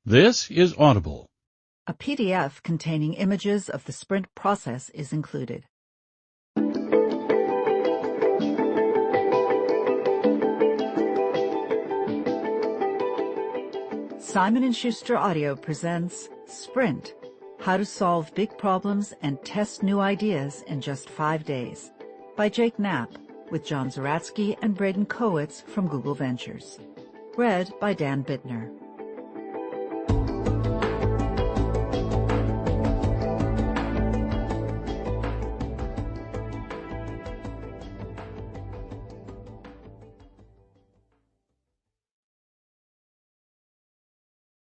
This is Audible. A PDF containing images of the sprint process is included. Simon & Schuster Audio presents Sprint, How to Solve Big Problems and Test New Ideas in Just 5 Days, by Jake Knapp, with John Zeratsky and Braden Kowitz from Google Ventures. Read by Dan Bittner.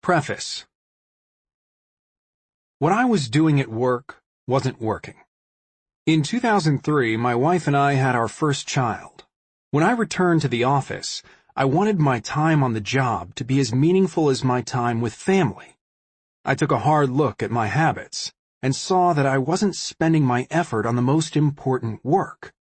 Preface. What I was doing at work wasn't working. In 2003, my wife and I had our first child. When I returned to the office, I wanted my time on the job to be as meaningful as my time with family. I took a hard look at my habits and saw that I wasn't spending my effort on the most important work.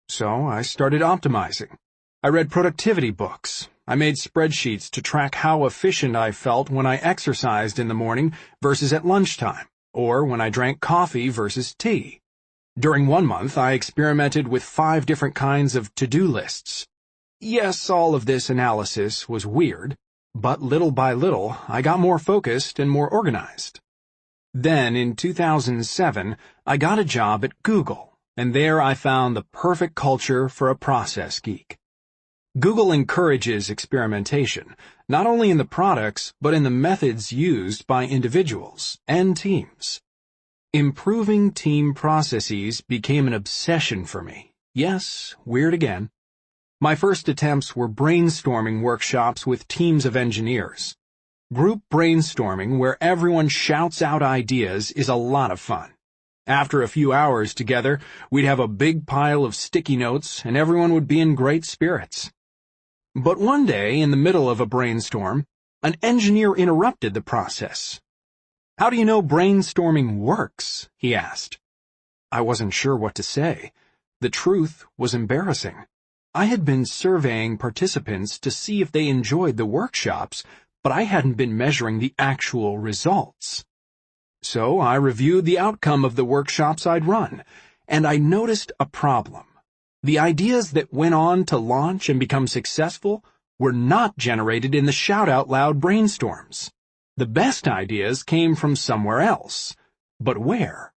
So I started optimizing. I read productivity books. I made spreadsheets to track how efficient I felt when I exercised in the morning versus at lunchtime, or when I drank coffee versus tea. During 1 month, I experimented with 5 different kinds of to-do lists. Yes, all of this analysis was weird, but little by little, I got more focused and more organized. Then, in 2007, I got a job at Google, and there I found the perfect culture for a process geek. Google encourages experimentation, not only in the products, but in the methods used by individuals and teams. Improving team processes became an obsession for me. Yes, weird again. My first attempts were brainstorming workshops with teams of engineers. Group brainstorming, where everyone shouts out ideas, is a lot of fun. After a few hours together, we'd have a big pile of sticky notes, and everyone would be in great spirits. But one day, in the middle of a brainstorm, an engineer interrupted the process. "How do you know brainstorming works?" he asked. I wasn't sure what to say. The truth was embarrassing. I had been surveying participants to see if they enjoyed the workshops, but I hadn't been measuring the actual results. So I reviewed the outcome of the workshops I'd run, and I noticed a problem. The ideas that went on to launch and become successful were not generated in the shout-out-loud brainstorms. The best ideas came from somewhere else. But where?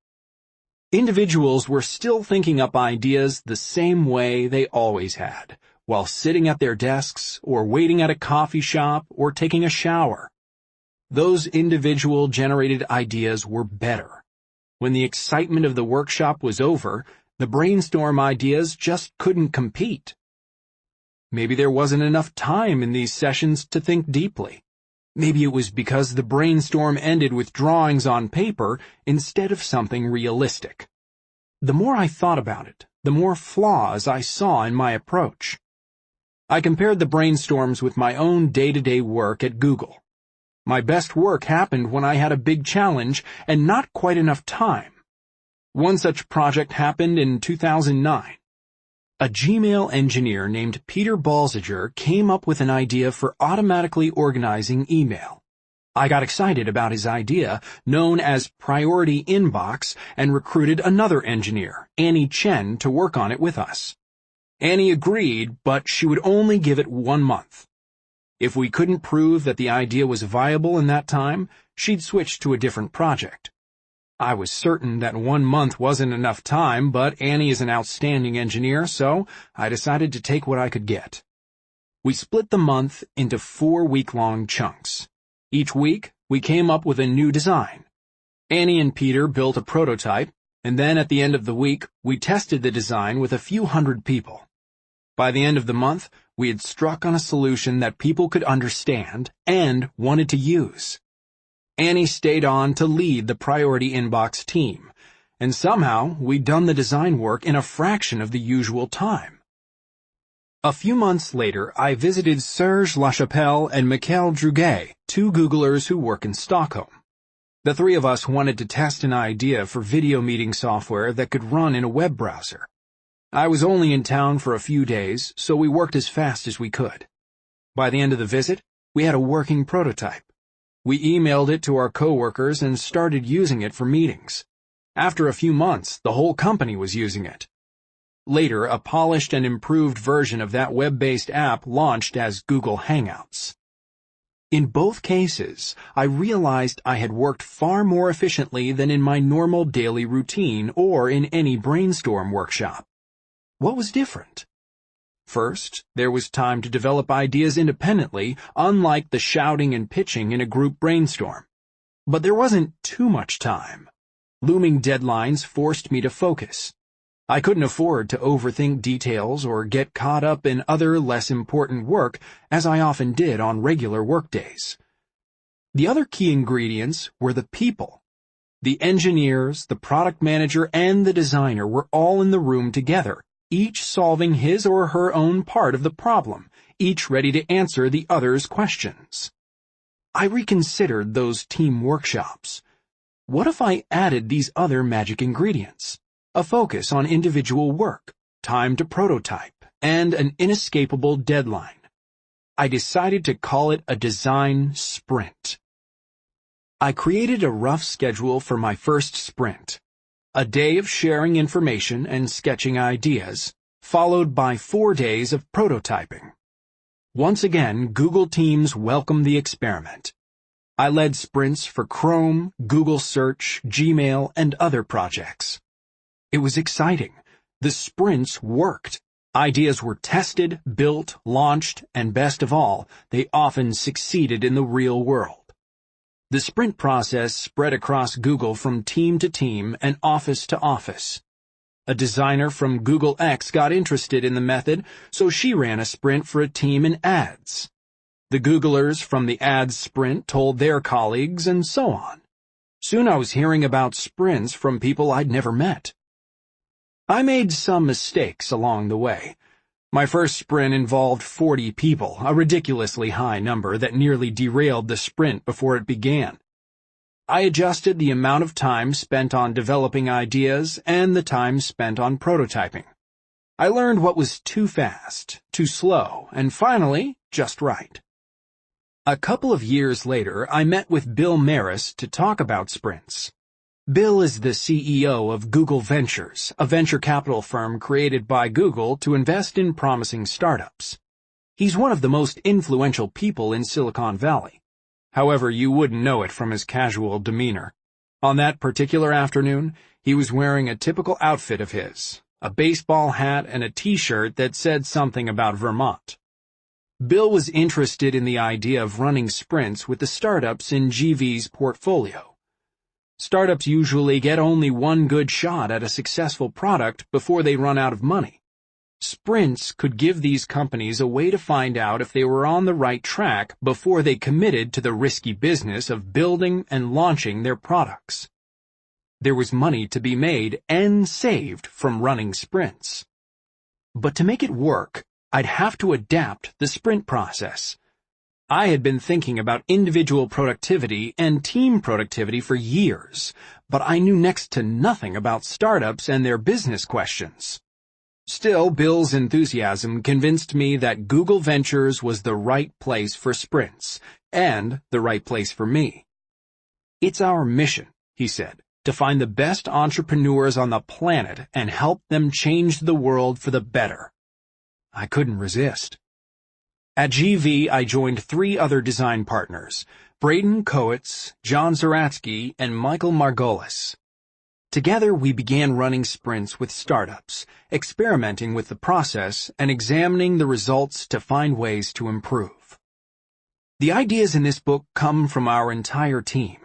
Individuals were still thinking up ideas the same way they always had, while sitting at their desks or waiting at a coffee shop or taking a shower. Those individual-generated ideas were better. When the excitement of the workshop was over, the brainstorm ideas just couldn't compete. Maybe there wasn't enough time in these sessions to think deeply. Maybe it was because the brainstorm ended with drawings on paper instead of something realistic. The more I thought about it, the more flaws I saw in my approach. I compared the brainstorms with my own day-to-day work at Google. My best work happened when I had a big challenge and not quite enough time. One such project happened in 2009. A Gmail engineer named Peter Balziger came up with an idea for automatically organizing email. I got excited about his idea, known as Priority Inbox, and recruited another engineer, Annie Chen, to work on it with us. Annie agreed, but she would only give it 1 month. If we couldn't prove that the idea was viable in that time, she'd switch to a different project. I was certain that 1 month wasn't enough time, but Annie is an outstanding engineer, so I decided to take what I could get. We split the month into 4 week-long chunks. Each week, we came up with a new design. Annie and Peter built a prototype, and then at the end of the week, we tested the design with a few hundred people. By the end of the month, we had struck on a solution that people could understand and wanted to use. Annie stayed on to lead the Priority Inbox team, and somehow we'd done the design work in a fraction of the usual time. A few months later, I visited Serge Lachapelle and Mikhail Druget, 2 Googlers who work in Stockholm. The 3 of us wanted to test an idea for video meeting software that could run in a web browser. I was only in town for a few days, so we worked as fast as we could. By the end of the visit, we had a working prototype. We emailed it to our coworkers and started using it for meetings. After a few months, the whole company was using it. Later, a polished and improved version of that web-based app launched as Google Hangouts. In both cases, I realized I had worked far more efficiently than in my normal daily routine or in any brainstorm workshop. What was different? First, there was time to develop ideas independently, unlike the shouting and pitching in a group brainstorm. But there wasn't too much time. Looming deadlines forced me to focus. I couldn't afford to overthink details or get caught up in other less important work, as I often did on regular workdays. The other key ingredients were the people. The engineers, the product manager, and the designer were all in the room together, each solving his or her own part of the problem, each ready to answer the other's questions. I reconsidered those team workshops. What if I added these other magic ingredients? A focus on individual work, time to prototype, and an inescapable deadline. I decided to call it a design sprint. I created a rough schedule for my first sprint. A day of sharing information and sketching ideas, followed by 4 days of prototyping. Once again, Google Teams welcomed the experiment. I led sprints for Chrome, Google Search, Gmail, and other projects. It was exciting. The sprints worked. Ideas were tested, built, launched, and best of all, they often succeeded in the real world. The sprint process spread across Google from team to team and office to office. A designer from Google X got interested in the method, so she ran a sprint for a team in ads. The Googlers from the ads sprint told their colleagues, and so on. Soon I was hearing about sprints from people I'd never met. I made some mistakes along the way. My first sprint involved 40 people, a ridiculously high number that nearly derailed the sprint before it began. I adjusted the amount of time spent on developing ideas and the time spent on prototyping. I learned what was too fast, too slow, and finally, just right. A couple of years later, I met with Bill Maris to talk about sprints. Bill is the CEO of Google Ventures, a venture capital firm created by Google to invest in promising startups. He's one of the most influential people in Silicon Valley. However, you wouldn't know it from his casual demeanor. On that particular afternoon, he was wearing a typical outfit of his, a baseball hat and a t-shirt that said something about Vermont. Bill was interested in the idea of running sprints with the startups in GV's portfolio. Startups usually get only one good shot at a successful product before they run out of money. Sprints could give these companies a way to find out if they were on the right track before they committed to the risky business of building and launching their products. There was money to be made and saved from running sprints. But to make it work, I'd have to adapt the sprint process. I had been thinking about individual productivity and team productivity for years, but I knew next to nothing about startups and their business questions. Still, Bill's enthusiasm convinced me that Google Ventures was the right place for sprints, and the right place for me. It's our mission, he said, to find the best entrepreneurs on the planet and help them change the world for the better. I couldn't resist. At GV, I joined 3 other design partners, Braden Kowitz, John Zaratsky, and Michael Margolis. Together, we began running sprints with startups, experimenting with the process and examining the results to find ways to improve. The ideas in this book come from our entire team.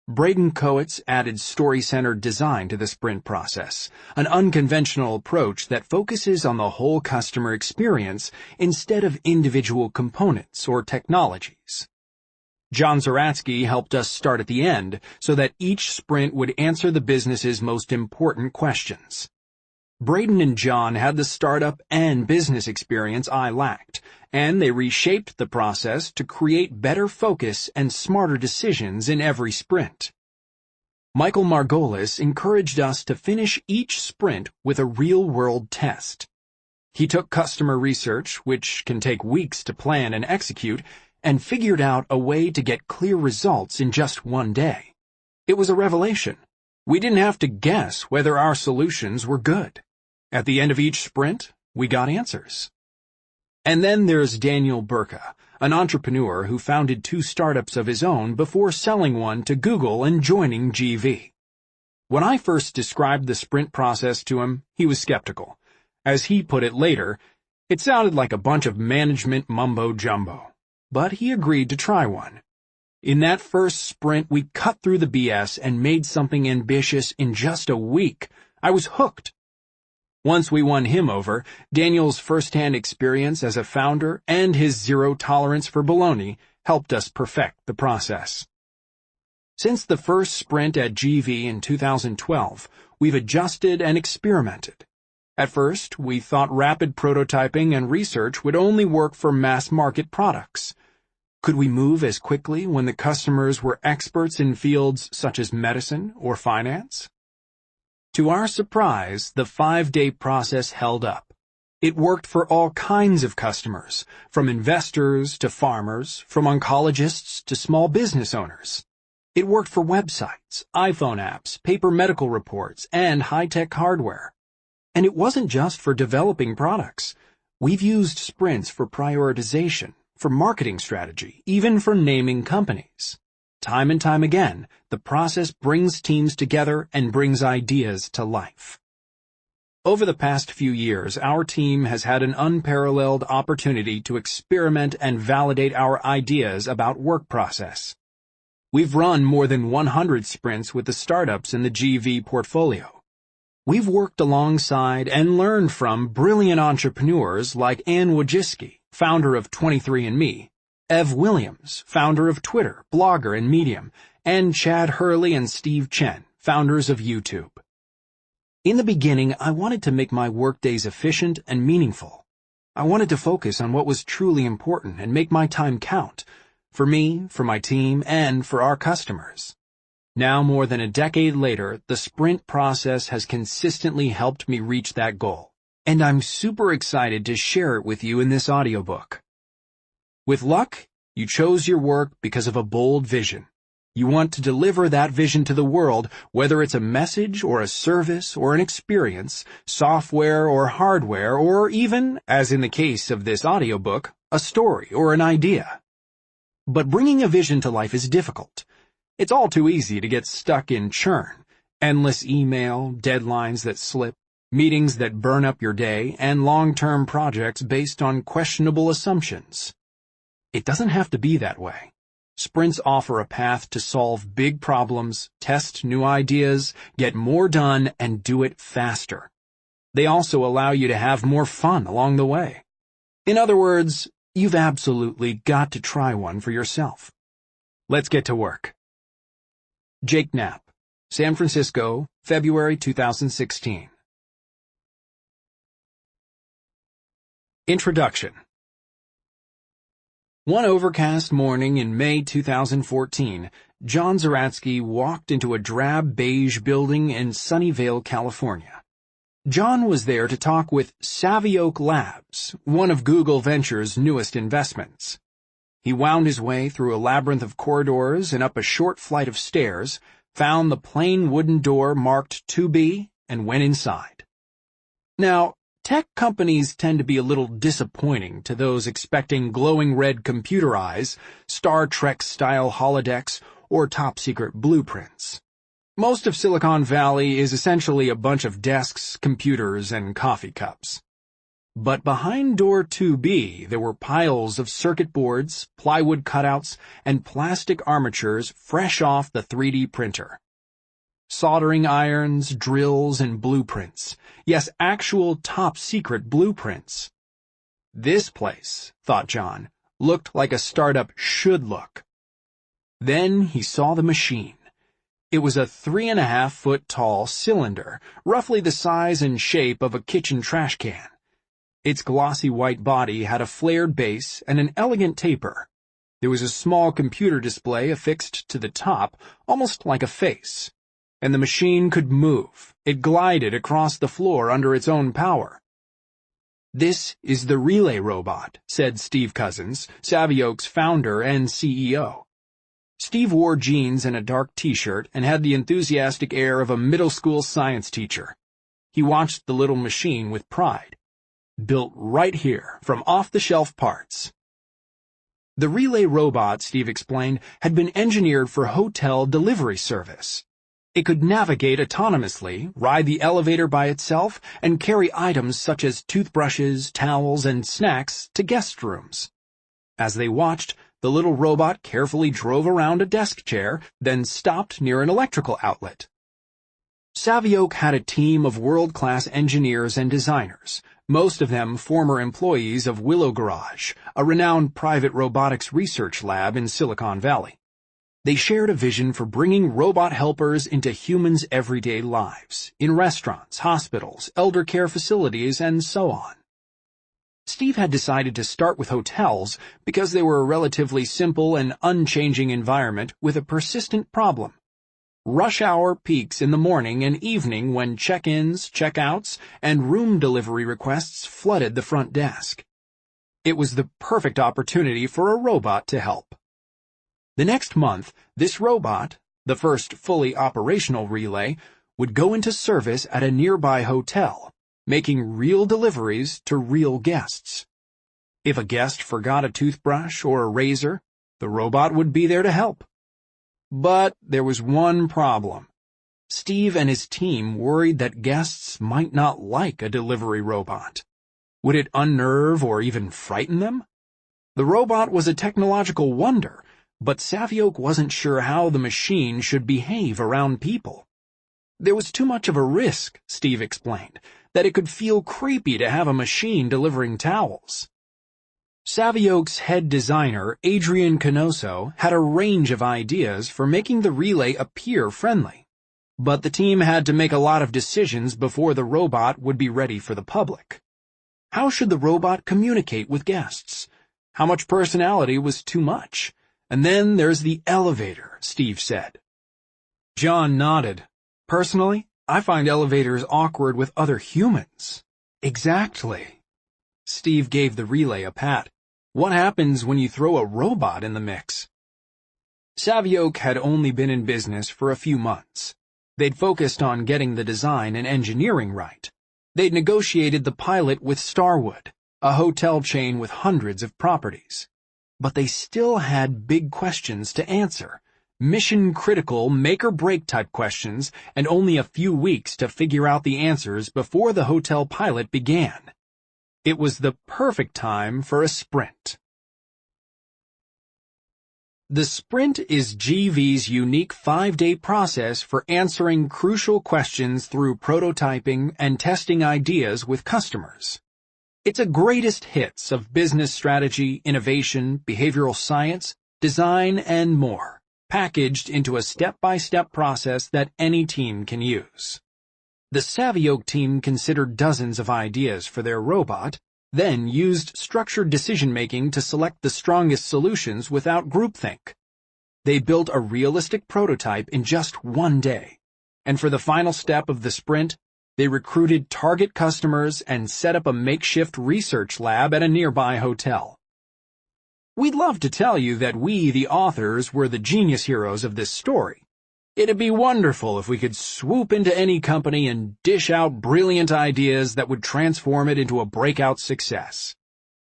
Braden Kowitz added story-centered design to the sprint process, an unconventional approach that focuses on the whole customer experience instead of individual components or technologies. John Zaratsky helped us start at the end so that each sprint would answer the business's most important questions. Braden and John had the startup and business experience I lacked, and they reshaped the process to create better focus and smarter decisions in every sprint. Michael Margolis encouraged us to finish each sprint with a real-world test. He took customer research, which can take weeks to plan and execute, and figured out a way to get clear results in just one day. It was a revelation. We didn't have to guess whether our solutions were good. At the end of each sprint, we got answers. And then there's Daniel Burka, an entrepreneur who founded 2 startups of his own before selling one to Google and joining GV. When I first described the sprint process to him, he was skeptical. As he put it later, it sounded like a bunch of management mumbo-jumbo. But he agreed to try one. In that first sprint, we cut through the BS and made something ambitious in just a week. I was hooked. Once we won him over, Daniel's first-hand experience as a founder and his zero tolerance for baloney helped us perfect the process. Since the first sprint at GV in 2012, we've adjusted and experimented. At first, we thought rapid prototyping and research would only work for mass-market products. Could we move as quickly when the customers were experts in fields such as medicine or finance? To our surprise, the 5-day process held up. It worked for all kinds of customers, from investors to farmers, from oncologists to small business owners. It worked for websites, iPhone apps, paper medical reports, and high-tech hardware. And it wasn't just for developing products. We've used sprints for prioritization, for marketing strategy, even for naming companies. Time and time again, the process brings teams together and brings ideas to life. Over the past few years, our team has had an unparalleled opportunity to experiment and validate our ideas about work process. We've run more than 100 sprints with the startups in the GV portfolio. We've worked alongside and learned from brilliant entrepreneurs like Ann Wojcicki, founder of 23andMe, Ev Williams, founder of Twitter, Blogger, and Medium, and Chad Hurley and Steve Chen, founders of YouTube. In the beginning, I wanted to make my workdays efficient and meaningful. I wanted to focus on what was truly important and make my time count, for me, for my team, and for our customers. Now, more than a decade later, the sprint process has consistently helped me reach that goal, and I'm super excited to share it with you in this audiobook. With luck, you chose your work because of a bold vision. You want to deliver that vision to the world, whether it's a message or a service or an experience, software or hardware, or even, as in the case of this audiobook, a story or an idea. But bringing a vision to life is difficult. It's all too easy to get stuck in churn, endless email, deadlines that slip, meetings that burn up your day, and long-term projects based on questionable assumptions. It doesn't have to be that way. Sprints offer a path to solve big problems, test new ideas, get more done, and do it faster. They also allow you to have more fun along the way. In other words, you've absolutely got to try one for yourself. Let's get to work. Jake Knapp, San Francisco, February 2016. Introduction. One overcast morning in May 2014, John Zeratsky walked into a drab beige building in Sunnyvale, California. John was there to talk with Savvy Oak Labs, one of Google Ventures' newest investments. He wound his way through a labyrinth of corridors and up a short flight of stairs, found the plain wooden door marked 2B, and went inside. Now, tech companies tend to be a little disappointing to those expecting glowing red computer eyes, Star Trek-style holodecks, or top-secret blueprints. Most of Silicon Valley is essentially a bunch of desks, computers, and coffee cups. But behind door 2B, there were piles of circuit boards, plywood cutouts, and plastic armatures fresh off the 3D printer. Soldering irons, drills, and blueprints. Yes, actual top-secret blueprints. This place, thought John, looked like a startup should look. Then he saw the machine. It was a 3.5-foot-tall cylinder, roughly the size and shape of a kitchen trash can. Its glossy white body had a flared base and an elegant taper. There was a small computer display affixed to the top, almost like a face. And the machine could move. It glided across the floor under its own power. "This is the relay robot," said Steve Cousins, Savioke's founder and CEO. Steve wore jeans and a dark t-shirt and had the enthusiastic air of a middle school science teacher. He watched the little machine with pride. "Built right here, from off-the-shelf parts." The relay robot, Steve explained, had been engineered for hotel delivery service. It could navigate autonomously, ride the elevator by itself, and carry items such as toothbrushes, towels, and snacks to guest rooms. As they watched, the little robot carefully drove around a desk chair, then stopped near an electrical outlet. Savioke had a team of world-class engineers and designers, most of them former employees of Willow Garage, a renowned private robotics research lab in Silicon Valley. They shared a vision for bringing robot helpers into humans' everyday lives, in restaurants, hospitals, elder care facilities, and so on. Steve had decided to start with hotels because they were a relatively simple and unchanging environment with a persistent problem: rush hour peaks in the morning and evening when check-ins, check-outs, and room delivery requests flooded the front desk. It was the perfect opportunity for a robot to help. The next month, this robot, the first fully operational relay, would go into service at a nearby hotel, making real deliveries to real guests. If a guest forgot a toothbrush or a razor, the robot would be there to help. But there was one problem. Steve and his team worried that guests might not like a delivery robot. Would it unnerve or even frighten them? The robot was a technological wonder, but Savioke wasn't sure how the machine should behave around people. There was too much of a risk, Steve explained, that it could feel creepy to have a machine delivering towels. Savioke's head designer, Adrian Canoso, had a range of ideas for making the relay appear friendly. But the team had to make a lot of decisions before the robot would be ready for the public. How should the robot communicate with guests? How much personality was too much? And then there's the elevator, Steve said. John nodded. "Personally, I find elevators awkward with other humans." "Exactly." Steve gave the relay a pat. "What happens when you throw a robot in the mix?" Savioke had only been in business for a few months. They'd focused on getting the design and engineering right. They'd negotiated the pilot with Starwood, a hotel chain with hundreds of properties. But they still had big questions to answer. Mission-critical, make-or-break type questions, and only a few weeks to figure out the answers before the hotel pilot began. It was the perfect time for a sprint. The sprint is GV's unique 5-day process for answering crucial questions through prototyping and testing ideas with customers. It's a greatest hits of business strategy, innovation, behavioral science, design, and more, packaged into a step-by-step process that any team can use. The Savioke team considered dozens of ideas for their robot, then used structured decision-making to select the strongest solutions without groupthink. They built a realistic prototype in just one day, and for the final step of the sprint, they recruited target customers and set up a makeshift research lab at a nearby hotel. We'd love to tell you that we, the authors, were the genius heroes of this story. It'd be wonderful if we could swoop into any company and dish out brilliant ideas that would transform it into a breakout success.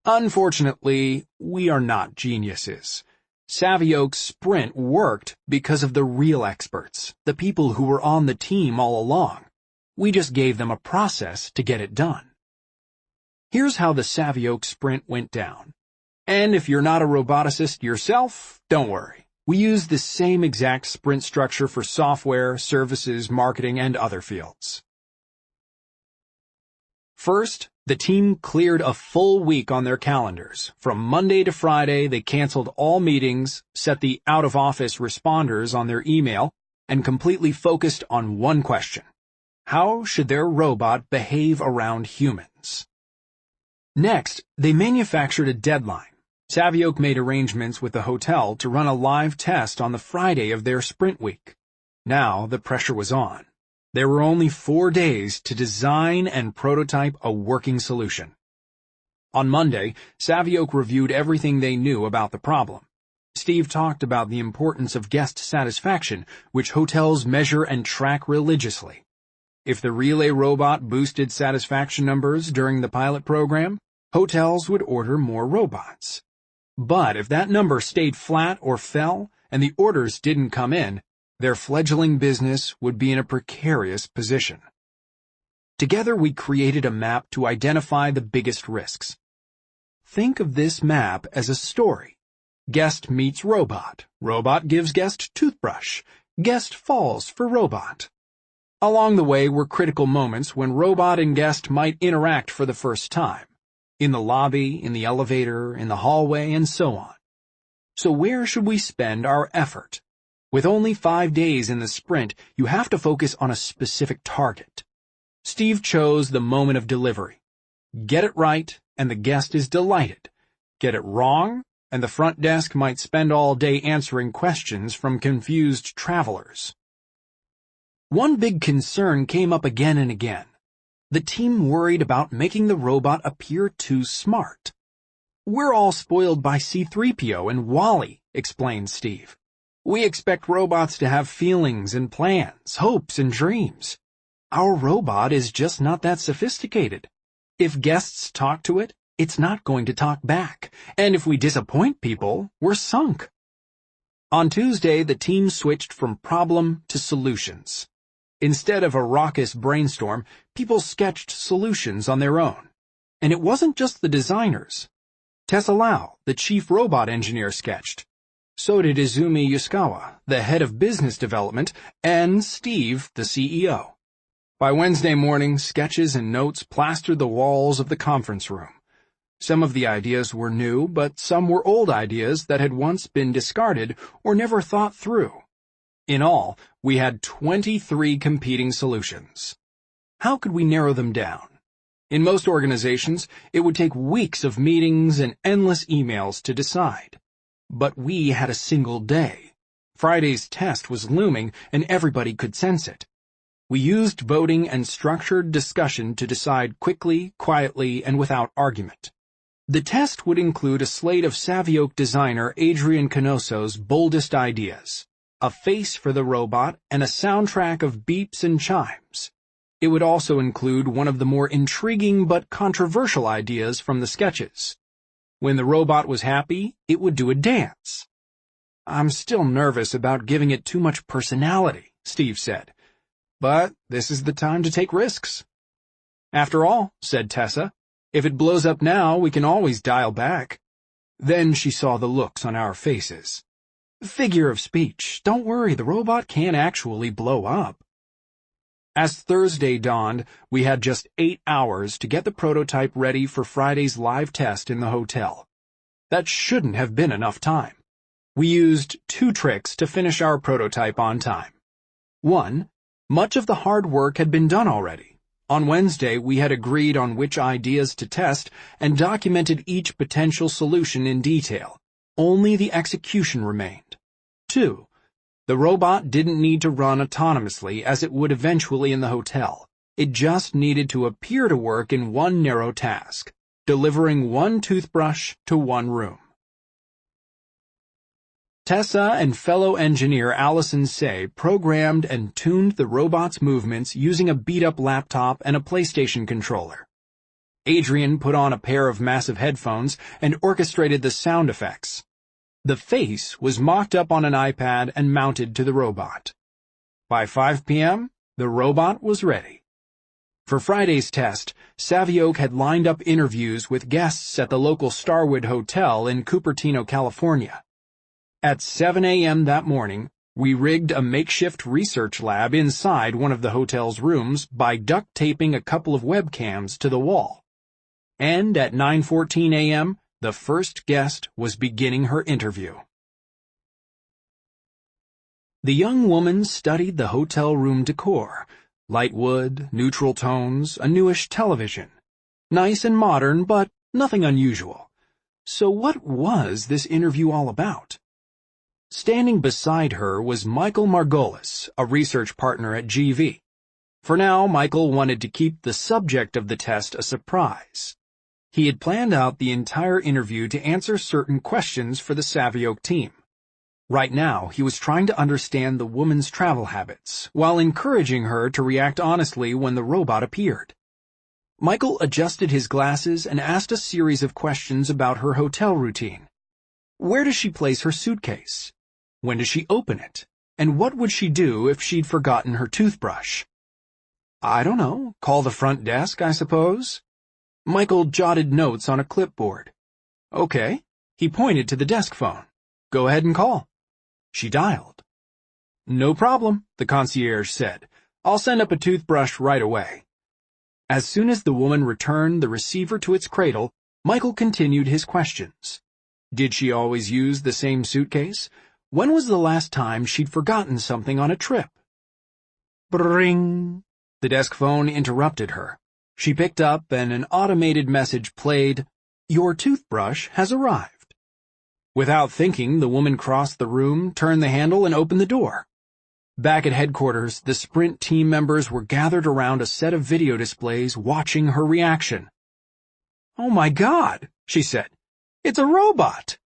Unfortunately, we are not geniuses. Savioke's sprint worked because of the real experts, the people who were on the team all along. We just gave them a process to get it done. Here's how the Savioke sprint went down. And if you're not a roboticist yourself, don't worry. We use the same exact sprint structure for software, services, marketing, and other fields. First, the team cleared a full week on their calendars. From Monday to Friday, they canceled all meetings, set the out-of-office responders on their email, and completely focused on one question. How should their robot behave around humans? Next, they manufactured a deadline. Savioke made arrangements with the hotel to run a live test on the Friday of their sprint week. Now the pressure was on. There were only 4 days to design and prototype a working solution. On Monday, Savioke reviewed everything they knew about the problem. Steve talked about the importance of guest satisfaction, which hotels measure and track religiously. If the relay robot boosted satisfaction numbers during the pilot program, hotels would order more robots. But if that number stayed flat or fell, and the orders didn't come in, their fledgling business would be in a precarious position. Together we created a map to identify the biggest risks. Think of this map as a story. Guest meets robot. Robot gives guest toothbrush. Guest falls for robot. Along the way were critical moments when robot and guest might interact for the first time. In the lobby, in the elevator, in the hallway, and so on. So where should we spend our effort? With only 5 days in the sprint, you have to focus on a specific target. Steve chose the moment of delivery. Get it right, and the guest is delighted. Get it wrong, and the front desk might spend all day answering questions from confused travelers. One big concern came up again and again. The team worried about making the robot appear too smart. "We're all spoiled by C-3PO and Wally," explained Steve. "We expect robots to have feelings and plans, hopes and dreams. Our robot is just not that sophisticated. If guests talk to it, it's not going to talk back, and if we disappoint people, we're sunk." On Tuesday, the team switched from problem to solutions. Instead of a raucous brainstorm, people sketched solutions on their own. And it wasn't just the designers. Tessa Lau, the chief robot engineer, sketched. So did Izumi Yuskawa, the head of business development, and Steve, the CEO. By Wednesday morning, sketches and notes plastered the walls of the conference room. Some of the ideas were new, but some were old ideas that had once been discarded or never thought through. In all, we had 23 competing solutions. How could we narrow them down? In most organizations, it would take weeks of meetings and endless emails to decide. But we had a single day. Friday's test was looming, and everybody could sense it. We used voting and structured discussion to decide quickly, quietly, and without argument. The test would include a slate of Savioke designer Adrian Canoso's boldest ideas, a face for the robot, and a soundtrack of beeps and chimes. It would also include one of the more intriguing but controversial ideas from the sketches. When the robot was happy, it would do a dance. "I'm still nervous about giving it too much personality," Steve said. "But this is the time to take risks." "After all," said Tessa, "if it blows up now, we can always dial back." Then she saw the looks on our faces. "Figure of speech. Don't worry, the robot can't actually blow up." As Thursday dawned, we had just 8 hours to get the prototype ready for Friday's live test in the hotel. That shouldn't have been enough time. We used 2 tricks to finish our prototype on time. 1. Much of the hard work had been done already. On Wednesday, we had agreed on which ideas to test and documented each potential solution in detail. Only the execution remained. 2. The robot didn't need to run autonomously as it would eventually in the hotel. It just needed to appear to work in one narrow task, delivering 1 toothbrush to 1 room. Tessa and fellow engineer Allison Say programmed and tuned the robot's movements using a beat-up laptop and a PlayStation controller. Adrian put on a pair of massive headphones and orchestrated the sound effects. The face was mocked up on an iPad and mounted to the robot. By 5 p.m., the robot was ready. For Friday's test, Savioke had lined up interviews with guests at the local Starwood Hotel in Cupertino, California. At 7 a.m. that morning, we rigged a makeshift research lab inside one of the hotel's rooms by duct taping a couple of webcams to the wall. And at 9:14 a.m., the first guest was beginning her interview. The young woman studied the hotel room decor, light wood, neutral tones, a newish television. Nice and modern, but nothing unusual. So what was this interview all about? Standing beside her was Michael Margolis, a research partner at GV. For now, Michael wanted to keep the subject of the test a surprise. He had planned out the entire interview to answer certain questions for the Savioke team. Right now, he was trying to understand the woman's travel habits, while encouraging her to react honestly when the robot appeared. Michael adjusted his glasses and asked a series of questions about her hotel routine. Where does she place her suitcase? When does she open it? And what would she do if she'd forgotten her toothbrush? I don't know, call the front desk, I suppose? Michael jotted notes on a clipboard. Okay. He pointed to the desk phone. Go ahead and call. She dialed. No problem, the concierge said. I'll send up a toothbrush right away. As soon as the woman returned the receiver to its cradle, Michael continued his questions. Did she always use the same suitcase? When was the last time she'd forgotten something on a trip? Bring! The desk phone interrupted her. She picked up and an automated message played, Your toothbrush has arrived. Without thinking, the woman crossed the room, turned the handle, and opened the door. Back at headquarters, the Sprint team members were gathered around a set of video displays watching her reaction. Oh my God, she said. It's a robot.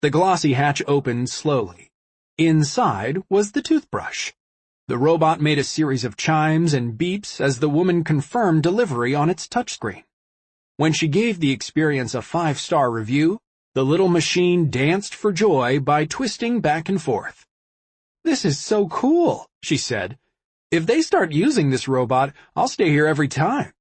The glossy hatch opened slowly. Inside was the toothbrush. The robot made a series of chimes and beeps as the woman confirmed delivery on its touchscreen. When she gave the experience a 5-star review, the little machine danced for joy by twisting back and forth. This is so cool, she said. If they start using this robot, I'll stay here every time.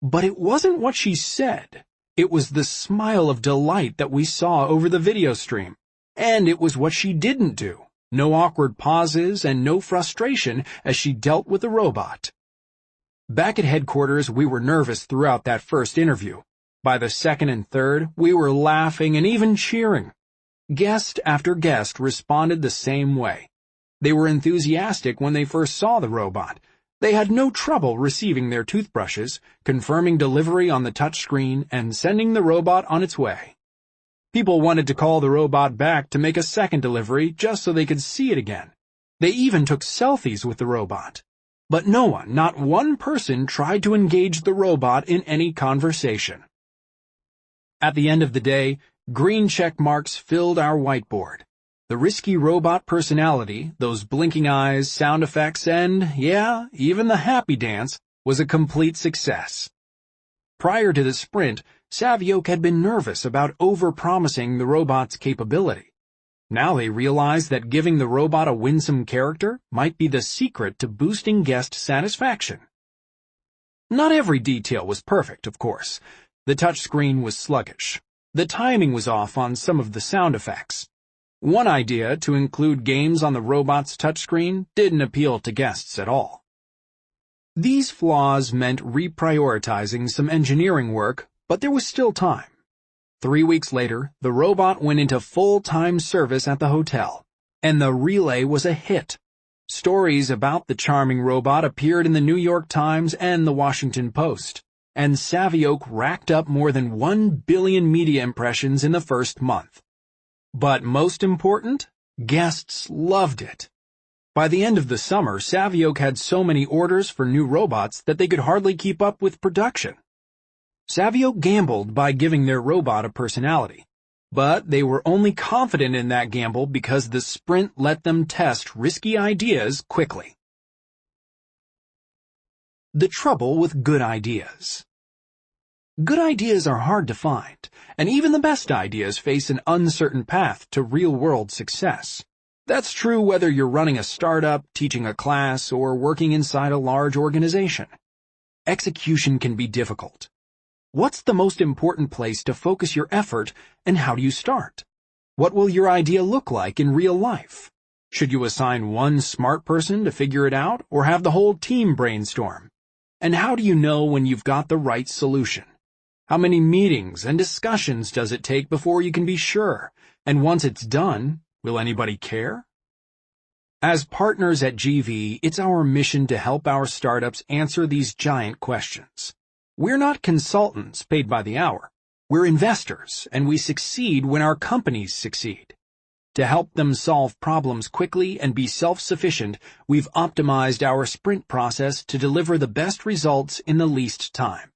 But it wasn't what she said. It was the smile of delight that we saw over the video stream. And it was what she didn't do. No awkward pauses and no frustration as she dealt with the robot. Back at headquarters, we were nervous throughout that first interview. By the second and third, we were laughing and even cheering. Guest after guest responded the same way. They were enthusiastic when they first saw the robot. They had no trouble receiving their toothbrushes, confirming delivery on the touchscreen, and sending the robot on its way. People wanted to call the robot back to make a second delivery just so they could see it again. They even took selfies with the robot. But no one, not one person, tried to engage the robot in any conversation. At the end of the day, green check marks filled our whiteboard. The risky robot personality, those blinking eyes, sound effects, and, yeah, even the happy dance, was a complete success. Prior to the sprint, Savioke had been nervous about over-promising the robot's capability. Now they realized that giving the robot a winsome character might be the secret to boosting guest satisfaction. Not every detail was perfect, of course. The touchscreen was sluggish. The timing was off on some of the sound effects. One idea to include games on the robot's touchscreen didn't appeal to guests at all. These flaws meant reprioritizing some engineering work, but there was still time. 3 weeks later, the robot went into full-time service at the hotel, and the relay was a hit. Stories about the charming robot appeared in the New York Times and the Washington Post, and Savioke racked up more than 1 billion media impressions in the first month. But most important, guests loved it. By the end of the summer, Savioke had so many orders for new robots that they could hardly keep up with production. Savioke gambled by giving their robot a personality, but they were only confident in that gamble because the sprint let them test risky ideas quickly. The trouble with good ideas. Good ideas are hard to find, and even the best ideas face an uncertain path to real-world success. That's true whether you're running a startup, teaching a class, or working inside a large organization. Execution can be difficult. What's the most important place to focus your effort, and how do you start? What will your idea look like in real life? Should you assign one smart person to figure it out, or have the whole team brainstorm? And how do you know when you've got the right solution? How many meetings and discussions does it take before you can be sure? And once it's done, will anybody care? As partners at GV, it's our mission to help our startups answer these giant questions. We're not consultants paid by the hour. We're investors, and we succeed when our companies succeed. To help them solve problems quickly and be self-sufficient, we've optimized our sprint process to deliver the best results in the least time.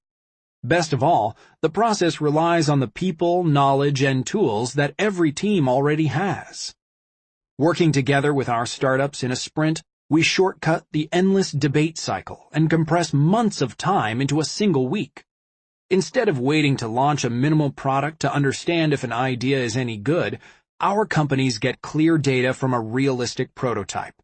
Best of all, the process relies on the people, knowledge, and tools that every team already has. Working together with our startups in a sprint, we shortcut the endless debate cycle and compress months of time into a single week. Instead of waiting to launch a minimal product to understand if an idea is any good, our companies get clear data from a realistic prototype.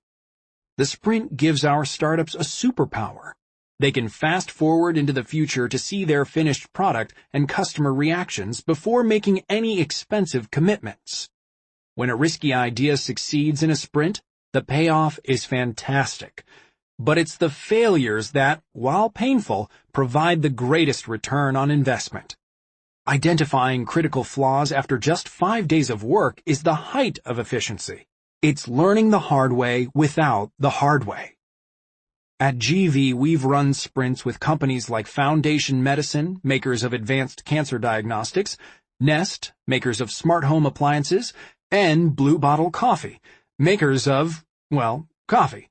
The sprint gives our startups a superpower. They can fast forward into the future to see their finished product and customer reactions before making any expensive commitments. When a risky idea succeeds in a sprint, the payoff is fantastic. But it's the failures that, while painful, provide the greatest return on investment. Identifying critical flaws after just 5 days of work is the height of efficiency. It's learning the hard way without the hard way. At GV, we've run sprints with companies like Foundation Medicine, makers of advanced cancer diagnostics, Nest, makers of smart home appliances, and Blue Bottle Coffee, makers of, well, coffee.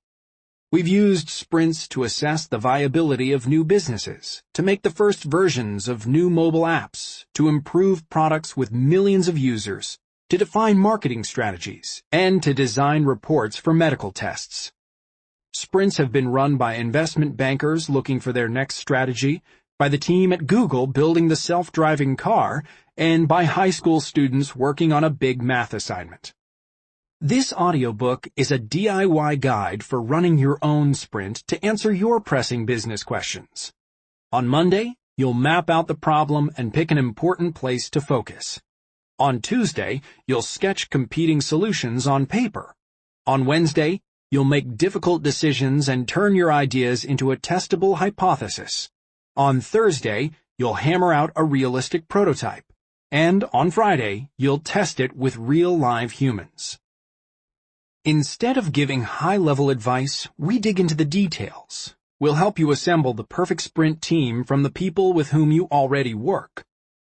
We've used sprints to assess the viability of new businesses, to make the first versions of new mobile apps, to improve products with millions of users, to define marketing strategies, and to design reports for medical tests. Sprints have been run by investment bankers looking for their next strategy, by the team at Google building the self-driving car, and by high school students working on a big math assignment. This audiobook is a DIY guide for running your own sprint to answer your pressing business questions. On Monday, you'll map out the problem and pick an important place to focus. On Tuesday, you'll sketch competing solutions on paper. On Wednesday, you'll make difficult decisions and turn your ideas into a testable hypothesis. On Thursday, you'll hammer out a realistic prototype. And on Friday, you'll test it with real live humans. Instead of giving high-level advice, we dig into the details. We'll help you assemble the perfect sprint team from the people with whom you already work.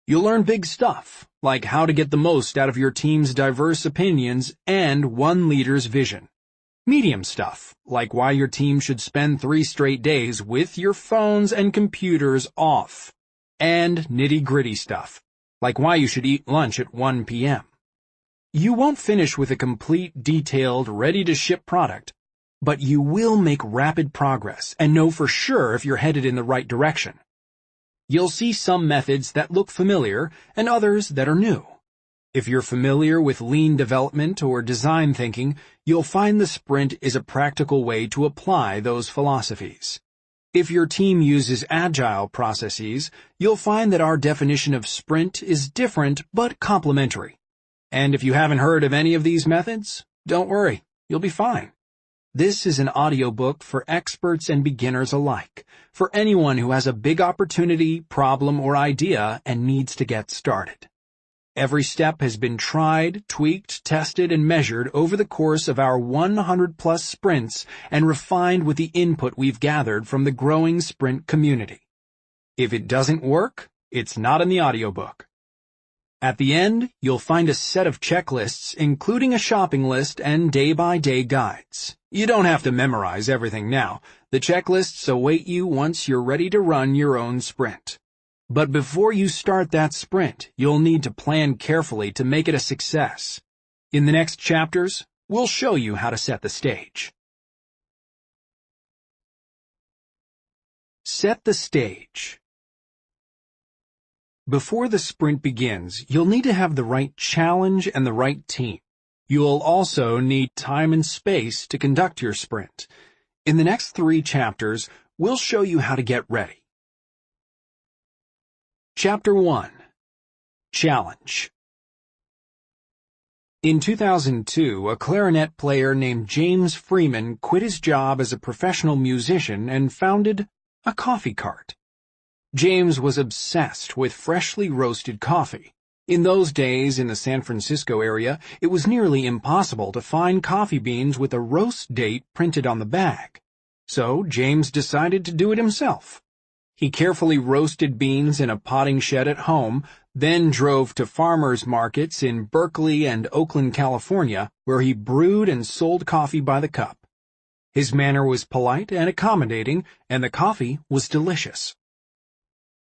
You'll learn big stuff, like how to get the most out of your team's diverse opinions and one leader's vision. Medium stuff, like why your team should spend 3 straight days with your phones and computers off. And nitty-gritty stuff, like why you should eat lunch at 1 p.m. You won't finish with a complete, detailed, ready-to-ship product, but you will make rapid progress and know for sure if you're headed in the right direction. You'll see some methods that look familiar and others that are new. If you're familiar with lean development or design thinking, you'll find the sprint is a practical way to apply those philosophies. If your team uses agile processes, you'll find that our definition of sprint is different but complementary. And if you haven't heard of any of these methods, don't worry, you'll be fine. This is an audiobook for experts and beginners alike, for anyone who has a big opportunity, problem, or idea and needs to get started. Every step has been tried, tweaked, tested, and measured over the course of our 100-plus sprints and refined with the input we've gathered from the growing sprint community. If it doesn't work, it's not in the audiobook. At the end, you'll find a set of checklists, including a shopping list and day-by-day guides. You don't have to memorize everything now. The checklists await you once you're ready to run your own sprint. But before you start that sprint, you'll need to plan carefully to make it a success. In the next chapters, we'll show you how to set the stage. Set the stage. Before the sprint begins, you'll need to have the right challenge and the right team. You'll also need time and space to conduct your sprint. In the next 3 chapters, we'll show you how to get ready. Chapter 1. Challenge. In 2002, a clarinet player named James Freeman quit his job as a professional musician and founded a coffee cart. James was obsessed with freshly roasted coffee. In those days, in the San Francisco area, it was nearly impossible to find coffee beans with a roast date printed on the bag. So James decided to do it himself. He carefully roasted beans in a potting shed at home, then drove to farmers' markets in Berkeley and Oakland, California, where he brewed and sold coffee by the cup. His manner was polite and accommodating, and the coffee was delicious.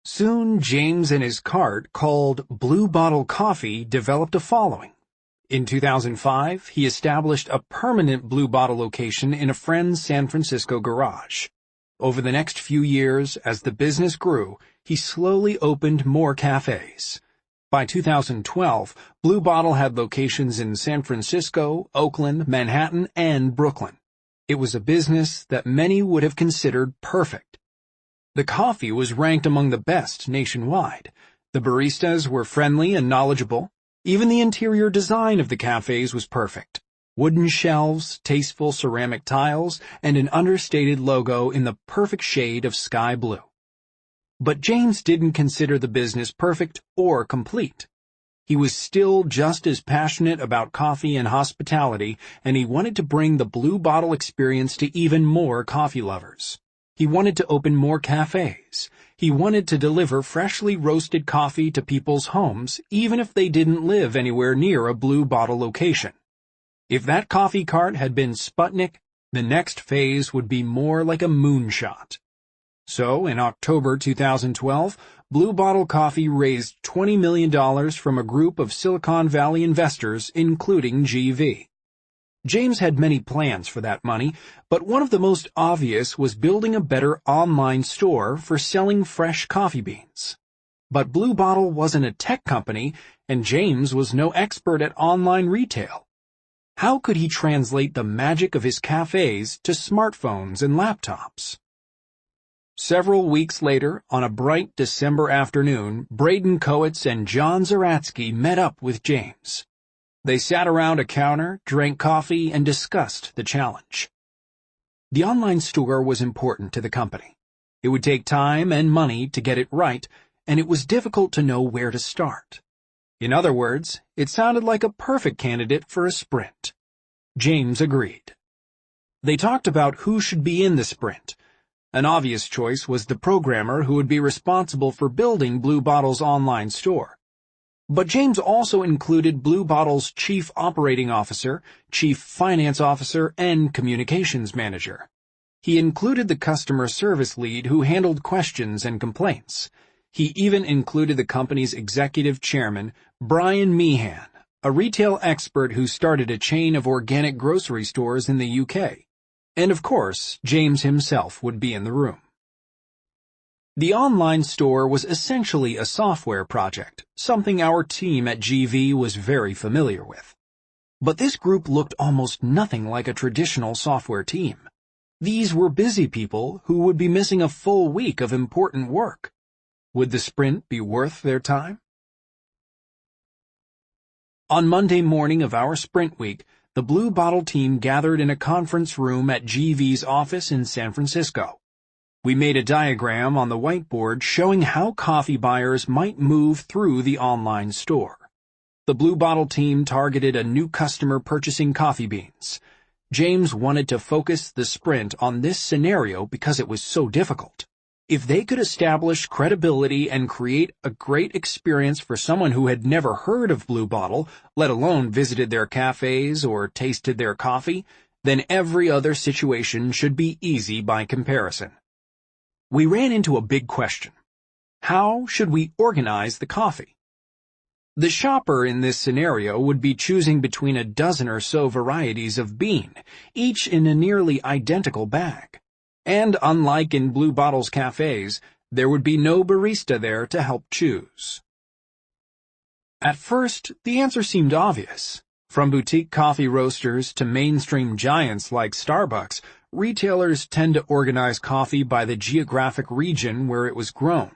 Soon, James and his cart, called Blue Bottle Coffee, developed a following. In 2005, he established a permanent Blue Bottle location in a friend's San Francisco garage. Over the next few years, as the business grew, he slowly opened more cafes. By 2012, Blue Bottle had locations in San Francisco, Oakland, Manhattan, and Brooklyn. It was a business that many would have considered perfect. The coffee was ranked among the best nationwide. The baristas were friendly and knowledgeable. Even the interior design of the cafes was perfect. Wooden shelves, tasteful ceramic tiles, and an understated logo in the perfect shade of sky blue. But James didn't consider the business perfect or complete. He was still just as passionate about coffee and hospitality, and he wanted to bring the Blue Bottle experience to even more coffee lovers. He wanted to open more cafes. He wanted to deliver freshly roasted coffee to people's homes, even if they didn't live anywhere near a Blue Bottle location. If that coffee cart had been Sputnik, the next phase would be more like a moonshot. So, in October 2012, Blue Bottle Coffee raised $20 million from a group of Silicon Valley investors, including GV. James had many plans for that money, but one of the most obvious was building a better online store for selling fresh coffee beans. But Blue Bottle wasn't a tech company, and James was no expert at online retail. How could he translate the magic of his cafes to smartphones and laptops? Several weeks later, on a bright December afternoon, Braden Kowitz and John Zeratsky met up with James. They sat around a counter, drank coffee, and discussed the challenge. The online store was important to the company. It would take time and money to get it right, and it was difficult to know where to start. In other words, it sounded like a perfect candidate for a sprint. James agreed. They talked about who should be in the sprint. An obvious choice was the programmer who would be responsible for building Blue Bottle's online store. But James also included Blue Bottle's Chief Operating Officer, Chief Finance Officer, and Communications Manager. He included the customer service lead who handled questions and complaints. He even included the company's executive chairman, Brian Meehan, a retail expert who started a chain of organic grocery stores in the UK. And of course, James himself would be in the room. The online store was essentially a software project, something our team at GV was very familiar with. But this group looked almost nothing like a traditional software team. These were busy people who would be missing a full week of important work. Would the sprint be worth their time? On Monday morning of our sprint week, the Blue Bottle team gathered in a conference room at GV's office in San Francisco. We made a diagram on the whiteboard showing how coffee buyers might move through the online store. The Blue Bottle team targeted a new customer purchasing coffee beans. James wanted to focus the sprint on this scenario because it was so difficult. If they could establish credibility and create a great experience for someone who had never heard of Blue Bottle, let alone visited their cafes or tasted their coffee, then every other situation should be easy by comparison. We ran into a big question. How should we organize the coffee? The shopper in this scenario would be choosing between a dozen or so varieties of bean, each in a nearly identical bag. And unlike in Blue Bottle's cafes, there would be no barista there to help choose. At first, the answer seemed obvious. From boutique coffee roasters to mainstream giants like Starbucks, retailers tend to organize coffee by the geographic region where it was grown.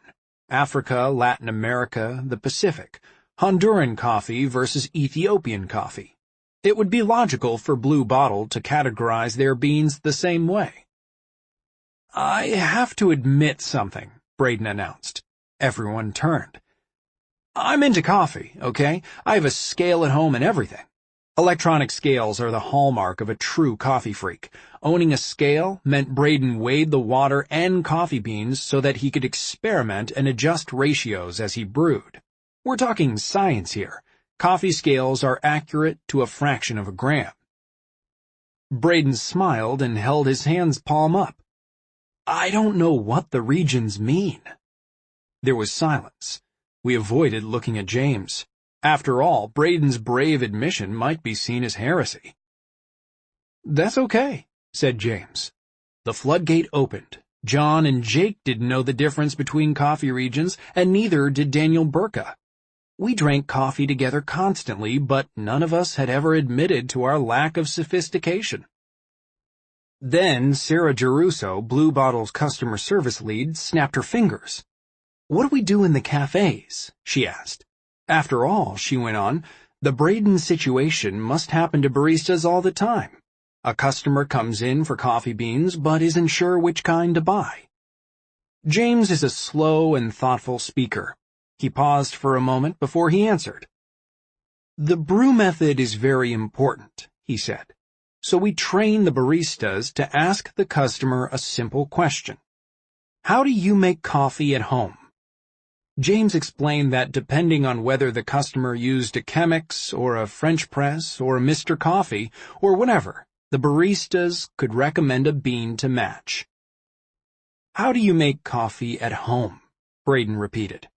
Africa, Latin America, the Pacific. Honduran coffee versus Ethiopian coffee. It would be logical for Blue Bottle to categorize their beans the same way. I have to admit something, Braden announced. Everyone turned. I'm into coffee, okay? I have a scale at home and everything. Electronic scales are the hallmark of a true coffee freak. Owning a scale meant Braden weighed the water and coffee beans so that he could experiment and adjust ratios as he brewed. We're talking science here. Coffee scales are accurate to a fraction of a gram. Braden smiled and held his hands palm up. I don't know what the regions mean. There was silence. We avoided looking at James. After all, Braden's brave admission might be seen as heresy. "That's okay," said James. The floodgate opened. John and Jake didn't know the difference between coffee regions, and neither did Daniel Burka. We drank coffee together constantly, but none of us had ever admitted to our lack of sophistication. Then Sarah Geruso, Blue Bottle's customer service lead, snapped her fingers. "What do we do in the cafes?" she asked. "After all," she went on, "the Braden situation must happen to baristas all the time. A customer comes in for coffee beans but isn't sure which kind to buy." James is a slow and thoughtful speaker. He paused for a moment before he answered. "The brew method is very important," he said. "So we train the baristas to ask the customer a simple question. How do you make coffee at home?" James explained that depending on whether the customer used a Chemex or a French press or a Mr. Coffee or whatever, the baristas could recommend a bean to match. "How do you make coffee at home?" Braden repeated.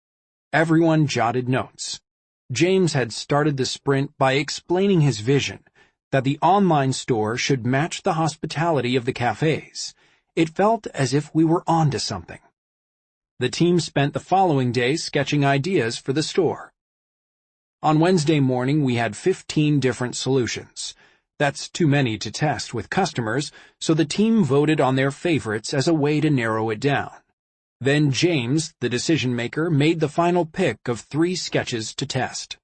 Everyone jotted notes. James had started the sprint by explaining his vision, that the online store should match the hospitality of the cafes. It felt as if we were onto something. The team spent the following day sketching ideas for the store. On Wednesday morning, we had 15 different solutions. That's too many to test with customers, so the team voted on their favorites as a way to narrow it down. Then James, the decision-maker, made the final pick of 3 sketches to test.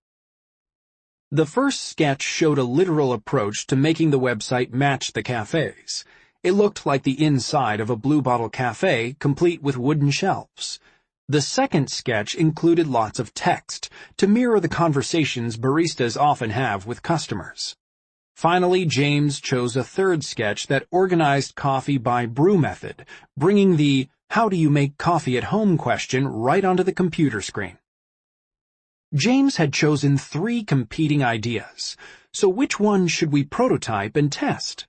The first sketch showed a literal approach to making the website match the cafes. It looked like the inside of a Blue Bottle cafe, complete with wooden shelves. The second sketch included lots of text, to mirror the conversations baristas often have with customers. Finally, James chose a third sketch that organized coffee by brew method, bringing the "How do you make coffee at home?" question right onto the computer screen. James had chosen 3 competing ideas, so which one should we prototype and test?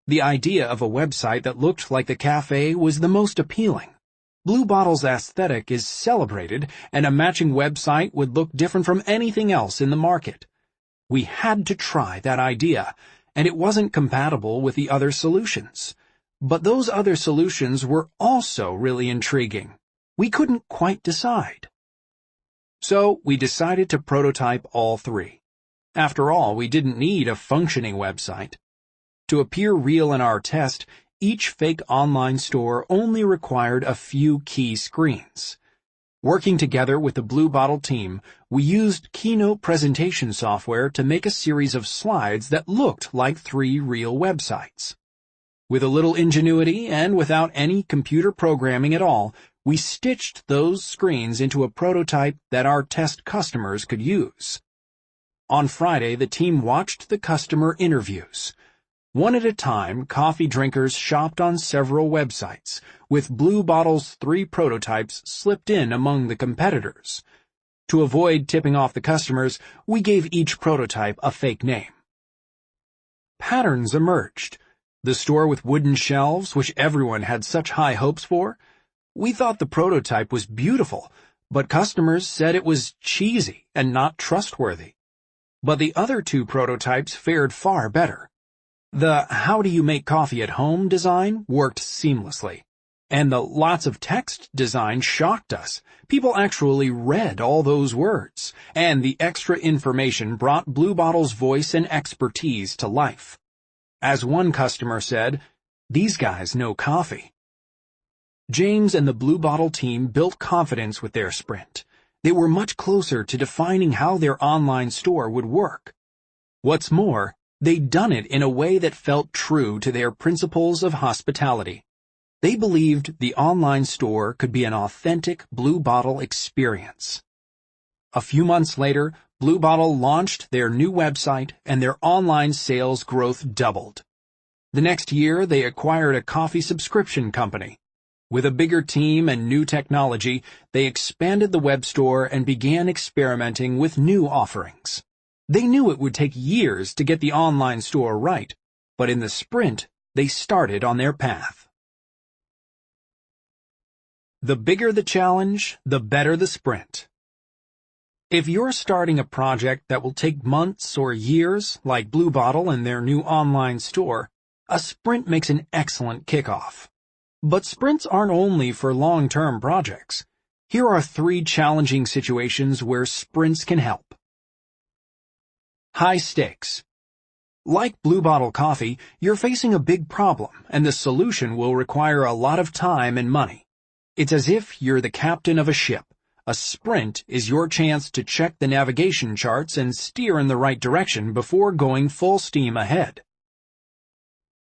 The idea of a website that looked like the cafe was the most appealing. Blue Bottle's aesthetic is celebrated, and a matching website would look different from anything else in the market. We had to try that idea, and it wasn't compatible with the other solutions. But those other solutions were also really intriguing. We couldn't quite decide. So we decided to prototype all 3. After all, we didn't need a functioning website. To appear real in our test, each fake online store only required a few key screens. Working together with the Blue Bottle team, we used Keynote presentation software to make a series of slides that looked like 3 real websites. With a little ingenuity and without any computer programming at all, we stitched those screens into a prototype that our test customers could use. On Friday, the team watched the customer interviews. One at a time, coffee drinkers shopped on several websites, with Blue Bottle's 3 prototypes slipped in among the competitors. To avoid tipping off the customers, we gave each prototype a fake name. Patterns emerged. The store with wooden shelves, which everyone had such high hopes for. We thought the prototype was beautiful, but customers said it was cheesy and not trustworthy. But the other 2 prototypes fared far better. The "How do you make coffee at home?" design worked seamlessly, and the "lots of text" design shocked us. People actually read all those words, and the extra information brought Blue Bottle's voice and expertise to life. As one customer said, "These guys know coffee." James and the Blue Bottle team built confidence with their sprint. They were much closer to defining how their online store would work. What's more, they'd done it in a way that felt true to their principles of hospitality. They believed the online store could be an authentic Blue Bottle experience. A few months later, Blue Bottle launched their new website, and their online sales growth doubled. The next year, they acquired a coffee subscription company. With a bigger team and new technology, they expanded the web store and began experimenting with new offerings. They knew it would take years to get the online store right, but in the sprint, they started on their path. The bigger the challenge, the better the sprint. If you're starting a project that will take months or years, like Blue Bottle and their new online store, a sprint makes an excellent kickoff. But sprints aren't only for long-term projects. Here are 3 challenging situations where sprints can help. High stakes. Like Blue Bottle Coffee, you're facing a big problem, and the solution will require a lot of time and money. It's as if you're the captain of a ship. A sprint is your chance to check the navigation charts and steer in the right direction before going full steam ahead.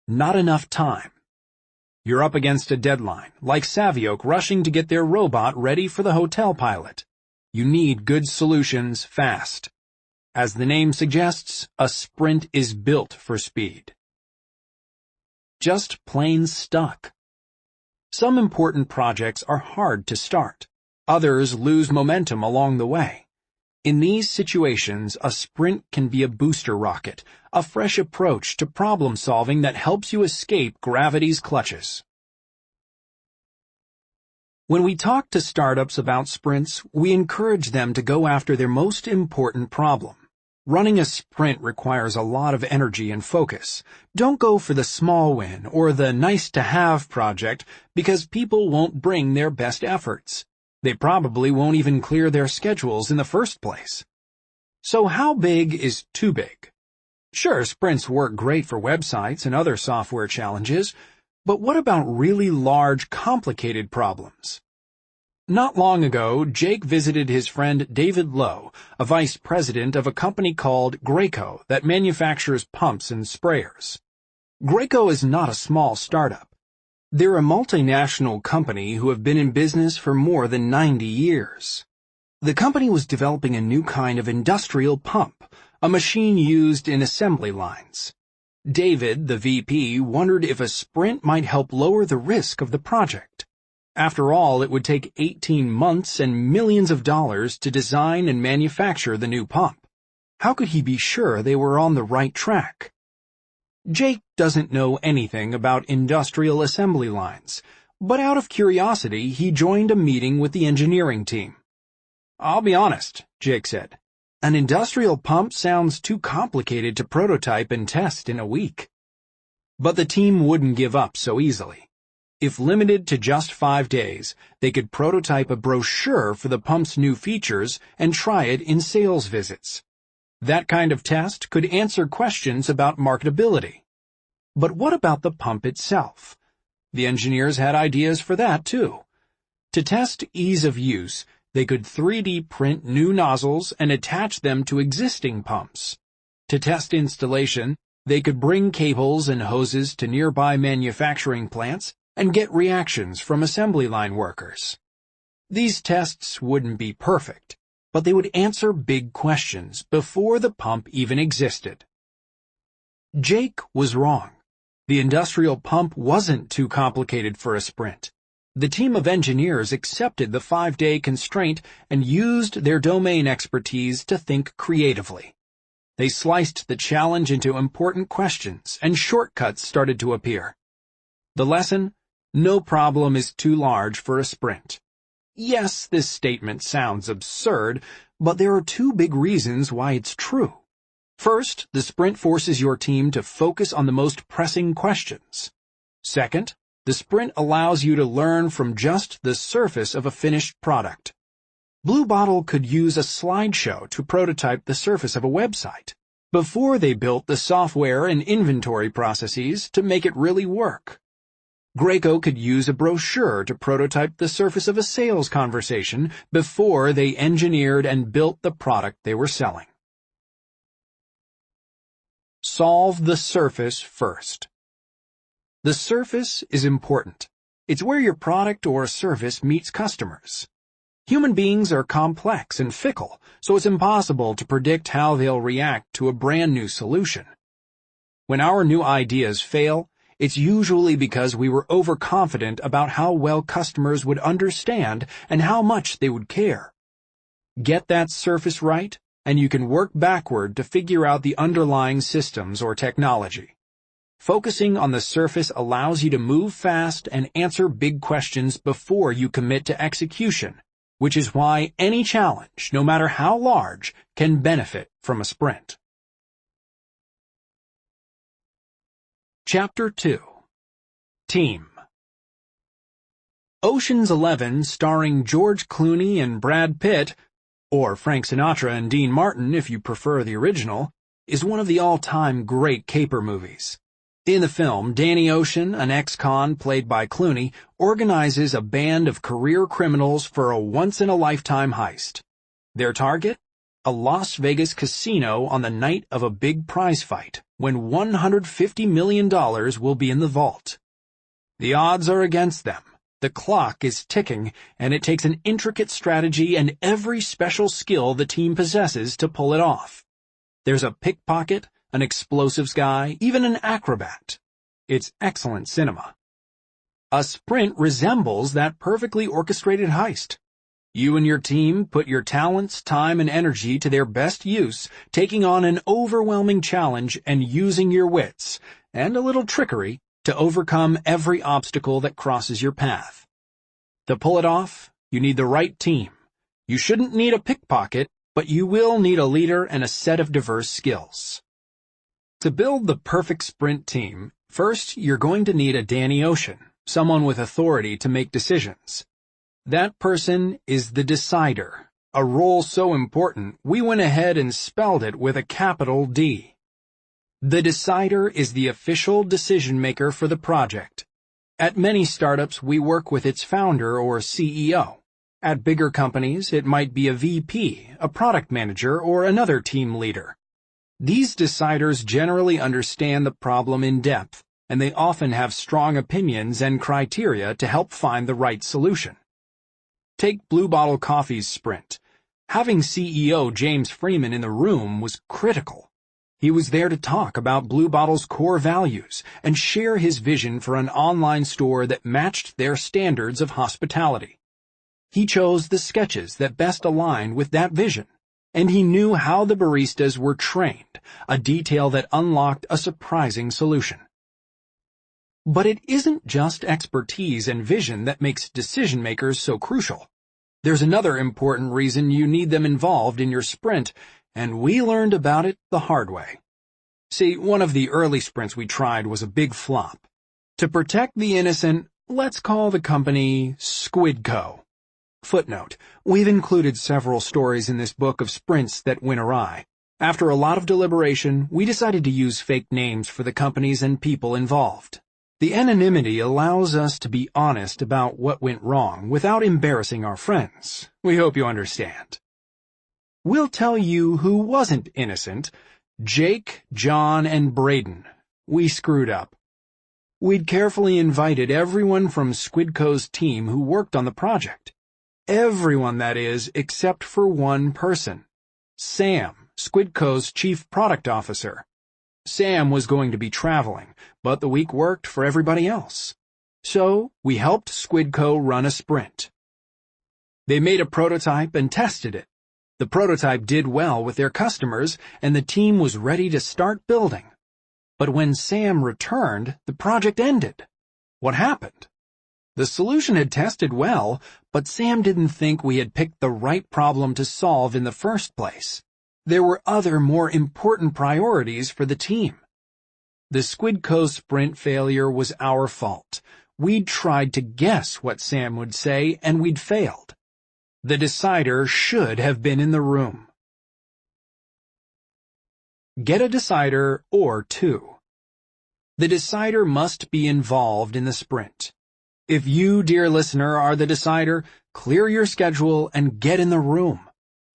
Not enough time. You're up against a deadline, like Savioke rushing to get their robot ready for the hotel pilot. You need good solutions fast. As the name suggests, a sprint is built for speed. Just plain stuck. Some important projects are hard to start. Others lose momentum along the way. In these situations, a sprint can be a booster rocket, a fresh approach to problem solving that helps you escape gravity's clutches. When we talk to startups about sprints, we encourage them to go after their most important problem. Running a sprint requires a lot of energy and focus. Don't go for the small win or the nice-to-have project because people won't bring their best efforts. They probably won't even clear their schedules in the first place. So how big is too big? Sure, sprints work great for websites and other software challenges, but what about really large, complicated problems? Not long ago, Jake visited his friend David Lowe, a vice president of a company called Graco that manufactures pumps and sprayers. Graco is not a small startup. They're a multinational company who have been in business for more than 90 years. The company was developing a new kind of industrial pump, a machine used in assembly lines. David, the VP, wondered if a sprint might help lower the risk of the project. After all, it would take 18 months and millions of dollars to design and manufacture the new pump. How could he be sure they were on the right track? Jake doesn't know anything about industrial assembly lines, but out of curiosity, he joined a meeting with the engineering team. "I'll be honest," Jake said. "An industrial pump sounds too complicated to prototype and test in a week." But the team wouldn't give up so easily. If limited to just 5 days, they could prototype a brochure for the pump's new features and try it in sales visits. That kind of test could answer questions about marketability. But what about the pump itself? The engineers had ideas for that, too. To test ease of use, they could 3D print new nozzles and attach them to existing pumps. To test installation, they could bring cables and hoses to nearby manufacturing plants and get reactions from assembly line workers. These tests wouldn't be perfect, but they would answer big questions before the pump even existed. Jake was wrong. The industrial pump wasn't too complicated for a sprint. The team of engineers accepted the 5-day constraint and used their domain expertise to think creatively. They sliced the challenge into important questions, and shortcuts started to appear. The lesson? No problem is too large for a sprint. Yes, this statement sounds absurd, but there are 2 big reasons why it's true. First, the sprint forces your team to focus on the most pressing questions. Second, the sprint allows you to learn from just the surface of a finished product. Blue Bottle could use a slideshow to prototype the surface of a website before they built the software and inventory processes to make it really work. Graco could use a brochure to prototype the surface of a sales conversation before they engineered and built the product they were selling. Solve the surface first. The surface is important. It's where your product or service meets customers. Human beings are complex and fickle, so it's impossible to predict how they'll react to a brand new solution. When our new ideas fail, it's usually because we were overconfident about how well customers would understand and how much they would care. Get that surface right, and you can work backward to figure out the underlying systems or technology. Focusing on the surface allows you to move fast and answer big questions before you commit to execution, which is why any challenge, no matter how large, can benefit from a sprint. Chapter 2. Team. Ocean's 11, starring George Clooney and Brad Pitt, or Frank Sinatra and Dean Martin if you prefer the original, is one of the all-time great caper movies. In the film, Danny Ocean, an ex-con played by Clooney, organizes a band of career criminals for a once-in-a-lifetime heist. Their target? A Las Vegas casino on the night of a big prize fight, when $150 million will be in the vault. The odds are against them. The clock is ticking, and it takes an intricate strategy and every special skill the team possesses to pull it off. There's a pickpocket, an explosives guy, even an acrobat. It's excellent cinema. A sprint resembles that perfectly orchestrated heist. You and your team put your talents, time, and energy to their best use, taking on an overwhelming challenge and using your wits, and a little trickery, to overcome every obstacle that crosses your path. To pull it off, you need the right team. You shouldn't need a pickpocket, but you will need a leader and a set of diverse skills. To build the perfect sprint team, first you're going to need a Danny Ocean, someone with authority to make decisions. That person is the decider, a role so important we went ahead and spelled it with a capital D. The decider is the official decision-maker for the project. At many startups, we work with its founder or CEO. At bigger companies, it might be a VP, a product manager, or another team leader. These deciders generally understand the problem in depth, and they often have strong opinions and criteria to help find the right solution. Take Blue Bottle Coffee's sprint. Having CEO James Freeman in the room was critical. He was there to talk about Blue Bottle's core values and share his vision for an online store that matched their standards of hospitality. He chose the sketches that best aligned with that vision, and he knew how the baristas were trained, a detail that unlocked a surprising solution. But it isn't just expertise and vision that makes decision-makers so crucial. There's another important reason you need them involved in your sprint, and we learned about it the hard way. See, one of the early sprints we tried was a big flop. To protect the innocent, let's call the company Squid Co. Footnote: we've included several stories in this book of sprints that went awry. After a lot of deliberation, we decided to use fake names for the companies and people involved. The anonymity allows us to be honest about what went wrong without embarrassing our friends. We hope you understand. We'll tell you who wasn't innocent: Jake, John, and Braden. We screwed up. We'd carefully invited everyone from Squidco's team who worked on the project. Everyone, that is, except for one person. Sam, Squidco's chief product officer. Sam was going to be traveling, but the week worked for everybody else. So, we helped Squidco run a sprint. They made a prototype and tested it. The prototype did well with their customers, and the team was ready to start building. But when Sam returned, the project ended. What happened? The solution had tested well, but Sam didn't think we had picked the right problem to solve in the first place. There were other, more important priorities for the team. The Squidco sprint failure was our fault. We'd tried to guess what Sam would say, and we'd failed. The decider should have been in the room. Get a decider or two. The decider must be involved in the sprint. If you, dear listener, are the decider, clear your schedule and get in the room.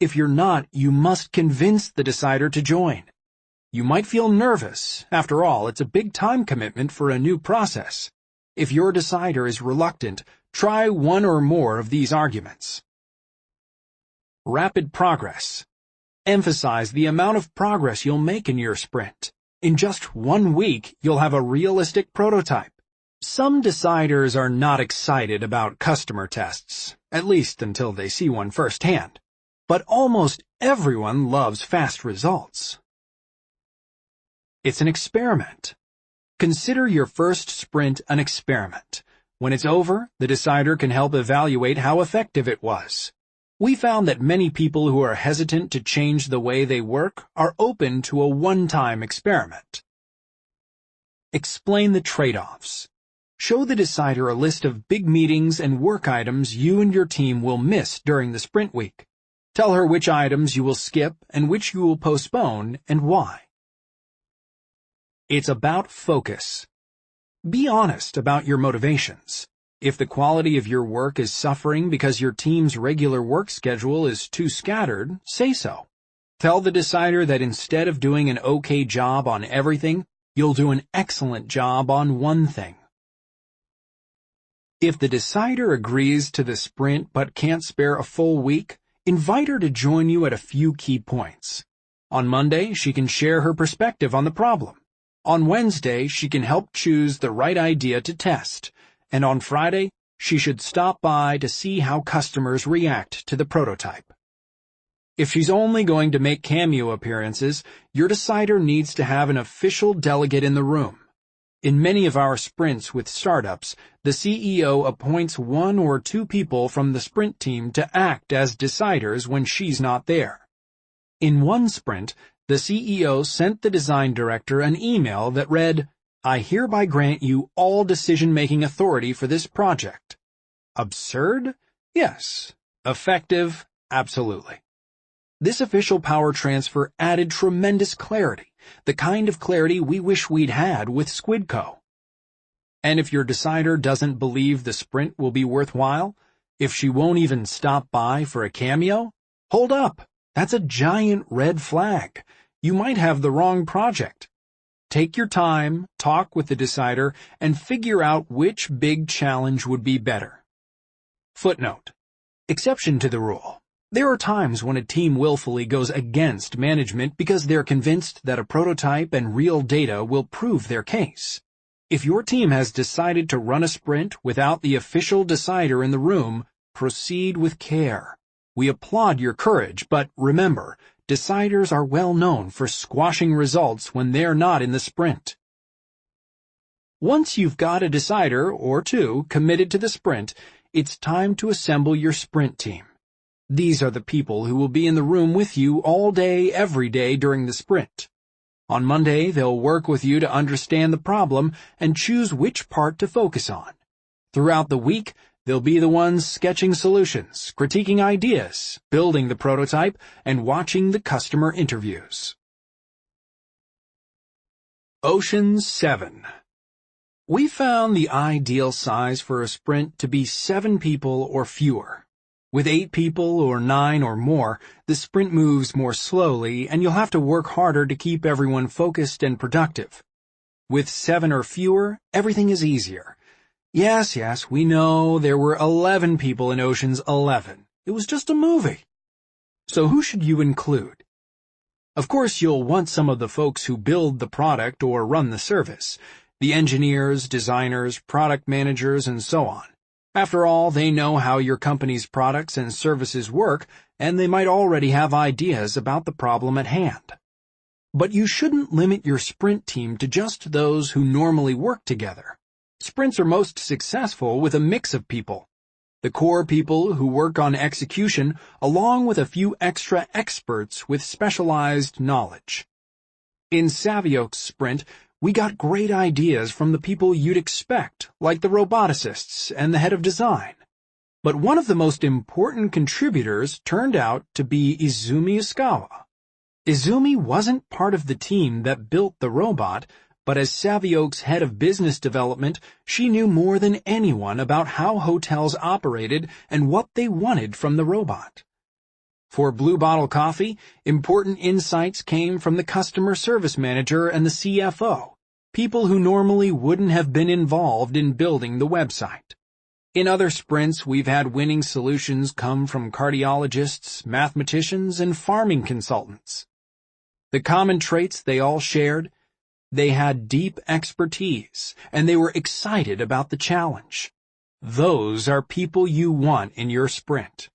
If you're not, you must convince the decider to join. You might feel nervous. After all, it's a big time commitment for a new process. If your decider is reluctant, try one or more of these arguments. Rapid progress. Emphasize the amount of progress you'll make in your sprint. In just 1 week, you'll have a realistic prototype. Some deciders are not excited about customer tests, at least until they see one firsthand. But almost everyone loves fast results. It's an experiment. Consider your first sprint an experiment. When it's over, the decider can help evaluate how effective it was. We found that many people who are hesitant to change the way they work are open to a one-time experiment. Explain the trade-offs. Show the decider a list of big meetings and work items you and your team will miss during the sprint week. Tell her which items you will skip and which you will postpone and why. It's about focus. Be honest about your motivations. If the quality of your work is suffering because your team's regular work schedule is too scattered, say so. Tell the decider that instead of doing an okay job on everything, you'll do an excellent job on one thing. If the decider agrees to the sprint but can't spare a full week, invite her to join you at a few key points. On Monday, she can share her perspective on the problem. On Wednesday, she can help choose the right idea to test. And on Friday, she should stop by to see how customers react to the prototype. If she's only going to make cameo appearances, your decider needs to have an official delegate in the room. In many of our sprints with startups, the CEO appoints 1 or 2 people from the sprint team to act as deciders when she's not there. In one sprint, the CEO sent the design director an email that read, "I hereby grant you all decision-making authority for this project." Absurd? Yes. Effective? Absolutely. This official power transfer added tremendous clarity, the kind of clarity we wish we'd had with Squidco. And if your decider doesn't believe the sprint will be worthwhile, if she won't even stop by for a cameo, hold up. That's a giant red flag. You might have the wrong project. Take your time, talk with the decider, and figure out which big challenge would be better. Footnote. Exception to the rule. There are times when a team willfully goes against management because they're convinced that a prototype and real data will prove their case. If your team has decided to run a sprint without the official decider in the room, proceed with care. We applaud your courage, but remember, deciders are well known for squashing results when they're not in the sprint. Once you've got a decider, or 2, committed to the sprint, it's time to assemble your sprint team. These are the people who will be in the room with you all day, every day during the sprint. On Monday, they'll work with you to understand the problem and choose which part to focus on. Throughout the week, they'll be the ones sketching solutions, critiquing ideas, building the prototype, and watching the customer interviews. Ocean's 7. We found the ideal size for a sprint to be 7 people or fewer. With 8 people or 9 or more, the sprint moves more slowly and you'll have to work harder to keep everyone focused and productive. With 7 or fewer, everything is easier. Yes, we know there were 11 people in Ocean's 11. It was just a movie. So who should you include? Of course, you'll want some of the folks who build the product or run the service, the engineers, designers, product managers, and so on. After all, they know how your company's products and services work, and they might already have ideas about the problem at hand. But you shouldn't limit your sprint team to just those who normally work together. Sprints are most successful with a mix of people. The core people who work on execution, along with a few extra experts with specialized knowledge. In Savioke's sprint, we got great ideas from the people you'd expect, like the roboticists and the head of design. But one of the most important contributors turned out to be Izumi Iskawa. Izumi wasn't part of the team that built the robot, but as Savioke's head of business development, she knew more than anyone about how hotels operated and what they wanted from the robot. For Blue Bottle Coffee, important insights came from the customer service manager and the CFO, people who normally wouldn't have been involved in building the website. In other sprints, we've had winning solutions come from cardiologists, mathematicians, and farming consultants. The common traits they all shared: they had deep expertise, and they were excited about the challenge. Those are people you want in your sprint.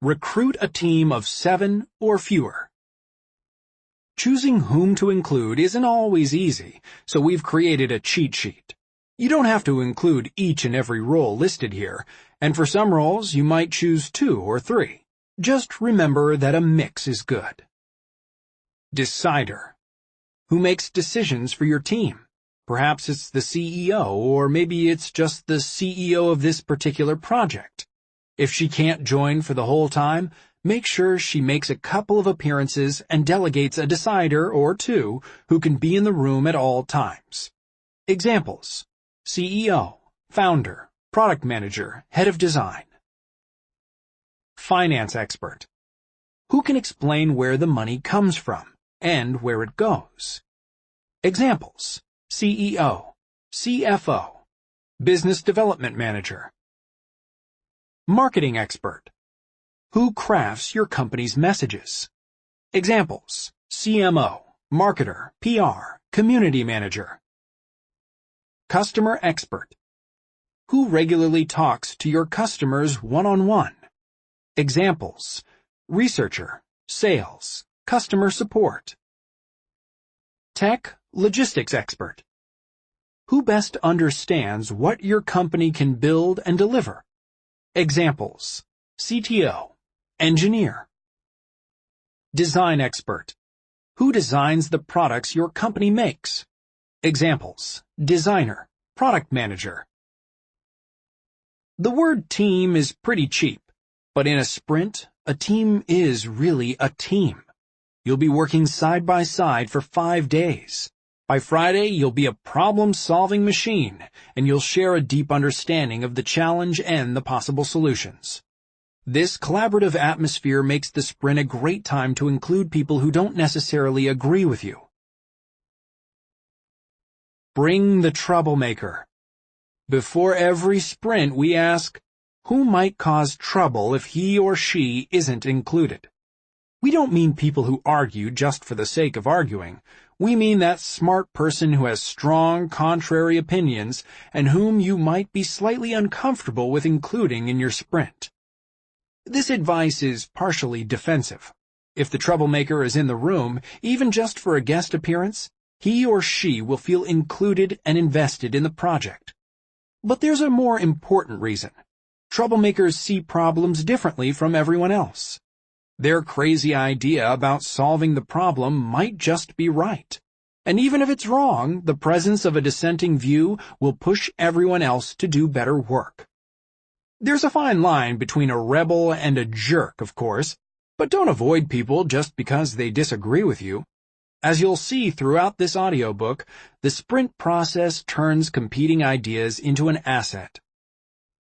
Recruit a team of 7 or fewer. Choosing whom to include isn't always easy, so we've created a cheat sheet. You don't have to include each and every role listed here, and for some roles you might choose 2 or 3. Just remember that a mix is good. Decider. Who makes decisions for your team? Perhaps it's the CEO, or maybe it's just the CEO of this particular project. If she can't join for the whole time, make sure she makes a couple of appearances and delegates a decider or 2 who can be in the room at all times. Examples: CEO, founder, product manager, head of design. Finance expert. Who can explain where the money comes from and where it goes? Examples: CEO, CFO, business development manager. Marketing expert. Who crafts your company's messages? Examples: CMO, marketer, PR, community manager. Customer expert. Who regularly talks to your customers one-on-one? Examples: researcher, sales, customer support. Tech logistics expert. Who best understands what your company can build and deliver? Examples: CTO, engineer. Design expert. Who designs the products your company makes? Examples: designer, product manager. The word team is pretty cheap, but in a sprint, a team is really a team. You'll be working side by side for 5 days. By Friday, you'll be a problem-solving machine, and you'll share a deep understanding of the challenge and the possible solutions. This collaborative atmosphere makes the sprint a great time to include people who don't necessarily agree with you. Bring the troublemaker. Before every sprint, we ask, who might cause trouble if he or she isn't included? We don't mean people who argue just for the sake of arguing. We mean that smart person who has strong, contrary opinions and whom you might be slightly uncomfortable with including in your sprint. This advice is partially defensive. If the troublemaker is in the room, even just for a guest appearance, he or she will feel included and invested in the project. But there's a more important reason. Troublemakers see problems differently from everyone else. Their crazy idea about solving the problem might just be right. And even if it's wrong, the presence of a dissenting view will push everyone else to do better work. There's a fine line between a rebel and a jerk, of course, but don't avoid people just because they disagree with you. As you'll see throughout this audiobook, the sprint process turns competing ideas into an asset.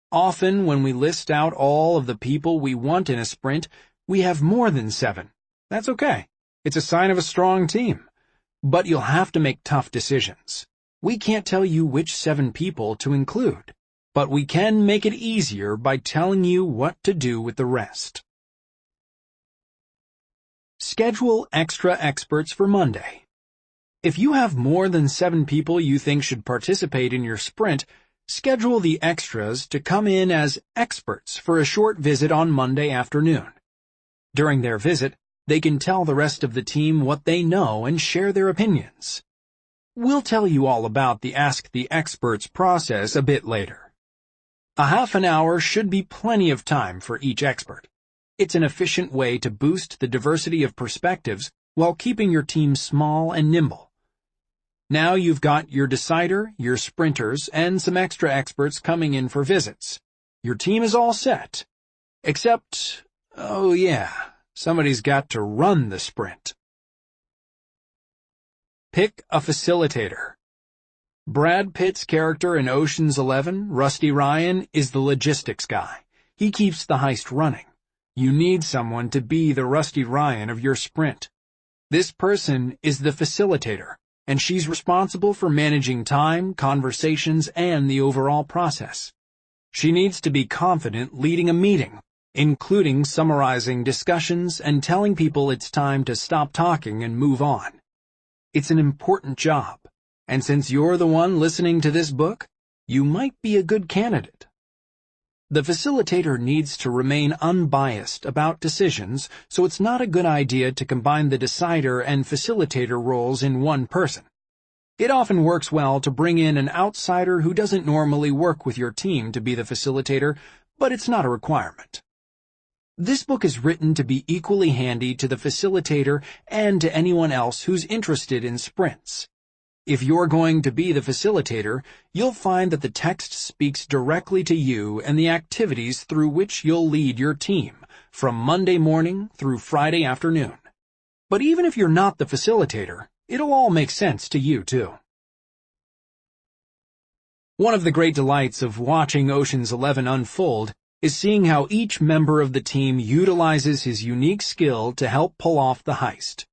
Often, when we list out all of the people we want in a sprint, we have more than 7. That's okay. It's a sign of a strong team. But you'll have to make tough decisions. We can't tell you which 7 people to include, but we can make it easier by telling you what to do with the rest. Schedule extra experts for Monday. If you have more than 7 people you think should participate in your sprint, schedule the extras to come in as experts for a short visit on Monday afternoon. During their visit, they can tell the rest of the team what they know and share their opinions. We'll tell you all about the Ask the Experts process a bit later. A half an hour should be plenty of time for each expert. It's an efficient way to boost the diversity of perspectives while keeping your team small and nimble. Now you've got your decider, your sprinters, and some extra experts coming in for visits. Your team is all set. Except, oh yeah, somebody's got to run the sprint. Pick a facilitator. Brad Pitt's character in Ocean's 11, Rusty Ryan, is the logistics guy. He keeps the heist running. You need someone to be the Rusty Ryan of your sprint. This person is the facilitator, and she's responsible for managing time, conversations, and the overall process. She needs to be confident leading a meeting, including summarizing discussions and telling people it's time to stop talking and move on. It's an important job, and since you're the one listening to this book, you might be a good candidate. The facilitator needs to remain unbiased about decisions, so it's not a good idea to combine the decider and facilitator roles in one person. It often works well to bring in an outsider who doesn't normally work with your team to be the facilitator, but it's not a requirement. This book is written to be equally handy to the facilitator and to anyone else who's interested in sprints. If you're going to be the facilitator, you'll find that the text speaks directly to you and the activities through which you'll lead your team, from Monday morning through Friday afternoon. But even if you're not the facilitator, it'll all make sense to you too. One of the great delights of watching Ocean's 11 unfold is seeing how each member of the team utilizes his unique skill to help pull off the heist.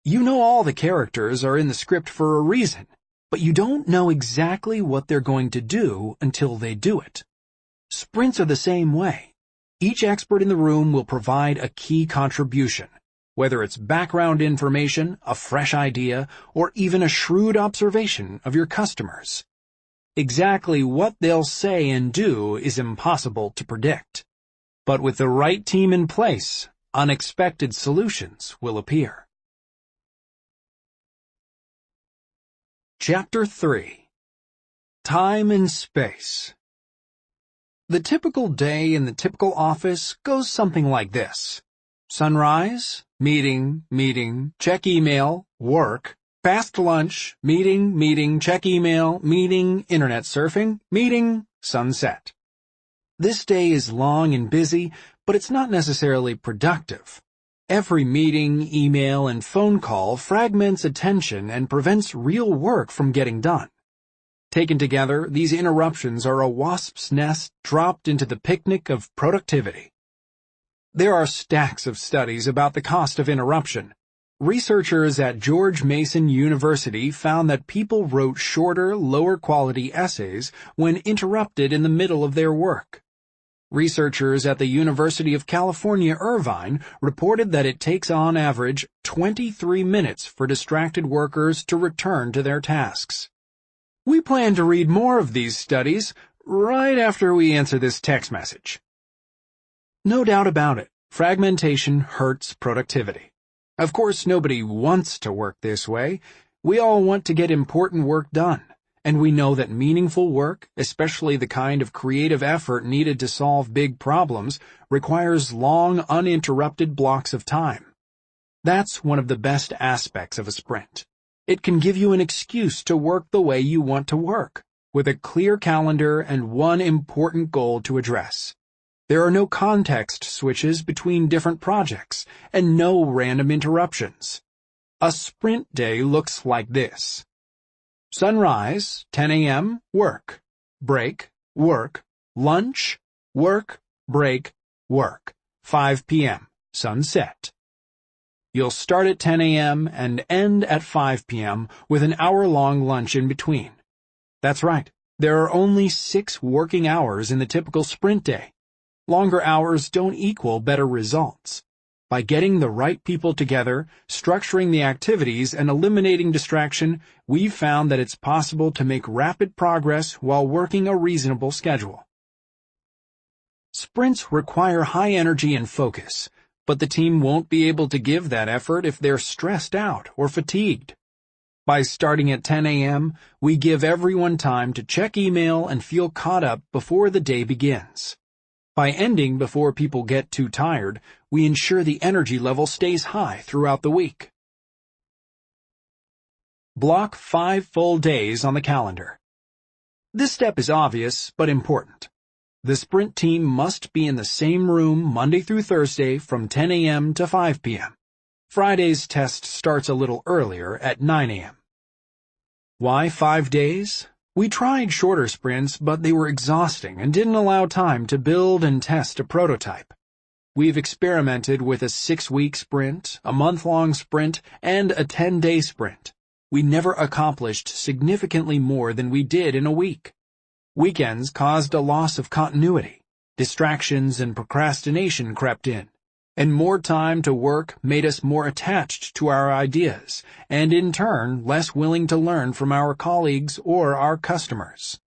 You know all the characters are in the script for a reason, but you don't know exactly what they're going to do until they do it. Sprints are the same way. Each expert in the room will provide a key contribution, whether it's background information, a fresh idea, or even a shrewd observation of your customers. Exactly what they'll say and do is impossible to predict. But with the right team in place, unexpected solutions will appear. Chapter 3. Time and Space. The typical day in the typical office goes something like this. Sunrise, meeting, check email, work. Past lunch, meeting, check email, meeting, internet surfing, meeting, sunset. This day is long and busy, but it's not necessarily productive. Every meeting, email, and phone call fragments attention and prevents real work from getting done. Taken together, these interruptions are a wasp's nest dropped into the picnic of productivity. There are stacks of studies about the cost of interruption. Researchers at George Mason University found that people wrote shorter, lower-quality essays when interrupted in the middle of their work. Researchers at the University of California, Irvine reported that it takes on average 23 minutes for distracted workers to return to their tasks. We plan to read more of these studies right after we answer this text message. No doubt about it, fragmentation hurts productivity. Of course, nobody wants to work this way. We all want to get important work done, and we know that meaningful work, especially the kind of creative effort needed to solve big problems, requires long, uninterrupted blocks of time. That's one of the best aspects of a sprint. It can give you an excuse to work the way you want to work, with a clear calendar and one important goal to address. There are no context switches between different projects, and no random interruptions. A sprint day looks like this. Sunrise, 10 a.m., work. Break, work. Lunch, work, break, work. 5 p.m., sunset. You'll start at 10 a.m. and end at 5 p.m. with an hour-long lunch in between. That's right, there are only 6 working hours in the typical sprint day. Longer hours don't equal better results. By getting the right people together, structuring the activities, and eliminating distraction, we've found that it's possible to make rapid progress while working a reasonable schedule. Sprints require high energy and focus, but the team won't be able to give that effort if they're stressed out or fatigued. By starting at 10 a.m., we give everyone time to check email and feel caught up before the day begins. By ending before people get too tired, we ensure the energy level stays high throughout the week. Block 5 full days on the calendar. This step is obvious, but important. The sprint team must be in the same room Monday through Thursday from 10 a.m. to 5 p.m. Friday's test starts a little earlier at 9 a.m. Why 5 days? We tried shorter sprints, but they were exhausting and didn't allow time to build and test a prototype. We've experimented with a 6-week sprint, a month-long sprint, and a 10-day sprint. We never accomplished significantly more than we did in a week. Weekends caused a loss of continuity. Distractions and procrastination crept in, and more time to work made us more attached to our ideas, and in turn less willing to learn from our colleagues or our customers.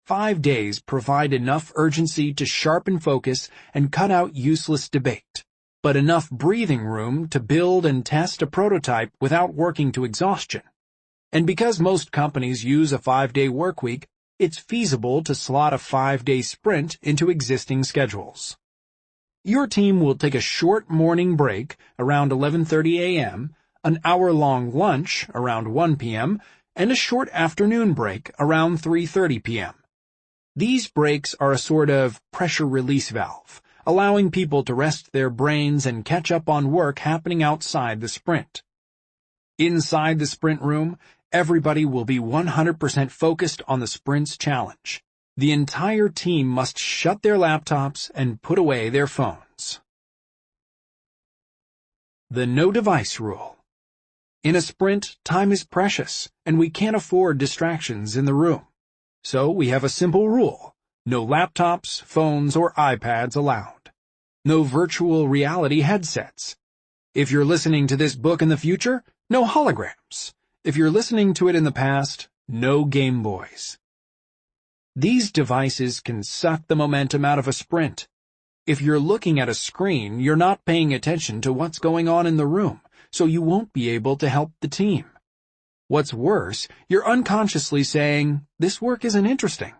5 days provide enough urgency to sharpen focus and cut out useless debate, but enough breathing room to build and test a prototype without working to exhaustion. And because most companies use a 5-day workweek, it's feasible to slot a 5-day sprint into existing schedules. Your team will take a short morning break around 11:30 a.m., an hour-long lunch around 1 p.m., and a short afternoon break around 3:30 p.m. These breaks are a sort of pressure release valve, allowing people to rest their brains and catch up on work happening outside the sprint. Inside the sprint room, everybody will be 100% focused on the sprint's challenge. The entire team must shut their laptops and put away their phones. The no device rule. In a sprint, time is precious, and we can't afford distractions in the room. So we have a simple rule: no laptops, phones, or iPads allowed. No virtual reality headsets. If you're listening to this book in the future, no holograms. If you're listening to it in the past, no Game Boys. These devices can suck the momentum out of a sprint. If you're looking at a screen, you're not paying attention to what's going on in the room, so you won't be able to help the team. What's worse, you're unconsciously saying, "This work isn't interesting."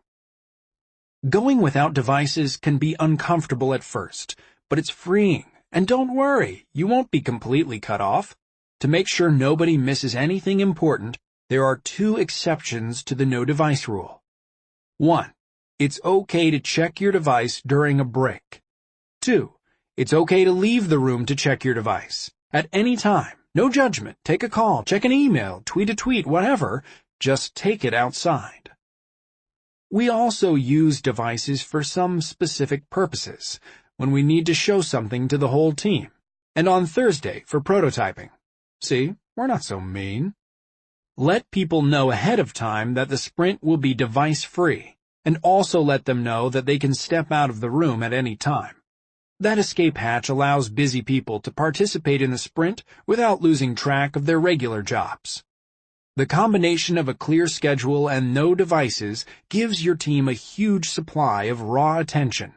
Going without devices can be uncomfortable at first, but it's freeing, and don't worry, you won't be completely cut off. To make sure nobody misses anything important, there are 2 exceptions to the no device rule. 1. It's okay to check your device during a break. 2. It's okay to leave the room to check your device. At any time. No judgment. Take a call, check an email, tweet a tweet, whatever. Just take it outside. We also use devices for some specific purposes, when we need to show something to the whole team, and on Thursday for prototyping. See, we're not so mean. Let people know ahead of time that the sprint will be device-free, and also let them know that they can step out of the room at any time. That escape hatch allows busy people to participate in the sprint without losing track of their regular jobs. The combination of a clear schedule and no devices gives your team a huge supply of raw attention.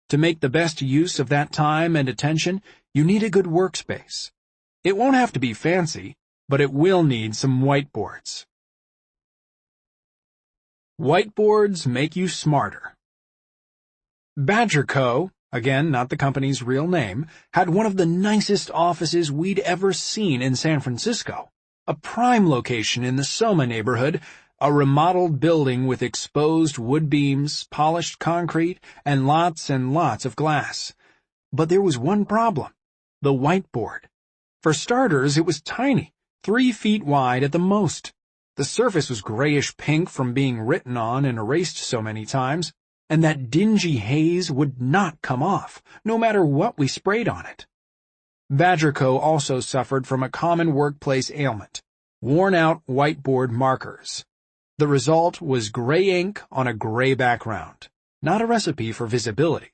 To make the best use of that time and attention, you need a good workspace. It won't have to be fancy, but it will need some whiteboards. Whiteboards make you smarter. Badger Co., again, not the company's real name, had one of the nicest offices we'd ever seen in San Francisco. A prime location in the Soma neighborhood, a remodeled building with exposed wood beams, polished concrete, and lots of glass. But there was one problem: the whiteboard. For starters, it was tiny, 3 feet wide at the most. The surface was grayish-pink from being written on and erased so many times, and that dingy haze would not come off, no matter what we sprayed on it. Badger Co. also suffered from a common workplace ailment: worn-out whiteboard markers. The result was gray ink on a gray background, not a recipe for visibility.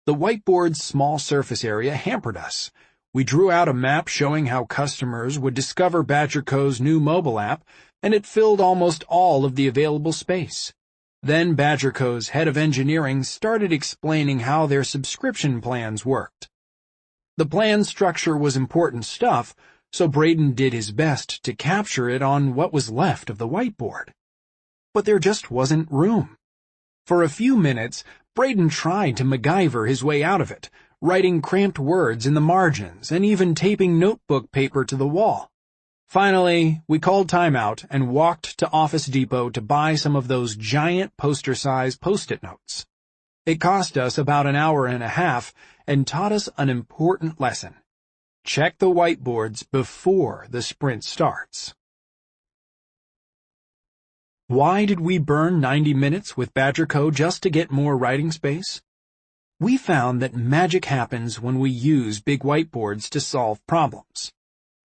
The whiteboard's small surface area hampered us. We drew out a map showing how customers would discover Badger Co.'s new mobile app, and it filled almost all of the available space. Then Badger Co.'s head of engineering started explaining how their subscription plans worked. The plan structure was important stuff, so Braden did his best to capture it on what was left of the whiteboard. But there just wasn't room. For a few minutes, Braden tried to MacGyver his way out of it, writing cramped words in the margins and even taping notebook paper to the wall. Finally, we called timeout and walked to Office Depot to buy some of those giant poster-sized Post-it notes. It cost us about an hour and a half and taught us an important lesson: check the whiteboards before the sprint starts. Why did we burn 90 minutes with Badger Co. just to get more writing space? We found that magic happens when we use big whiteboards to solve problems.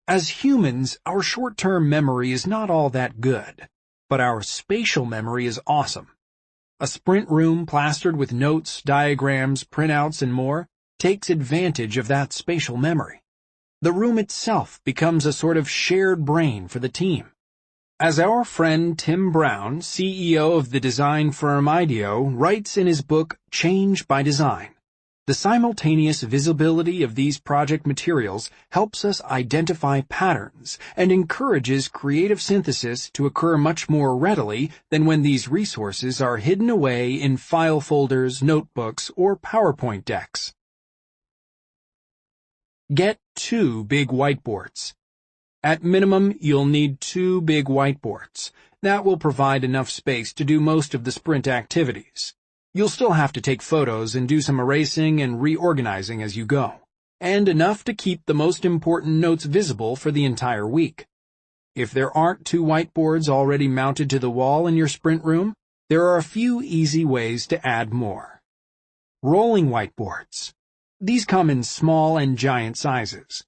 As humans, our short-term memory is not all that good, but our spatial memory is awesome. A sprint room plastered with notes, diagrams, printouts, and more takes advantage of that spatial memory. The room itself becomes a sort of shared brain for the team. As our friend Tim Brown, CEO of the design firm IDEO, writes in his book Change by Design, the simultaneous visibility of these project materials helps us identify patterns and encourages creative synthesis to occur much more readily than when these resources are hidden away in file folders, notebooks, or PowerPoint decks. Get 2 big whiteboards. At minimum, you'll need 2 big whiteboards. That will provide enough space to do most of the sprint activities. You'll still have to take photos and do some erasing and reorganizing as you go, and enough to keep the most important notes visible for the entire week. If there aren't 2 whiteboards already mounted to the wall in your sprint room, there are a few easy ways to add more. Rolling whiteboards. These come in small and giant sizes.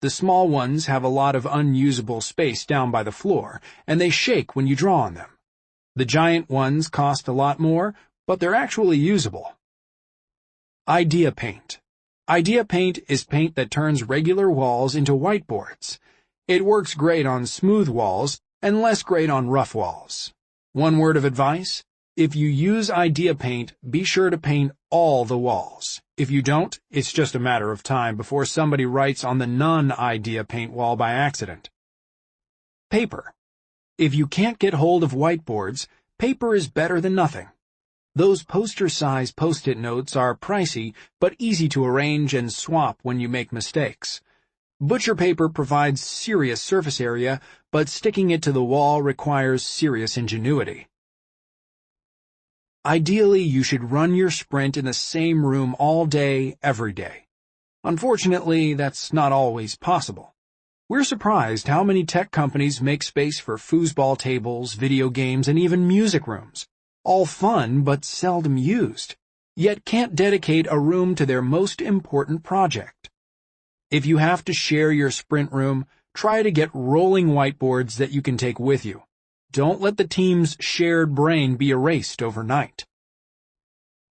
The small ones have a lot of unusable space down by the floor, and they shake when you draw on them. The giant ones cost a lot more, but they're actually usable. Idea Paint. Idea Paint is paint that turns regular walls into whiteboards. It works great on smooth walls and less great on rough walls. One word of advice: if you use Idea Paint, be sure to paint all the walls. If you don't, it's just a matter of time before somebody writes on the non-Idea Paint wall by accident. Paper. If you can't get hold of whiteboards, paper is better than nothing. Those poster-size Post-it notes are pricey, but easy to arrange and swap when you make mistakes. Butcher paper provides serious surface area, but sticking it to the wall requires serious ingenuity. Ideally, you should run your sprint in the same room all day, every day. Unfortunately, that's not always possible. We're surprised how many tech companies make space for foosball tables, video games, and even music rooms. All fun, but seldom used, yet can't dedicate a room to their most important project. If you have to share your sprint room, try to get rolling whiteboards that you can take with you. Don't let the team's shared brain be erased overnight.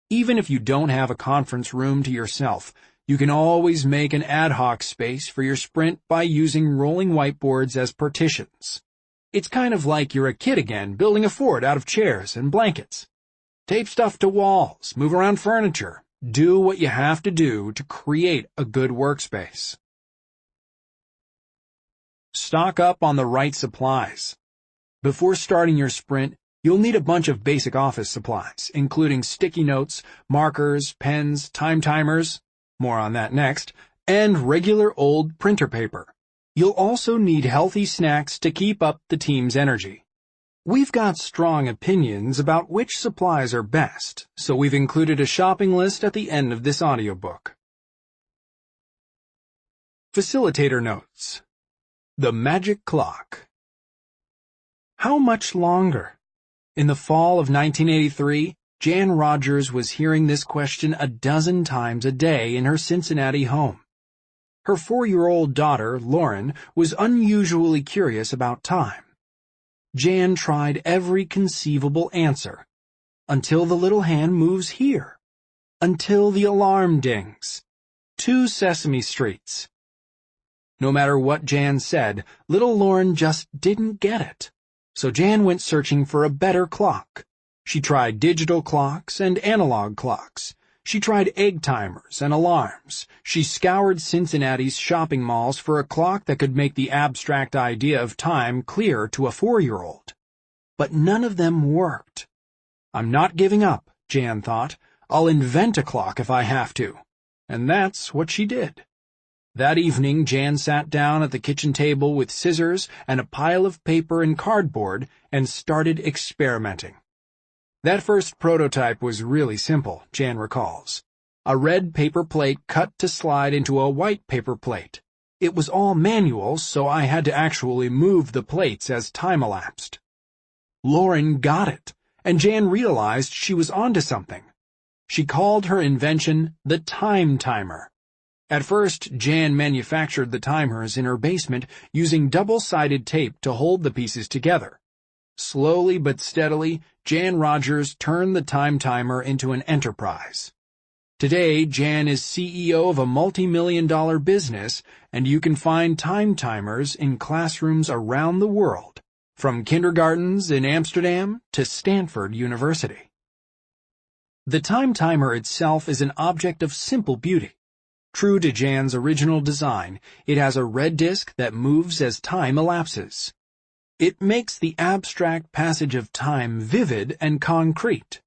Even if you don't have a conference room to yourself, you can always make an ad hoc space for your sprint by using rolling whiteboards as partitions. It's kind of like you're a kid again, building a fort out of chairs and blankets. Tape stuff to walls, move around furniture, do what you have to do to create a good workspace. Stock up on the right supplies. Before starting your sprint, you'll need a bunch of basic office supplies, including sticky notes, markers, pens, time timers, more on that next, and regular old printer paper. You'll also need healthy snacks to keep up the team's energy. We've got strong opinions about which supplies are best, so we've included a shopping list at the end of this audiobook. Facilitator Notes. The Magic Clock. How much longer? In the fall of 1983, Jan Rogers was hearing this question a dozen times a day in her Cincinnati home. Her 4-year-old daughter, Lauren, was unusually curious about time. Jan tried every conceivable answer. Until the little hand moves here. Until the alarm dings. 2 Sesame Streets. No matter what Jan said, little Lauren just didn't get it. So Jan went searching for a better clock. She tried digital clocks and analog clocks. She tried egg timers and alarms. She scoured Cincinnati's shopping malls for a clock that could make the abstract idea of time clear to a 4-year-old. But none of them worked. I'm not giving up, Jan thought. I'll invent a clock if I have to. And that's what she did. That evening, Jan sat down at the kitchen table with scissors and a pile of paper and cardboard and started experimenting. That first prototype was really simple, Jan recalls. A red paper plate cut to slide into a white paper plate. It was all manual, so I had to actually move the plates as time elapsed. Lauren got it, and Jan realized she was onto something. She called her invention the time timer. At first, Jan manufactured the timers in her basement using double-sided tape to hold the pieces together. Slowly but steadily, Jan Rogers turned the time timer into an enterprise. Today, Jan is CEO of a multi-million-dollar business, and you can find time timers in classrooms around the world, from kindergartens in Amsterdam to Stanford University. The time timer itself is an object of simple beauty. True to Jan's original design, it has a red disc that moves as time elapses. It makes the abstract passage of time vivid and concrete.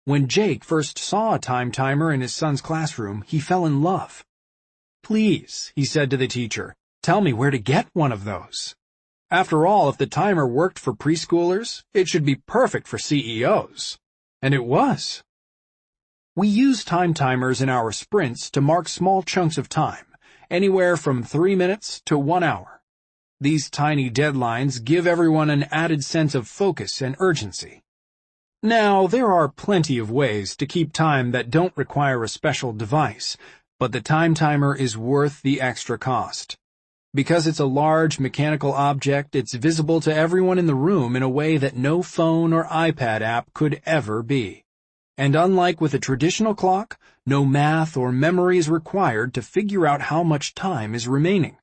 When Jake first saw a time timer in his son's classroom, he fell in love. "Please," he said to the teacher, "tell me where to get one of those." After all, if the timer worked for preschoolers, it should be perfect for CEOs. And it was. We use time timers in our sprints to mark small chunks of time, anywhere from 3 minutes to 1 hour. These tiny deadlines give everyone an added sense of focus and urgency. Now, there are plenty of ways to keep time that don't require a special device, but the time timer is worth the extra cost. Because it's a large mechanical object, it's visible to everyone in the room in a way that no phone or iPad app could ever be. And unlike with a traditional clock, no math or memory is required to figure out how much time is remaining.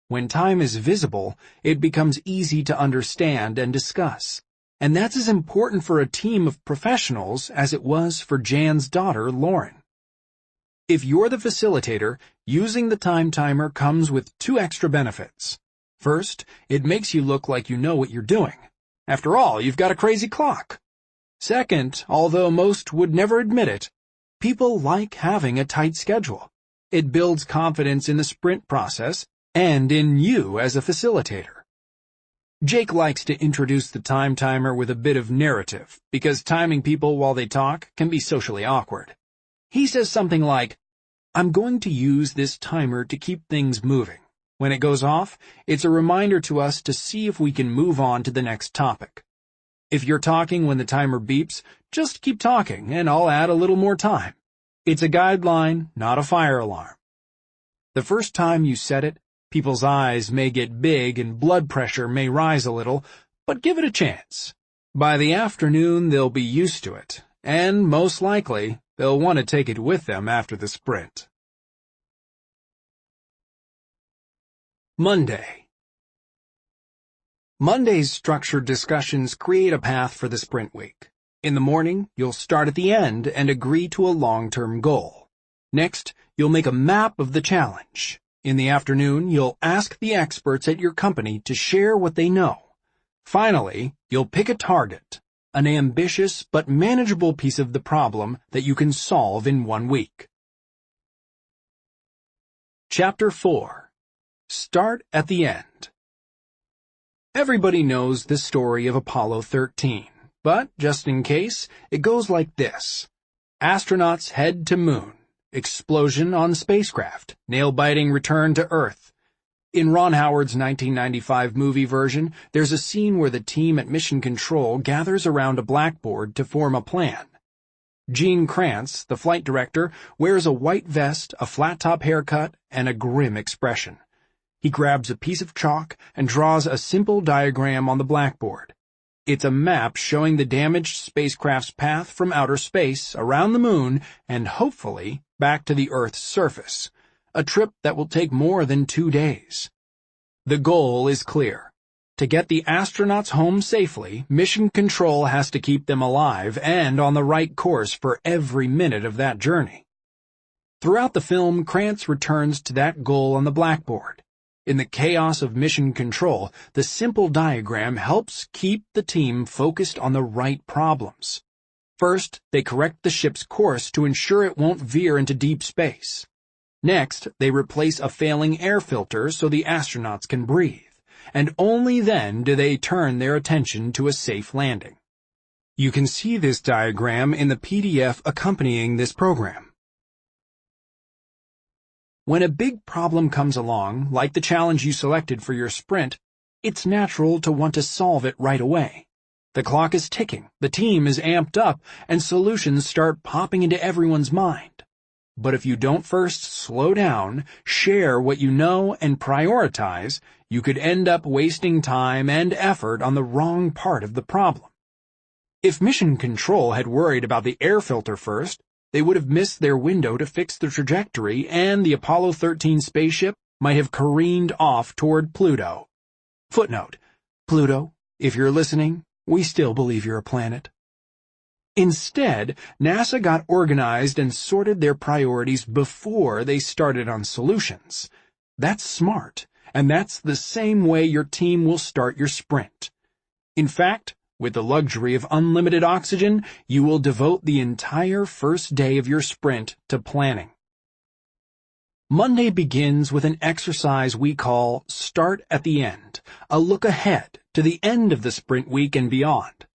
When time is visible, it becomes easy to understand and discuss. And that's as important for a team of professionals as it was for Jan's daughter, Lauren. If you're the facilitator, using the time timer comes with 2 extra benefits. First, it makes you look like you know what you're doing. After all, you've got a crazy clock. Second, although most would never admit it, people like having a tight schedule. It builds confidence in the sprint process and in you as a facilitator. Jake likes to introduce the time timer with a bit of narrative, because timing people while they talk can be socially awkward. He says something like, "I'm going to use this timer to keep things moving. When it goes off, it's a reminder to us to see if we can move on to the next topic. If you're talking when the timer beeps, just keep talking and I'll add a little more time. It's a guideline, not a fire alarm." The first time you set it, people's eyes may get big and blood pressure may rise a little, but give it a chance. By the afternoon, they'll be used to it, and most likely, they'll want to take it with them after the sprint. Monday. Monday's structured discussions create a path for the sprint week. In the morning, you'll start at the end and agree to a long-term goal. Next, you'll make a map of the challenge. In the afternoon, you'll ask the experts at your company to share what they know. Finally, you'll pick a target, an ambitious but manageable piece of the problem that you can solve in 1 week. Chapter 4. Start at the end. Everybody knows the story of Apollo 13, but just in case, it goes like this. Astronauts head to moon. Explosion on spacecraft. Nail-biting return to Earth. In Ron Howard's 1995 movie version, there's a scene where the team at Mission Control gathers around a blackboard to form a plan. Gene Kranz, the flight director, wears a white vest, a flat-top haircut, and a grim expression. He grabs a piece of chalk and draws a simple diagram on the blackboard. It's a map showing the damaged spacecraft's path from outer space, around the moon, and hopefully back to the Earth's surface, a trip that will take more than 2 days. The goal is clear. To get the astronauts home safely, Mission Control has to keep them alive and on the right course for every minute of that journey. Throughout the film, Krantz returns to that goal on the blackboard. In the chaos of Mission Control, the simple diagram helps keep the team focused on the right problems. First, they correct the ship's course to ensure it won't veer into deep space. Next, they replace a failing air filter so the astronauts can breathe. And only then do they turn their attention to a safe landing. You can see this diagram in the PDF accompanying this program. When a big problem comes along, like the challenge you selected for your sprint, it's natural to want to solve it right away. The clock is ticking, the team is amped up, and solutions start popping into everyone's mind. But if you don't first slow down, share what you know, and prioritize, you could end up wasting time and effort on the wrong part of the problem. If Mission Control had worried about the air filter first, they would have missed their window to fix the trajectory, and the Apollo 13 spaceship might have careened off toward Pluto. Footnote: Pluto, If you're listening, we still believe you're a planet. Instead, NASA got organized and sorted their priorities before they started on solutions. That's smart, and that's the same way your team will start your sprint. In fact, with the luxury of unlimited oxygen, you will devote the entire first day of your sprint to planning. Monday begins with an exercise we call Start at the End, a look ahead to the end of the sprint week and beyond.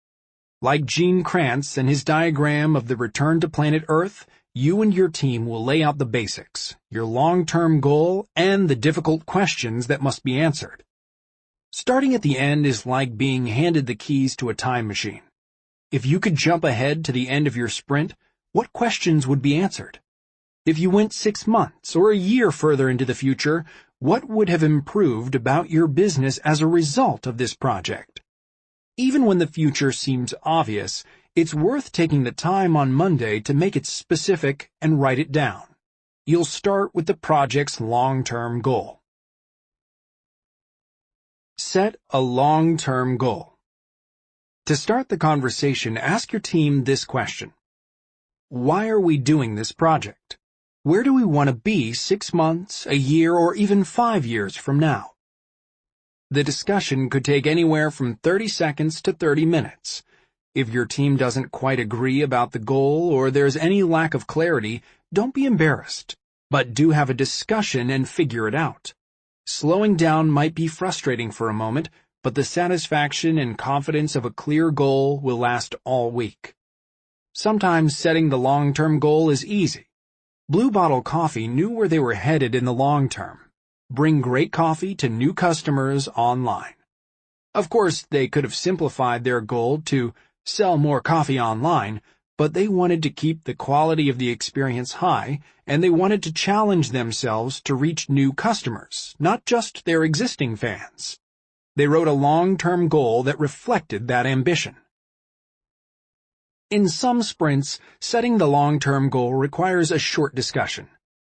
Like Gene Kranz and his diagram of the return to planet Earth, you and your team will lay out the basics, your long-term goal, and the difficult questions that must be answered. Starting at the end is like being handed the keys to a time machine. If you could jump ahead to the end of your sprint, what questions would be answered? If you went 6 months or a year further into the future, what would have improved about your business as a result of this project? Even when the future seems obvious, it's worth taking the time on Monday to make it specific and write it down. You'll start with the project's long-term goal. Set a long-term goal. To start the conversation, ask your team this question. Why are we doing this project? Where do we want to be 6 months, a year, or even 5 years from now? The discussion could take anywhere from 30 seconds to 30 minutes. If your team doesn't quite agree about the goal or there's any lack of clarity, don't be embarrassed, but do have a discussion and figure it out. Slowing down might be frustrating for a moment, but the satisfaction and confidence of a clear goal will last all week. Sometimes setting the long-term goal is easy. Blue Bottle Coffee knew where they were headed in the long term. Bring great coffee to new customers online. Of course, they could have simplified their goal to sell more coffee online, but they wanted to keep the quality of the experience high, and they wanted to challenge themselves to reach new customers, not just their existing fans. They wrote a long-term goal that reflected that ambition. In some sprints, setting the long-term goal requires a short discussion.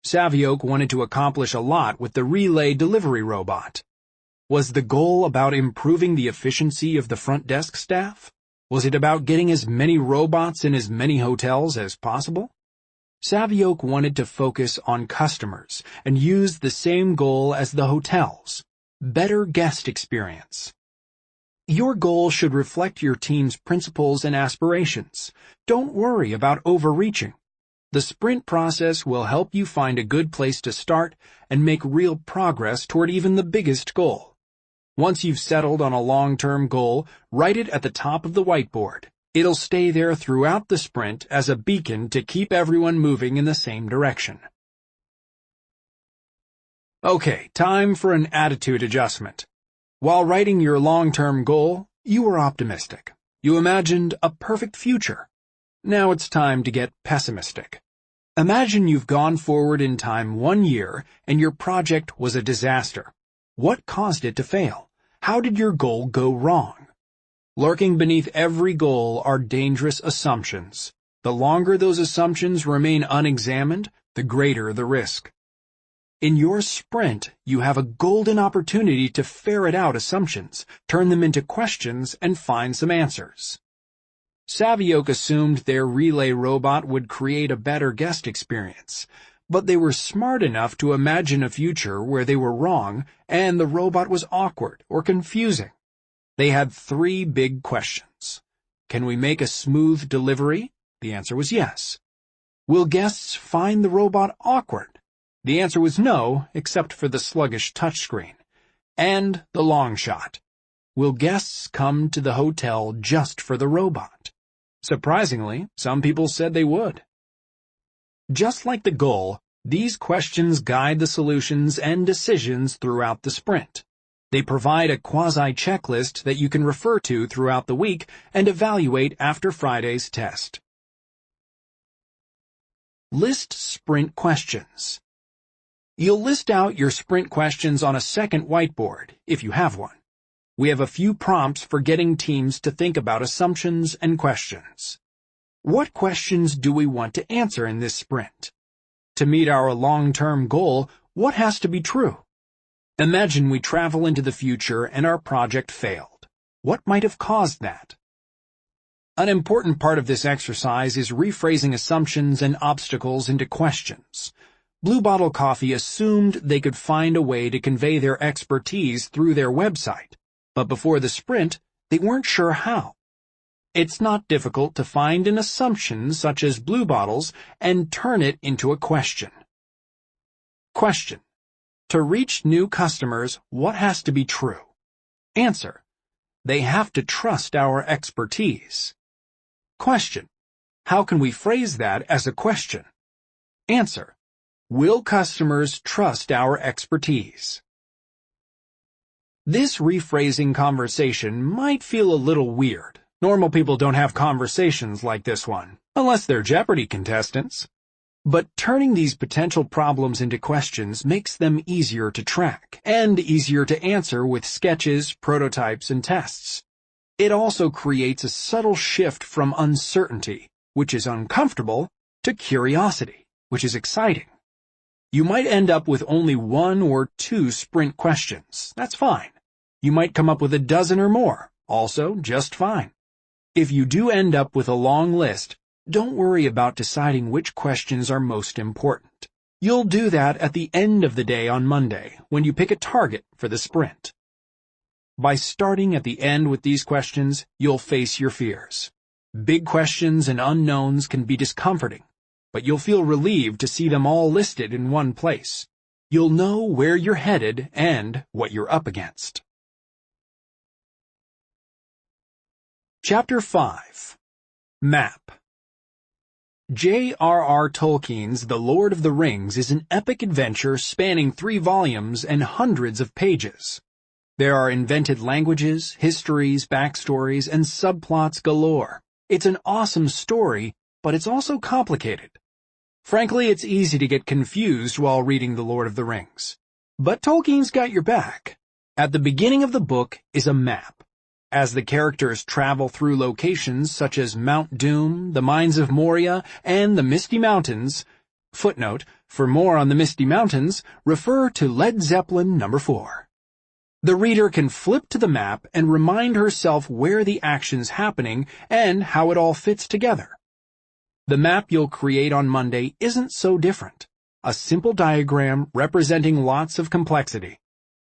Savioke wanted to accomplish a lot with the relay delivery robot. Was the goal about improving the efficiency of the front desk staff? Was it about getting as many robots in as many hotels as possible? Savioke wanted to focus on customers and use the same goal as the hotels: better guest experience. Your goal should reflect your team's principles and aspirations. Don't worry about overreaching. The sprint process will help you find a good place to start and make real progress toward even the biggest goal. Once you've settled on a long-term goal, write it at the top of the whiteboard. It'll stay there throughout the sprint as a beacon to keep everyone moving in the same direction. Okay, time for an attitude adjustment. While writing your long-term goal, you were optimistic. You imagined a perfect future. Now it's time to get pessimistic. Imagine you've gone forward in time 1 year and your project was a disaster. What caused it to fail? How did your goal go wrong? Lurking beneath every goal are dangerous assumptions. The longer those assumptions remain unexamined, the greater the risk. In your sprint, you have a golden opportunity to ferret out assumptions, turn them into questions, and find some answers. Savioke assumed their relay robot would create a better guest experience, but they were smart enough to imagine a future where they were wrong and the robot was awkward or confusing. They had 3 big questions. Can we make a smooth delivery? The answer was yes. Will guests find the robot awkward? The answer was no, except for the sluggish touchscreen. And the long shot. Will guests come to the hotel just for the robot? Surprisingly, some people said they would. Just like the goal, these questions guide the solutions and decisions throughout the sprint. They provide a quasi-checklist that you can refer to throughout the week and evaluate after Friday's test. List sprint questions. You'll list out your sprint questions on a second whiteboard, if you have one. We have a few prompts for getting teams to think about assumptions and questions. What questions do we want to answer in this sprint? To meet our long-term goal, what has to be true? Imagine we travel into the future and our project failed. What might have caused that? An important part of this exercise is rephrasing assumptions and obstacles into questions. Blue Bottle Coffee assumed they could find a way to convey their expertise through their website, but before the sprint, they weren't sure how. It's not difficult to find an assumption such as Blue Bottles and turn it into a question. Question: to reach new customers, what has to be true? Answer: they have to trust our expertise. Question: how can we phrase that as a question? Answer: will customers trust our expertise? This rephrasing conversation might feel a little weird. Normal people don't have conversations like this one, unless they're Jeopardy contestants. But turning these potential problems into questions makes them easier to track and easier to answer with sketches, prototypes, and tests. It also creates a subtle shift from uncertainty, which is uncomfortable, to curiosity, which is exciting. You might end up with only 1 or 2 sprint questions. That's fine. You might come up with a dozen or more. Also, just fine. If you do end up with a long list, don't worry about deciding which questions are most important. You'll do that at the end of the day on Monday, when you pick a target for the sprint. By starting at the end with these questions, you'll face your fears. Big questions and unknowns can be discomforting, but you'll feel relieved to see them all listed in one place. You'll know where you're headed and what you're up against. Chapter 5. Map. J.R.R. Tolkien's The Lord of the Rings is an epic adventure spanning 3 volumes and hundreds of pages. There are invented languages, histories, backstories, and subplots galore. It's an awesome story, but it's also complicated. Frankly, it's easy to get confused while reading The Lord of the Rings. But Tolkien's got your back. At the beginning of the book is a map. As the characters travel through locations such as Mount Doom, the Mines of Moria, and the Misty Mountains, footnote, for more on the Misty Mountains, refer to Led Zeppelin No. 4. The reader can flip to the map and remind herself where the action's happening and how it all fits together. The map you'll create on Monday isn't so different. A simple diagram representing lots of complexity.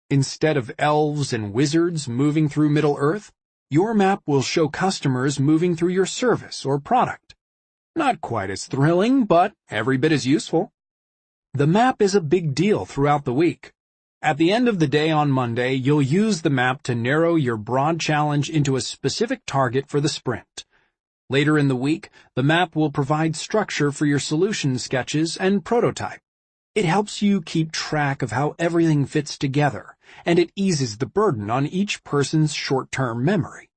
Instead of elves and wizards moving through Middle-earth, your map will show customers moving through your service or product. Not quite as thrilling, but every bit as useful. The map is a big deal throughout the week. At the end of the day on Monday, you'll use the map to narrow your broad challenge into a specific target for the sprint. Later in the week, the map will provide structure for your solution sketches and prototype. It helps you keep track of how everything fits together, and it eases the burden on each person's short-term memory.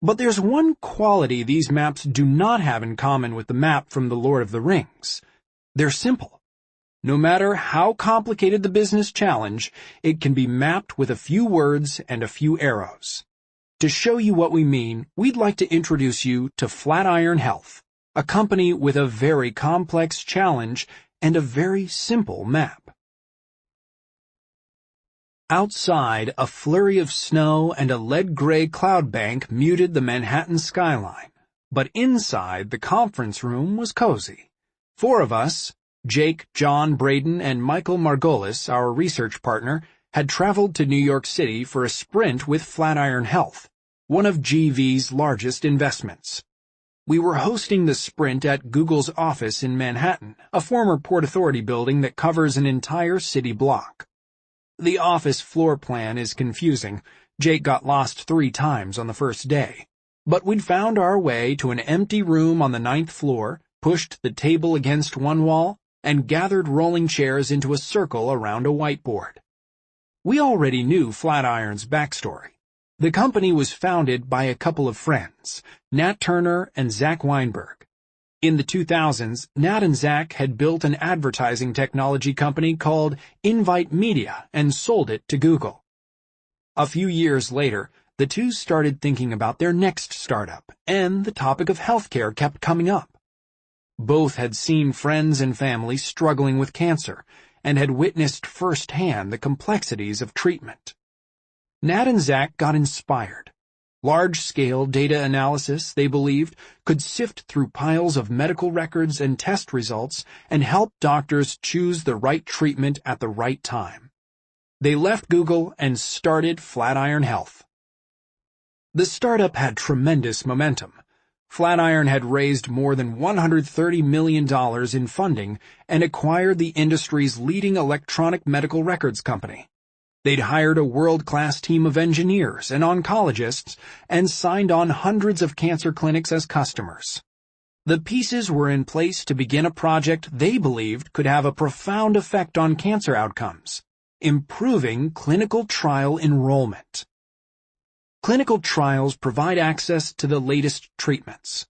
But there's one quality these maps do not have in common with the map from The Lord of the Rings. They're simple. No matter how complicated the business challenge, it can be mapped with a few words and a few arrows. To show you what we mean, we'd like to introduce you to Flatiron Health, a company with a very complex challenge and a very simple map. Outside, a flurry of snow and a lead-gray cloud bank muted the Manhattan skyline, but inside the conference room was cozy. 4 of us, Jake, John, Braden, and Michael Margolis, our research partner, had traveled to New York City for a sprint with Flatiron Health, one of GV's largest investments. We were hosting the sprint at Google's office in Manhattan, a former Port Authority building that covers an entire city block. The office floor plan is confusing. Jake got lost 3 times on the first day. But we'd found our way to an empty room on the 9th floor, pushed the table against one wall, and gathered rolling chairs into a circle around a whiteboard. We already knew Flatiron's backstory. The company was founded by a couple of friends, Nat Turner and Zach Weinberg. In the 2000s, Nat and Zach had built an advertising technology company called Invite Media and sold it to Google. A few years later, the two started thinking about their next startup, and the topic of healthcare kept coming up. Both had seen friends and family struggling with cancer, and had witnessed firsthand the complexities of treatment. Nat and Zach got inspired. Large-scale data analysis, they believed, could sift through piles of medical records and test results and help doctors choose the right treatment at the right time. They left Google and started Flatiron Health. The startup had tremendous momentum. Flatiron had raised more than $130 million in funding and acquired the industry's leading electronic medical records company. They'd hired a world-class team of engineers and oncologists and signed on hundreds of cancer clinics as customers. The pieces were in place to begin a project they believed could have a profound effect on cancer outcomes, improving clinical trial enrollment. Clinical trials provide access to the latest treatments.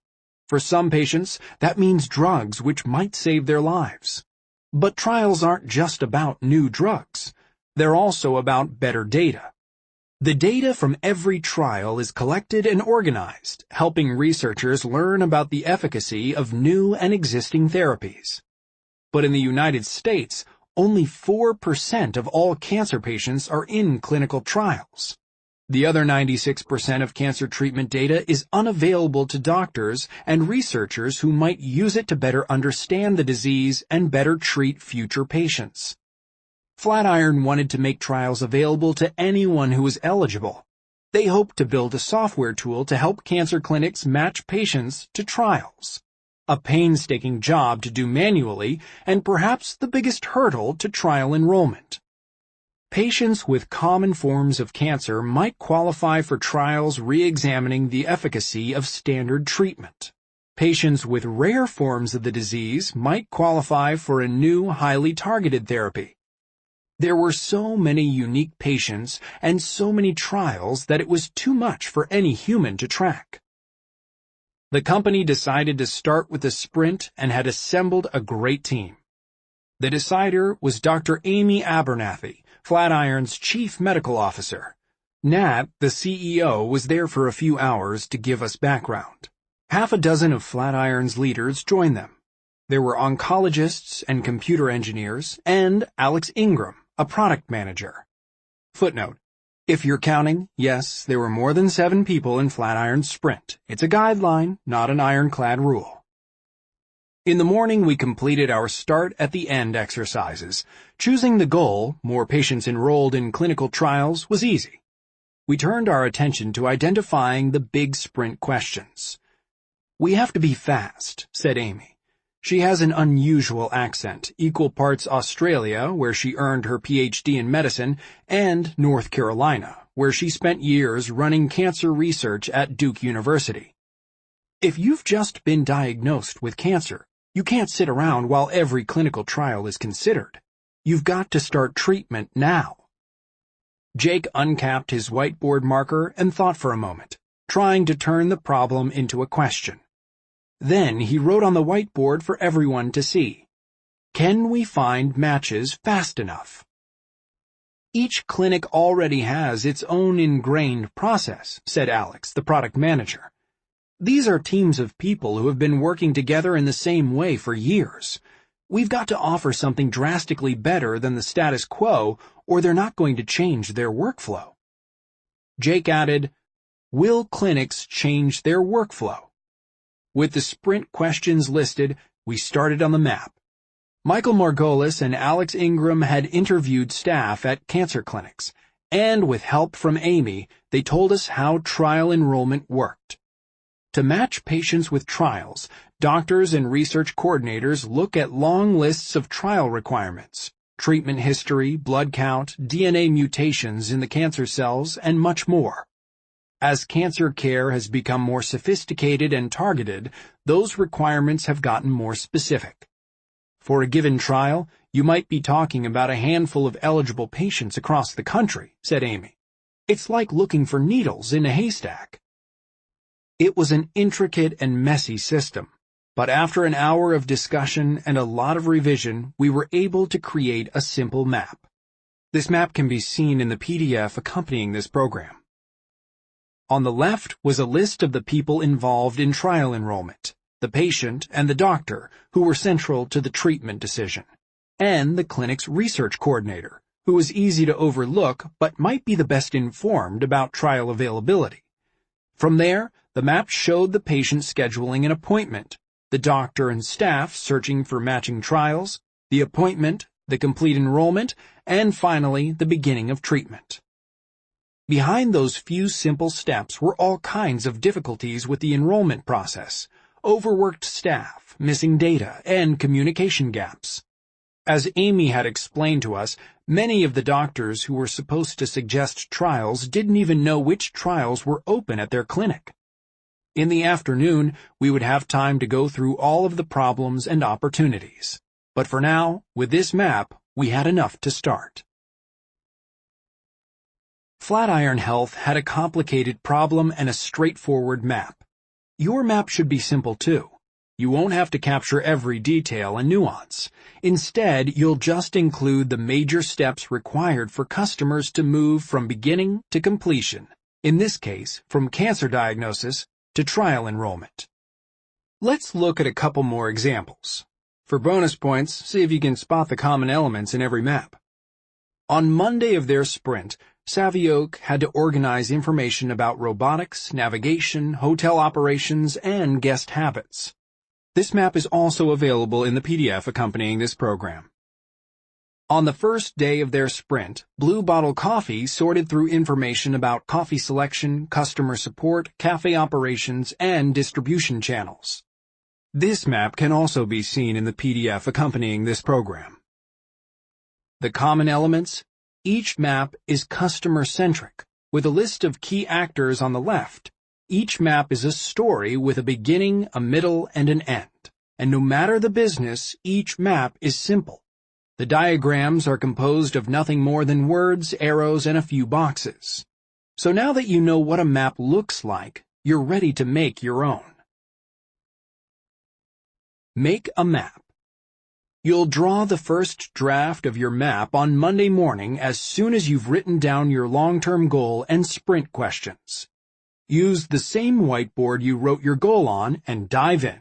For some patients, that means drugs which might save their lives. But trials aren't just about new drugs. They're also about better data. The data from every trial is collected and organized, helping researchers learn about the efficacy of new and existing therapies. But in the United States, only 4% of all cancer patients are in clinical trials. The other 96% of cancer treatment data is unavailable to doctors and researchers who might use it to better understand the disease and better treat future patients. Flatiron wanted to make trials available to anyone who was eligible. They hoped to build a software tool to help cancer clinics match patients to trials. A painstaking job to do manually and perhaps the biggest hurdle to trial enrollment. Patients with common forms of cancer might qualify for trials re-examining the efficacy of standard treatment. Patients with rare forms of the disease might qualify for a new, highly targeted therapy. There were so many unique patients and so many trials that it was too much for any human to track. The company decided to start with a sprint and had assembled a great team. The decider was Dr. Amy Abernathy, Flatiron's chief medical officer. Nat, the CEO, was there for a few hours to give us background. Half a dozen of Flatiron's leaders joined them. There were oncologists and computer engineers, and Alex Ingram, a product manager. Footnote: if you're counting, yes, there were more than 7 people in Flatiron's sprint. It's a guideline, not an ironclad rule. In the morning, we completed our start at the end exercises. Choosing the goal, more patients enrolled in clinical trials, was easy. We turned our attention to identifying the big sprint questions. "We have to be fast," said Amy. She has an unusual accent, equal parts Australia, where she earned her PhD in medicine, and North Carolina, where she spent years running cancer research at Duke University. If you've just been diagnosed with cancer, you can't sit around while every clinical trial is considered. You've got to start treatment now. Jake uncapped his whiteboard marker and thought for a moment, trying to turn the problem into a question. Then he wrote on the whiteboard for everyone to see. Can we find matches fast enough? Each clinic already has its own ingrained process, said Alex, the product manager. These are teams of people who have been working together in the same way for years. We've got to offer something drastically better than the status quo, or they're not going to change their workflow. Jake added, will clinics change their workflow? With the sprint questions listed, we started on the map. Michael Margolis and Alex Ingram had interviewed staff at cancer clinics, and with help from Amy, they told us how trial enrollment worked. To match patients with trials, doctors and research coordinators look at long lists of trial requirements, treatment history, blood count, DNA mutations in the cancer cells, and much more. As cancer care has become more sophisticated and targeted, those requirements have gotten more specific. For a given trial, you might be talking about a handful of eligible patients across the country, said Amy. It's like looking for needles in a haystack. It was an intricate and messy system, but after an hour of discussion and a lot of revision, we were able to create a simple map. This map can be seen in the PDF accompanying this program. On the left was a list of the people involved in trial enrollment, the patient and the doctor who were central to the treatment decision, and the clinic's research coordinator, who was easy to overlook but might be the best informed about trial availability. From there, the map showed the patient scheduling an appointment, the doctor and staff searching for matching trials, the appointment, the complete enrollment, and finally, the beginning of treatment. Behind those few simple steps were all kinds of difficulties with the enrollment process, overworked staff, missing data, and communication gaps. As Amy had explained to us, many of the doctors who were supposed to suggest trials didn't even know which trials were open at their clinic. In the afternoon, we would have time to go through all of the problems and opportunities. But for now, with this map, we had enough to start. Flatiron Health had a complicated problem and a straightforward map. Your map should be simple too. You won't have to capture every detail and nuance. Instead, you'll just include the major steps required for customers to move from beginning to completion, in this case, from cancer diagnosis to trial enrollment. Let's look at a couple more examples. For bonus points, see if you can spot the common elements in every map. On Monday of their sprint, Savvy Oak had to organize information about robotics, navigation, hotel operations, and guest habits. This map is also available in the PDF accompanying this program. On the first day of their sprint, Blue Bottle Coffee sorted through information about coffee selection, customer support, cafe operations, and distribution channels. This map can also be seen in the PDF accompanying this program. The common elements: each map is customer-centric, with a list of key actors on the left. Each map is a story with a beginning, a middle, and an end. And no matter the business, each map is simple. The diagrams are composed of nothing more than words, arrows, and a few boxes. So now that you know what a map looks like, you're ready to make your own. Make a map. You'll draw the first draft of your map on Monday morning as soon as you've written down your long-term goal and sprint questions. Use the same whiteboard you wrote your goal on and dive in.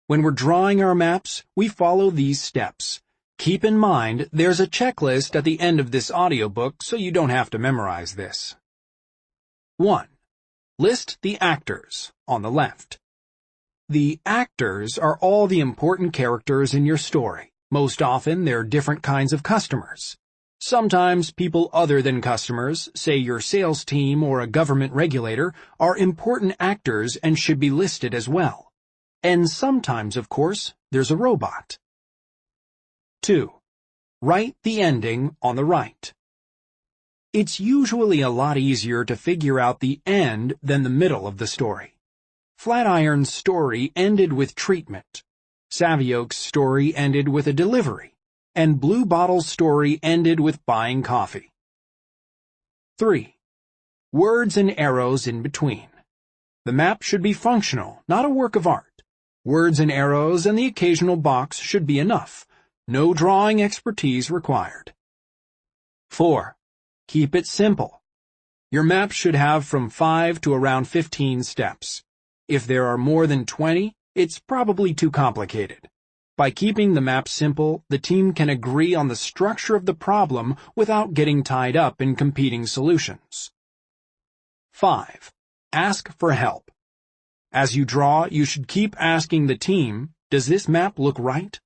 When we're drawing our maps, we follow these steps. Keep in mind, there's a checklist at the end of this audiobook, so you don't have to memorize this. 1. List the actors on the left. The actors are all the important characters in your story. Most often, they're different kinds of customers. Sometimes people other than customers, say your sales team or a government regulator, are important actors and should be listed as well. And sometimes, of course, there's a robot. 2. Write the ending on the right. It's usually a lot easier to figure out the end than the middle of the story. Flatiron's story ended with treatment. Savvy Oak's story ended with a delivery. And Blue Bottle's story ended with buying coffee. 3. Words and arrows in between. The map should be functional, not a work of art. Words and arrows and the occasional box should be enough. No drawing expertise required. 4. Keep it simple. Your map should have from 5 to around 15 steps. If there are more than 20, it's probably too complicated. By keeping the map simple, the team can agree on the structure of the problem without getting tied up in competing solutions. 5. Ask for help. As you draw, you should keep asking the team, does this map look right?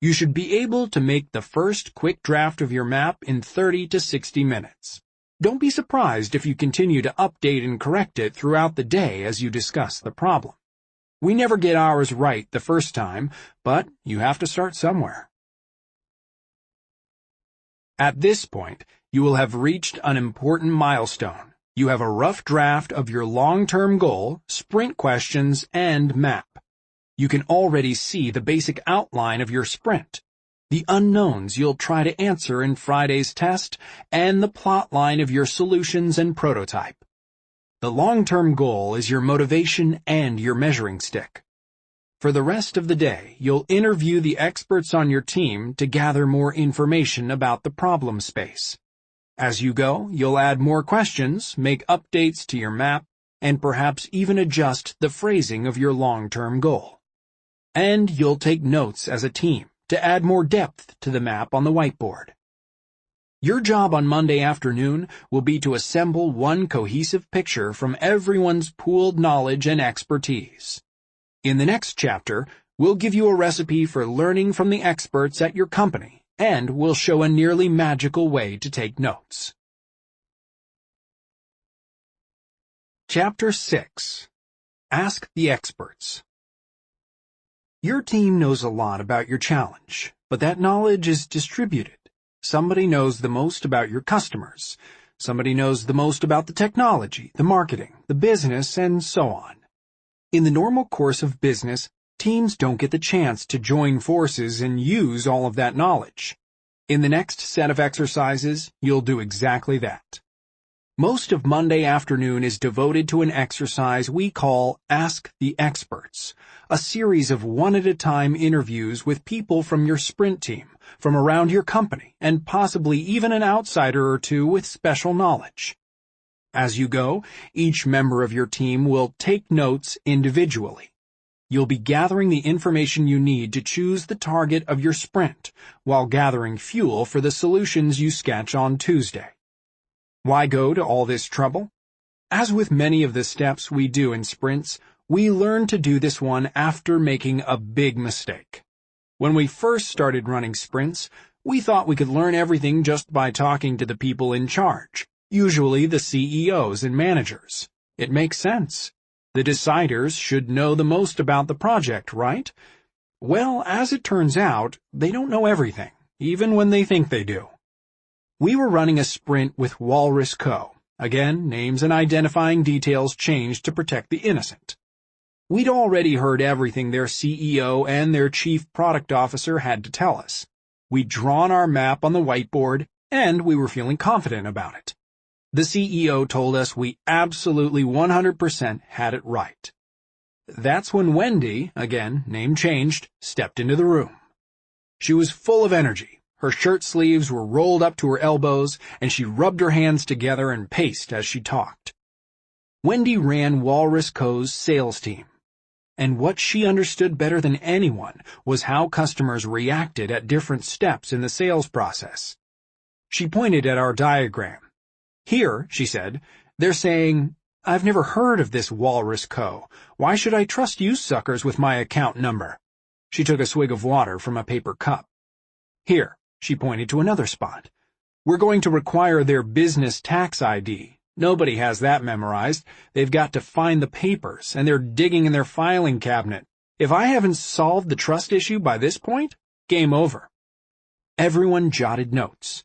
You should be able to make the first quick draft of your map in 30 to 60 minutes. Don't be surprised if you continue to update and correct it throughout the day as you discuss the problem. We never get ours right the first time, but you have to start somewhere. At this point, you will have reached an important milestone. You have a rough draft of your long-term goal, sprint questions, and map. You can already see the basic outline of your sprint, the unknowns you'll try to answer in Friday's test, and the plot line of your solutions and prototype. The long-term goal is your motivation and your measuring stick. For the rest of the day, you'll interview the experts on your team to gather more information about the problem space. As you go, you'll add more questions, make updates to your map, and perhaps even adjust the phrasing of your long-term goal. And you'll take notes as a team to add more depth to the map on the whiteboard. Your job on Monday afternoon will be to assemble one cohesive picture from everyone's pooled knowledge and expertise. In the next chapter, we'll give you a recipe for learning from the experts at your company, and we'll show a nearly magical way to take notes. Chapter 6. Ask the Experts. Your team knows a lot about your challenge, but that knowledge is distributed. Somebody knows the most about your customers. Somebody knows the most about the technology, the marketing, the business, and so on. In the normal course of business, teams don't get the chance to join forces and use all of that knowledge. In the next set of exercises, you'll do exactly that. Most of Monday afternoon is devoted to an exercise we call Ask the Experts, a series of one-at-a-time interviews with people from your sprint team, from around your company, and possibly even an outsider or two with special knowledge. As you go, each member of your team will take notes individually. You'll be gathering the information you need to choose the target of your sprint, while gathering fuel for the solutions you sketch on Tuesday. Why go to all this trouble? As with many of the steps we do in sprints, we learn to do this one after making a big mistake. When we first started running sprints, we thought we could learn everything just by talking to the people in charge, usually the CEOs and managers. It makes sense. The deciders should know the most about the project, right? Well, as it turns out, they don't know everything, even when they think they do. We were running a sprint with Walrus Co. Again, names and identifying details changed to protect the innocent. We'd already heard everything their CEO and their chief product officer had to tell us. We'd drawn our map on the whiteboard, and we were feeling confident about it. The CEO told us we absolutely 100% had it right. That's when Wendy, again, name changed, stepped into the room. She was full of energy. Her shirt sleeves were rolled up to her elbows, and she rubbed her hands together and paced as she talked. Wendy ran Walrus Co.'s sales team, and what she understood better than anyone was how customers reacted at different steps in the sales process. She pointed at our diagram. Here, she said, they're saying, "I've never heard of this Walrus Co. Why should I trust you suckers with my account number?" She took a swig of water from a paper cup. Here, she pointed to another spot. "We're going to require their business tax ID. Nobody has that memorized. They've got to find the papers, and they're digging in their filing cabinet. If I haven't solved the trust issue by this point, game over." Everyone jotted notes.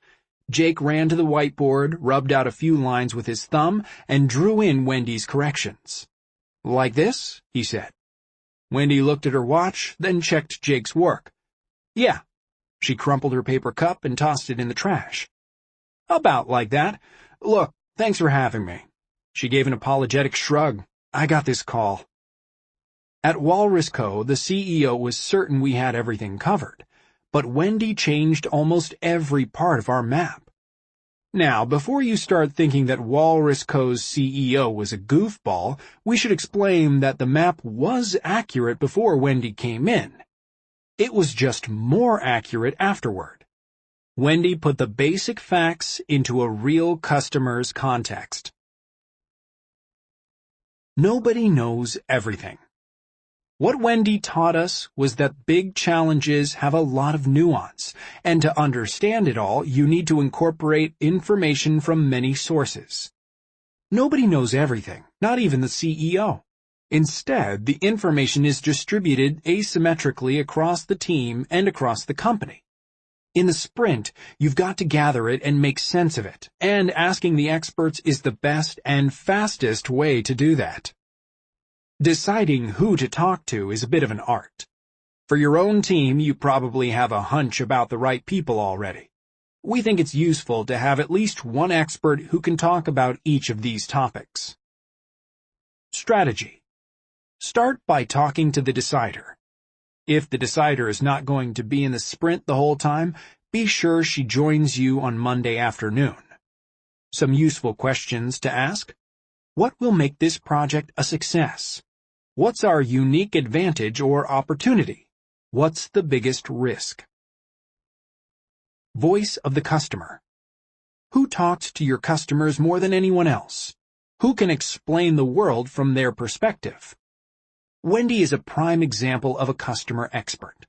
Jake ran to the whiteboard, rubbed out a few lines with his thumb, and drew in Wendy's corrections. "Like this?" he said. Wendy looked at her watch, then checked Jake's work. "Yeah." She crumpled her paper cup and tossed it in the trash. "About like that. Look, thanks for having me." She gave an apologetic shrug. "I got this call." At Walrus Co., the CEO was certain we had everything covered, but Wendy changed almost every part of our map. Now, before you start thinking that Walrus Co.'s CEO was a goofball, we should explain that the map was accurate before Wendy came in. It was just more accurate afterward. Wendy put the basic facts into a real customer's context. Nobody knows everything. What Wendy taught us was that big challenges have a lot of nuance, and to understand it all, you need to incorporate information from many sources. Nobody knows everything, not even the CEO. Instead, the information is distributed asymmetrically across the team and across the company. In the sprint, you've got to gather it and make sense of it, and asking the experts is the best and fastest way to do that. Deciding who to talk to is a bit of an art. For your own team, you probably have a hunch about the right people already. We think it's useful to have at least one expert who can talk about each of these topics. Strategy. Start by talking to the decider. If the decider is not going to be in the sprint the whole time, be sure she joins you on Monday afternoon. Some useful questions to ask. What will make this project a success? What's our unique advantage or opportunity? What's the biggest risk? Voice of the customer. Who talked to your customers more than anyone else? Who can explain the world from their perspective? Wendy is a prime example of a customer expert.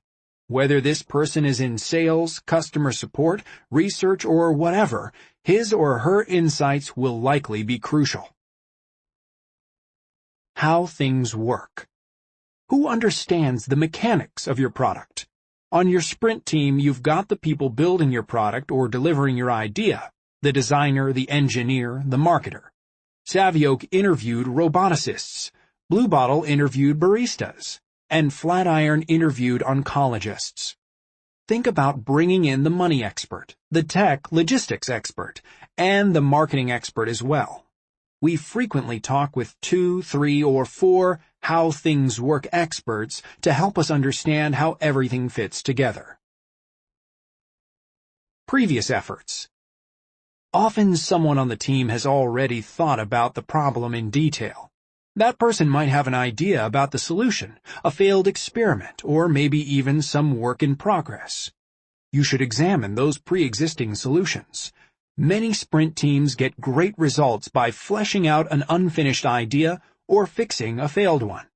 Whether this person is in sales, customer support, research, or whatever, his or her insights will likely be crucial. How things work. Who understands the mechanics of your product? On your sprint team, you've got the people building your product or delivering your idea, the designer, the engineer, the marketer. Savioke interviewed roboticists, Blue Bottle interviewed baristas, and Flatiron interviewed oncologists. Think about bringing in the money expert, the tech logistics expert, and the marketing expert as well. We frequently talk with 2, 3, or 4 how things work experts to help us understand how everything fits together. Previous efforts. Often someone on the team has already thought about the problem in detail. That person might have an idea about the solution, a failed experiment, or maybe even some work in progress. You should examine those pre-existing solutions. Many sprint teams get great results by fleshing out an unfinished idea or fixing a failed one.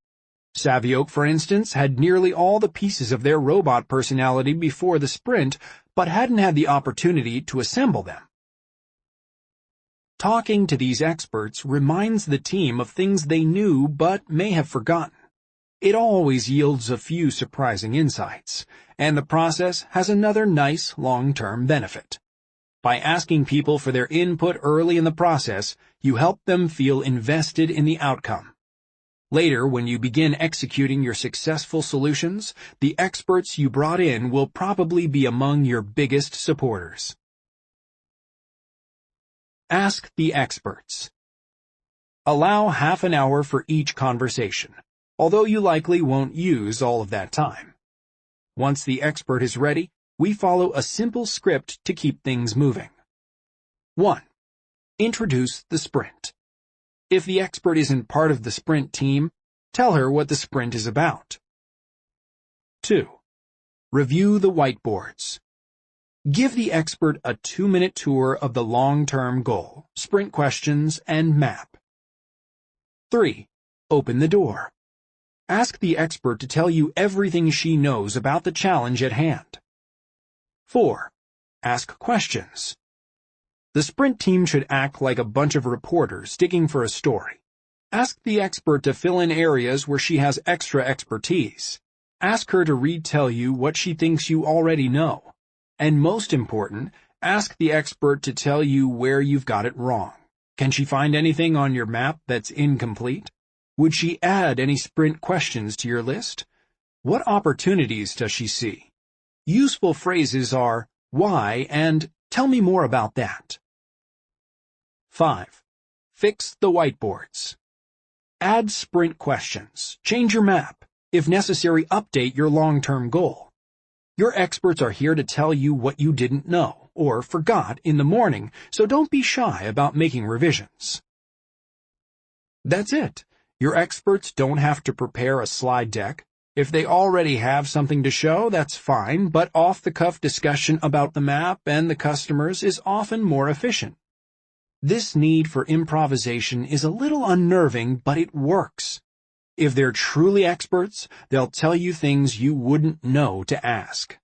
Savioke, for instance, had nearly all the pieces of their robot personality before the sprint, but hadn't had the opportunity to assemble them. Talking to these experts reminds the team of things they knew but may have forgotten. It always yields a few surprising insights, and the process has another nice long-term benefit. By asking people for their input early in the process, you help them feel invested in the outcome. Later, when you begin executing your successful solutions, the experts you brought in will probably be among your biggest supporters. Ask the experts. Allow half an hour for each conversation, although you likely won't use all of that time. Once the expert is ready, we follow a simple script to keep things moving. 1. Introduce the sprint. If the expert isn't part of the sprint team, tell her what the sprint is about. 2. Review the whiteboards. Give the expert a 2-minute tour of the long-term goal, sprint questions, and map. 3. Open the door. Ask the expert to tell you everything she knows about the challenge at hand. 4. Ask questions. The sprint team should act like a bunch of reporters digging for a story. Ask the expert to fill in areas where she has extra expertise. Ask her to retell you what she thinks you already know. And most important, ask the expert to tell you where you've got it wrong. Can she find anything on your map that's incomplete? Would she add any sprint questions to your list? What opportunities does she see? Useful phrases are why and tell me more about that. 5. Fix the whiteboards. Add sprint questions. Change your map. If necessary, update your long-term goal. Your experts are here to tell you what you didn't know or forgot in the morning, so don't be shy about making revisions. That's it. Your experts don't have to prepare a slide deck. If they already have something to show, that's fine, but off-the-cuff discussion about the map and the customers is often more efficient. This need for improvisation is a little unnerving, but it works. If they're truly experts, they'll tell you things you wouldn't know to ask.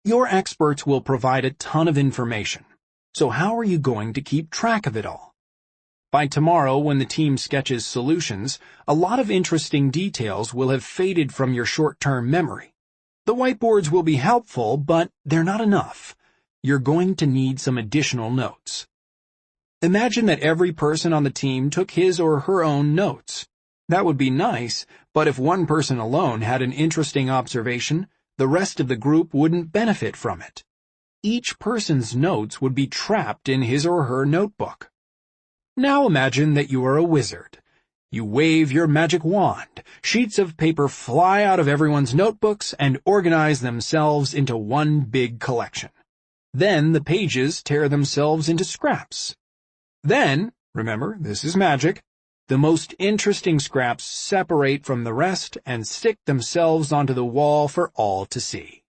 Your experts will provide a ton of information, so how are you going to keep track of it all? By tomorrow, when the team sketches solutions, a lot of interesting details will have faded from your short-term memory. The whiteboards will be helpful, but they're not enough. You're going to need some additional notes. Imagine that every person on the team took his or her own notes. That would be nice, but if one person alone had an interesting observation, the rest of the group wouldn't benefit from it. Each person's notes would be trapped in his or her notebook. Now imagine that you are a wizard. You wave your magic wand, sheets of paper fly out of everyone's notebooks and organize themselves into one big collection. Then the pages tear themselves into scraps. Then, remember, this is magic, the most interesting scraps separate from the rest and stick themselves onto the wall for all to see.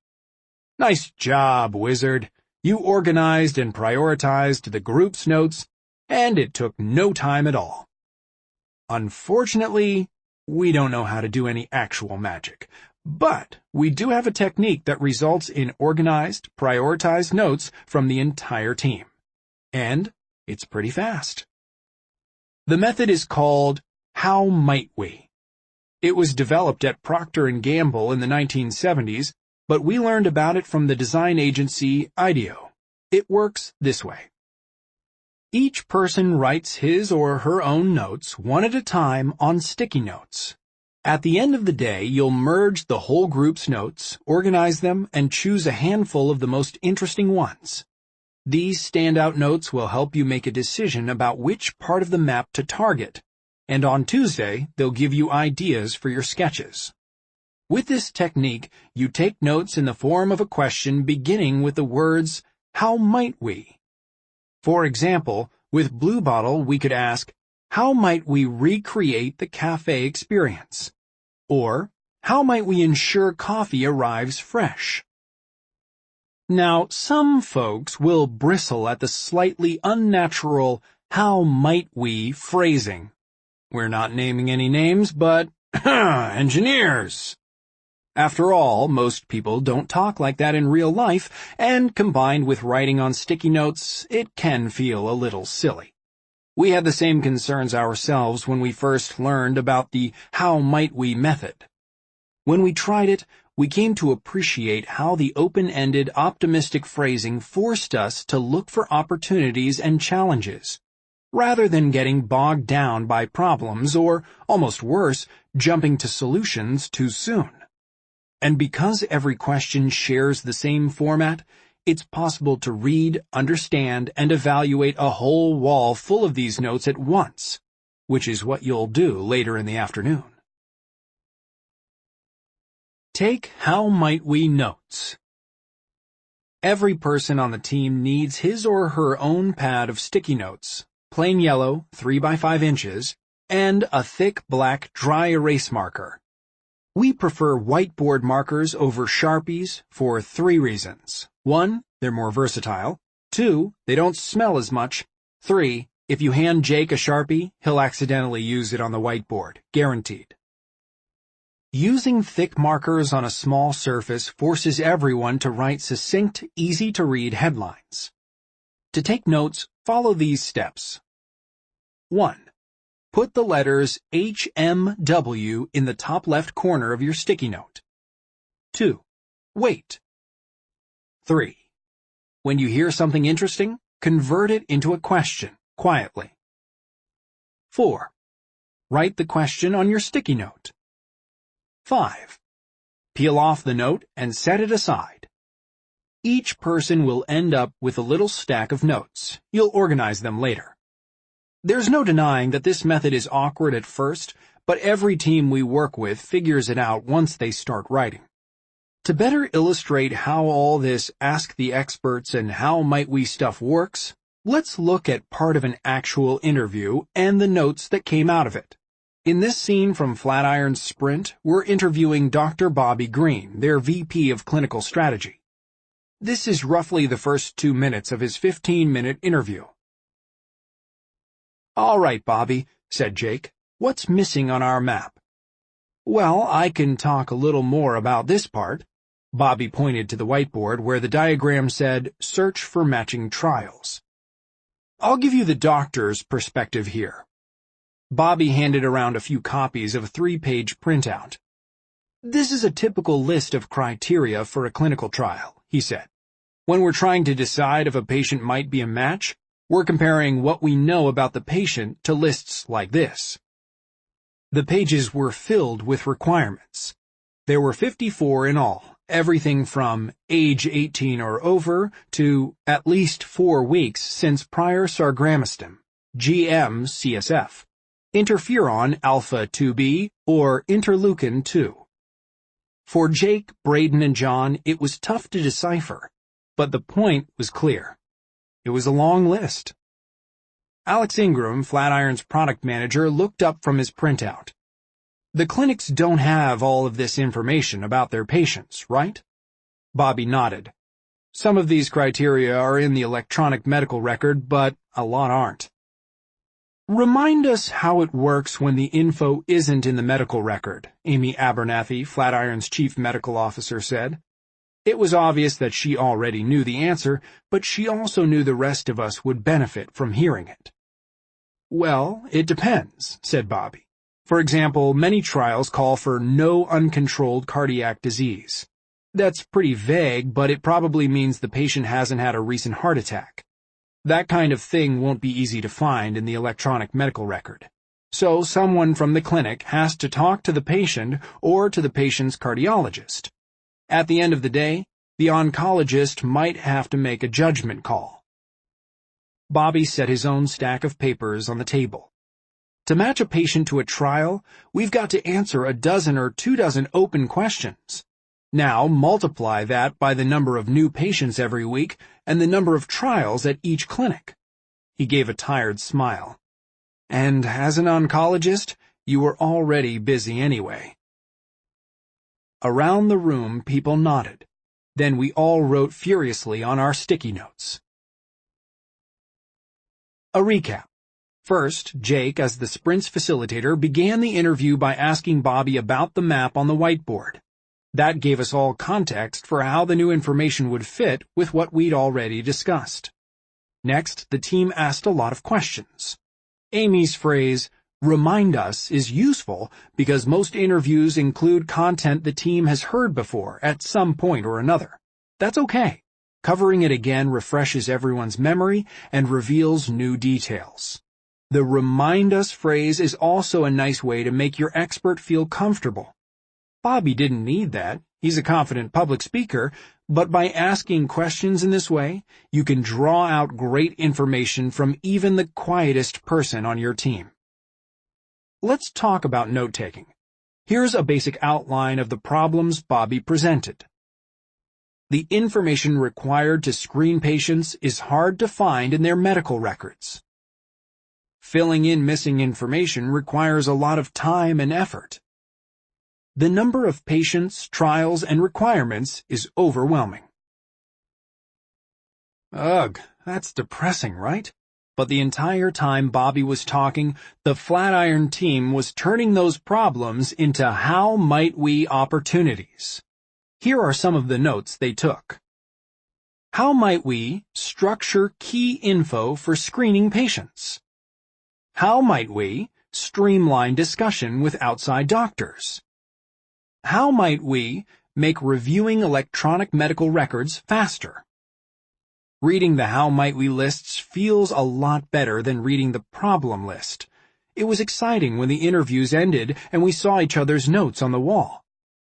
Nice job, wizard. You organized and prioritized the group's notes, and it took no time at all. Unfortunately, we don't know how to do any actual magic, but we do have a technique that results in organized, prioritized notes from the entire team. And it's pretty fast. The method is called How Might We? It was developed at Procter & Gamble in the 1970s, but we learned about it from the design agency IDEO. It works this way. Each person writes his or her own notes one at a time on sticky notes. At the end of the day, you'll merge the whole group's notes, organize them, and choose a handful of the most interesting ones. These standout notes will help you make a decision about which part of the map to target, and on Tuesday, they'll give you ideas for your sketches. With this technique, you take notes in the form of a question beginning with the words, "How might we?" For example, with Blue Bottle, we could ask, how might we recreate the cafe experience? Or, how might we ensure coffee arrives fresh? Now, some folks will bristle at the slightly unnatural, how might we phrasing. We're not naming any names, but, engineers. After all, most people don't talk like that in real life, and combined with writing on sticky notes, it can feel a little silly. We had the same concerns ourselves when we first learned about the how might we method. When we tried it, we came to appreciate how the open-ended, optimistic phrasing forced us to look for opportunities and challenges, rather than getting bogged down by problems or, almost worse, jumping to solutions too soon. And because every question shares the same format, it's possible to read, understand, and evaluate a whole wall full of these notes at once, which is what you'll do later in the afternoon. Take How Might We notes. Every person on the team needs his or her own pad of sticky notes, plain yellow, 3 by 5 inches, and a thick black dry erase marker. We prefer whiteboard markers over Sharpies for 3 reasons. 1, they're more versatile. 2, they don't smell as much. 3, if you hand Jake a Sharpie, he'll accidentally use it on the whiteboard, guaranteed. Using thick markers on a small surface forces everyone to write succinct, easy-to-read headlines. To take notes, follow these steps. 1. Put the letters HMW in the top left corner of your sticky note. 2. Wait. 3. When you hear something interesting, convert it into a question, quietly. 4. Write the question on your sticky note. 5. Peel off the note and set it aside. Each person will end up with a little stack of notes. You'll organize them later. There's no denying that this method is awkward at first, but every team we work with figures it out once they start writing. To better illustrate how all this ask the experts and how might we stuff works, let's look at part of an actual interview and the notes that came out of it. In this scene from Flatiron's Sprint, we're interviewing Dr. Bobby Green, their VP of Clinical Strategy. This is roughly the first 2 minutes of his 15-minute interview. "All right, Bobby," said Jake. "What's missing on our map?" "Well, I can talk a little more about this part." Bobby pointed to the whiteboard where the diagram said, "Search for matching trials." "I'll give you the doctor's perspective here." Bobby handed around a few copies of a 3-page printout. "This is a typical list of criteria for a clinical trial," he said. "When we're trying to decide if a patient might be a match, we're comparing what we know about the patient to lists like this." The pages were filled with requirements. There were 54 in all, everything from age 18 or over to at least 4 weeks since prior sargramostim, GM-CSF, interferon alpha-2b, or interleukin-2. For Jake, Braden, and John, it was tough to decipher, but the point was clear. It was a long list. Alex Ingram, Flatiron's product manager, looked up from his printout. "The clinics don't have all of this information about their patients, right?" Bobby nodded. Some of these criteria are in the electronic medical record, but a lot aren't. Remind us how it works when the info isn't in the medical record, Amy Abernathy, Flatiron's chief medical officer, said. It was obvious that she already knew the answer, but she also knew the rest of us would benefit from hearing it. Well, it depends, said Bobby. For example, many trials call for no uncontrolled cardiac disease. That's pretty vague, but it probably means the patient hasn't had a recent heart attack. That kind of thing won't be easy to find in the electronic medical record. So someone from the clinic has to talk to the patient or to the patient's cardiologist. At the end of the day, the oncologist might have to make a judgment call. Bobby set his own stack of papers on the table. To match a patient to a trial, we've got to answer a dozen or 24 open questions. Now multiply that by the number of new patients every week and the number of trials at each clinic. He gave a tired smile. And as an oncologist, you were already busy anyway. Around the room, people nodded. Then we all wrote furiously on our sticky notes. A recap. First, Jake, as the Sprint's facilitator, began the interview by asking Bobby about the map on the whiteboard. That gave us all context for how the new information would fit with what we'd already discussed. Next, the team asked a lot of questions. Amy's phrase, "remind us," is useful because most interviews include content the team has heard before at some point or another. That's okay. Covering it again refreshes everyone's memory and reveals new details. The "remind us" phrase is also a nice way to make your expert feel comfortable. Bobby didn't need that. He's a confident public speaker, but by asking questions in this way, you can draw out great information from even the quietest person on your team. Let's talk about note-taking. Here's a basic outline of the problems Bobby presented. The information required to screen patients is hard to find in their medical records. Filling in missing information requires a lot of time and effort. The number of patients, trials, and requirements is overwhelming. Ugh, that's depressing, right? But the entire time Bobby was talking, the Flatiron team was turning those problems into how might we opportunities. Here are some of the notes they took. How might we structure key info for screening patients? How might we streamline discussion with outside doctors? How might we make reviewing electronic medical records faster? Reading the How Might We lists feels a lot better than reading the problem list. It was exciting when the interviews ended and we saw each other's notes on the wall.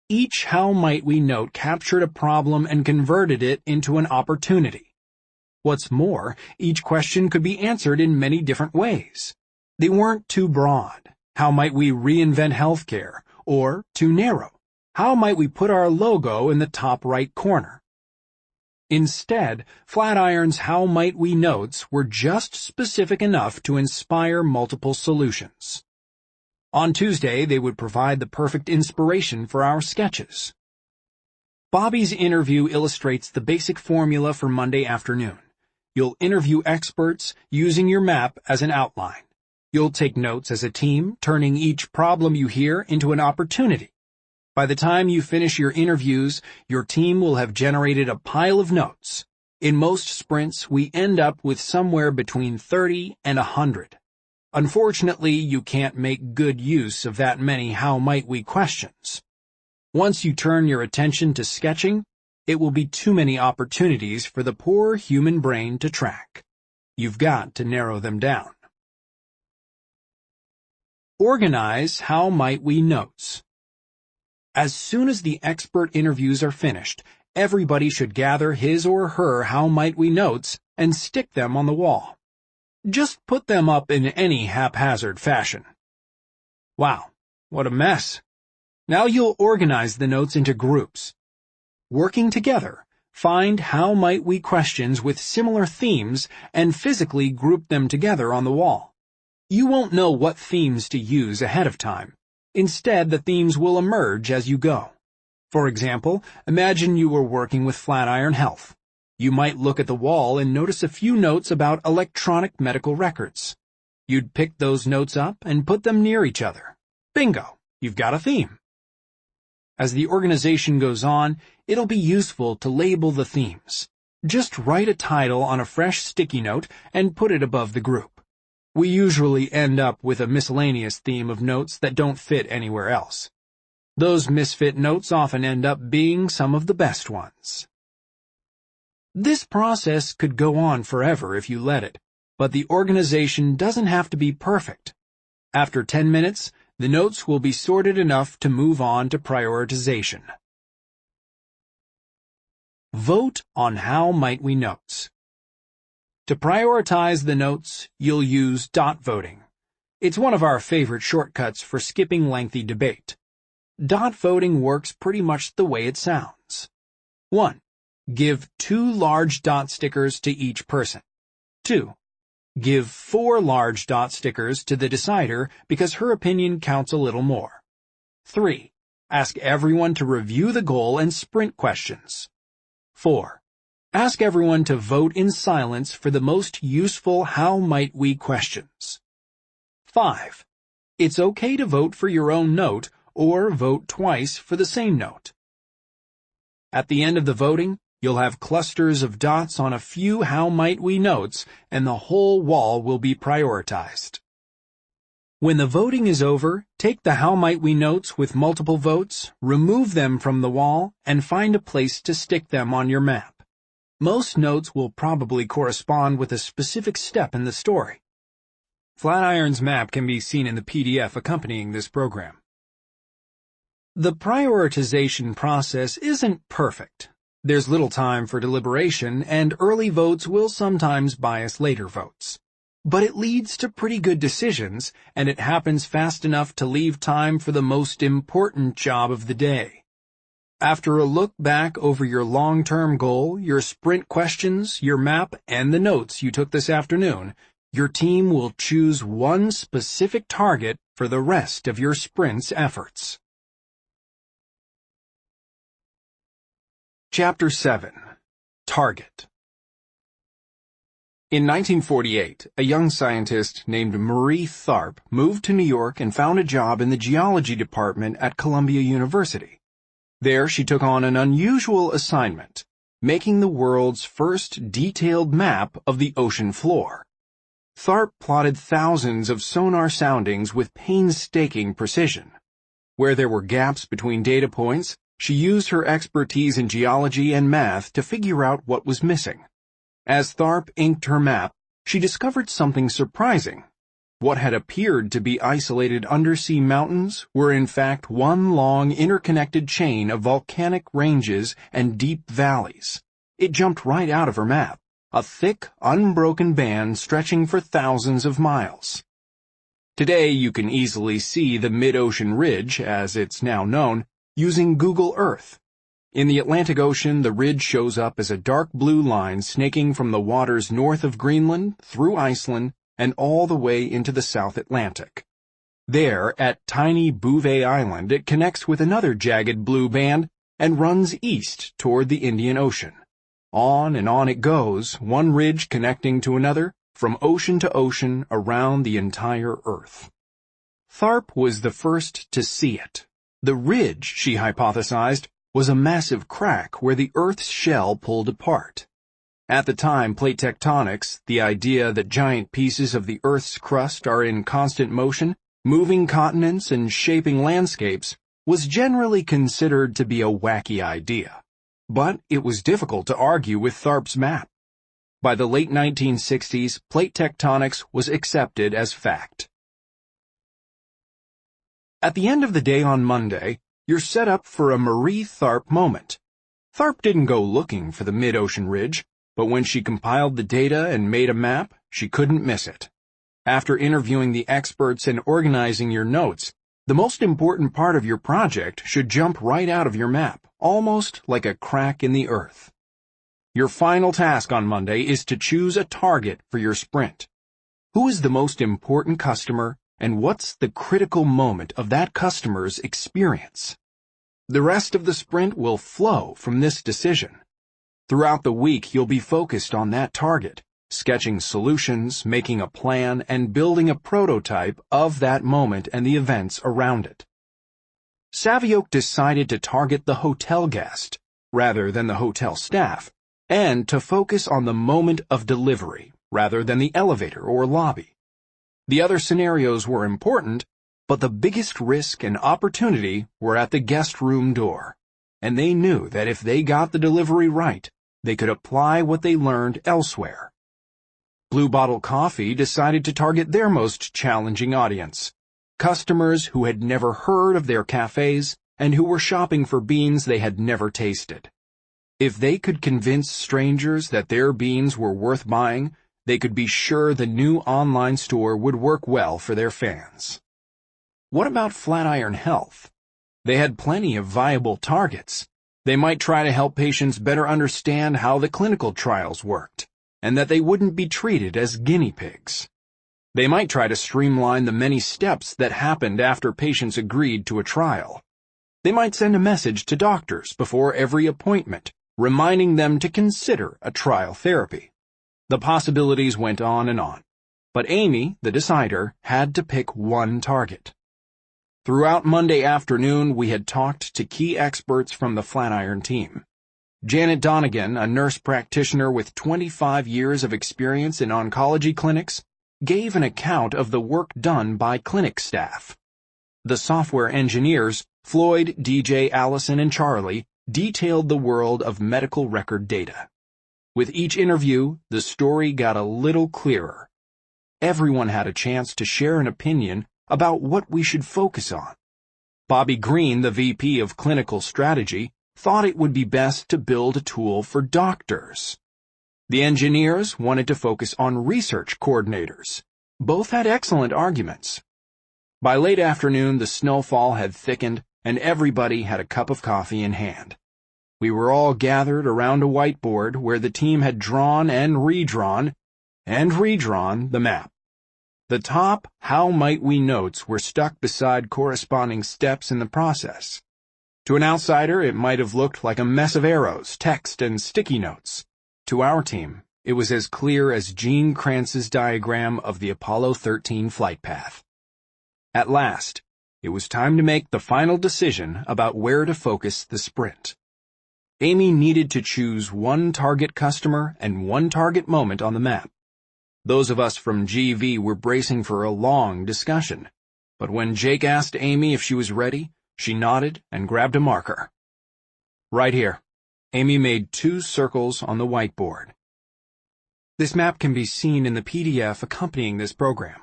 Each How Might We note captured a problem and converted it into an opportunity. What's more, each question could be answered in many different ways. They weren't too broad. How might we reinvent healthcare? Or too narrow. How might we put our logo in the top right corner? Instead, Flatiron's How Might We notes were just specific enough to inspire multiple solutions. On Tuesday, they would provide the perfect inspiration for our sketches. Bobby's interview illustrates the basic formula for Monday afternoon. You'll interview experts using your map as an outline. You'll take notes as a team, turning each problem you hear into an opportunity. By the time you finish your interviews, your team will have generated a pile of notes. In most sprints, we end up with somewhere between 30 and 100. Unfortunately, you can't make good use of that many how might we questions. Once you turn your attention to sketching, it will be too many opportunities for the poor human brain to track. You've got to narrow them down. Organize How Might We notes. As soon as the expert interviews are finished, everybody should gather his or her How Might We notes and stick them on the wall. Just put them up in any haphazard fashion. Wow, what a mess. Now you'll organize the notes into groups. Working together, find How Might We questions with similar themes and physically group them together on the wall. You won't know what themes to use ahead of time. Instead, the themes will emerge as you go. For example, imagine you were working with Flatiron Health. You might look at the wall and notice a few notes about electronic medical records. You'd pick those notes up and put them near each other. Bingo! You've got a theme. As the organization goes on, it'll be useful to label the themes. Just write a title on a fresh sticky note and put it above the group. We usually end up with a miscellaneous theme of notes that don't fit anywhere else. Those misfit notes often end up being some of the best ones. This process could go on forever if you let it, but the organization doesn't have to be perfect. After 10 minutes, the notes will be sorted enough to move on to prioritization. Vote on How Might We Notes. To prioritize the notes, you'll use dot voting. It's one of our favorite shortcuts for skipping lengthy debate. Dot voting works pretty much the way it sounds. 1. Give 2 large dot stickers to each person. 2. Give 4 large dot stickers to the decider because her opinion counts a little more. 3. Ask everyone to review the goal and sprint questions. 4. Ask everyone to vote in silence for the most useful how might we questions. 5. It's okay to vote for your own note or vote twice for the same note. At the end of the voting, you'll have clusters of dots on a few how might we notes, and the whole wall will be prioritized. When the voting is over, take the how might we notes with multiple votes, remove them from the wall, and find a place to stick them on your map. Most notes will probably correspond with a specific step in the story. Flatiron's map can be seen in the PDF accompanying this program. The prioritization process isn't perfect. There's little time for deliberation, and early votes will sometimes bias later votes. But it leads to pretty good decisions, and it happens fast enough to leave time for the most important job of the day. After a look back over your long-term goal, your sprint questions, your map, and the notes you took this afternoon, your team will choose one specific target for the rest of your sprint's efforts. Chapter 7. Target. In 1948, a young scientist named Marie Tharp moved to New York and found a job in the geology department at Columbia University. There she took on an unusual assignment, making the world's first detailed map of the ocean floor. Tharp plotted thousands of sonar soundings with painstaking precision. Where there were gaps between data points, she used her expertise in geology and math to figure out what was missing. As Tharp inked her map, she discovered something surprising. What had appeared to be isolated undersea mountains were in fact one long interconnected chain of volcanic ranges and deep valleys. It jumped right out of her map, a thick, unbroken band stretching for thousands of miles. Today you can easily see the mid-ocean ridge, as it's now known, using Google Earth. In the Atlantic Ocean, the ridge shows up as a dark blue line snaking from the waters north of Greenland, through Iceland, and all the way into the South Atlantic. There, at tiny Bouvet Island, it connects with another jagged blue band and runs east toward the Indian Ocean. On and on it goes, one ridge connecting to another, from ocean to ocean around the entire Earth. Tharp was the first to see it. The ridge, she hypothesized, was a massive crack where the Earth's shell pulled apart. At the time, plate tectonics, the idea that giant pieces of the Earth's crust are in constant motion, moving continents and shaping landscapes, was generally considered to be a wacky idea. But it was difficult to argue with Tharp's map. By the late 1960s, plate tectonics was accepted as fact. At the end of the day on Monday, you're set up for a Marie Tharp moment. Tharp didn't go looking for the mid-ocean ridge, but when she compiled the data and made a map, she couldn't miss it. After interviewing the experts and organizing your notes, the most important part of your project should jump right out of your map, almost like a crack in the earth. Your final task on Monday is to choose a target for your sprint. Who is the most important customer, and what's the critical moment of that customer's experience? The rest of the sprint will flow from this decision. Throughout the week, you'll be focused on that target, sketching solutions, making a plan, and building a prototype of that moment and the events around it. Savioke decided to target the hotel guest, rather than the hotel staff, and to focus on the moment of delivery, rather than the elevator or lobby. The other scenarios were important, but the biggest risk and opportunity were at the guest room door, and they knew that if they got the delivery right, they could apply what they learned elsewhere. Blue Bottle Coffee decided to target their most challenging audience, customers who had never heard of their cafes and who were shopping for beans they had never tasted. If they could convince strangers that their beans were worth buying, they could be sure the new online store would work well for their fans. What about Flatiron Health? They had plenty of viable targets. They might try to help patients better understand how the clinical trials worked, and that they wouldn't be treated as guinea pigs. They might try to streamline the many steps that happened after patients agreed to a trial. They might send a message to doctors before every appointment, reminding them to consider a trial therapy. The possibilities went on, but Amy, the decider, had to pick one target. Throughout Monday afternoon, we had talked to key experts from the Flatiron team. Janet Donegan, a nurse practitioner with 25 years of experience in oncology clinics, gave an account of the work done by clinic staff. The software engineers, Floyd, DJ, Allison, and Charlie, detailed the world of medical record data. With each interview, the story got a little clearer. Everyone had a chance to share an opinion about what we should focus on. Bobby Green, the VP of Clinical Strategy, thought it would be best to build a tool for doctors. The engineers wanted to focus on research coordinators. Both had excellent arguments. By late afternoon, the snowfall had thickened, and everybody had a cup of coffee in hand. We were all gathered around a whiteboard where the team had drawn and redrawn the map. The top "How might we" notes were stuck beside corresponding steps in the process. To an outsider, it might have looked like a mess of arrows, text, and sticky notes. To our team, it was as clear as Gene Kranz's diagram of the Apollo 13 flight path. At last, it was time to make the final decision about where to focus the sprint. Amy needed to choose one target customer and one target moment on the map. Those of us from GV were bracing for a long discussion, but when Jake asked Amy if she was ready, she nodded and grabbed a marker. Right here. Amy made 2 circles on the whiteboard. This map can be seen in the PDF accompanying this program.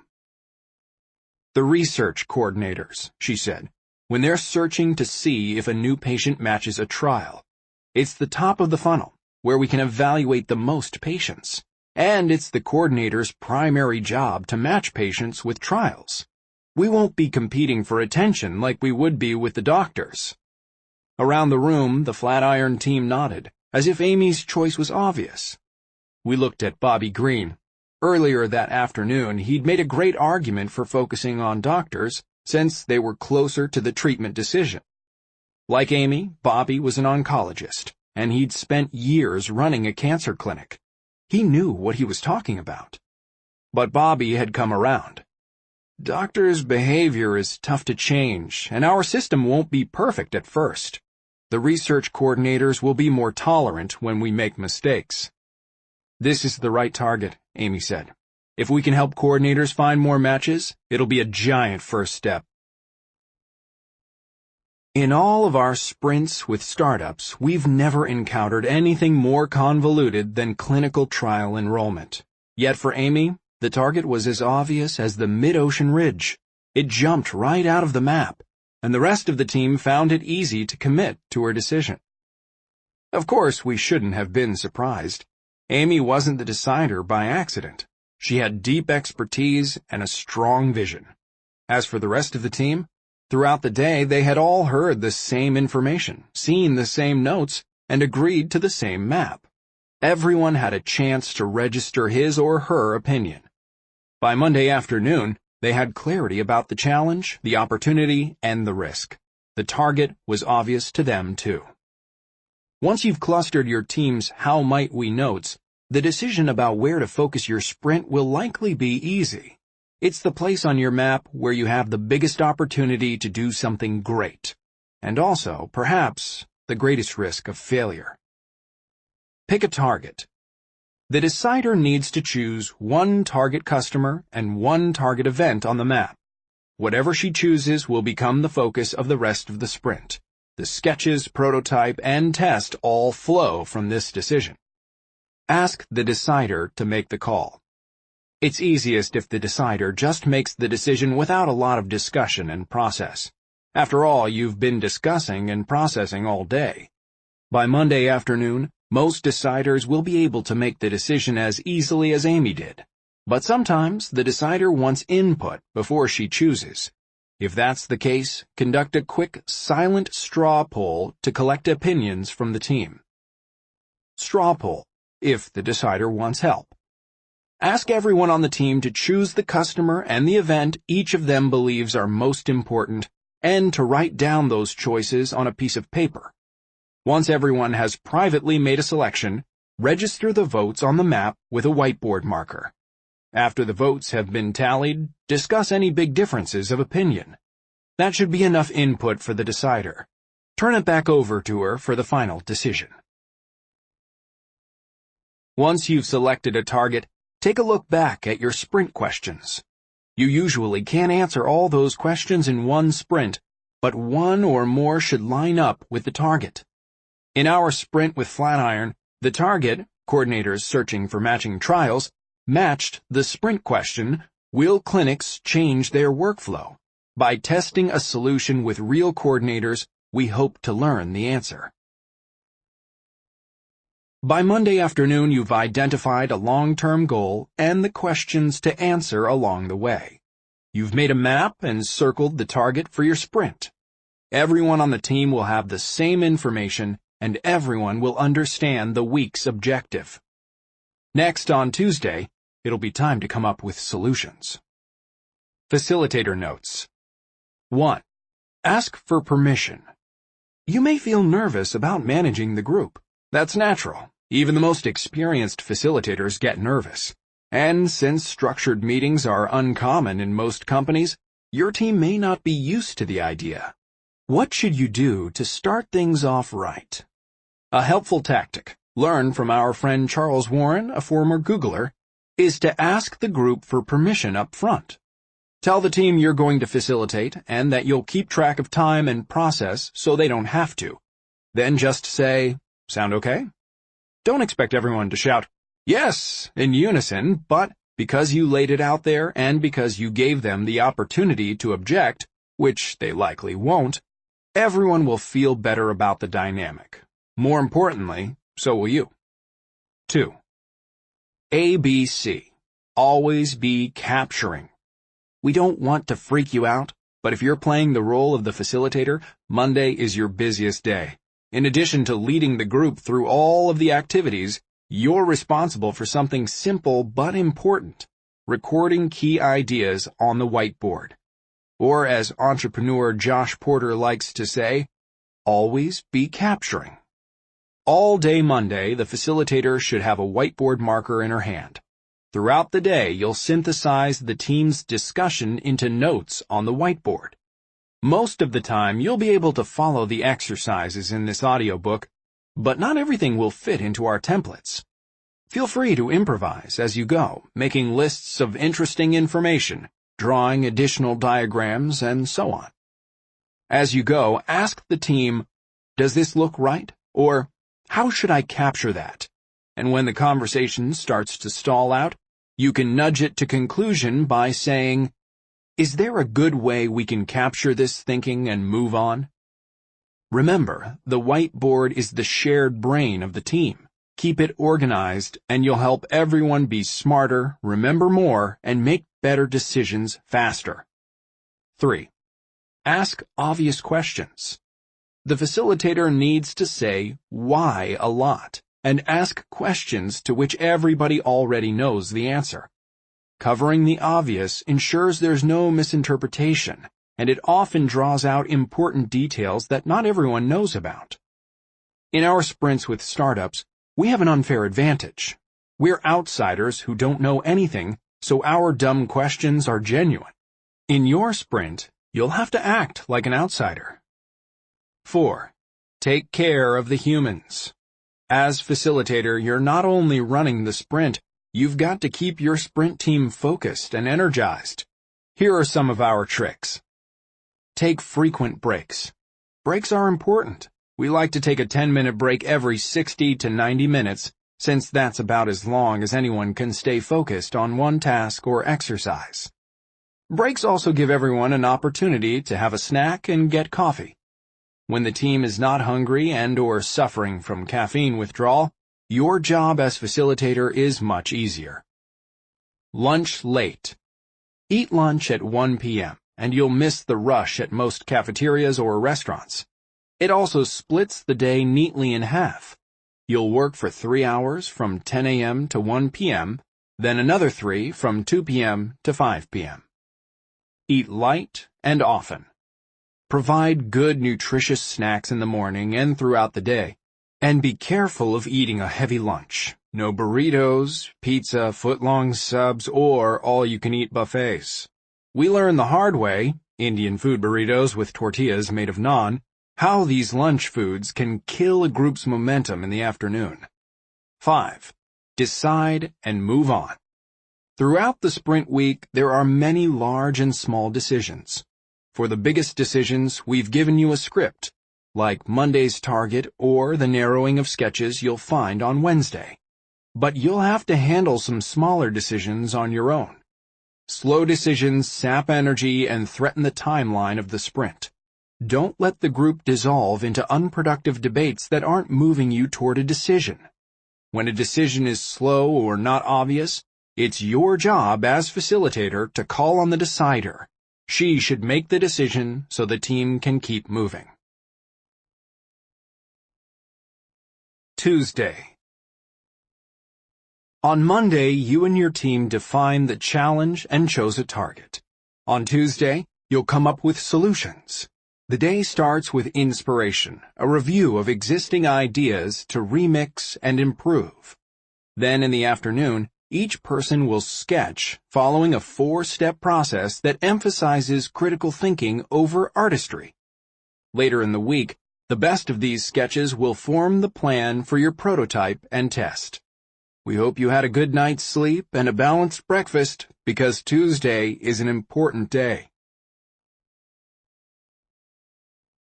The research coordinators, she said, when they're searching to see if a new patient matches a trial. It's the top of the funnel, where we can evaluate the most patients, and it's the coordinator's primary job to match patients with trials. We won't be competing for attention like we would be with the doctors. Around the room, the Flatiron team nodded, as if Amy's choice was obvious. We looked at Bobby Green. Earlier that afternoon, he'd made a great argument for focusing on doctors, since they were closer to the treatment decision. Like Amy, Bobby was an oncologist, and he'd spent years running a cancer clinic. He knew what he was talking about. But Bobby had come around. Doctors' behavior is tough to change, and our system won't be perfect at first. The research coordinators will be more tolerant when we make mistakes. This is the right target, Amy said. If we can help coordinators find more matches, it'll be a giant first step. In all of our sprints with startups, we've never encountered anything more convoluted than clinical trial enrollment. Yet for Amy, the target was as obvious as the mid-ocean ridge. It jumped right out of the map, and the rest of the team found it easy to commit to her decision. Of course, we shouldn't have been surprised. Amy wasn't the decider by accident. She had deep expertise and a strong vision. As for the rest of the team, throughout the day they had all heard the same information, seen the same notes, and agreed to the same map. Everyone had a chance to register his or her opinion. By Monday afternoon, they had clarity about the challenge, the opportunity, and the risk. The target was obvious to them, too. Once you've clustered your team's how might we notes, the decision about where to focus your sprint will likely be easy. It's the place on your map where you have the biggest opportunity to do something great, and also, perhaps, the greatest risk of failure. Pick a target. The decider needs to choose one target customer and one target event on the map. Whatever she chooses will become the focus of the rest of the sprint. The sketches, prototype, and test all flow from this decision. Ask the decider to make the call. It's easiest if the decider just makes the decision without a lot of discussion and process. After all, you've been discussing and processing all day. By Monday afternoon, most deciders will be able to make the decision as easily as Amy did. But sometimes the decider wants input before she chooses. If that's the case, conduct a quick, silent straw poll to collect opinions from the team. Straw poll, if the decider wants help. Ask everyone on the team to choose the customer and the event each of them believes are most important, and to write down those choices on a piece of paper. Once everyone has privately made a selection, register the votes on the map with a whiteboard marker. After the votes have been tallied, discuss any big differences of opinion. That should be enough input for the decider. Turn it back over to her for the final decision. Once you've selected a target, take a look back at your sprint questions. You usually can't answer all those questions in one sprint, but one or more should line up with the target. In our sprint with Flatiron, the target, coordinators searching for matching trials, matched the sprint question, will clinics change their workflow? By testing a solution with real coordinators, we hope to learn the answer. By Monday afternoon, you've identified a long-term goal and the questions to answer along the way. You've made a map and circled the target for your sprint. Everyone on the team will have the same information, and everyone will understand the week's objective. Next, on Tuesday, it'll be time to come up with solutions. Facilitator notes. 1. Ask for permission. You may feel nervous about managing the group. That's natural. Even the most experienced facilitators get nervous. And since structured meetings are uncommon in most companies, your team may not be used to the idea. What should you do to start things off right? A helpful tactic, learned from our friend Charles Warren, a former Googler, is to ask the group for permission up front. Tell the team you're going to facilitate and that you'll keep track of time and process so they don't have to. Then just say, "Sound okay?" Don't expect everyone to shout, "Yes," in unison, but because you laid it out there and because you gave them the opportunity to object, which they likely won't, everyone will feel better about the dynamic. More importantly, so will you. 2. ABC. Always be capturing. We don't want to freak you out, but if you're playing the role of the facilitator, Monday is your busiest day. In addition to leading the group through all of the activities, you're responsible for something simple but important, recording key ideas on the whiteboard. Or as entrepreneur Josh Porter likes to say, always be capturing. All day Monday, the facilitator should have a whiteboard marker in her hand. Throughout the day, you'll synthesize the team's discussion into notes on the whiteboard. Most of the time, you'll be able to follow the exercises in this audiobook, but not everything will fit into our templates. Feel free to improvise as you go, making lists of interesting information, drawing additional diagrams, and so on. As you go, ask the team, "Does this look right?" or "How should I capture that?" And when the conversation starts to stall out, you can nudge it to conclusion by saying, "Is there a good way we can capture this thinking and move on?" Remember, the whiteboard is the shared brain of the team. Keep it organized, and you'll help everyone be smarter, remember more, and make better decisions faster. 3. Ask obvious questions. The facilitator needs to say why a lot, and ask questions to which everybody already knows the answer. Covering the obvious ensures there's no misinterpretation, and it often draws out important details that not everyone knows about. In our sprints with startups, we have an unfair advantage. We're outsiders who don't know anything, so our dumb questions are genuine. In your sprint, you'll have to act like an outsider. 4. Take care of the humans. As facilitator, you're not only running the sprint, you've got to keep your sprint team focused and energized. Here are some of our tricks. Take frequent breaks. Breaks are important. We like to take a 10-minute break every 60 to 90 minutes, since that's about as long as anyone can stay focused on one task or exercise. Breaks also give everyone an opportunity to have a snack and get coffee. When the team is not hungry and/or suffering from caffeine withdrawal, your job as facilitator is much easier. Lunch late. Eat lunch at 1 p.m., and you'll miss the rush at most cafeterias or restaurants. It also splits the day neatly in half. You'll work for 3 hours from 10 a.m. to 1 p.m., then another 3 from 2 p.m. to 5 p.m. Eat light and often. Provide good, nutritious snacks in the morning and throughout the day, and be careful of eating a heavy lunch. No burritos, pizza, foot-long subs, or all-you-can-eat buffets. We learned the hard way, Indian food burritos with tortillas made of naan, how these lunch foods can kill a group's momentum in the afternoon. 5. Decide and move on. Throughout the sprint week, there are many large and small decisions. For the biggest decisions, we've given you a script, like Monday's target or the narrowing of sketches you'll find on Wednesday. But you'll have to handle some smaller decisions on your own. Slow decisions sap energy and threaten the timeline of the sprint. Don't let the group dissolve into unproductive debates that aren't moving you toward a decision. When a decision is slow or not obvious, it's your job as facilitator to call on the decider. She should make the decision so the team can keep moving. Tuesday. On Monday, you and your team define the challenge and chose a target. On Tuesday, you'll come up with solutions. The day starts with inspiration, a review of existing ideas to remix and improve. Then in the afternoon, each person will sketch following a 4-step process that emphasizes critical thinking over artistry. Later in the week, the best of these sketches will form the plan for your prototype and test. We hope you had a good night's sleep and a balanced breakfast, because Tuesday is an important day.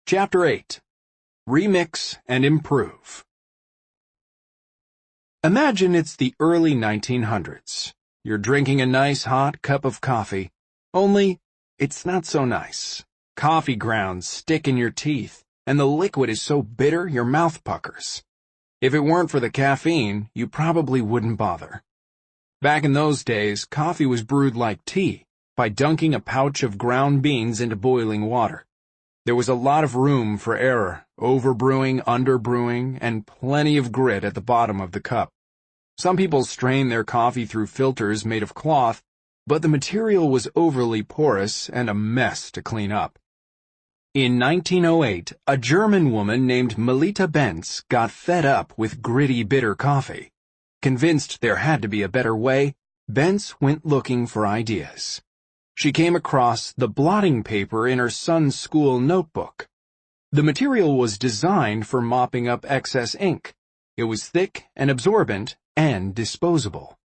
Chapter 8. Remix and Improve. Imagine it's the early 1900s. You're drinking a nice hot cup of coffee, only it's not so nice. Coffee grounds stick in your teeth, and the liquid is so bitter your mouth puckers. If it weren't for the caffeine, you probably wouldn't bother. Back in those days, coffee was brewed like tea, by dunking a pouch of ground beans into boiling water. There was a lot of room for error, overbrewing, underbrewing, and plenty of grit at the bottom of the cup. Some people strain their coffee through filters made of cloth, but the material was overly porous and a mess to clean up. In 1908, a German woman named Melita Benz got fed up with gritty, bitter coffee. Convinced there had to be a better way, Benz went looking for ideas. She came across the blotting paper in her son's school notebook. The material was designed for mopping up excess ink. It was thick and absorbent and disposable.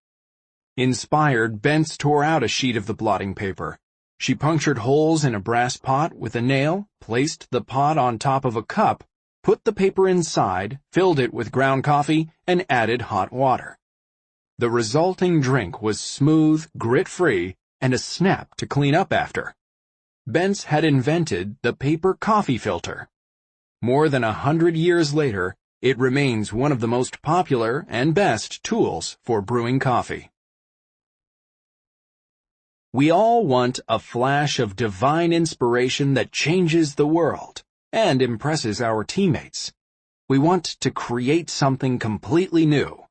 Inspired, Benz tore out a sheet of the blotting paper. She punctured holes in a brass pot with a nail, placed the pot on top of a cup, put the paper inside, filled it with ground coffee, and added hot water. The resulting drink was smooth, grit-free, and a snap to clean up after. Benz had invented the paper coffee filter. More than 100 years later, it remains one of the most popular and best tools for brewing coffee. We all want a flash of divine inspiration that changes the world and impresses our teammates. We want to create something completely new,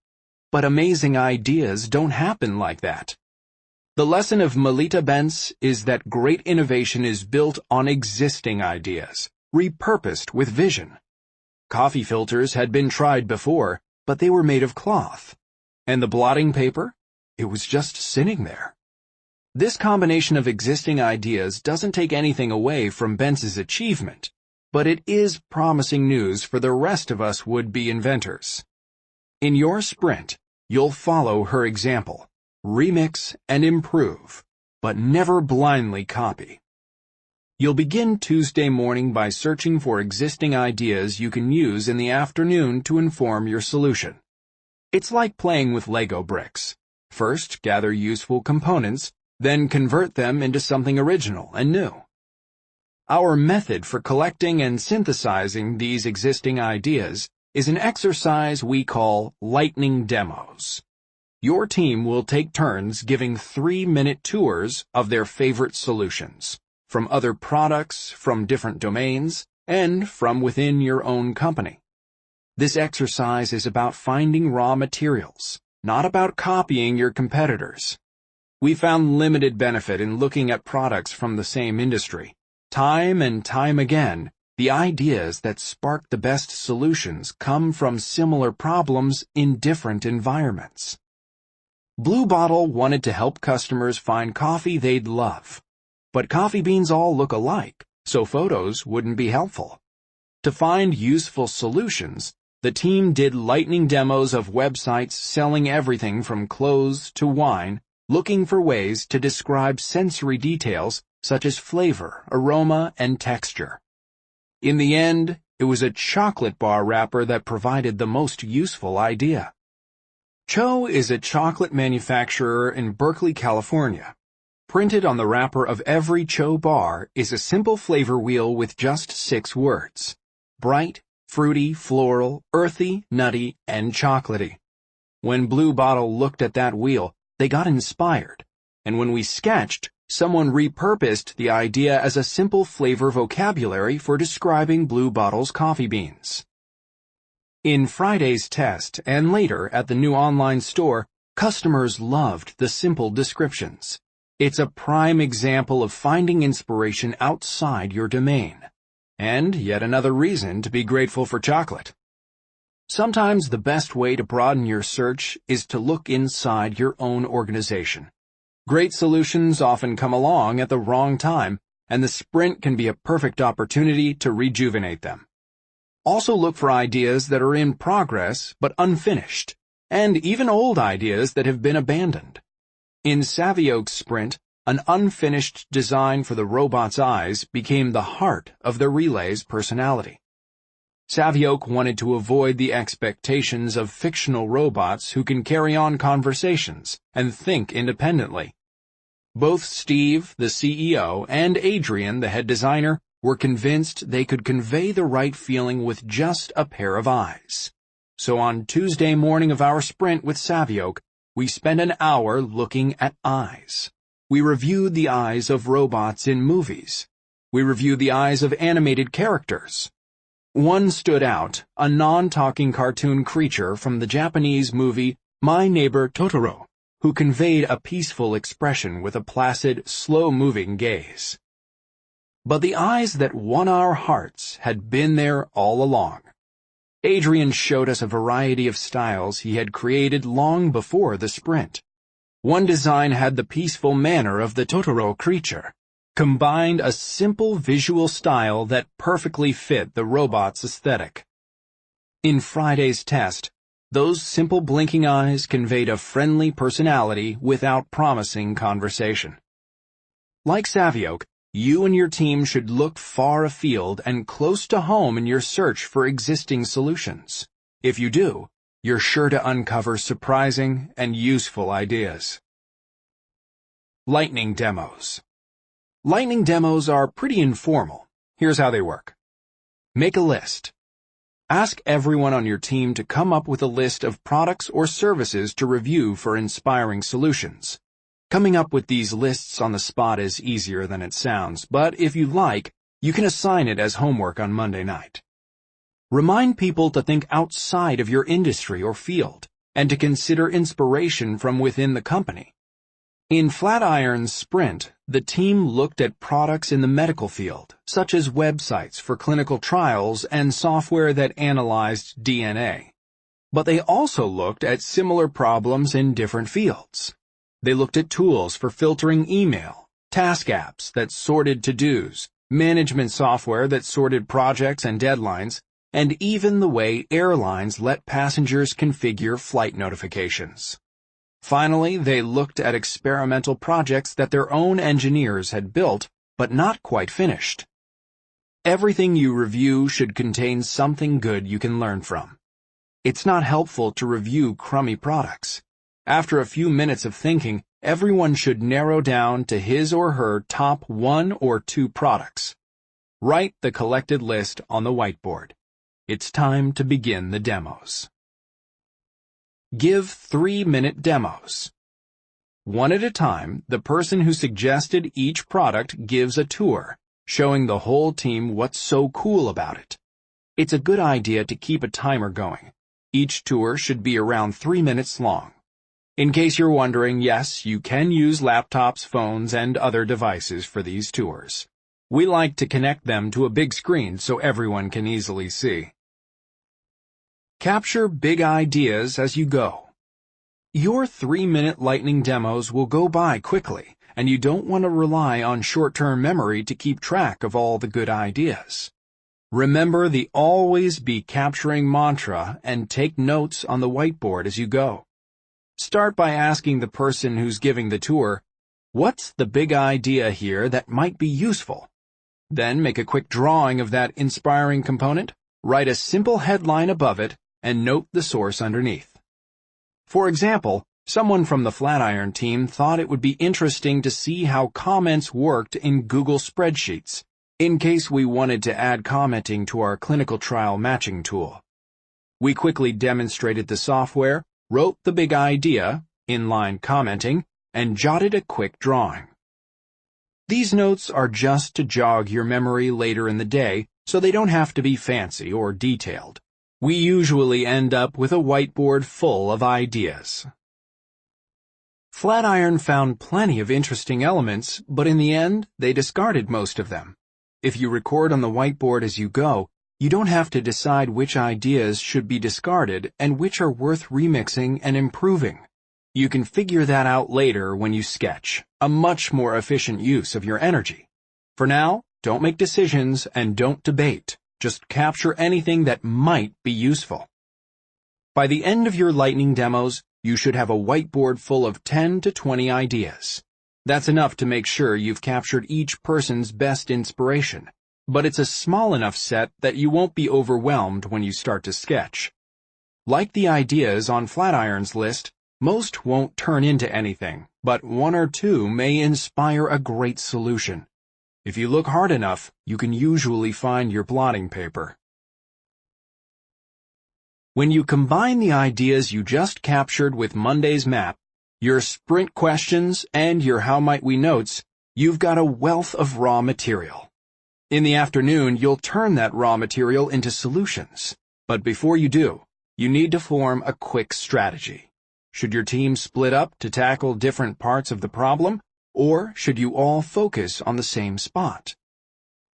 but amazing ideas don't happen like that. The lesson of Melita Benz is that great innovation is built on existing ideas, repurposed with vision. Coffee filters had been tried before, but they were made of cloth. And the blotting paper? It was just sitting there. This combination of existing ideas doesn't take anything away from Bentz's achievement, but it is promising news for the rest of us would-be inventors. In your sprint, you'll follow her example, remix and improve, but never blindly copy. You'll begin Tuesday morning by searching for existing ideas you can use in the afternoon to inform your solution. It's like playing with Lego bricks. First, gather useful components, then convert them into something original and new. Our method for collecting and synthesizing these existing ideas is an exercise we call lightning demos. Your team will take turns giving 3-minute tours of their favorite solutions, from other products, from different domains, and from within your own company. This exercise is about finding raw materials, not about copying your competitors. We found limited benefit in looking at products from the same industry. Time and time again, the ideas that spark the best solutions come from similar problems in different environments. Blue Bottle wanted to help customers find coffee they'd love. But coffee beans all look alike, so photos wouldn't be helpful. To find useful solutions, the team did lightning demos of websites selling everything from clothes to wine, looking for ways to describe sensory details such as flavor, aroma, and texture. In the end, it was a chocolate bar wrapper that provided the most useful idea. Cho is a chocolate manufacturer in Berkeley, California. Printed on the wrapper of every Cho bar is a simple flavor wheel with just 6 words: bright, fruity, floral, earthy, nutty, and chocolatey. When Blue Bottle looked at that wheel, they got inspired, and when we sketched, someone repurposed the idea as a simple flavor vocabulary for describing Blue Bottle's coffee beans. In Friday's test and later at the new online store, customers loved the simple descriptions. It's a prime example of finding inspiration outside your domain. And yet another reason to be grateful for chocolate. Sometimes the best way to broaden your search is to look inside your own organization. Great solutions often come along at the wrong time, and the sprint can be a perfect opportunity to rejuvenate them. Also look for ideas that are in progress but unfinished, and even old ideas that have been abandoned. In Savioke's sprint, an unfinished design for the robot's eyes became the heart of the relay's personality. Savioke wanted to avoid the expectations of fictional robots who can carry on conversations and think independently. Both Steve, the CEO, and Adrian, the head designer, were convinced they could convey the right feeling with just a pair of eyes. So on Tuesday morning of our sprint with Savioke, we spent an hour looking at eyes. We reviewed the eyes of robots in movies. We reviewed the eyes of animated characters. One stood out, a non-talking cartoon creature from the Japanese movie My Neighbor Totoro, who conveyed a peaceful expression with a placid, slow-moving gaze. But the eyes that won our hearts had been there all along. Adrian showed us a variety of styles he had created long before the sprint. One design had the peaceful manner of the Totoro creature, combined a simple visual style that perfectly fit the robot's aesthetic. In Friday's test, those simple blinking eyes conveyed a friendly personality without promising conversation. Like Savioke, you and your team should look far afield and close to home in your search for existing solutions. If you do, you're sure to uncover surprising and useful ideas. Lightning demos. Lightning demos are pretty informal. Here's how they work. Make a list. Ask everyone on your team to come up with a list of products or services to review for inspiring solutions. Coming up with these lists on the spot is easier than it sounds, but if you like, you can assign it as homework on Monday night. Remind people to think outside of your industry or field, and to consider inspiration from within the company. In Flatiron's sprint, the team looked at products in the medical field, such as websites for clinical trials and software that analyzed DNA. But they also looked at similar problems in different fields. They looked at tools for filtering email, task apps that sorted to-dos, management software that sorted projects and deadlines, and even the way airlines let passengers configure flight notifications. Finally, they looked at experimental projects that their own engineers had built, but not quite finished. Everything you review should contain something good you can learn from. It's not helpful to review crummy products. After a few minutes of thinking, everyone should narrow down to his or her top 1 or 2 products. Write the collected list on the whiteboard. It's time to begin the demos. Give 3-minute demos. One at a time, the person who suggested each product gives a tour, showing the whole team what's so cool about it. It's a good idea to keep a timer going. Each tour should be around 3 minutes long. In case you're wondering, yes, you can use laptops, phones, and other devices for these tours. We like to connect them to a big screen so everyone can easily see. Capture big ideas as you go. Your 3-minute lightning demos will go by quickly, and you don't want to rely on short-term memory to keep track of all the good ideas. Remember the always be capturing mantra and take notes on the whiteboard as you go. Start by asking the person who's giving the tour, "What's the big idea here that might be useful?" Then make a quick drawing of that inspiring component, write a simple headline above it, and note the source underneath. For example, someone from the Flatiron team thought it would be interesting to see how comments worked in Google spreadsheets, in case we wanted to add commenting to our clinical trial matching tool. We quickly demonstrated the software, wrote the big idea, inline commenting, and jotted a quick drawing. These notes are just to jog your memory later in the day, so they don't have to be fancy or detailed. We usually end up with a whiteboard full of ideas. Flatiron found plenty of interesting elements, but in the end, they discarded most of them. If you record on the whiteboard as you go, you don't have to decide which ideas should be discarded and which are worth remixing and improving. You can figure that out later when you sketch, a much more efficient use of your energy. For now, don't make decisions and don't debate. Just capture anything that might be useful. By the end of your lightning demos, you should have a whiteboard full of 10 to 20 ideas. That's enough to make sure you've captured each person's best inspiration, but it's a small enough set that you won't be overwhelmed when you start to sketch. Like the ideas on Flatiron's list, most won't turn into anything, but 1 or 2 may inspire a great solution. If you look hard enough, you can usually find your blotting paper. When you combine the ideas you just captured with Monday's map, your sprint questions, and your How Might We notes, you've got a wealth of raw material. In the afternoon, you'll turn that raw material into solutions. But before you do, you need to form a quick strategy. Should your team split up to tackle different parts of the problem? Or should you all focus on the same spot?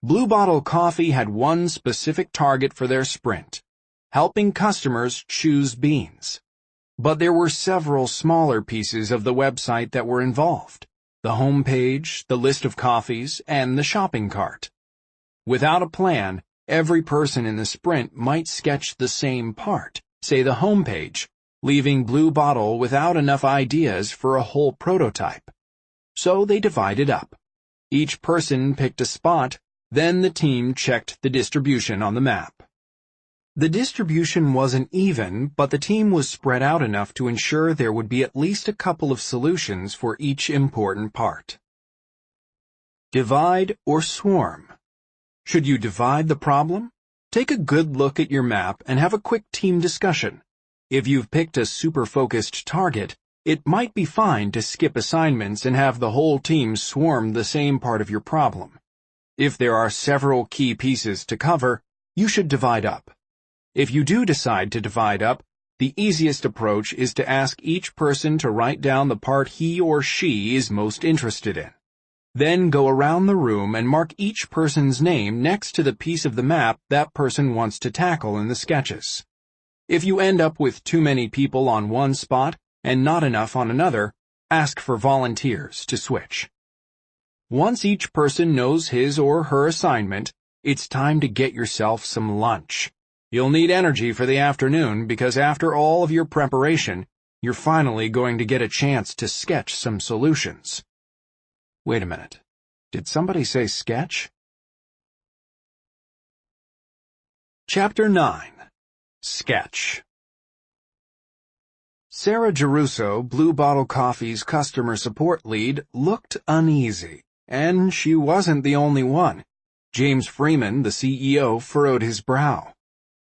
Blue Bottle Coffee had one specific target for their sprint, helping customers choose beans. But there were several smaller pieces of the website that were involved: the home page, the list of coffees, and the shopping cart. Without a plan, every person in the sprint might sketch the same part, say the home page, leaving Blue Bottle without enough ideas for a whole prototype. So they divided up. Each person picked a spot, then the team checked the distribution on the map. The distribution wasn't even, but the team was spread out enough to ensure there would be at least a couple of solutions for each important part. Divide or swarm. Should you divide the problem? Take a good look at your map and have a quick team discussion. If you've picked a super-focused target, it might be fine to skip assignments and have the whole team swarm the same part of your problem. If there are several key pieces to cover, you should divide up. If you do decide to divide up, The easiest approach is to ask each person to write down the part he or she is most interested in. Then go around the room and mark each person's name next to the piece of the map that person wants to tackle in the sketches. If you end up with too many people on one spot and not enough on another, ask for volunteers to switch. Once each person knows his or her assignment, it's time to get yourself some lunch. You'll need energy for the afternoon because after all of your preparation, you're finally going to get a chance to sketch some solutions. Wait a minute. Did somebody say sketch? Chapter 9. Sketch. Sarah Geruso, Blue Bottle Coffee's customer support lead, looked uneasy, and she wasn't the only one. James Freeman, the CEO, furrowed his brow.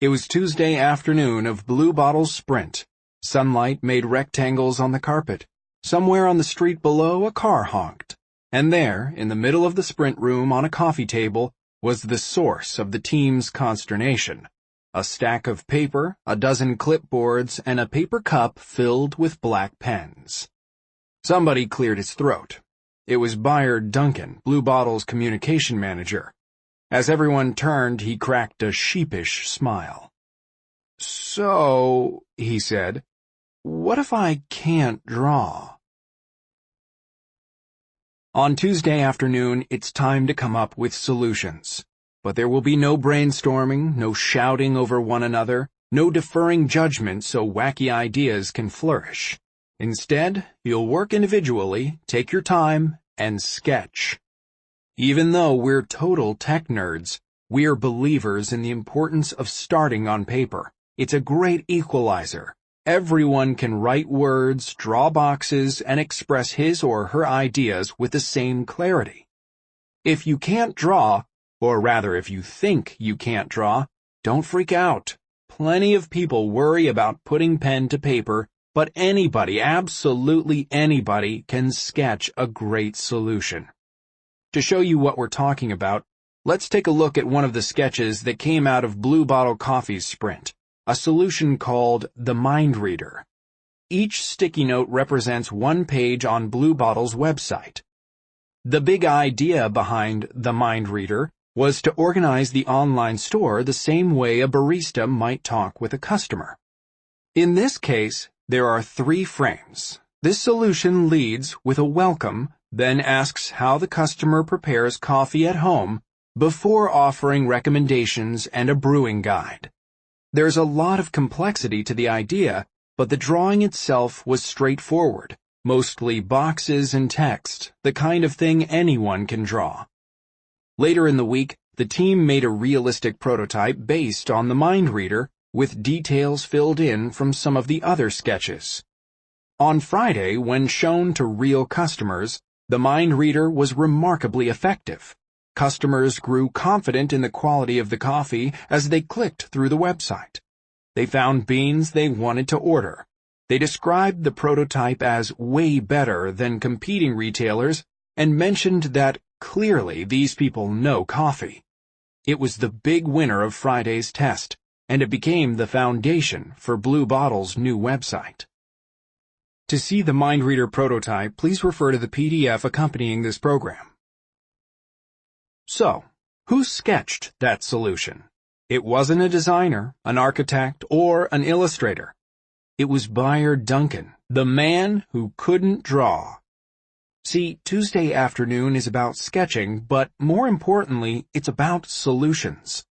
It was Tuesday afternoon of Blue Bottle's sprint. Sunlight made rectangles on the carpet. Somewhere on the street below, a car honked. And there, in the middle of the sprint room on a coffee table, was the source of the team's consternation. A stack of paper, a dozen clipboards, and a paper cup filled with black pens. Somebody cleared his throat. It was Bayard Duncan, Blue Bottle's communication manager. As everyone turned, he cracked a sheepish smile. "So," he said, "what if I can't draw?" On Tuesday afternoon, it's time to come up with solutions. But there will be no brainstorming, no shouting over one another, no deferring judgment so wacky ideas can flourish. Instead, you'll work individually, take your time, and sketch. Even though we're total tech nerds, we're believers in the importance of starting on paper. It's a great equalizer. Everyone can write words, draw boxes, and express his or her ideas with the same clarity. If you can't draw, or rather if you think you can't draw, don't freak out. Plenty of people worry about putting pen to paper, but anybody, absolutely anybody, can sketch a great solution. To show you what we're talking about, let's take a look at one of the sketches that came out of Blue Bottle Coffee's sprint. A solution called the Mind Reader. Each sticky note represents one page on Blue Bottle's website. The big idea behind the Mind Reader was to organize the online store the same way a barista might talk with a customer. In this case, there are 3 frames. This solution leads with a welcome, then asks how the customer prepares coffee at home before offering recommendations and a brewing guide. There's a lot of complexity to the idea, but the drawing itself was straightforward, mostly boxes and text, the kind of thing anyone can draw. Later in the week, the team made a realistic prototype based on the Mind Reader, with details filled in from some of the other sketches. On Friday, when shown to real customers, the Mind Reader was remarkably effective. Customers grew confident in the quality of the coffee as they clicked through the website. They found beans they wanted to order. They described the prototype as way better than competing retailers and mentioned that clearly these people know coffee. It was the big winner of Friday's test, and it became the foundation for Blue Bottle's new website. To see the Mind Reader prototype, please refer to the PDF accompanying this program. So, who sketched that solution? It wasn't a designer, an architect, or an illustrator. It was Bayard Duncan, the man who couldn't draw. See, Tuesday afternoon is about sketching, but more importantly, it's about solutions.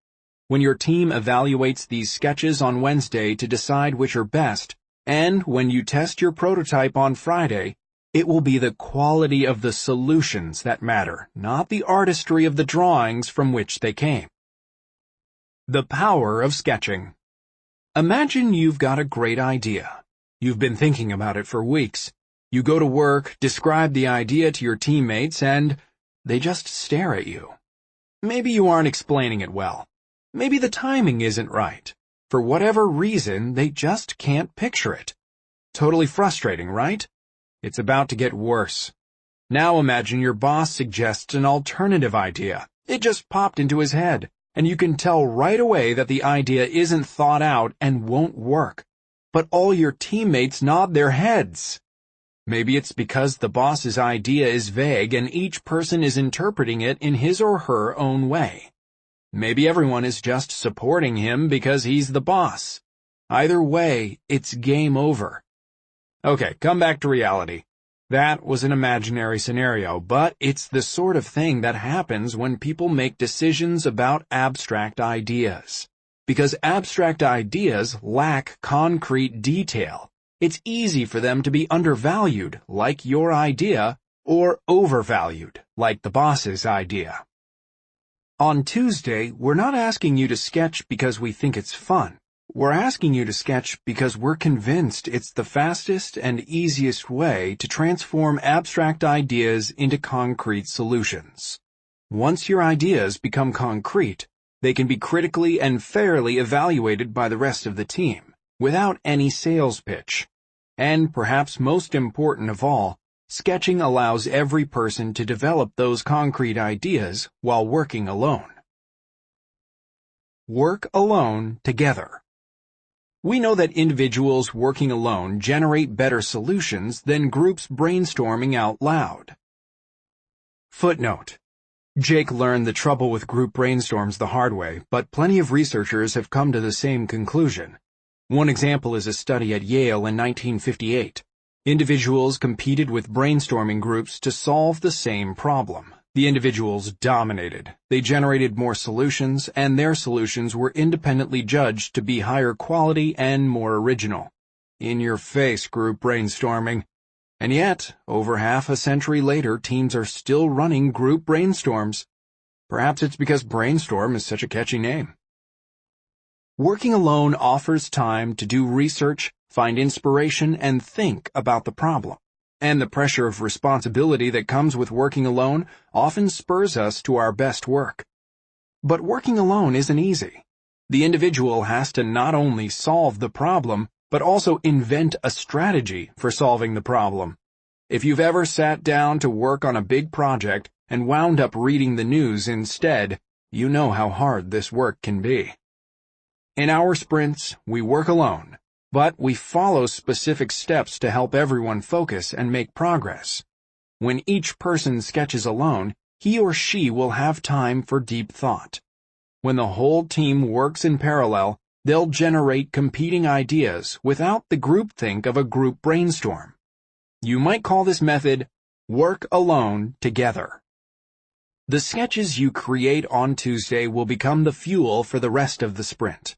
When your team evaluates these sketches on Wednesday to decide which are best, and when you test your prototype on Friday, it will be the quality of the solutions that matter, not the artistry of the drawings from which they came. The power of sketching. Imagine you've got a great idea. You've been thinking about it for weeks. You go to work, describe the idea to your teammates, and they just stare at you. Maybe you aren't explaining it well. Maybe the timing isn't right. For whatever reason, they just can't picture it. Totally frustrating, right? It's about to get worse. Now imagine your boss suggests an alternative idea. It just popped into his head, and you can tell right away that the idea isn't thought out and won't work. but all your teammates nod their heads. Maybe it's because the boss's idea is vague and each person is interpreting it in his or her own way. Maybe everyone is just supporting him because he's the boss. Either way, it's game over. Okay, come back to reality. That was an imaginary scenario, but it's the sort of thing that happens when people make decisions about abstract ideas. Because abstract ideas lack concrete detail, it's easy for them to be undervalued, like your idea, or overvalued, like the boss's idea. On Tuesday, we're not asking you to sketch because we think it's fun. We're asking you to sketch because we're convinced it's the fastest and easiest way to transform abstract ideas into concrete solutions. Once your ideas become concrete, they can be critically and fairly evaluated by the rest of the team, without any sales pitch. And perhaps most important of all, sketching allows every person to develop those concrete ideas while working alone. Work alone together. We know that individuals working alone generate better solutions than groups brainstorming out loud. Footnote: Jake learned the trouble with group brainstorms the hard way, but plenty of researchers have come to the same conclusion. One example is a study at Yale in 1958. Individuals competed with brainstorming groups to solve the same problem. The individuals dominated. They generated more solutions, and their solutions were independently judged to be higher quality and more original. In-your-face group brainstorming. And yet, over half a century later, teams are still running group brainstorms. Perhaps it's because brainstorm is such a catchy name. Working alone offers time to do research, find inspiration, and think about the problem. And the pressure of responsibility that comes with working alone often spurs us to our best work. But working alone isn't easy. The individual has to not only solve the problem, but also invent a strategy for solving the problem. If you've ever sat down to work on a big project and wound up reading the news instead, you know how hard this work can be. In our sprints, we work alone, but we follow specific steps to help everyone focus and make progress. When each person sketches alone, he or she will have time for deep thought. When the whole team works in parallel, they'll generate competing ideas without the groupthink of a group brainstorm. You might call this method work alone together. The sketches you create on Tuesday will become the fuel for the rest of the sprint.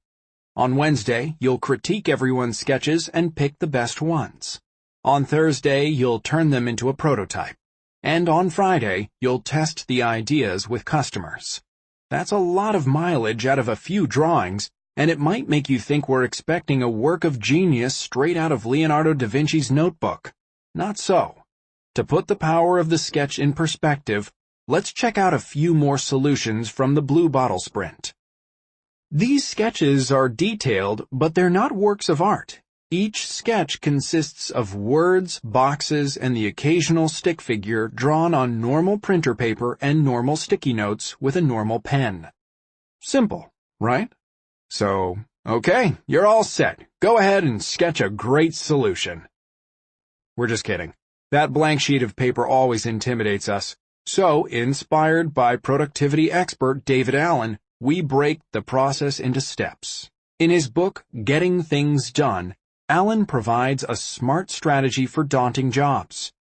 On Wednesday, you'll critique everyone's sketches and pick the best ones. On Thursday, you'll turn them into a prototype. And on Friday, you'll test the ideas with customers. That's a lot of mileage out of a few drawings, and it might make you think we're expecting a work of genius straight out of Leonardo da Vinci's notebook. Not so. To put the power of the sketch in perspective, let's check out a few more solutions from the Blue Bottle Sprint. These sketches are detailed, but they're not works of art. Each sketch consists of words, boxes, and the occasional stick figure drawn on normal printer paper and normal sticky notes with a normal pen. Simple, right? So, okay, you're all set. Go ahead and sketch a great solution. We're just kidding. That blank sheet of paper always intimidates us. So, inspired by productivity expert David Allen, we break the process into steps. In his book, Getting Things Done, Allen provides a smart strategy for daunting jobs.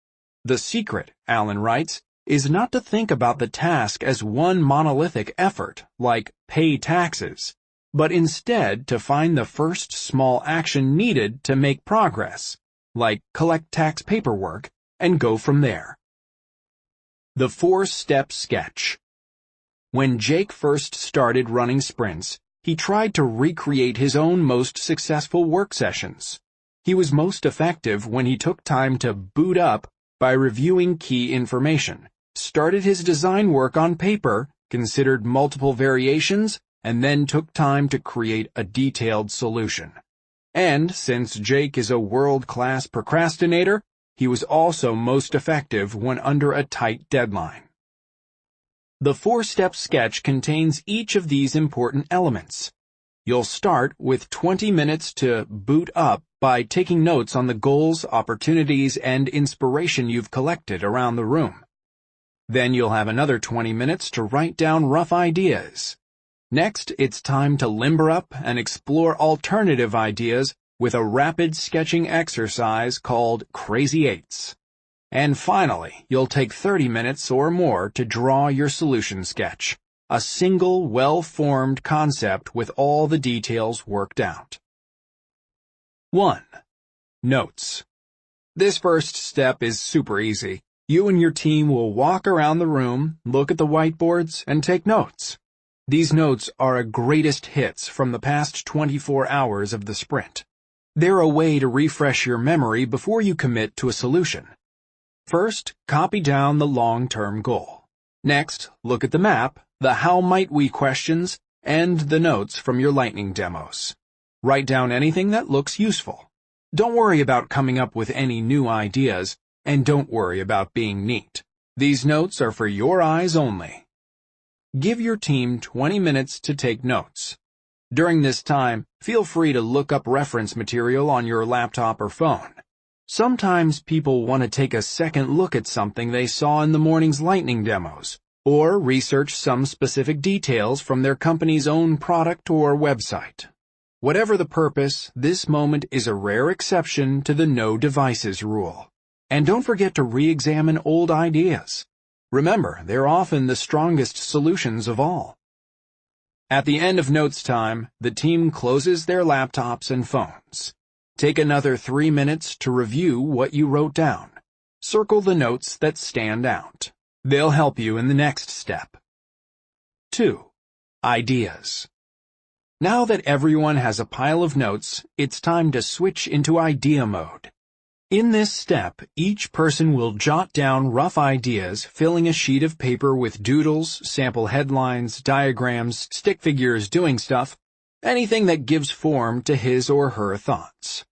The secret, Allen writes, is not to think about the task as one monolithic effort, like pay taxes, but instead to find the first small action needed to make progress, like collect tax paperwork, and go from there. The 4-step sketch. When Jake first started running sprints, he tried to recreate his own most successful work sessions. He was most effective when he took time to boot up by reviewing key information, started his design work on paper, considered multiple variations, and then took time to create a detailed solution. And since Jake is a world-class procrastinator, he was also most effective when under a tight deadline. The 4-step sketch contains each of these important elements. You'll start with 20 minutes to boot up by taking notes on the goals, opportunities, and inspiration you've collected around the room. Then you'll have another 20 minutes to write down rough ideas. Next, it's time to limber up and explore alternative ideas with a rapid sketching exercise called Crazy Eights. And finally, you'll take 30 minutes or more to draw your solution sketch, a single, well-formed concept with all the details worked out. 1. Notes. This first step is super easy. You and your team will walk around the room, look at the whiteboards, and take notes. These notes are a greatest hits from the past 24 hours of the sprint. They're a way to refresh your memory before you commit to a solution. First, copy down the long-term goal. Next, look at the map, the how might we questions, and the notes from your lightning demos. Write down anything that looks useful. Don't worry about coming up with any new ideas, and don't worry about being neat. These notes are for your eyes only. Give your team 20 minutes to take notes. During this time, feel free to look up reference material on your laptop or phone. Sometimes people want to take a second look at something they saw in the morning's lightning demos, or research some specific details from their company's own product or website. Whatever the purpose, this moment is a rare exception to the no devices rule. And don't forget to re-examine old ideas. Remember, they're often the strongest solutions of all. At the end of notes time, the team closes their laptops and phones. Take another 3 minutes to review what you wrote down. Circle the notes that stand out. They'll help you in the next step. 2. Ideas. Now that everyone has a pile of notes, it's time to switch into idea mode. In this step, each person will jot down rough ideas, filling a sheet of paper with doodles, sample headlines, diagrams, stick figures doing stuff, anything that gives form to his or her thoughts.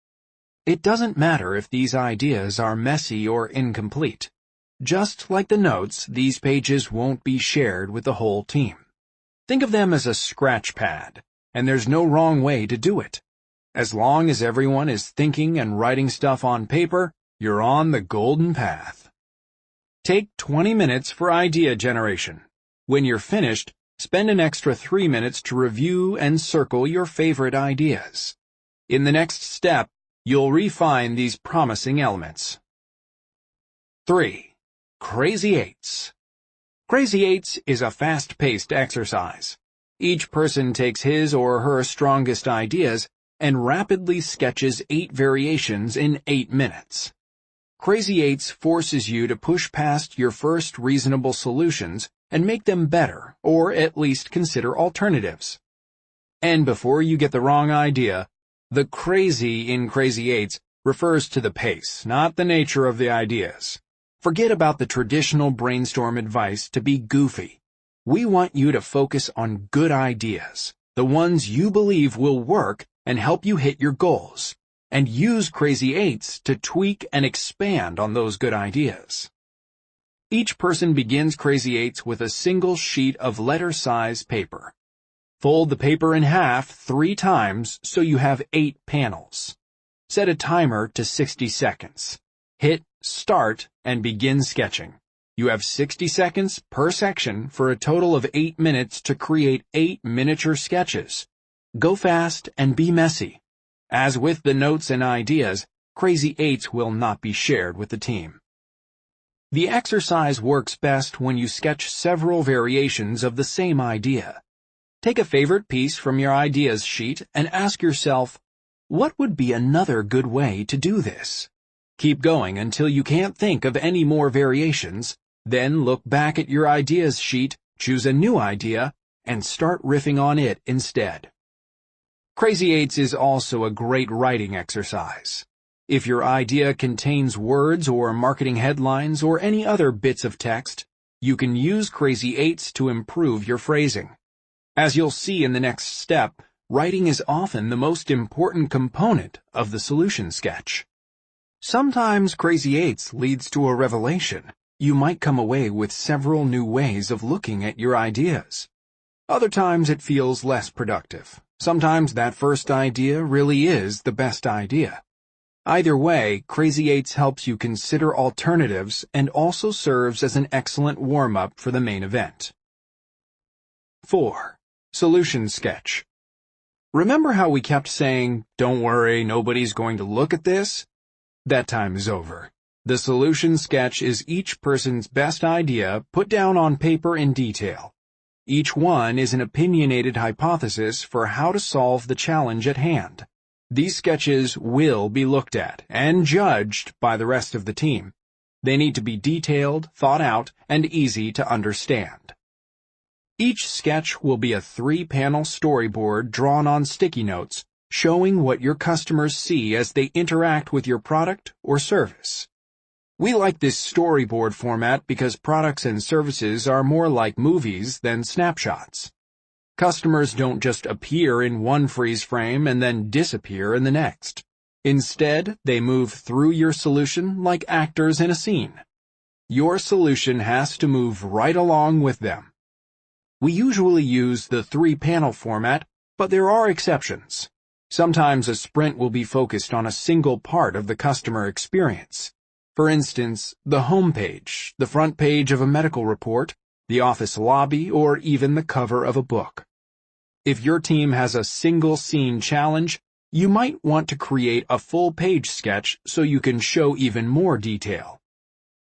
It doesn't matter if these ideas are messy or incomplete. Just like the notes, these pages won't be shared with the whole team. Think of them as a scratch pad, and there's no wrong way to do it. As long as everyone is thinking and writing stuff on paper, you're on the golden path. Take 20 minutes for idea generation. When you're finished, spend an extra 3 minutes to review and circle your favorite ideas. In the next step, you'll refine these promising elements. 3. Crazy Eights. Crazy Eights is a fast-paced exercise. Each person takes his or her strongest ideas and rapidly sketches 8 variations in 8 minutes. Crazy Eights forces you to push past your first reasonable solutions and make them better, or at least consider alternatives. And before you get the wrong idea, the crazy in Crazy Eights refers to the pace, not the nature of the ideas. Forget about the traditional brainstorm advice to be goofy. We want you to focus on good ideas, the ones you believe will work and help you hit your goals, and use Crazy Eights to tweak and expand on those good ideas. Each person begins Crazy Eights with a single sheet of letter-size paper. Fold the paper in half 3 times so you have 8 panels. Set a timer to 60 seconds. Hit Start and begin sketching. You have 60 seconds per section for a total of 8 minutes to create 8 miniature sketches. Go fast and be messy. As with the notes and ideas, Crazy Eights will not be shared with the team. The exercise works best when you sketch several variations of the same idea. Take a favorite piece from your ideas sheet and ask yourself, what would be another good way to do this? Keep going until you can't think of any more variations, then look back at your ideas sheet, choose a new idea, and start riffing on it instead. Crazy Eights is also a great writing exercise. If your idea contains words or marketing headlines or any other bits of text, you can use Crazy Eights to improve your phrasing. As you'll see in the next step, writing is often the most important component of the solution sketch. Sometimes Crazy Eights leads to a revelation. You might come away with several new ways of looking at your ideas. Other times it feels less productive. Sometimes that first idea really is the best idea. Either way, Crazy Eights helps you consider alternatives and also serves as an excellent warm-up for the main event. 4. Solution sketch. Remember how we kept saying, "Don't worry, nobody's going to look at this"? That time is over. The solution sketch is each person's best idea put down on paper in detail. Each one is an opinionated hypothesis for how to solve the challenge at hand. These sketches will be looked at and judged by the rest of the team. They need to be detailed, thought out, and easy to understand. Each sketch will be a 3-panel storyboard drawn on sticky notes, showing what your customers see as they interact with your product or service. We like this storyboard format because products and services are more like movies than snapshots. Customers don't just appear in one freeze frame and then disappear in the next. Instead, they move through your solution like actors in a scene. Your solution has to move right along with them. We usually use the 3-panel format, but there are exceptions. Sometimes a sprint will be focused on a single part of the customer experience. For instance, the home page, the front page of a medical report, the office lobby, or even the cover of a book. If your team has a single scene challenge, you might want to create a full-page sketch so you can show even more detail.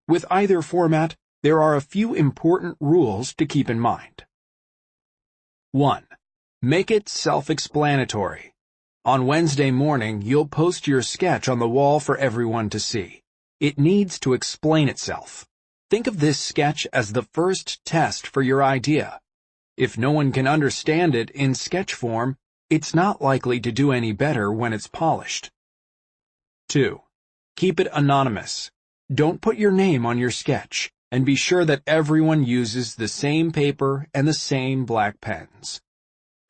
With either format, there are a few important rules to keep in mind. 1. Make it self-explanatory. On Wednesday morning, you'll post your sketch on the wall for everyone to see. It needs to explain itself. Think of this sketch as the first test for your idea. If no one can understand it in sketch form, it's not likely to do any better when it's polished. 2. Keep it anonymous. Don't put your name on your sketch, and be sure that everyone uses the same paper and the same black pens.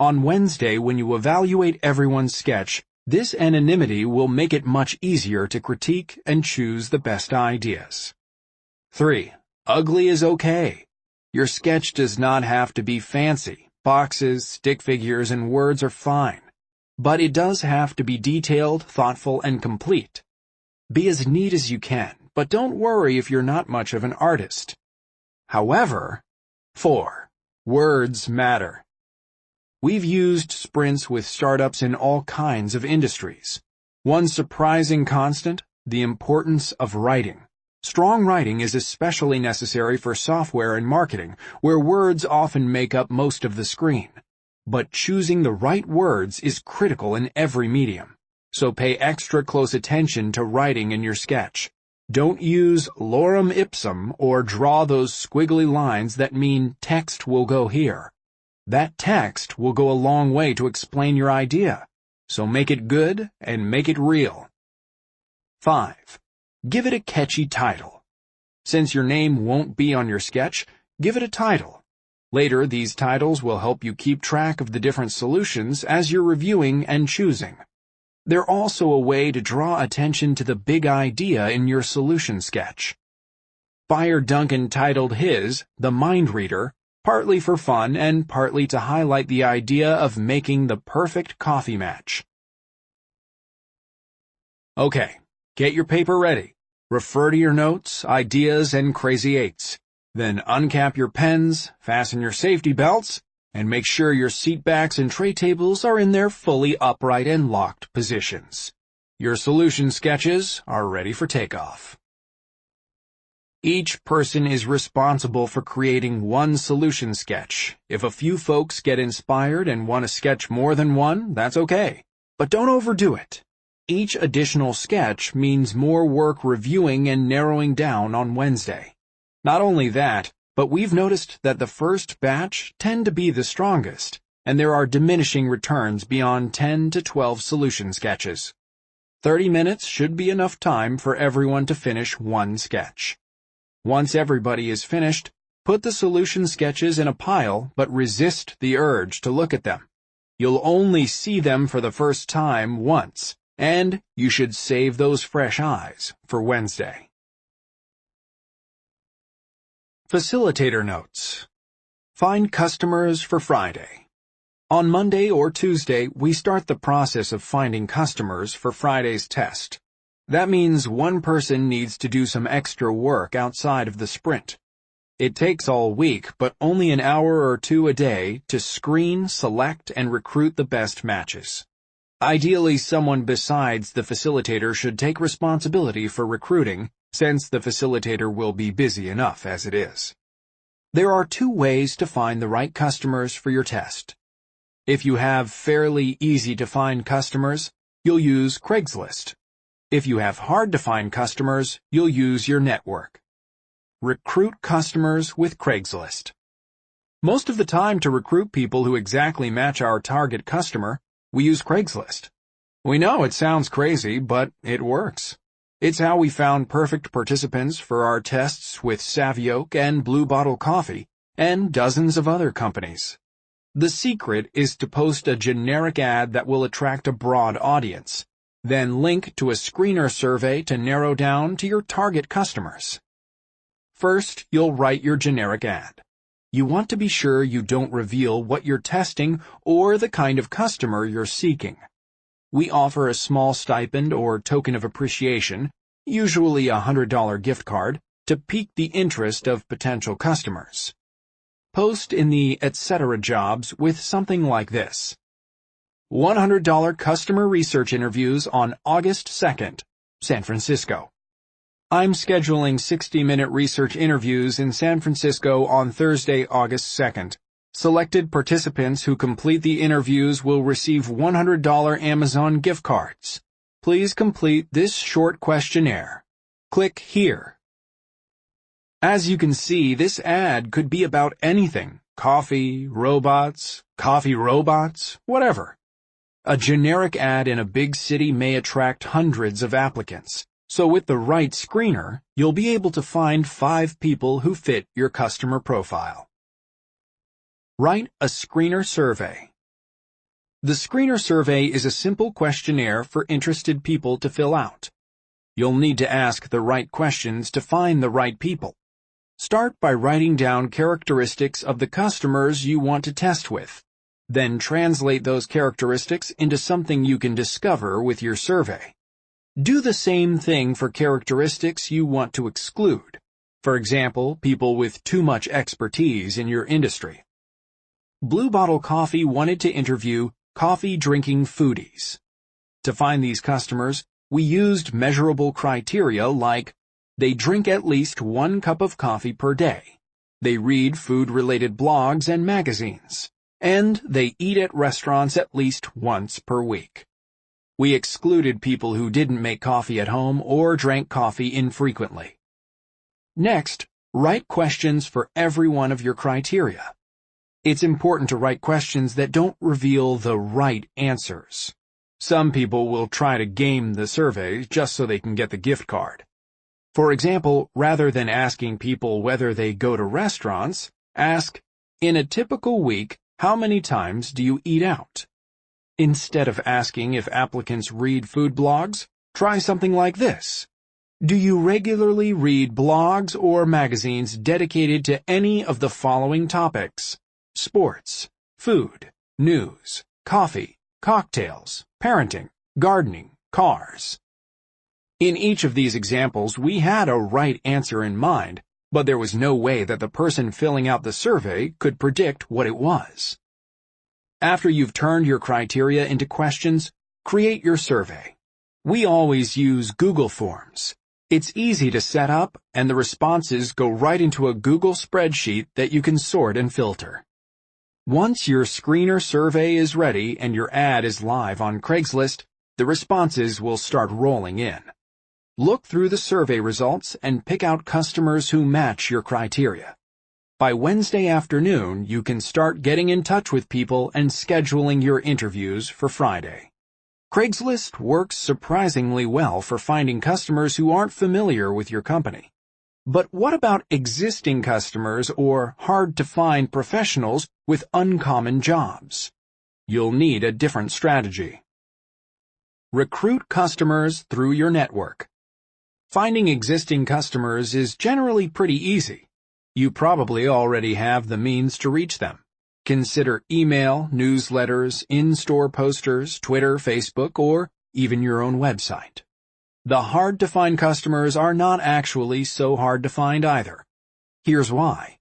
On Wednesday, when you evaluate everyone's sketch, this anonymity will make it much easier to critique and choose the best ideas. 3. Ugly is okay. Your sketch does not have to be fancy. Boxes, stick figures, and words are fine. But it does have to be detailed, thoughtful, and complete. Be as neat as you can, but don't worry if you're not much of an artist. However, 4. Words matter. We've used sprints with startups in all kinds of industries. One surprising constant, the importance of writing. Strong writing is especially necessary for software and marketing, where words often make up most of the screen. But choosing the right words is critical in every medium, so pay extra close attention to writing in your sketch. Don't use lorem ipsum or draw those squiggly lines that mean text will go here. That text will go a long way to explain your idea, so make it good and make it real. 5. Give it a catchy title. Since your name won't be on your sketch, give it a title. Later, these titles will help you keep track of the different solutions as you're reviewing and choosing. They're also a way to draw attention to the big idea in your solution sketch. Buyer Duncan titled his The Mind Reader, partly for fun and partly to highlight the idea of making the perfect coffee match. Okay, get your paper ready. Refer to your notes, ideas, and Crazy Eights. Then uncap your pens, fasten your safety belts, and make sure your seat backs and tray tables are in their fully upright and locked positions. Your solution sketches are ready for takeoff. Each person is responsible for creating one solution sketch. If a few folks get inspired and want to sketch more than one, that's okay. But don't overdo it. Each additional sketch means more work reviewing and narrowing down on Wednesday. Not only that, but we've noticed that the first batch tend to be the strongest, and there are diminishing returns beyond 10 to 12 solution sketches. 30 minutes should be enough time for everyone to finish one sketch. Once everybody is finished, put the solution sketches in a pile, but resist the urge to look at them. You'll only see them for the first time once, and you should save those fresh eyes for Wednesday. Facilitator notes. Find customers for Friday. On Monday or Tuesday, we start the process of finding customers for Friday's test. That means one person needs to do some extra work outside of the sprint. It takes all week, but only an hour or two a day to screen, select, and recruit the best matches. Ideally, someone besides the facilitator should take responsibility for recruiting, since the facilitator will be busy enough as it is. There are two ways to find the right customers for your test. If you have fairly easy-to-find customers, you'll use Craigslist. If you have hard-to-find customers, you'll use your network. Recruit customers with Craigslist. Most of the time, to recruit people who exactly match our target customer, we use Craigslist. We know it sounds crazy, but it works. It's how we found perfect participants for our tests with Savioke and Blue Bottle Coffee, and dozens of other companies. The secret is to post a generic ad that will attract a broad audience, then link to a screener survey to narrow down to your target customers. First, you'll write your generic ad. You want to be sure you don't reveal what you're testing or the kind of customer you're seeking. We offer a small stipend or token of appreciation, usually a $100 gift card, to pique the interest of potential customers. Post in the etc. jobs with something like this. $100 customer research interviews on August 2nd, San Francisco. I'm scheduling 60-minute research interviews in San Francisco on Thursday, August 2nd. Selected participants who complete the interviews will receive $100 Amazon gift cards. Please complete this short questionnaire. Click here. As you can see, this ad could be about anything. Coffee, robots, whatever. A generic ad in a big city may attract hundreds of applicants. So with the right screener, you'll be able to find 5 people who fit your customer profile. Write a screener survey. The screener survey is a simple questionnaire for interested people to fill out. You'll need to ask the right questions to find the right people. Start by writing down characteristics of the customers you want to test with. Then translate those characteristics into something you can discover with your survey. Do the same thing for characteristics you want to exclude. For example, people with too much expertise in your industry. Blue Bottle Coffee wanted to interview coffee-drinking foodies. To find these customers, we used measurable criteria like they drink at least 1 cup of coffee per day, they read food-related blogs and magazines, and they eat at restaurants at least once per week. We excluded people who didn't make coffee at home or drank coffee infrequently. Next, write questions for every one of your criteria. It's important to write questions that don't reveal the right answers. Some people will try to game the survey just so they can get the gift card. For example, rather than asking people whether they go to restaurants, ask, in a typical week, how many times do you eat out? Instead of asking if applicants read food blogs, try something like this. Do you regularly read blogs or magazines dedicated to any of the following topics? Sports, food, news, coffee, cocktails, parenting, gardening, cars. In each of these examples, we had a right answer in mind, but there was no way that the person filling out the survey could predict what it was. After you've turned your criteria into questions, create your survey. We always use Google Forms. It's easy to set up, and the responses go right into a Google spreadsheet that you can sort and filter. Once your screener survey is ready and your ad is live on Craigslist, the responses will start rolling in. Look through the survey results and pick out customers who match your criteria. By Wednesday afternoon, you can start getting in touch with people and scheduling your interviews for Friday. Craigslist works surprisingly well for finding customers who aren't familiar with your company. But what about existing customers or hard-to-find professionals with uncommon jobs? You'll need a different strategy. Recruit customers through your network. Finding existing customers is generally pretty easy. You probably already have the means to reach them. Consider email, newsletters, in-store posters, Twitter, Facebook, or even your own website. The hard-to-find customers are not actually so hard to find either. Here's why.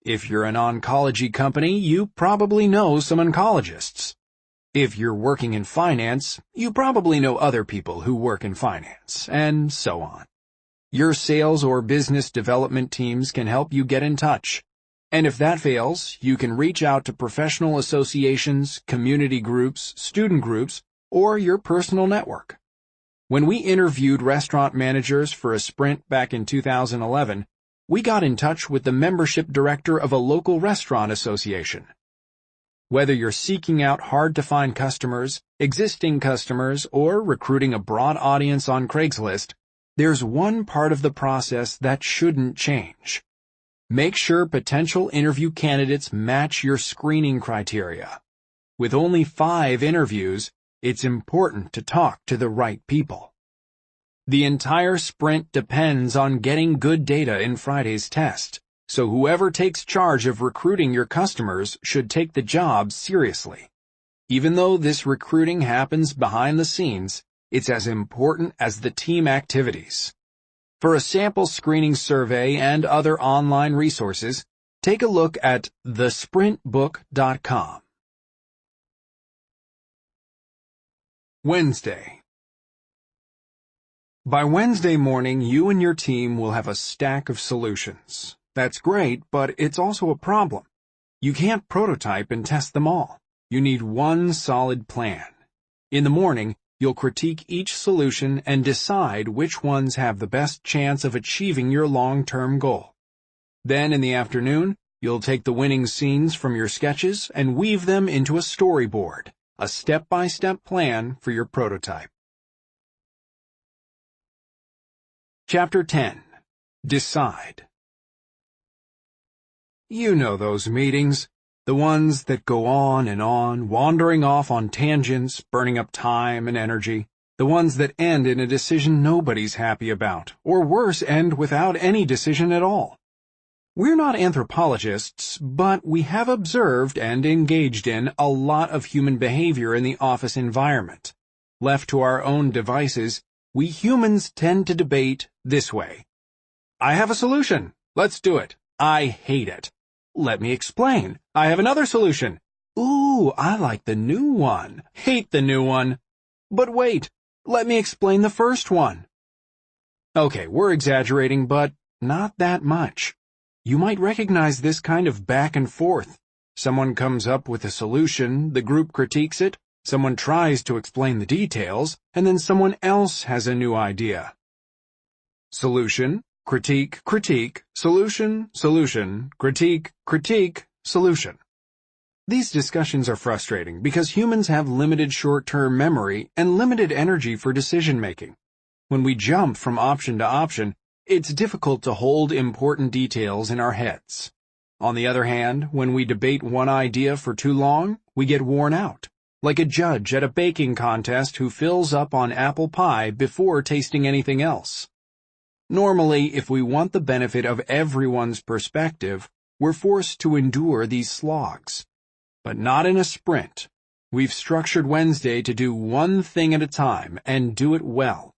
If you're an oncology company, you probably know some oncologists. If you're working in finance, you probably know other people who work in finance, and so on. Your sales or business development teams can help you get in touch. And if that fails, you can reach out to professional associations, community groups, student groups, or your personal network. When we interviewed restaurant managers for a sprint back in 2011, we got in touch with the membership director of a local restaurant association. Whether you're seeking out hard-to-find customers, existing customers, or recruiting a broad audience on Craigslist, there's one part of the process that shouldn't change. Make sure potential interview candidates match your screening criteria. With only 5 interviews, it's important to talk to the right people. The entire sprint depends on getting good data in Friday's test, so whoever takes charge of recruiting your customers should take the job seriously. Even though this recruiting happens behind the scenes, it's as important as the team activities. For a sample screening survey and other online resources, take a look at thesprintbook.com. Wednesday. By Wednesday morning, you and your team will have a stack of solutions. That's great, but it's also a problem. You can't prototype and test them all. You need one solid plan. In the morning, you'll critique each solution and decide which ones have the best chance of achieving your long-term goal. Then in the afternoon, you'll take the winning scenes from your sketches and weave them into a storyboard, a step-by-step plan for your prototype. Chapter 10. Decide. You know those meetings. The ones that go on, wandering off on tangents, burning up time and energy. The ones that end in a decision nobody's happy about, or worse, end without any decision at all. We're not anthropologists, but we have observed and engaged in a lot of human behavior in the office environment. Left to our own devices, we humans tend to debate this way. I have a solution. Let's do it. I hate it. Let me explain. I have another solution. Ooh, I like the new one. Hate the new one. But wait, let me explain the first one. Okay, we're exaggerating, but not that much. You might recognize this kind of back and forth. Someone comes up with a solution, the group critiques it, someone tries to explain the details, and then someone else has a new idea. Solution. Critique, critique, solution, solution, critique, critique, solution. These discussions are frustrating because humans have limited short-term memory and limited energy for decision-making. When we jump from option to option, it's difficult to hold important details in our heads. On the other hand, when we debate one idea for too long, we get worn out, like a judge at a baking contest who fills up on apple pie before tasting anything else. Normally, if we want the benefit of everyone's perspective, we're forced to endure these slogs. But not in a sprint. We've structured Wednesday to do one thing at a time and do it well.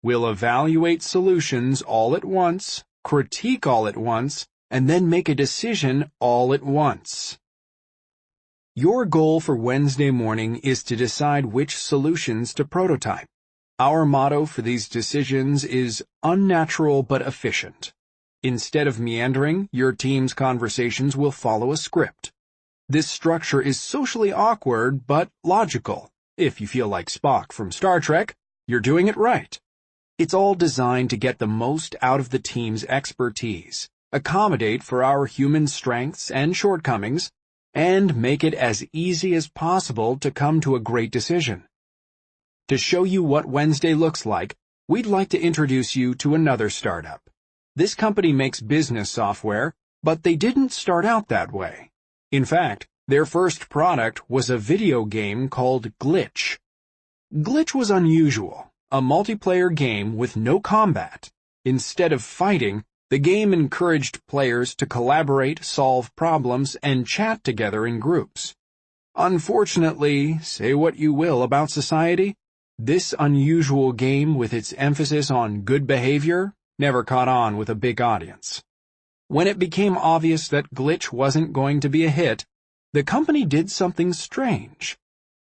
We'll evaluate solutions all at once, critique all at once, and then make a decision all at once. Your goal for Wednesday morning is to decide which solutions to prototype. Our motto for these decisions is unnatural but efficient. Instead of meandering, your team's conversations will follow a script. This structure is socially awkward but logical. If you feel like Spock from Star Trek, you're doing it right. It's all designed to get the most out of the team's expertise, accommodate for our human strengths and shortcomings, and make it as easy as possible to come to a great decision. To show you what Wednesday looks like, we'd like to introduce you to another startup. This company makes business software, but they didn't start out that way. In fact, their first product was a video game called Glitch. Glitch was unusual, a multiplayer game with no combat. Instead of fighting, the game encouraged players to collaborate, solve problems, and chat together in groups. Unfortunately, say what you will about society, This unusual game, with its emphasis on good behavior, never caught on with a big audience. When it became obvious that Glitch wasn't going to be a hit, the company did something strange.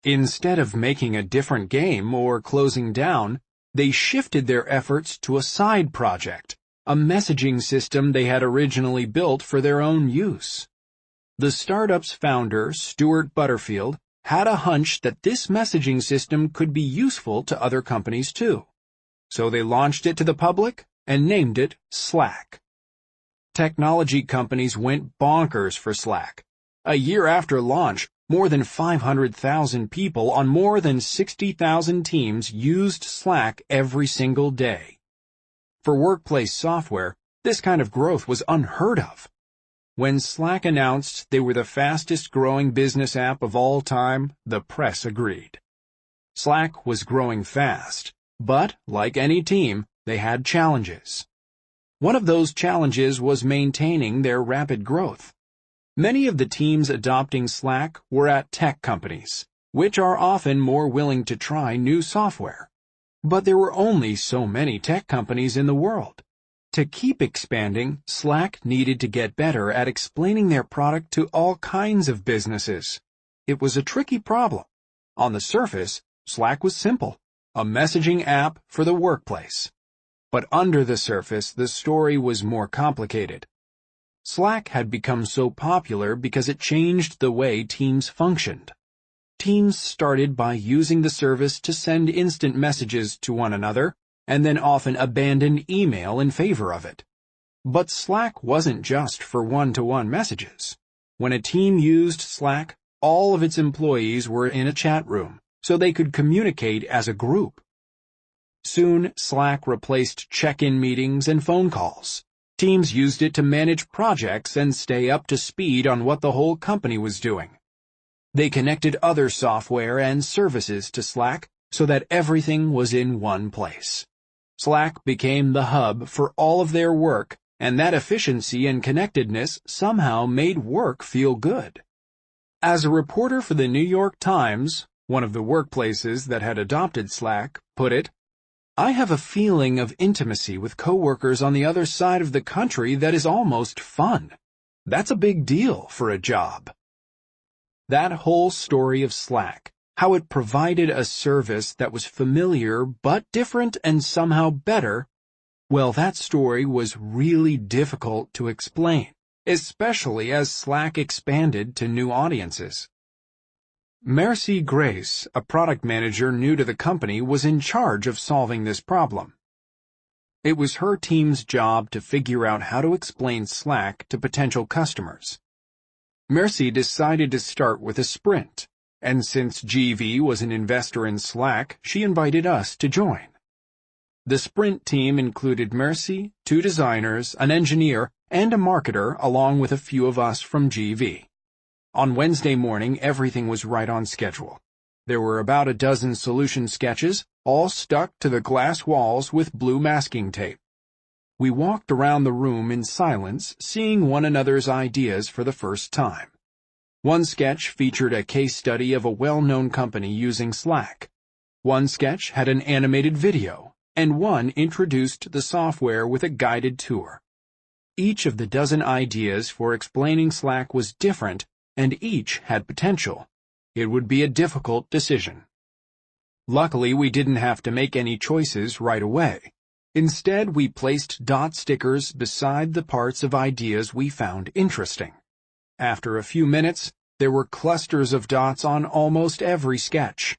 Instead of making a different game or closing down, they shifted their efforts to a side project, a messaging system they had originally built for their own use. The startup's founder, Stuart Butterfield, had a hunch that this messaging system could be useful to other companies too. So they launched it to the public and named it Slack. Technology companies went bonkers for Slack. A year after launch, more than 500,000 people on more than 60,000 teams used Slack every single day. For workplace software, this kind of growth was unheard of. When Slack announced they were the fastest-growing business app of all time, the press agreed. Slack was growing fast, but, like any team, they had challenges. One of those challenges was maintaining their rapid growth. Many of the teams adopting Slack were at tech companies, which are often more willing to try new software. But there were only so many tech companies in the world. To keep expanding, Slack needed to get better at explaining their product to all kinds of businesses. It was a tricky problem. On the surface, Slack was simple, a messaging app for the workplace. But under the surface, the story was more complicated. Slack had become so popular because it changed the way teams functioned. Teams started by using the service to send instant messages to one another, and then often abandoned email in favor of it. But Slack wasn't just for one-to-one messages. When a team used Slack, all of its employees were in a chat room, so they could communicate as a group. Soon, Slack replaced check-in meetings and phone calls. Teams used it to manage projects and stay up to speed on what the whole company was doing. They connected other software and services to Slack so that everything was in one place. Slack became the hub for all of their work, and that efficiency and connectedness somehow made work feel good. As a reporter for the New York Times, one of the workplaces that had adopted Slack, put it, "I have a feeling of intimacy with coworkers on the other side of the country that is almost fun. That's a big deal for a job." That whole story of Slack, how it provided a service that was familiar but different and somehow better, well, that story was really difficult to explain, especially as Slack expanded to new audiences. Mercy Grace, a product manager new to the company, was in charge of solving this problem. It was her team's job to figure out how to explain Slack to potential customers. Mercy decided to start with a sprint, and since GV was an investor in Slack, she invited us to join. The sprint team included Mercy, 2 designers, an engineer, and a marketer, along with a few of us from GV. On Wednesday morning, everything was right on schedule. There were about a dozen solution sketches, all stuck to the glass walls with blue masking tape. We walked around the room in silence, seeing one another's ideas for the first time. One sketch featured a case study of a well-known company using Slack. One sketch had an animated video, and one introduced the software with a guided tour. Each of the dozen ideas for explaining Slack was different, and each had potential. It would be a difficult decision. Luckily, we didn't have to make any choices right away. Instead, we placed dot stickers beside the parts of ideas we found interesting. After a few minutes, there were clusters of dots on almost every sketch.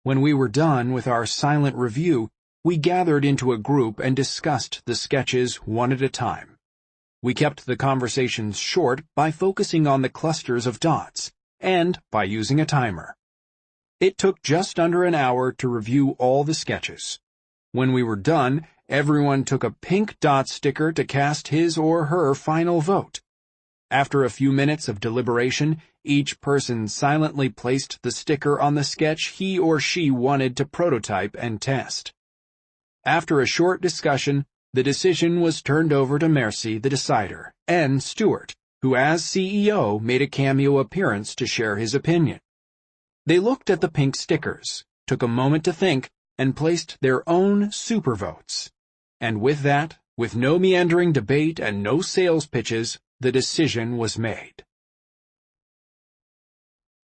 When we were done with our silent review, we gathered into a group and discussed the sketches one at a time. We kept the conversations short by focusing on the clusters of dots, and by using a timer. It took just under an hour to review all the sketches. When we were done, everyone took a pink dot sticker to cast his or her final vote. After a few minutes of deliberation, each person silently placed the sticker on the sketch he or she wanted to prototype and test. After a short discussion, the decision was turned over to Mercy, the decider, and Stuart, who as CEO made a cameo appearance to share his opinion. They looked at the pink stickers, took a moment to think, and placed their own super votes. And with that, with no meandering debate and no sales pitches, the decision was made.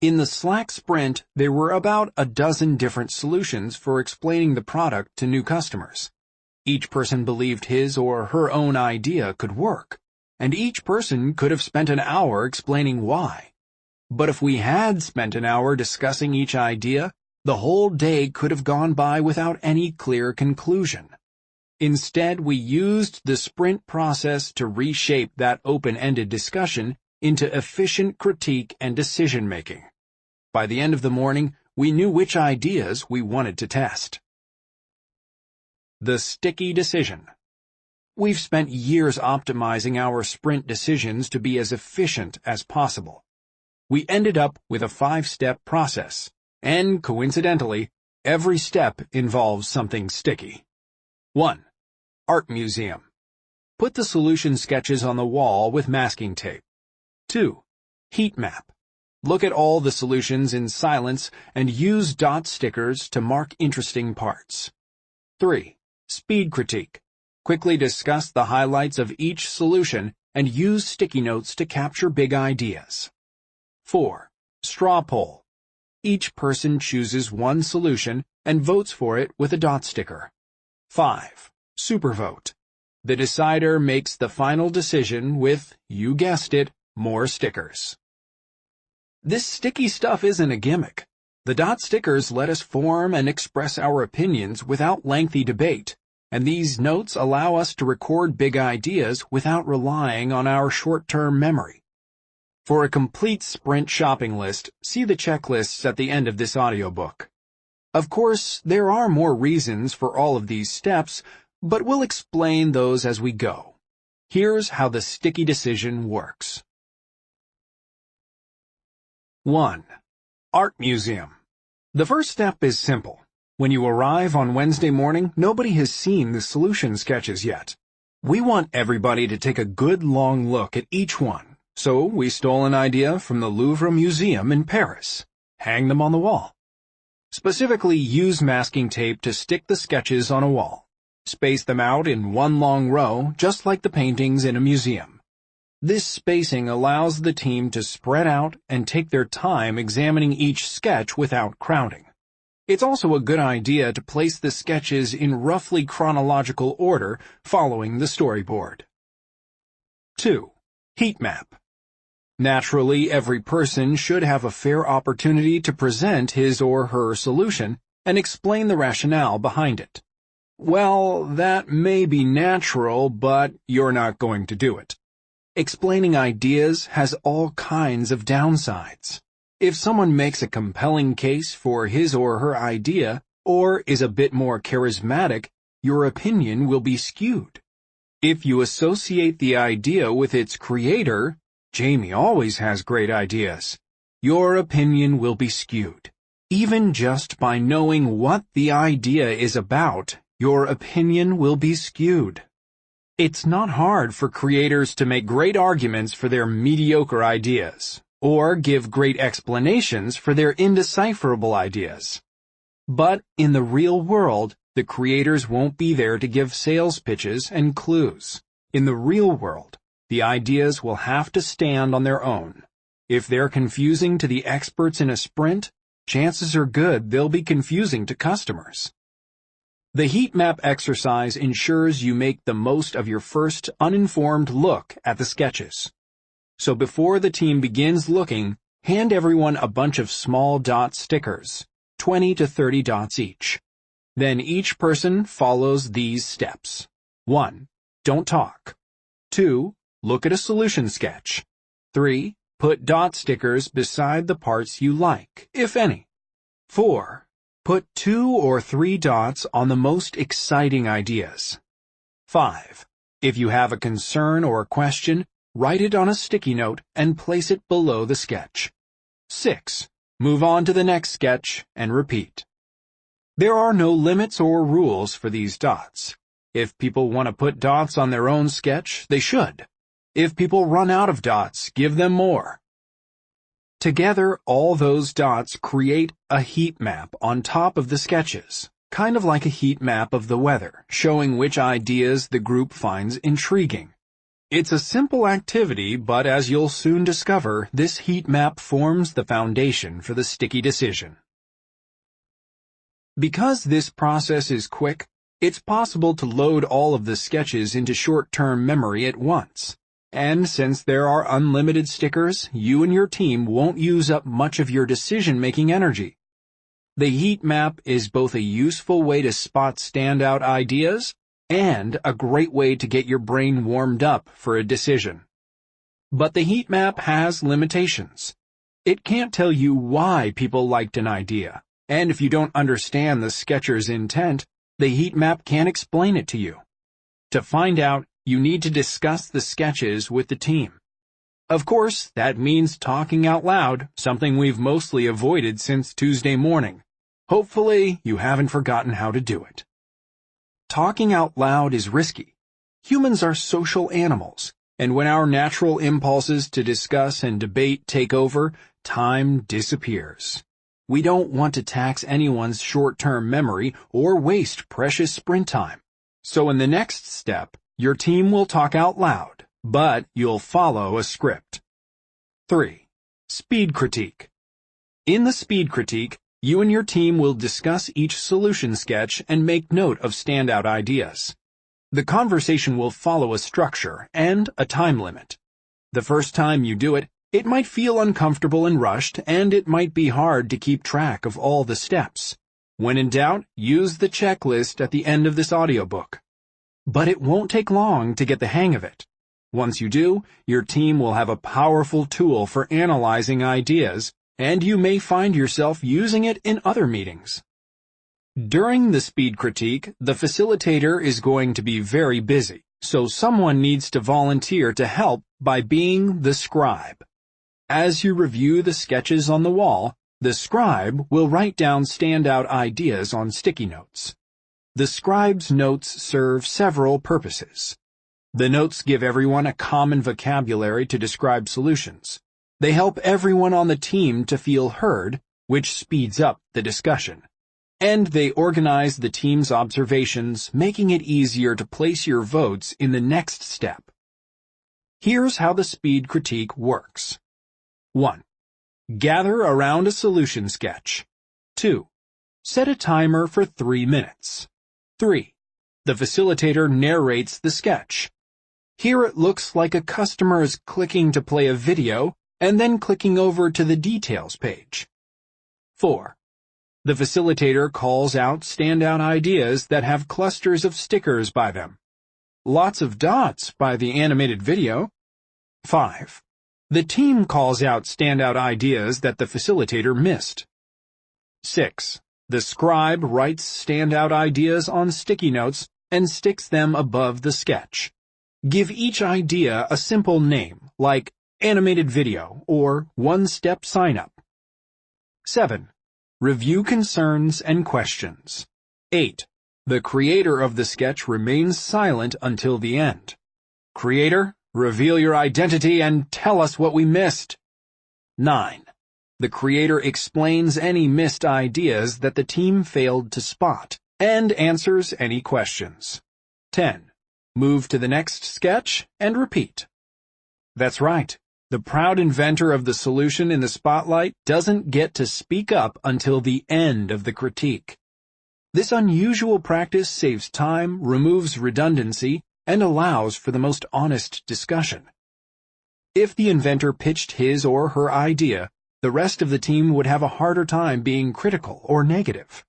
In the Slack sprint, there were about a dozen different solutions for explaining the product to new customers. Each person believed his or her own idea could work, and each person could have spent an hour explaining why. But if we had spent an hour discussing each idea, the whole day could have gone by without any clear conclusion. Instead, we used the sprint process to reshape that open-ended discussion into efficient critique and decision-making. By the end of the morning, we knew which ideas we wanted to test. The sticky decision. We've spent years optimizing our sprint decisions to be as efficient as possible. We ended up with a 5-step process, and coincidentally, every step involves something sticky. 1. Art museum. Put the solution sketches on the wall with masking tape. 2. Heat map. Look at all the solutions in silence and use dot stickers to mark interesting parts. 3. Speed critique. Quickly discuss the highlights of each solution and use sticky notes to capture big ideas. 4. Straw poll. Each person chooses one solution and votes for it with a dot sticker. 5. Super vote. The decider makes the final decision with, you guessed it, more stickers. This sticky stuff isn't a gimmick. The dot stickers let us form and express our opinions without lengthy debate, and these notes allow us to record big ideas without relying on our short-term memory. For a complete sprint shopping list, see the checklists at the end of this audiobook. Of course, there are more reasons for all of these steps, but we'll explain those as we go. Here's how the sticky decision works. 1. Art museum. The first step is simple. When you arrive on Wednesday morning, nobody has seen the solution sketches yet. We want everybody to take a good long look at each one, so we stole an idea from the Louvre Museum in Paris. Hang them on the wall. Specifically, use masking tape to stick the sketches on a wall. Space them out in one long row, just like the paintings in a museum. This spacing allows the team to spread out and take their time examining each sketch without crowding. It's also a good idea to place the sketches in roughly chronological order following the storyboard. 2. Heat map. Naturally, every person should have a fair opportunity to present his or her solution and explain the rationale behind it. Well, that may be natural, but you're not going to do it. Explaining ideas has all kinds of downsides. If someone makes a compelling case for his or her idea, or is a bit more charismatic, your opinion will be skewed. If you associate the idea with its creator, Jamie always has great ideas, your opinion will be skewed. Even just by knowing what the idea is about, your opinion will be skewed. It's not hard for creators to make great arguments for their mediocre ideas, or give great explanations for their indecipherable ideas. But in the real world, the creators won't be there to give sales pitches and clues. In the real world, the ideas will have to stand on their own. If they're confusing to the experts in a sprint, chances are good they'll be confusing to customers. The heat map exercise ensures you make the most of your first uninformed look at the sketches. So before the team begins looking, hand everyone a bunch of small dot stickers, 20 to 30 dots each. Then each person follows these steps. 1. Don't talk. 2. Look at a solution sketch. 3. Put dot stickers beside the parts you like, if any. 4. Put 2 or 3 dots on the most exciting ideas. 5. If you have a concern or a question, write it on a sticky note and place it below the sketch. 6. Move on to the next sketch and repeat. There are no limits or rules for these dots. If people want to put dots on their own sketch, they should. If people run out of dots, give them more. Together, all those dots create a heat map on top of the sketches, kind of like a heat map of the weather, showing which ideas the group finds intriguing. It's a simple activity, but as you'll soon discover, this heat map forms the foundation for the sticky decision. Because this process is quick, it's possible to load all of the sketches into short-term memory at once. And since there are unlimited stickers, you and your team won't use up much of your decision-making energy. The heat map is both a useful way to spot standout ideas and a great way to get your brain warmed up for a decision. But the heat map has limitations. It can't tell you why people liked an idea, and if you don't understand the sketcher's intent, the heat map can't explain it to you. To find out, you need to discuss the sketches with the team. Of course, that means talking out loud, something we've mostly avoided since Tuesday morning. Hopefully, you haven't forgotten how to do it. Talking out loud is risky. Humans are social animals, and when our natural impulses to discuss and debate take over, time disappears. We don't want to tax anyone's short-term memory or waste precious sprint time. So in the next step, your team will talk out loud, but you'll follow a script. 3. Speed critique. In the speed critique, you and your team will discuss each solution sketch and make note of standout ideas. The conversation will follow a structure and a time limit. The first time you do it, it might feel uncomfortable and rushed, and it might be hard to keep track of all the steps. When in doubt, use the checklist at the end of this audiobook. But it won't take long to get the hang of it. Once you do, your team will have a powerful tool for analyzing ideas, and you may find yourself using it in other meetings. During the speed critique, the facilitator is going to be very busy, so someone needs to volunteer to help by being the scribe. As you review the sketches on the wall, the scribe will write down standout ideas on sticky notes. The scribe's notes serve several purposes. The notes give everyone a common vocabulary to describe solutions. They help everyone on the team to feel heard, which speeds up the discussion. And they organize the team's observations, making it easier to place your votes in the next step. Here's how the speed critique works. 1. Gather around a solution sketch. 2. Set a timer for 3 minutes. 3. The facilitator narrates the sketch. Here it looks like a customer is clicking to play a video and then clicking over to the details page. 4. The facilitator calls out standout ideas that have clusters of stickers by them. Lots of dots by the animated video. 5. The team calls out standout ideas that the facilitator missed. 6. The scribe writes standout ideas on sticky notes and sticks them above the sketch. Give each idea a simple name, like animated video or one-step sign-up. 7. Review concerns and questions. 8. The creator of the sketch remains silent until the end. Creator, reveal your identity and tell us what we missed. 9. The creator explains any missed ideas that the team failed to spot and answers any questions. 10. Move to the next sketch and repeat. That's right. The proud inventor of the solution in the spotlight doesn't get to speak up until the end of the critique. This unusual practice saves time, removes redundancy, and allows for the most honest discussion. If the inventor pitched his or her idea, the rest of the team would have a harder time being critical or negative.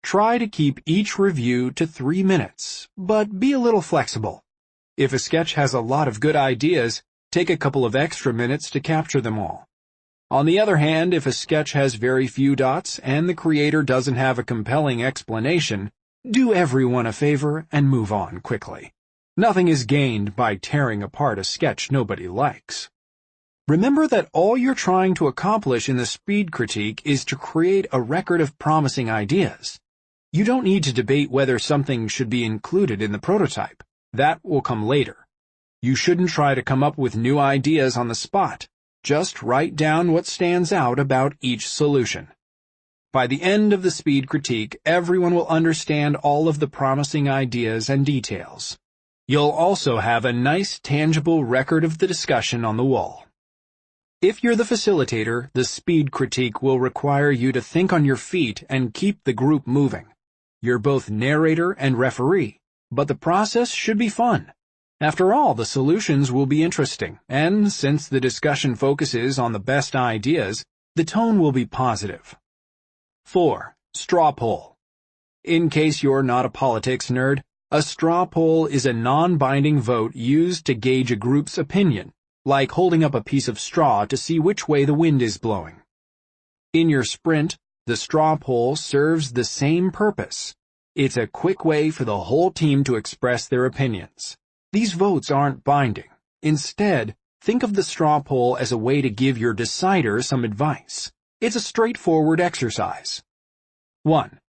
Try to keep each review to 3 minutes, but be a little flexible. If a sketch has a lot of good ideas, take a couple of extra minutes to capture them all. On the other hand, if a sketch has very few dots and the creator doesn't have a compelling explanation, do everyone a favor and move on quickly. Nothing is gained by tearing apart a sketch nobody likes. Remember that all you're trying to accomplish in the speed critique is to create a record of promising ideas. You don't need to debate whether something should be included in the prototype. That will come later. You shouldn't try to come up with new ideas on the spot. Just write down what stands out about each solution. By the end of the speed critique, everyone will understand all of the promising ideas and details. You'll also have a nice, tangible record of the discussion on the wall. If you're the facilitator, the speed critique will require you to think on your feet and keep the group moving. You're both narrator and referee, but the process should be fun. After all, the solutions will be interesting, and since the discussion focuses on the best ideas, the tone will be positive. 4. Straw poll. In case you're not a politics nerd, a straw poll is a non-binding vote used to gauge a group's opinion, like holding up a piece of straw to see which way the wind is blowing. In your sprint, the straw poll serves the same purpose. It's a quick way for the whole team to express their opinions. These votes aren't binding. Instead, think of the straw poll as a way to give your decider some advice. It's a straightforward exercise. 1.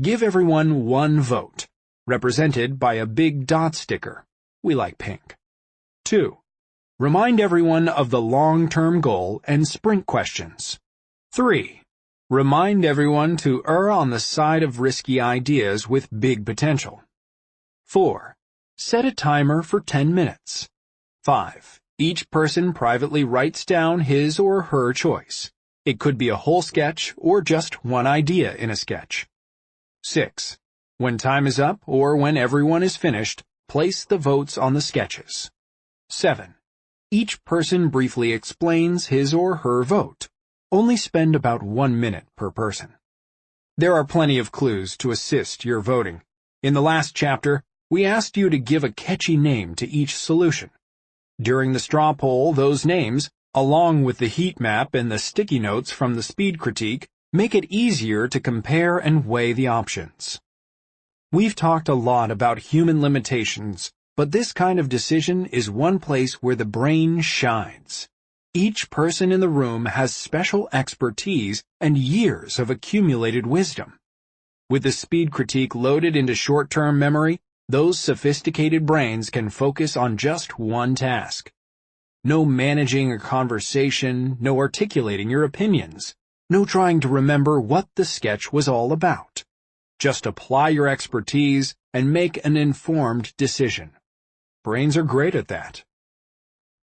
Give everyone one vote, represented by a big dot sticker. We like pink. 2. Remind everyone of the long-term goal and sprint questions. 3. Remind everyone to err on the side of risky ideas with big potential. 4. Set a timer for 10 minutes. 5. Each person privately writes down his or her choice. It could be a whole sketch or just one idea in a sketch. 6. When time is up or when everyone is finished, place the votes on the sketches. 7. Each person briefly explains his or her vote. Only spend about 1 minute per person. There are plenty of clues to assist your voting. In the last chapter, we asked you to give a catchy name to each solution. During the straw poll, those names, along with the heat map and the sticky notes from the speed critique, make it easier to compare and weigh the options. We've talked a lot about human limitations, but this kind of decision is one place where the brain shines. Each person in the room has special expertise and years of accumulated wisdom. With the speed critique loaded into short-term memory, those sophisticated brains can focus on just one task. No managing a conversation, no articulating your opinions, no trying to remember what the sketch was all about. Just apply your expertise and make an informed decision. Brains are great at that.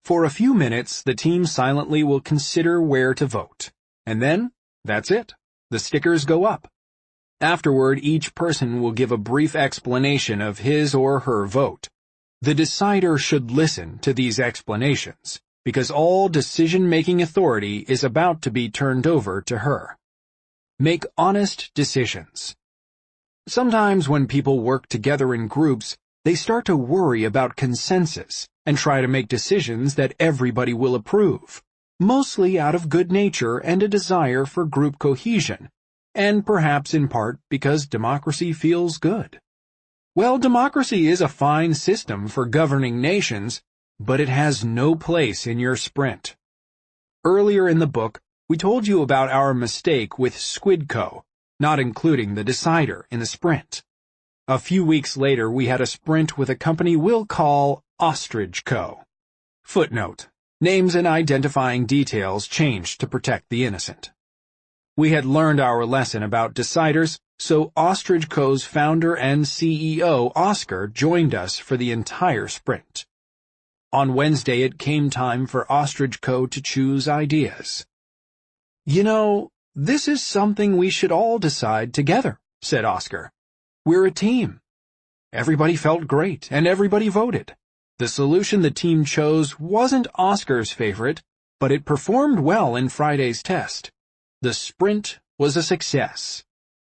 For a few minutes, the team silently will consider where to vote. And then, that's it. The stickers go up. Afterward, each person will give a brief explanation of his or her vote. The decider should listen to these explanations, because all decision-making authority is about to be turned over to her. Make honest decisions. Sometimes when people work together in groups, they start to worry about consensus and try to make decisions that everybody will approve, mostly out of good nature and a desire for group cohesion, and perhaps in part because democracy feels good. Well, democracy is a fine system for governing nations, but it has no place in your sprint. Earlier in the book, we told you about our mistake with Squidco, not including the decider in the sprint. A few weeks later, we had a sprint with a company we'll call Ostrich Co. Footnote: names and identifying details changed to protect the innocent. We had learned our lesson about deciders, so Ostrich Co.'s founder and CEO, Oscar, joined us for the entire sprint. On Wednesday, it came time for Ostrich Co. to choose ideas. "You know, this is something we should all decide together," said Oscar. "We're a team." Everybody felt great, and everybody voted. The solution the team chose wasn't Oscar's favorite, but it performed well in Friday's test. The sprint was a success.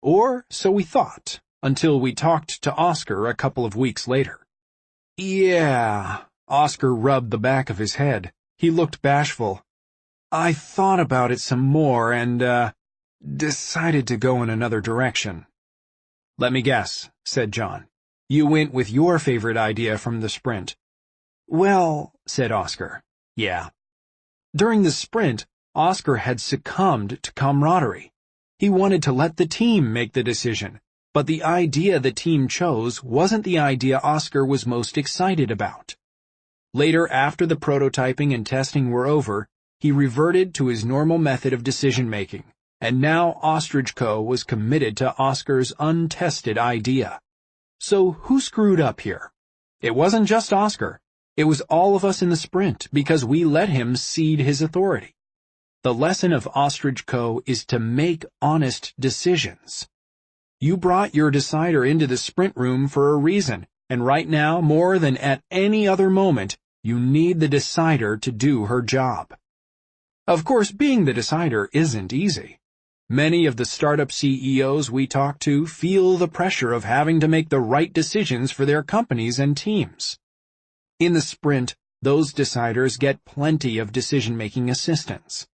Or so we thought, until we talked to Oscar a couple of weeks later. "Yeah," Oscar rubbed the back of his head. He looked bashful. "I thought about it some more and, decided to go in another direction." "Let me guess," said John. "You went with your favorite idea from the sprint." "Well," said Oscar. "Yeah." During the sprint, Oscar had succumbed to camaraderie. He wanted to let the team make the decision, but the idea the team chose wasn't the idea Oscar was most excited about. Later, after the prototyping and testing were over, he reverted to his normal method of decision-making, and now Ostrich Co. was committed to Oscar's untested idea. So who screwed up here? It wasn't just Oscar. It was all of us in the sprint because we let him cede his authority. The lesson of Ostrich Co. is to make honest decisions. You brought your decider into the sprint room for a reason, and right now, more than at any other moment, you need the decider to do her job. Of course, being the decider isn't easy. Many of the startup CEOs we talk to feel the pressure of having to make the right decisions for their companies and teams. In the sprint, those deciders get plenty of decision-making assistance.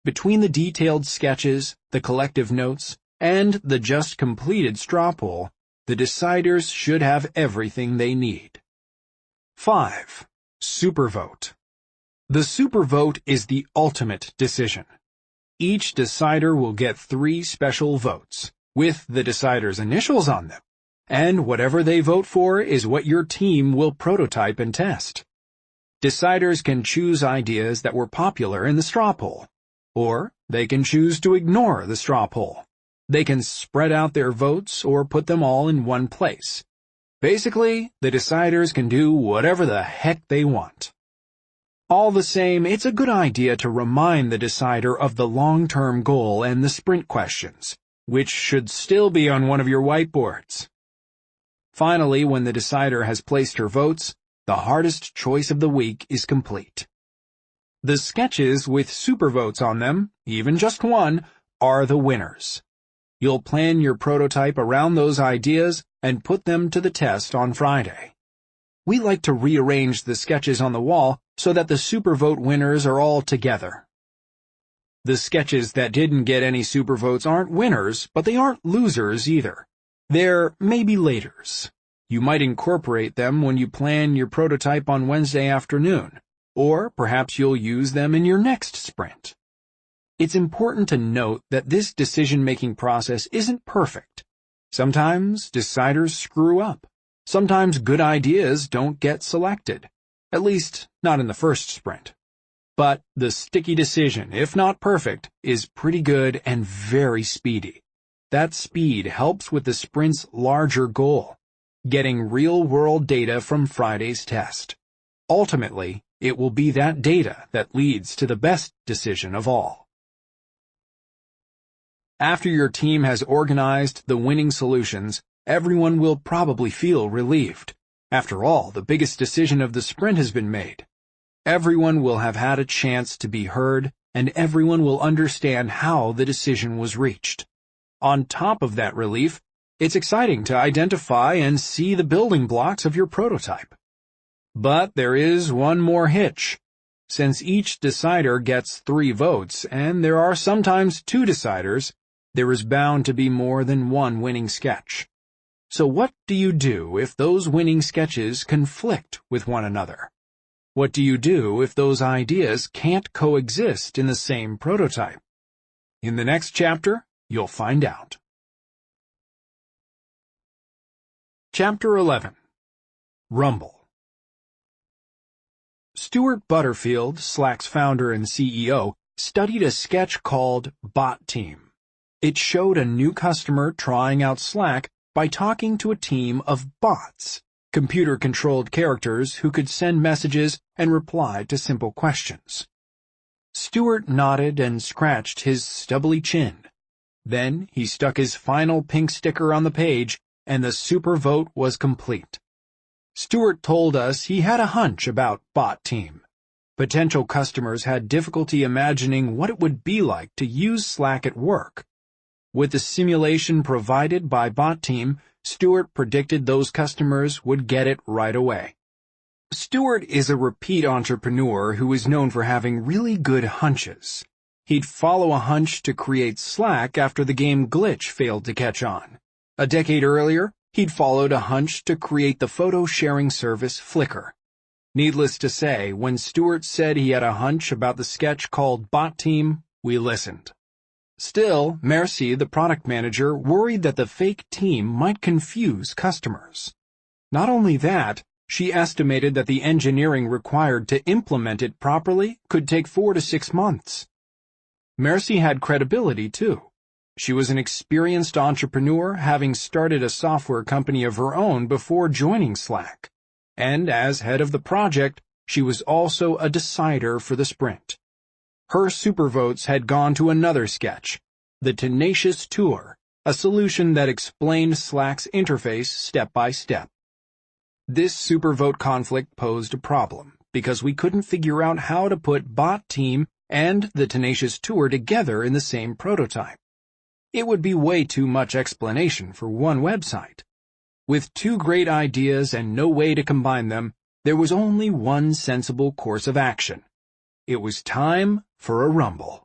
Between the detailed sketches, the collective notes, and the just completed straw poll, the deciders should have everything they need. 5. Supervote. The supervote is the ultimate decision. Each decider will get 3 special votes, with the decider's initials on them, and whatever they vote for is what your team will prototype and test. Deciders can choose ideas that were popular in the straw poll, or they can choose to ignore the straw poll. They can spread out their votes or put them all in one place. Basically, the deciders can do whatever the heck they want. All the same, it's a good idea to remind the decider of the long-term goal and the sprint questions, which should still be on one of your whiteboards. Finally, when the decider has placed her votes, the hardest choice of the week is complete. The sketches with supervotes on them, even just one, are the winners. You'll plan your prototype around those ideas and put them to the test on Friday. We like to rearrange the sketches on the wall so that the supervote winners are all together. The sketches that didn't get any supervotes aren't winners, but they aren't losers either. They're maybe laters. You might incorporate them when you plan your prototype on Wednesday afternoon, or perhaps you'll use them in your next sprint. It's important to note that this decision-making process isn't perfect. Sometimes deciders screw up. Sometimes good ideas don't get selected, at least not in the first sprint. But the sticky decision, if not perfect, is pretty good and very speedy. That speed helps with the sprint's larger goal, getting real-world data from Friday's test. Ultimately, it will be that data that leads to the best decision of all. After your team has organized the winning solutions, everyone will probably feel relieved. After all, the biggest decision of the sprint has been made. Everyone will have had a chance to be heard, and everyone will understand how the decision was reached. On top of that relief, it's exciting to identify and see the building blocks of your prototype. But there is one more hitch. Since each decider gets 3 votes, and there are sometimes 2 deciders, there is bound to be more than one winning sketch. So what do you do if those winning sketches conflict with one another? What do you do if those ideas can't coexist in the same prototype? In the next chapter, you'll find out. Chapter 11. Rumble. Stuart Butterfield, Slack's founder and CEO, studied a sketch called Bot Team. It showed a new customer trying out Slack by talking to a team of bots, computer-controlled characters who could send messages and reply to simple questions. Stuart nodded and scratched his stubbly chin. Then he stuck his final pink sticker on the page, and the super vote was complete. Stuart told us he had a hunch about Bot Team. Potential customers had difficulty imagining what it would be like to use Slack at work. With the simulation provided by Bot Team, Stuart predicted those customers would get it right away. Stuart is a repeat entrepreneur who is known for having really good hunches. He'd follow a hunch to create Slack after the game Glitch failed to catch on. A decade earlier, he'd followed a hunch to create the photo-sharing service Flickr. Needless to say, when Stuart said he had a hunch about the sketch called Bot Team, we listened. Still, Merci, the product manager, worried that the fake team might confuse customers. Not only that, she estimated that the engineering required to implement it properly could take 4 to 6 months. Merci had credibility, too. She was an experienced entrepreneur, having started a software company of her own before joining Slack. And as head of the project, she was also a decider for the sprint. Her supervotes had gone to another sketch, the Tenacious Tour, a solution that explained Slack's interface step by step. This supervote conflict posed a problem, because we couldn't figure out how to put Bot Team and the Tenacious Tour together in the same prototype. It would be way too much explanation for one website. With two great ideas and no way to combine them, there was only one sensible course of action. It was time for a rumble.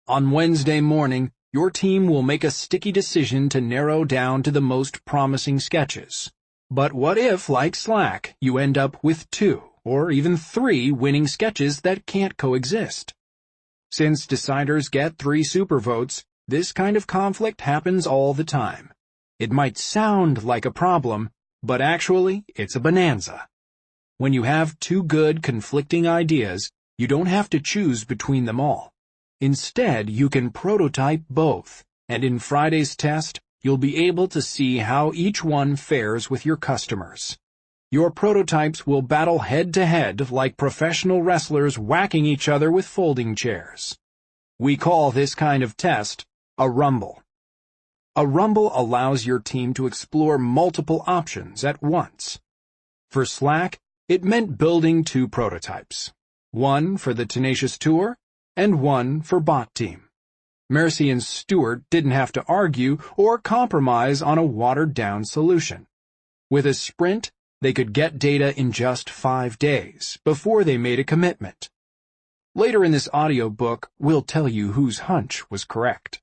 On Wednesday morning, your team will make a sticky decision to narrow down to the most promising sketches. But what if, like Slack, you end up with 2 or even 3 winning sketches that can't coexist? Since deciders get 3 supervotes, this kind of conflict happens all the time. It might sound like a problem, but actually, it's a bonanza. When you have 2 good conflicting ideas, you don't have to choose between them all. Instead, you can prototype both, and in Friday's test, you'll be able to see how each one fares with your customers. Your prototypes will battle head-to-head like professional wrestlers whacking each other with folding chairs. We call this kind of test a rumble. A rumble allows your team to explore multiple options at once. For Slack, it meant building 2 prototypes, one for the Tenacious Tour and one for Bot Team. Mercy and Stuart didn't have to argue or compromise on a watered-down solution. With a sprint, they could get data in just 5 days before they made a commitment. Later in this audiobook, we'll tell you whose hunch was correct.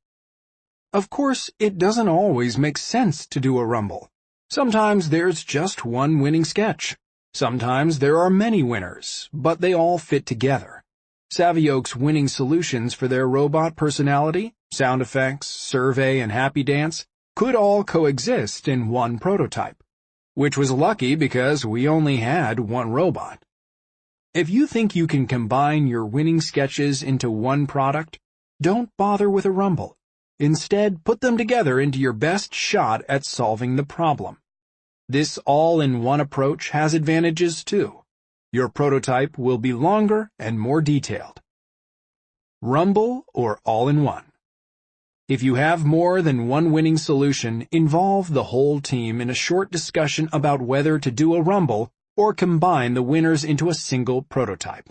Of course, it doesn't always make sense to do a rumble. Sometimes there's just one winning sketch. Sometimes there are many winners, but they all fit together. Savioke's winning solutions for their robot personality, sound effects, survey, and happy dance could all coexist in one prototype, which was lucky because we only had one robot. If you think you can combine your winning sketches into one product, don't bother with a rumble. Instead, put them together into your best shot at solving the problem. This all-in-one approach has advantages too. Your prototype will be longer and more detailed. Rumble or all-in-one. If you have more than one winning solution, involve the whole team in a short discussion about whether to do a rumble or combine the winners into a single prototype.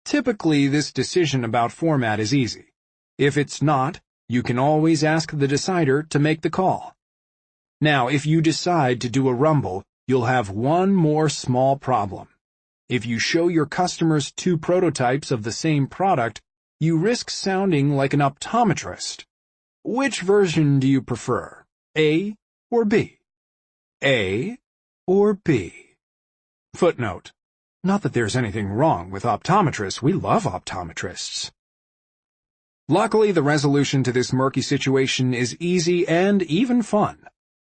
Typically, this decision about format is easy. If it's not, you can always ask the decider to make the call. Now, if you decide to do a rumble, you'll have one more small problem. If you show your customers 2 prototypes of the same product, you risk sounding like an optometrist. Which version do you prefer, A or B? A or B? Footnote. Not that there's anything wrong with optometrists. We love optometrists. Luckily, the resolution to this murky situation is easy and even fun.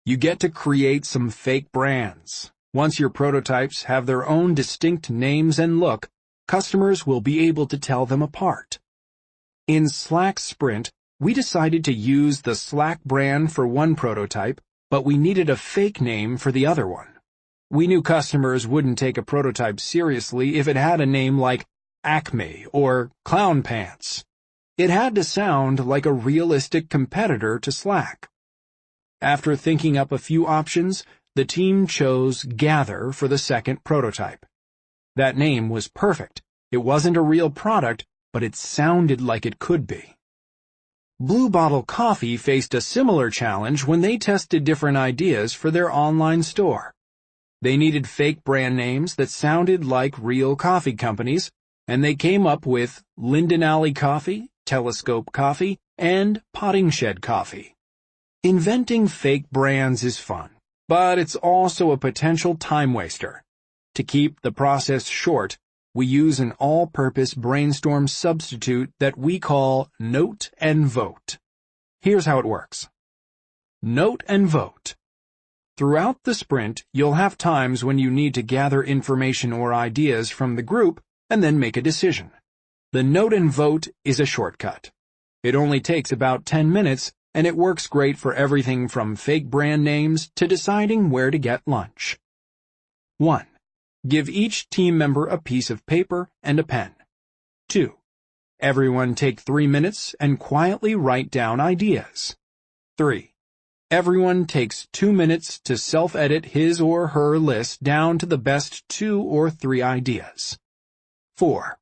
You get to create some fake brands. Once your prototypes have their own distinct names and look, customers will be able to tell them apart. In Slack Sprint, we decided to use the Slack brand for one prototype, but we needed a fake name for the other one. We knew customers wouldn't take a prototype seriously if it had a name like Acme or Clown Pants. It had to sound like a realistic competitor to Slack. After thinking up a few options, the team chose Gather for the second prototype. That name was perfect. It wasn't a real product, but it sounded like it could be. Blue Bottle Coffee faced a similar challenge when they tested different ideas for their online store. They needed fake brand names that sounded like real coffee companies, and they came up with Linden Alley Coffee, Telescope Coffee, and Potting Shed Coffee. Inventing fake brands is fun, but it's also a potential time waster. To keep the process short, we use an all-purpose brainstorm substitute that we call Note and Vote. Here's how it works. Note and Vote. Throughout the sprint, you'll have times when you need to gather information or ideas from the group and then make a decision. The Note and Vote is a shortcut. It only takes about 10 minutes, and it works great for everything from fake brand names to deciding where to get lunch. 1. Give each team member a piece of paper and a pen. 2. Everyone take 3 minutes and quietly write down ideas. 3. Everyone takes 2 minutes to self-edit his or her list down to the best 2 or 3 ideas. 4.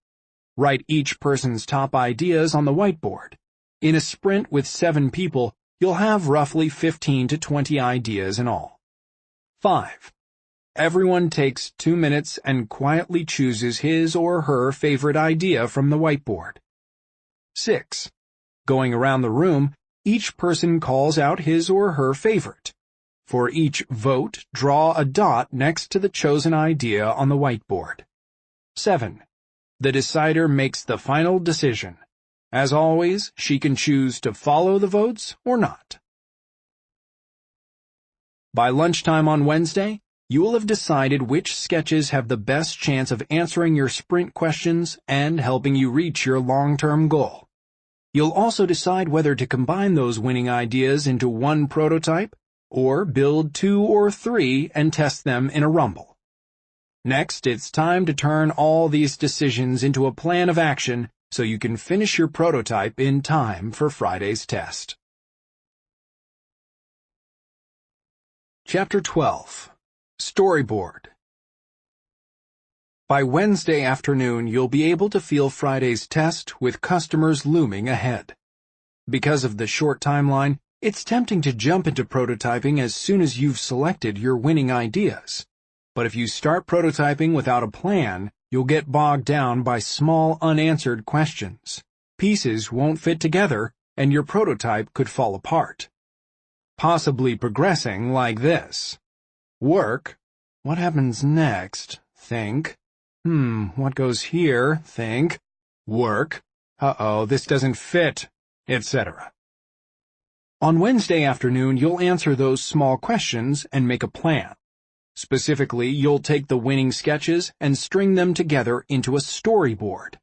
Write each person's top ideas on the whiteboard. In a sprint with 7 people, you'll have roughly 15 to 20 ideas in all. 5. Everyone takes 2 minutes and quietly chooses his or her favorite idea from the whiteboard. 6. Going around the room, each person calls out his or her favorite. For each vote, draw a dot next to the chosen idea on the whiteboard. 7. The decider makes the final decision. As always, she can choose to follow the votes or not. By lunchtime on Wednesday, you will have decided which sketches have the best chance of answering your sprint questions and helping you reach your long-term goal. You'll also decide whether to combine those winning ideas into one prototype or build 2 or 3 and test them in a rumble. Next, it's time to turn all these decisions into a plan of action so you can finish your prototype in time for Friday's test. Chapter 12. Storyboard. By Wednesday afternoon, you'll be able to feel Friday's test with customers looming ahead. Because of the short timeline, it's tempting to jump into prototyping as soon as you've selected your winning ideas. But if you start prototyping without a plan, you'll get bogged down by small unanswered questions. Pieces won't fit together, and your prototype could fall apart. Possibly progressing like this. Work. What happens next? Think. What goes here? Think. Work. Uh-oh, this doesn't fit, etc. On Wednesday afternoon, you'll answer those small questions and make a plan. Specifically, you'll take the winning sketches and string them together into a storyboard.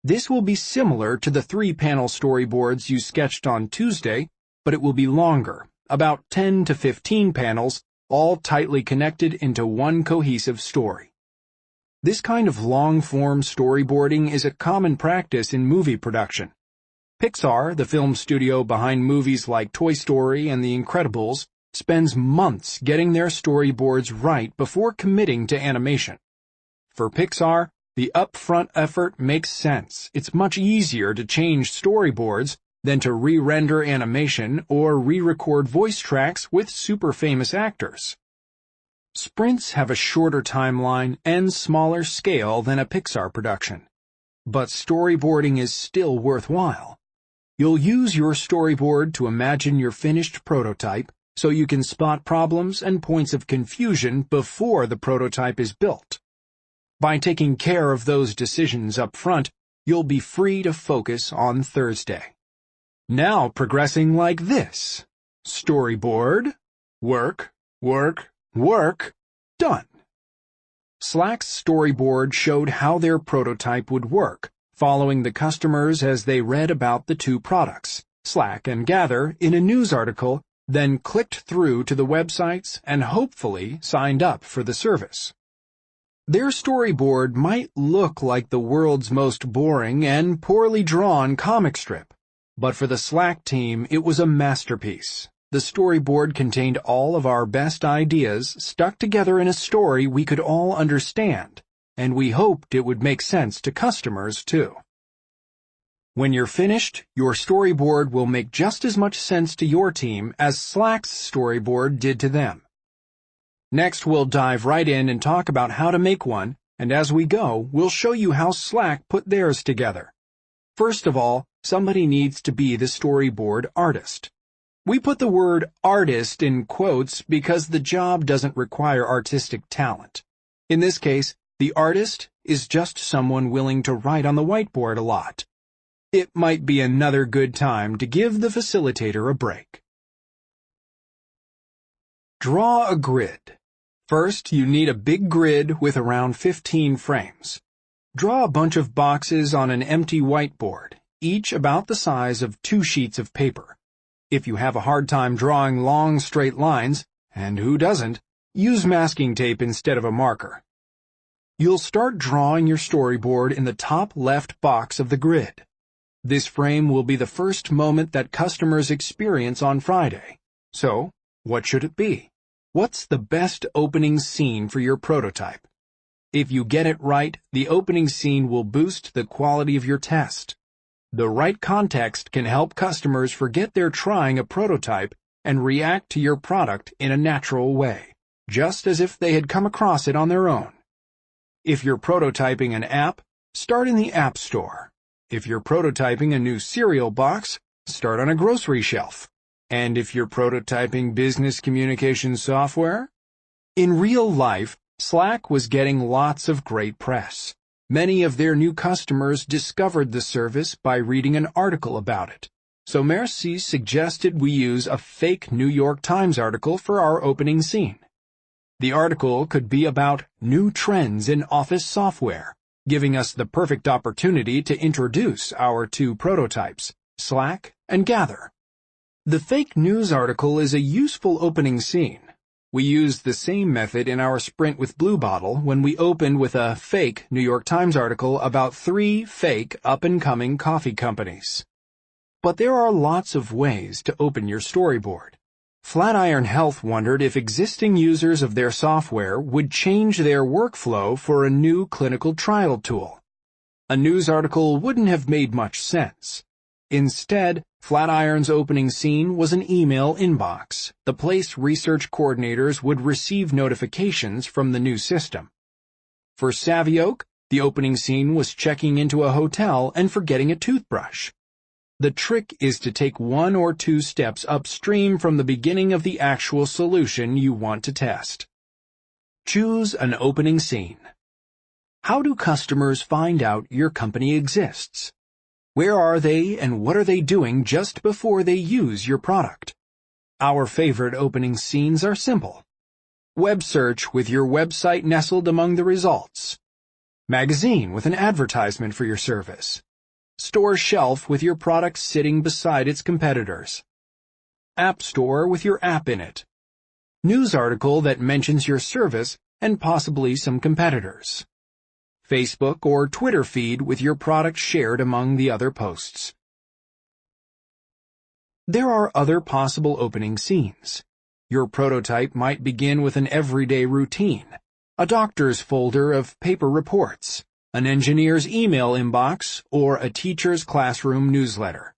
This will be similar to the 3-panel storyboards you sketched on Tuesday, but it will be longer, about 10 to 15 panels, all tightly connected into one cohesive story. This kind of long-form storyboarding is a common practice in movie production. Pixar, the film studio behind movies like Toy Story and The Incredibles, spends months getting their storyboards right before committing to animation. For Pixar, the upfront effort makes sense. It's much easier to change storyboards than to re-render animation or re-record voice tracks with super famous actors. Sprints have a shorter timeline and smaller scale than a Pixar production. But storyboarding is still worthwhile. You'll use your storyboard to imagine your finished prototype so you can spot problems and points of confusion before the prototype is built. By taking care of those decisions up front, you'll be free to focus on Thursday. Now progressing like this. Storyboard, work, work, work, done. Slack's storyboard showed how their prototype would work, following the customers as they read about the 2 products, Slack and Gather, in a news article, then clicked through to the websites and hopefully signed up for the service. Their storyboard might look like the world's most boring and poorly drawn comic strip, but for the Slack team it was a masterpiece. The storyboard contained all of our best ideas stuck together in a story we could all understand, and we hoped it would make sense to customers too. When you're finished, your storyboard will make just as much sense to your team as Slack's storyboard did to them. Next, we'll dive right in and talk about how to make one, and as we go, we'll show you how Slack put theirs together. First of all, somebody needs to be the storyboard artist. We put the word artist in quotes because the job doesn't require artistic talent. In this case, the artist is just someone willing to write on the whiteboard a lot. It might be another good time to give the facilitator a break. Draw a grid. First, you need a big grid with around 15 frames. Draw a bunch of boxes on an empty whiteboard, each about the size of 2 sheets of paper. If you have a hard time drawing long, straight lines, and who doesn't, use masking tape instead of a marker. You'll start drawing your storyboard in the top left box of the grid. This frame will be the first moment that customers experience on Friday. So, what should it be? What's the best opening scene for your prototype? If you get it right, the opening scene will boost the quality of your test. The right context can help customers forget they're trying a prototype and react to your product in a natural way, just as if they had come across it on their own. If you're prototyping an app, start in the App Store. If you're prototyping a new cereal box, start on a grocery shelf. And if you're prototyping business communication software? In real life, Slack was getting lots of great press. Many of their new customers discovered the service by reading an article about it. So Merci suggested we use a fake New York Times article for our opening scene. The article could be about new trends in office software, giving us the perfect opportunity to introduce our 2 prototypes, Slack and Gather. The fake news article is a useful opening scene. We used the same method in our sprint with Blue Bottle when we opened with a fake New York Times article about 3 fake up-and-coming coffee companies. But there are lots of ways to open your storyboard. Flatiron Health wondered if existing users of their software would change their workflow for a new clinical trial tool. A news article wouldn't have made much sense. Instead, Flatiron's opening scene was an email inbox, the place research coordinators would receive notifications from the new system. For Savvy Oak, the opening scene was checking into a hotel and forgetting a toothbrush. The trick is to take 1 or 2 steps upstream from the beginning of the actual solution you want to test. Choose an opening scene. How do customers find out your company exists? Where are they and what are they doing just before they use your product? Our favorite opening scenes are simple. Web search with your website nestled among the results. Magazine with an advertisement for your service. Store shelf with your product sitting beside its competitors. App Store with your app in it. News article that mentions your service and possibly some competitors. Facebook or Twitter feed with your product shared among the other posts. There are other possible opening scenes. Your prototype might begin with an everyday routine, a doctor's folder of paper reports, an engineer's email inbox, or a teacher's classroom newsletter.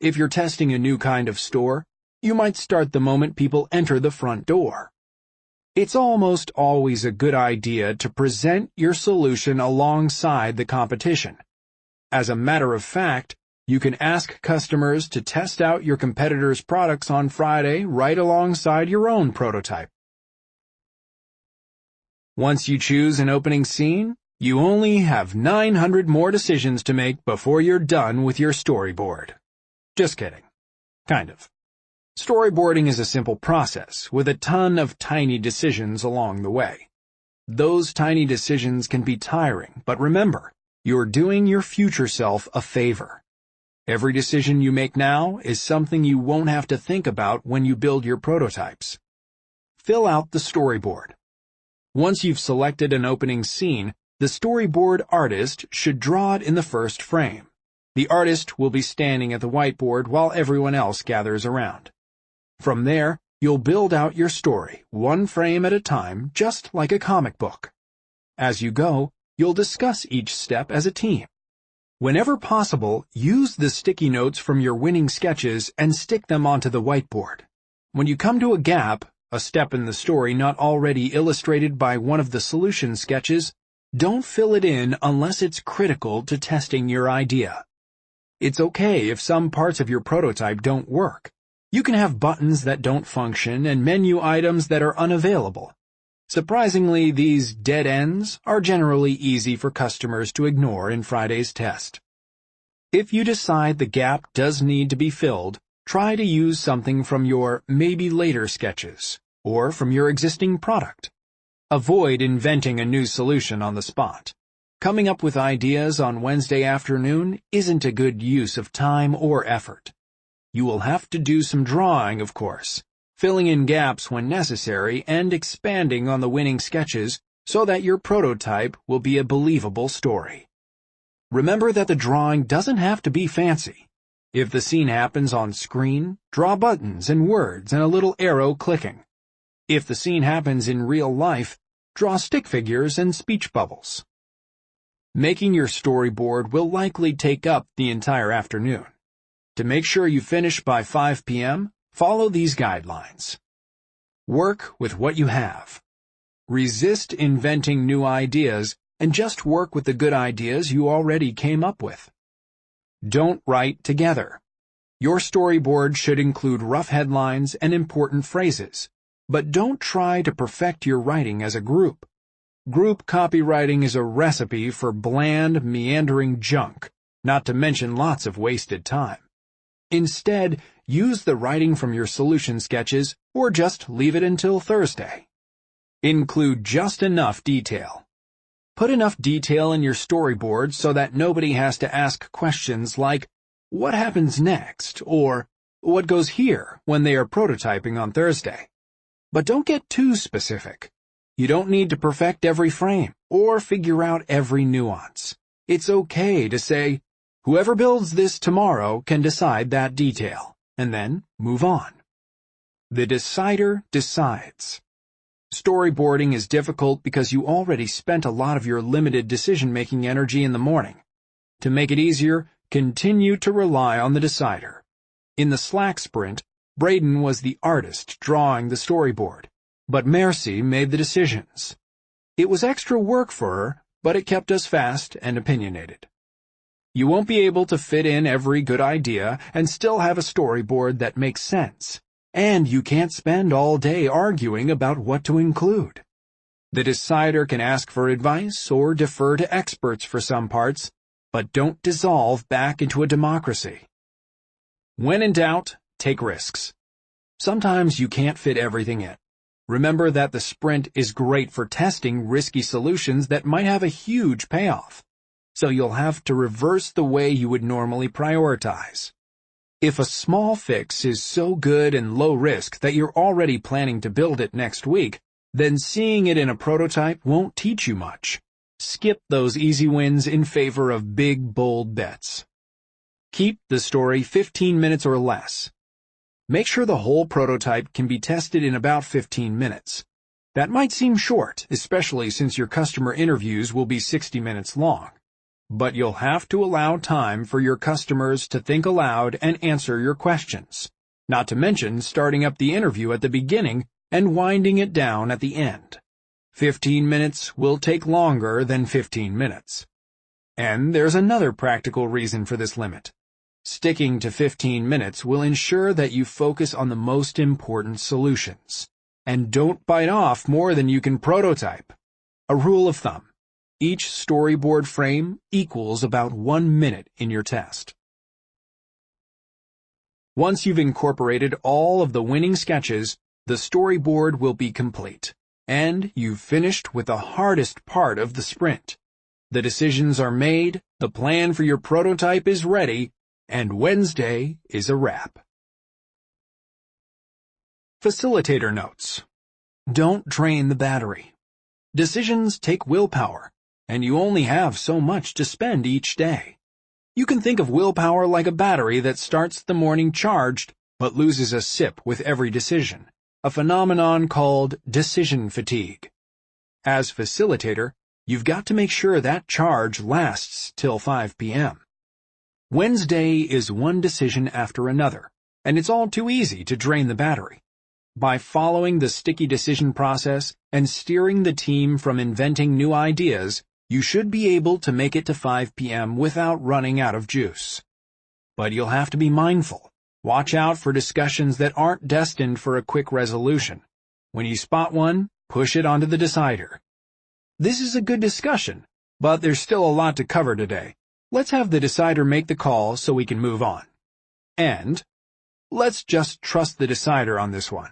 If you're testing a new kind of store, you might start the moment people enter the front door. It's almost always a good idea to present your solution alongside the competition. As a matter of fact, you can ask customers to test out your competitors' products on Friday right alongside your own prototype. Once you choose an opening scene, you only have 900 more decisions to make before you're done with your storyboard. Just kidding. Kind of. Storyboarding is a simple process with a ton of tiny decisions along the way. Those tiny decisions can be tiring, but remember, you're doing your future self a favor. Every decision you make now is something you won't have to think about when you build your prototypes. Fill out the storyboard. Once you've selected an opening scene, the storyboard artist should draw it in the first frame. The artist will be standing at the whiteboard while everyone else gathers around. From there, you'll build out your story, 1 frame at a time, just like a comic book. As you go, you'll discuss each step as a team. Whenever possible, use the sticky notes from your winning sketches and stick them onto the whiteboard. When you come to a gap, a step in the story not already illustrated by one of the solution sketches, don't fill it in unless it's critical to testing your idea. It's okay if some parts of your prototype don't work. You can have buttons that don't function and menu items that are unavailable. Surprisingly, these dead ends are generally easy for customers to ignore in Friday's test. If you decide the gap does need to be filled, try to use something from your maybe later sketches or from your existing product. Avoid inventing a new solution on the spot. Coming up with ideas on Wednesday afternoon isn't a good use of time or effort. You will have to do some drawing, of course, filling in gaps when necessary and expanding on the winning sketches so that your prototype will be a believable story. Remember that the drawing doesn't have to be fancy. If the scene happens on screen, draw buttons and words and a little arrow clicking. If the scene happens in real life, draw stick figures and speech bubbles. Making your storyboard will likely take up the entire afternoon. To make sure you finish by 5 p.m., follow these guidelines. Work with what you have. Resist inventing new ideas and just work with the good ideas you already came up with. Don't write together. Your storyboard should include rough headlines and important phrases, but don't try to perfect your writing as a group. Group copywriting is a recipe for bland, meandering junk, not to mention lots of wasted time. Instead, use the writing from your solution sketches or just leave it until Thursday. Include just enough detail. Put enough detail in your storyboard so that nobody has to ask questions like, "What happens next?" or "What goes here?" when they are prototyping on Thursday. But don't get too specific. You don't need to perfect every frame or figure out every nuance. It's okay to say, "Whoever builds this tomorrow can decide that detail," and then move on. The decider decides. Storyboarding is difficult because you already spent a lot of your limited decision-making energy in the morning. To make it easier, continue to rely on the decider. In the Slack sprint, Braden was the artist drawing the storyboard, but Mercy made the decisions. It was extra work for her, but it kept us fast and opinionated. You won't be able to fit in every good idea and still have a storyboard that makes sense, and you can't spend all day arguing about what to include. The decider can ask for advice or defer to experts for some parts, but don't dissolve back into a democracy. When in doubt, take risks. Sometimes you can't fit everything in. Remember that the sprint is great for testing risky solutions that might have a huge payoff, so you'll have to reverse the way you would normally prioritize. If a small fix is so good and low risk that you're already planning to build it next week, then seeing it in a prototype won't teach you much. Skip those easy wins in favor of big, bold bets. Keep the story 15 minutes or less. Make sure the whole prototype can be tested in about 15 minutes. That might seem short, especially since your customer interviews will be 60 minutes long. But you'll have to allow time for your customers to think aloud and answer your questions, not to mention starting up the interview at the beginning and winding it down at the end. 15 minutes will take longer than 15 minutes. And there's another practical reason for this limit. Sticking to 15 minutes will ensure that you focus on the most important solutions, and don't bite off more than you can prototype. A rule of thumb: each storyboard frame equals about 1 minute in your test. Once you've incorporated all of the winning sketches, the storyboard will be complete, and you've finished with the hardest part of the sprint. The decisions are made, the plan for your prototype is ready, and Wednesday is a wrap. Facilitator notes. Don't drain the battery. Decisions take willpower, and you only have so much to spend each day. You can think of willpower like a battery that starts the morning charged but loses a sip with every decision, a phenomenon called decision fatigue. As facilitator, you've got to make sure that charge lasts till 5 p.m. Wednesday is one decision after another, and it's all too easy to drain the battery. By following the sticky decision process and steering the team from inventing new ideas, you should be able to make it to 5 p.m. without running out of juice. But you'll have to be mindful. Watch out for discussions that aren't destined for a quick resolution. When you spot one, push it onto the decider. This is a good discussion, but there's still a lot to cover today. Let's have the decider make the call so we can move on. And let's just trust the decider on this one.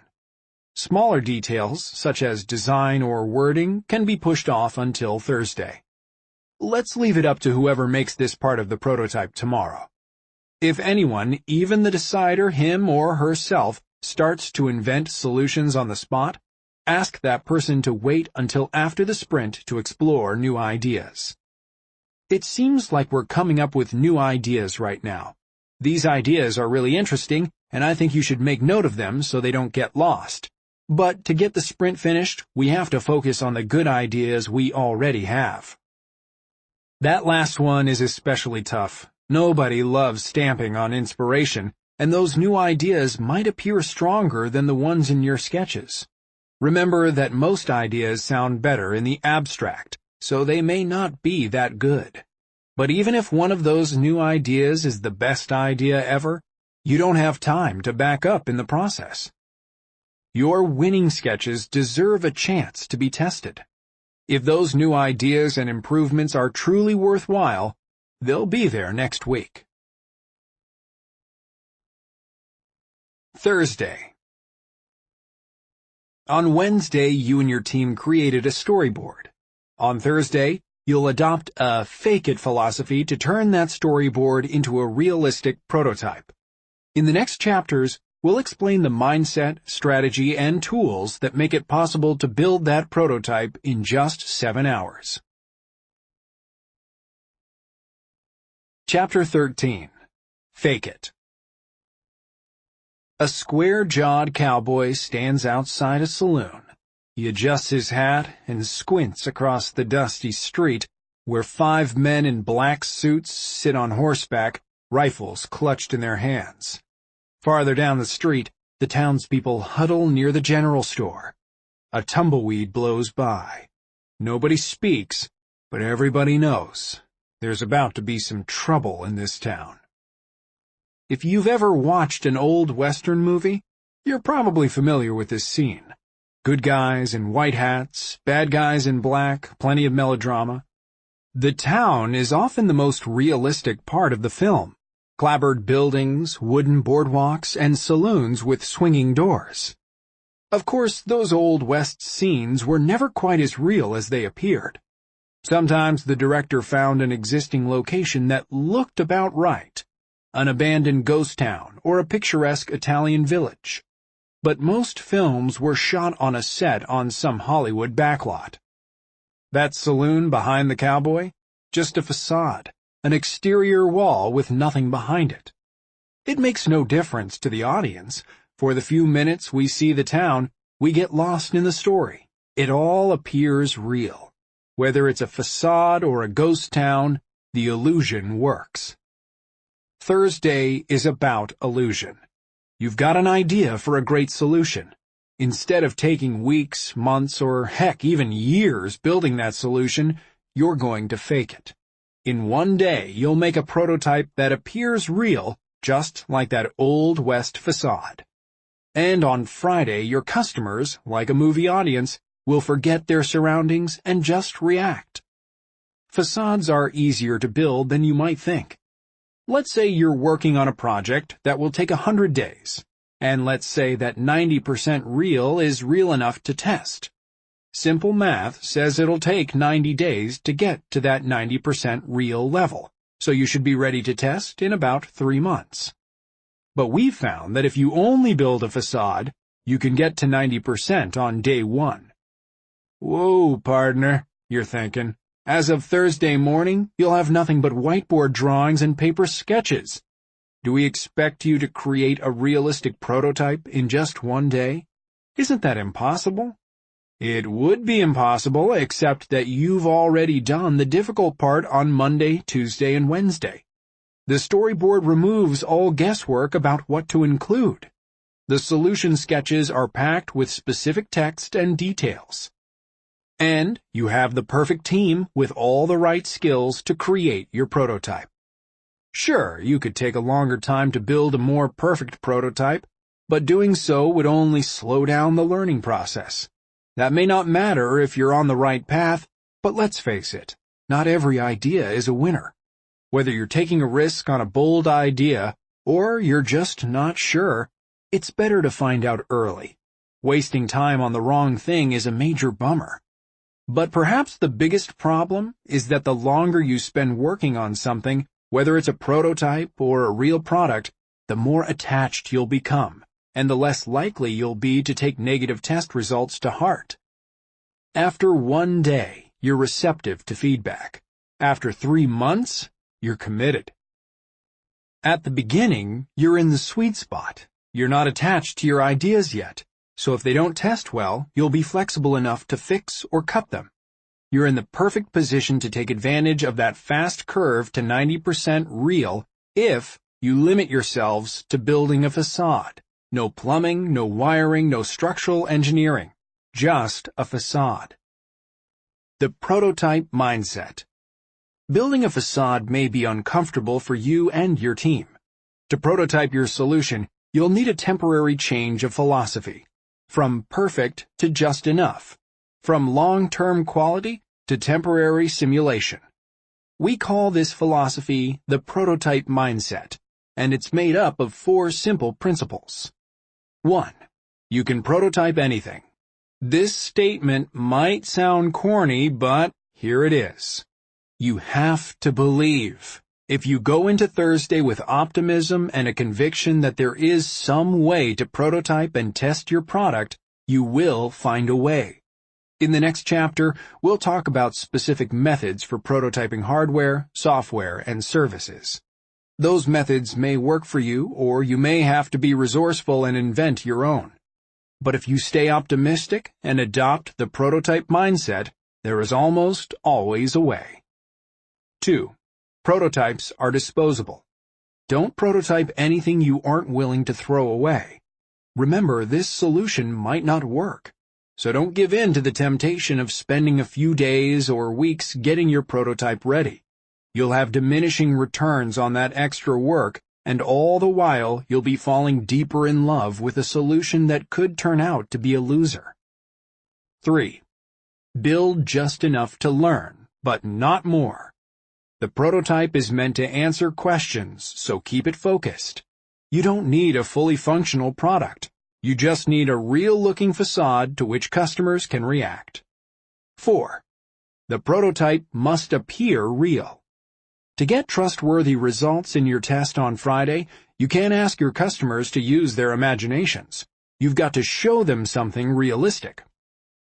Smaller details, such as design or wording, can be pushed off until Thursday. let's leave it up to whoever makes this part of the prototype tomorrow. If anyone, even the decider, him or herself, starts to invent solutions on the spot, ask that person to wait until after the sprint to explore new ideas. It seems like we're coming up with new ideas right now. These ideas are really interesting, and I think you should make note of them so they don't get lost. But to get the sprint finished, we have to focus on the good ideas we already have. That last one is especially tough. Nobody loves stamping on inspiration, and those new ideas might appear stronger than the ones in your sketches. Remember that most ideas sound better in the abstract, so they may not be that good. But even if one of those new ideas is the best idea ever, you don't have time to back up in the process. Your winning sketches deserve a chance to be tested. If those new ideas and improvements are truly worthwhile, they'll be there next week. Thursday. On Wednesday, you and your team created a storyboard. On Thursday, you'll adopt a fake-it philosophy to turn that storyboard into a realistic prototype. In the next chapters, we'll explain the mindset, strategy, and tools that make it possible to build that prototype in just 7 hours. Chapter 13. Fake It. A square-jawed cowboy stands outside a saloon. He adjusts his hat and squints across the dusty street where 5 men in black suits sit on horseback, rifles clutched in their hands. Farther down the street, the townspeople huddle near the general store. A tumbleweed blows by. Nobody speaks, but everybody knows there's about to be some trouble in this town. If you've ever watched an old Western movie, you're probably familiar with this scene. Good guys in white hats, bad guys in black, plenty of melodrama. The town is often the most realistic part of the film. Clapboard buildings, wooden boardwalks, and saloons with swinging doors. Of course, those Old West scenes were never quite as real as they appeared. Sometimes the director found an existing location that looked about right, an abandoned ghost town or a picturesque Italian village. But most films were shot on a set on some Hollywood backlot. That saloon behind the cowboy? Just a facade. An exterior wall with nothing behind it. It makes no difference to the audience. For the few minutes we see the town, we get lost in the story. It all appears real. Whether it's a facade or a ghost town, the illusion works. Thursday is about illusion. You've got an idea for a great solution. Instead of taking weeks, months, or heck, even years building that solution, you're going to fake it. In one day, you'll make a prototype that appears real, just like that Old West facade. And on Friday, your customers, like a movie audience, will forget their surroundings and just react. Facades are easier to build than you might think. Let's say you're working on a project that will take 100 days, and let's say that 90% real is real enough to test. Simple math says it'll take 90 days to get to that 90% real level, so you should be ready to test in about 3 months. But we've found that if you only build a facade, you can get to 90% on day 1. Whoa, partner, you're thinking. As of Thursday morning, you'll have nothing but whiteboard drawings and paper sketches. Do we expect you to create a realistic prototype in just 1 day? Isn't that impossible? It would be impossible, except that you've already done the difficult part on Monday, Tuesday, and Wednesday. The storyboard removes all guesswork about what to include. The solution sketches are packed with specific text and details. And you have the perfect team with all the right skills to create your prototype. Sure, you could take a longer time to build a more perfect prototype, but doing so would only slow down the learning process. That may not matter if you're on the right path, but let's face it, not every idea is a winner. Whether you're taking a risk on a bold idea, or you're just not sure, it's better to find out early. Wasting time on the wrong thing is a major bummer. But perhaps the biggest problem is that the longer you spend working on something, whether it's a prototype or a real product, the more attached you'll become, and the less likely you'll be to take negative test results to heart. After 1 day, you're receptive to feedback. After 3 months, you're committed. At the beginning, you're in the sweet spot. You're not attached to your ideas yet, so if they don't test well, you'll be flexible enough to fix or cut them. You're in the perfect position to take advantage of that fast curve to 90% real if you limit yourselves to building a facade. No plumbing, no wiring, no structural engineering. Just a facade. The prototype mindset. Building a facade may be uncomfortable for you and your team. To prototype your solution, you'll need a temporary change of philosophy. From perfect to just enough. From long-term quality to temporary simulation. We call this philosophy the prototype mindset, and it's made up of 4 simple principles. 1. You can prototype anything. This statement might sound corny, but here it is. You have to believe. If you go into Thursday with optimism and a conviction that there is some way to prototype and test your product, you will find a way. In the next chapter, we'll talk about specific methods for prototyping hardware, software, and services. Those methods may work for you, or you may have to be resourceful and invent your own. But if you stay optimistic and adopt the prototype mindset, there is almost always a way. 2. Prototypes are disposable. Don't prototype anything you aren't willing to throw away. Remember, this solution might not work, so don't give in to the temptation of spending a few days or weeks getting your prototype ready. You'll have diminishing returns on that extra work, and all the while you'll be falling deeper in love with a solution that could turn out to be a loser. 3. Build just enough to learn, but not more. The prototype is meant to answer questions, so keep it focused. You don't need a fully functional product. You just need a real-looking facade to which customers can react. 4. The prototype must appear real. To get trustworthy results in your test on Friday, you can't ask your customers to use their imaginations. You've got to show them something realistic.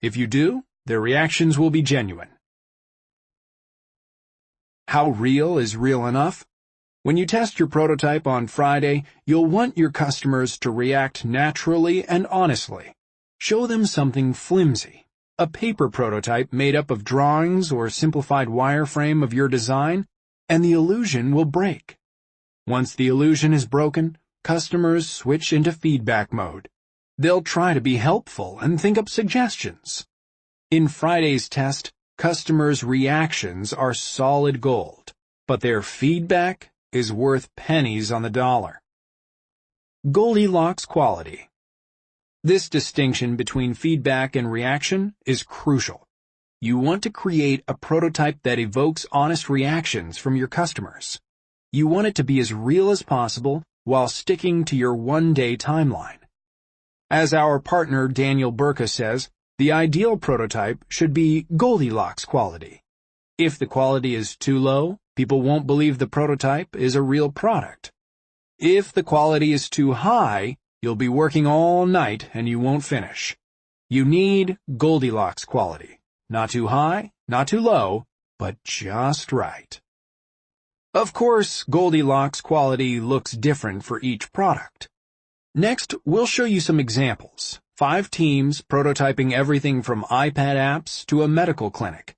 If you do, their reactions will be genuine. How real is real enough? When you test your prototype on Friday, you'll want your customers to react naturally and honestly. Show them something flimsy, a paper prototype made up of drawings or simplified wireframe of your design, and the illusion will break. Once the illusion is broken, customers switch into feedback mode. They'll try to be helpful and think up suggestions. In Friday's test, customers' reactions are solid gold, but their feedback is worth pennies on the dollar. Goldilocks quality. This distinction between feedback and reaction is crucial. You want to create a prototype that evokes honest reactions from your customers. You want it to be as real as possible while sticking to your 1-day timeline. As our partner Daniel Burka says, the ideal prototype should be Goldilocks quality. If the quality is too low, people won't believe the prototype is a real product. If the quality is too high, you'll be working all night and you won't finish. You need Goldilocks quality. Not too high, not too low, but just right. Of course, Goldilocks quality looks different for each product. Next, we'll show you some examples. 5 teams prototyping everything from iPad apps to a medical clinic.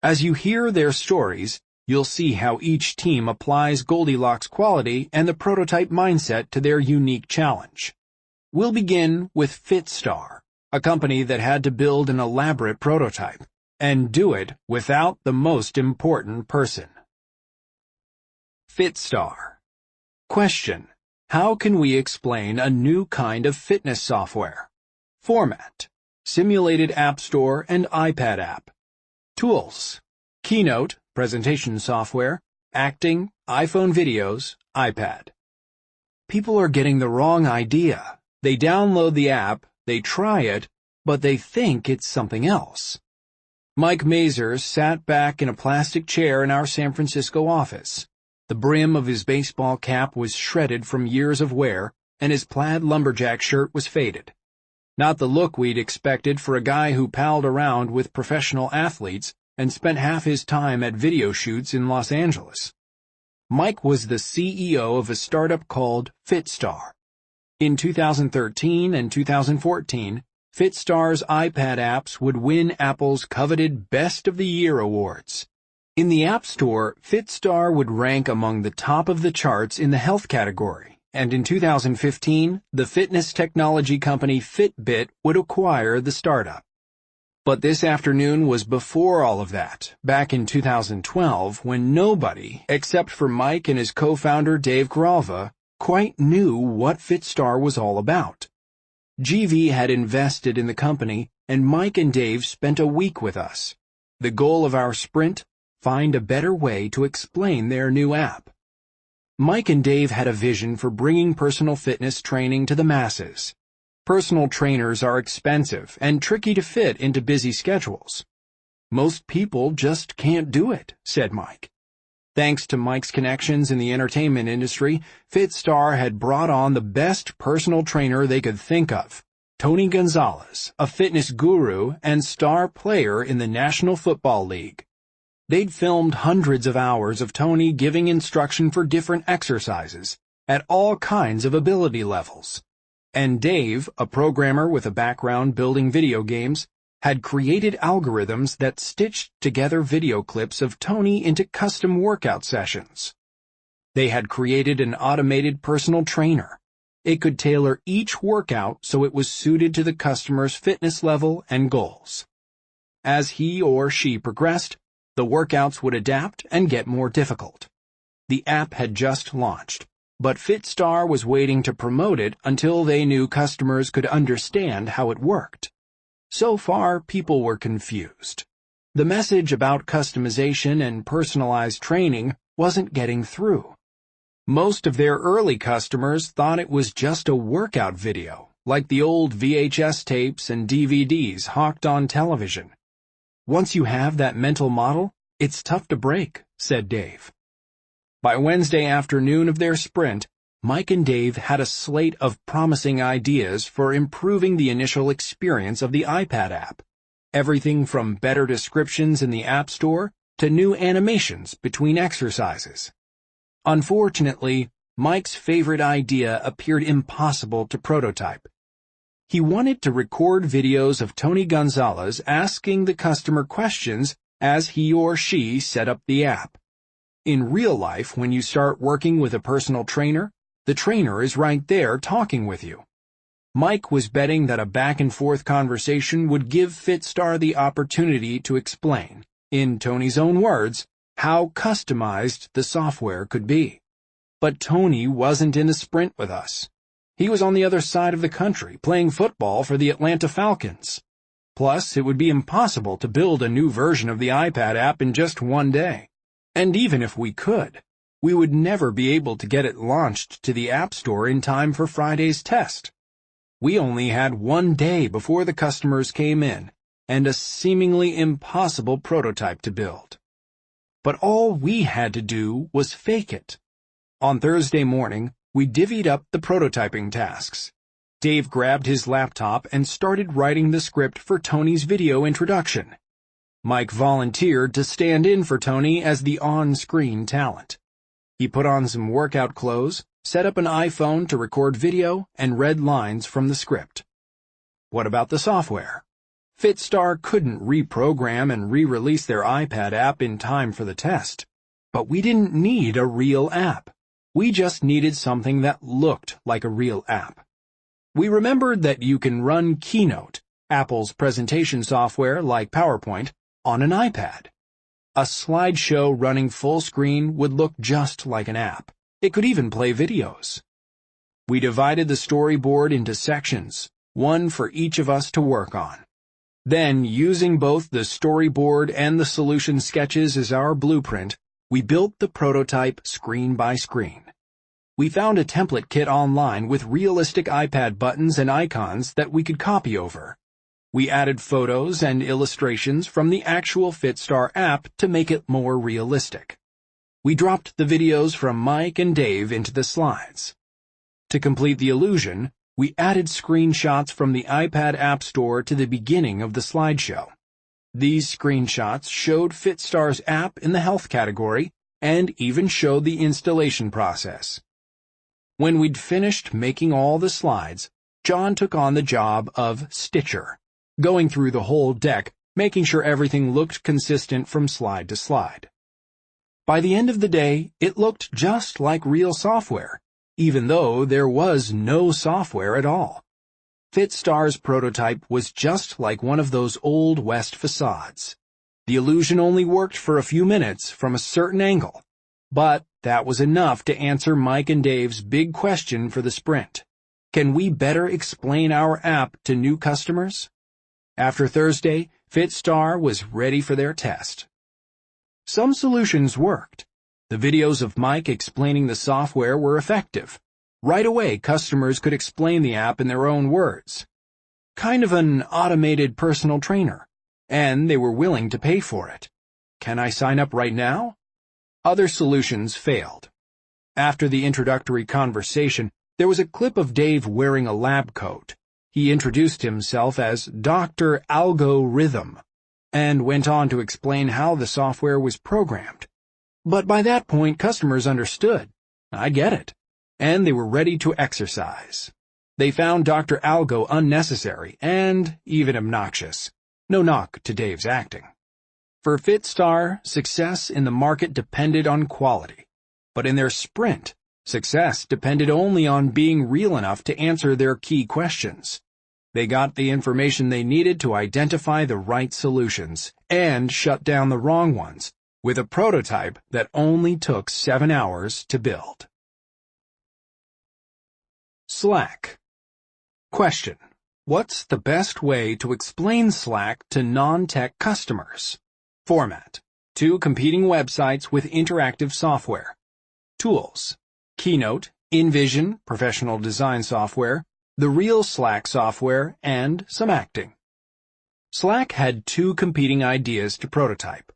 As you hear their stories, you'll see how each team applies Goldilocks quality and the prototype mindset to their unique challenge. We'll begin with FitStar, a company that had to build an elaborate prototype, and do it without the most important person. FitStar. Question: how can we explain a new kind of fitness software? Format: simulated app store and iPad app. Tools: Keynote, presentation software, acting, iPhone videos, iPad. People are getting the wrong idea. They download the app, they try it, but they think it's something else. Mike Mazur sat back in a plastic chair in our San Francisco office. The brim of his baseball cap was shredded from years of wear, and his plaid lumberjack shirt was faded. Not the look we'd expected for a guy who palled around with professional athletes and spent half his time at video shoots in Los Angeles. Mike was the CEO of a startup called FitStar. In 2013 and 2014, FitStar's iPad apps would win Apple's coveted Best of the Year awards. In the App Store, FitStar would rank among the top of the charts in the health category, and in 2015, the fitness technology company Fitbit would acquire the startup. But this afternoon was before all of that, back in 2012, when nobody, except for Mike and his co-founder Dave Gralva, quite knew what FitStar was all about. GV had invested in the company, and Mike and Dave spent a week with us. The goal of our sprint: find a better way to explain their new app. Mike and Dave had a vision for bringing personal fitness training to the masses. Personal trainers are expensive and tricky to fit into busy schedules. Most people just can't do it, said Mike. Thanks to Mike's connections in the entertainment industry, FitStar had brought on the best personal trainer they could think of, Tony Gonzalez, a fitness guru and star player in the National Football League. They'd filmed hundreds of hours of Tony giving instruction for different exercises at all kinds of ability levels. And Dave, a programmer with a background building video games, had created algorithms that stitched together video clips of Tony into custom workout sessions. They had created an automated personal trainer. It could tailor each workout so it was suited to the customer's fitness level and goals. As he or she progressed, the workouts would adapt and get more difficult. The app had just launched, but FitStar was waiting to promote it until they knew customers could understand how it worked. So far, people were confused. The message about customization and personalized training wasn't getting through. Most of their early customers thought it was just a workout video, like the old VHS tapes and DVDs hawked on television. Once you have that mental model, it's tough to break, said Dave. By Wednesday afternoon of their sprint, Mike and Dave had a slate of promising ideas for improving the initial experience of the iPad app. Everything from better descriptions in the App Store to new animations between exercises. Unfortunately, Mike's favorite idea appeared impossible to prototype. He wanted to record videos of Tony Gonzalez asking the customer questions as he or she set up the app. In real life, when you start working with a personal trainer, the trainer is right there talking with you. Mike was betting that a back-and-forth conversation would give FitStar the opportunity to explain, in Tony's own words, how customized the software could be. But Tony wasn't in the sprint with us. He was on the other side of the country, playing football for the Atlanta Falcons. Plus, it would be impossible to build a new version of the iPad app in just one day. And even if we could, we would never be able to get it launched to the App Store in time for Friday's test. We only had one day before the customers came in, and a seemingly impossible prototype to build. But all we had to do was fake it. On Thursday morning, we divvied up the prototyping tasks. Dave grabbed his laptop and started writing the script for Tony's video introduction. Mike volunteered to stand in for Tony as the on-screen talent. He put on some workout clothes, set up an iPhone to record video, and read lines from the script. What about the software? FitStar couldn't reprogram and re-release their iPad app in time for the test. But we didn't need a real app. We just needed something that looked like a real app. We remembered that you can run Keynote, Apple's presentation software like PowerPoint, on an iPad. A slideshow running full screen would look just like an app. It could even play videos. We divided the storyboard into sections, one for each of us to work on. Then, using both the storyboard and the solution sketches as our blueprint, we built the prototype screen by screen. We found a template kit online with realistic iPad buttons and icons that we could copy over. We added photos and illustrations from the actual FitStar app to make it more realistic. We dropped the videos from Mike and Dave into the slides. To complete the illusion, we added screenshots from the iPad App Store to the beginning of the slideshow. These screenshots showed FitStar's app in the health category and even showed the installation process. When we'd finished making all the slides, John took on the job of stitcher, going through the whole deck, making sure everything looked consistent from slide to slide. By the end of the day, it looked just like real software, even though there was no software at all. FitStar's prototype was just like one of those Old West facades. The illusion only worked for a few minutes from a certain angle, but that was enough to answer Mike and Dave's big question for the sprint. Can we better explain our app to new customers? After Thursday, FitStar was ready for their test. Some solutions worked. The videos of Mike explaining the software were effective. Right away, customers could explain the app in their own words. Kind of an automated personal trainer. And they were willing to pay for it. Can I sign up right now? Other solutions failed. After the introductory conversation, there was a clip of Dave wearing a lab coat. He introduced himself as Dr. Algorithm and went on to explain how the software was programmed. But by that point, customers understood. I get it. And they were ready to exercise. They found Dr. Algo unnecessary and even obnoxious. No knock to Dave's acting. For FitStar, success in the market depended on quality. But in their sprint, success depended only on being real enough to answer their key questions. They got the information they needed to identify the right solutions and shut down the wrong ones with a prototype that only took 7 hours to build. Slack. Question. What's the best way to explain Slack to non-tech customers? Format. 2 competing websites with interactive software. Tools. Keynote, InVision, professional design software, the real Slack software, and some acting. Slack had 2 competing ideas to prototype.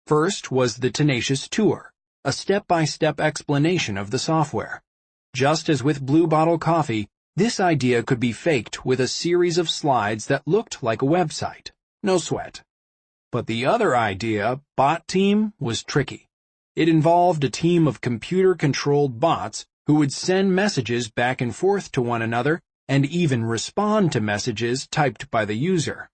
First was the Tenacious Tour, a step-by-step explanation of the software. Just as with Blue Bottle Coffee, this idea could be faked with a series of slides that looked like a website. No sweat. But the other idea, Bot Team, was tricky. It involved a team of computer-controlled bots who would send messages back and forth to one another and even respond to messages typed by the user.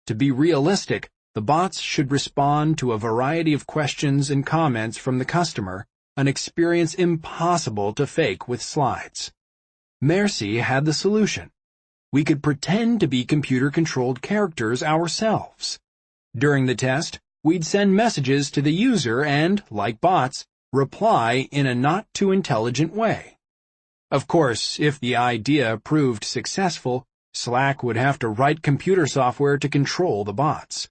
To be realistic, the bots should respond to a variety of questions and comments from the customer, an experience impossible to fake with slides. Mercy had the solution. We could pretend to be computer-controlled characters ourselves. During the test, we'd send messages to the user and, like bots, reply in a not-too-intelligent way. Of course, if the idea proved successful, Slack would have to write computer software to control the bots.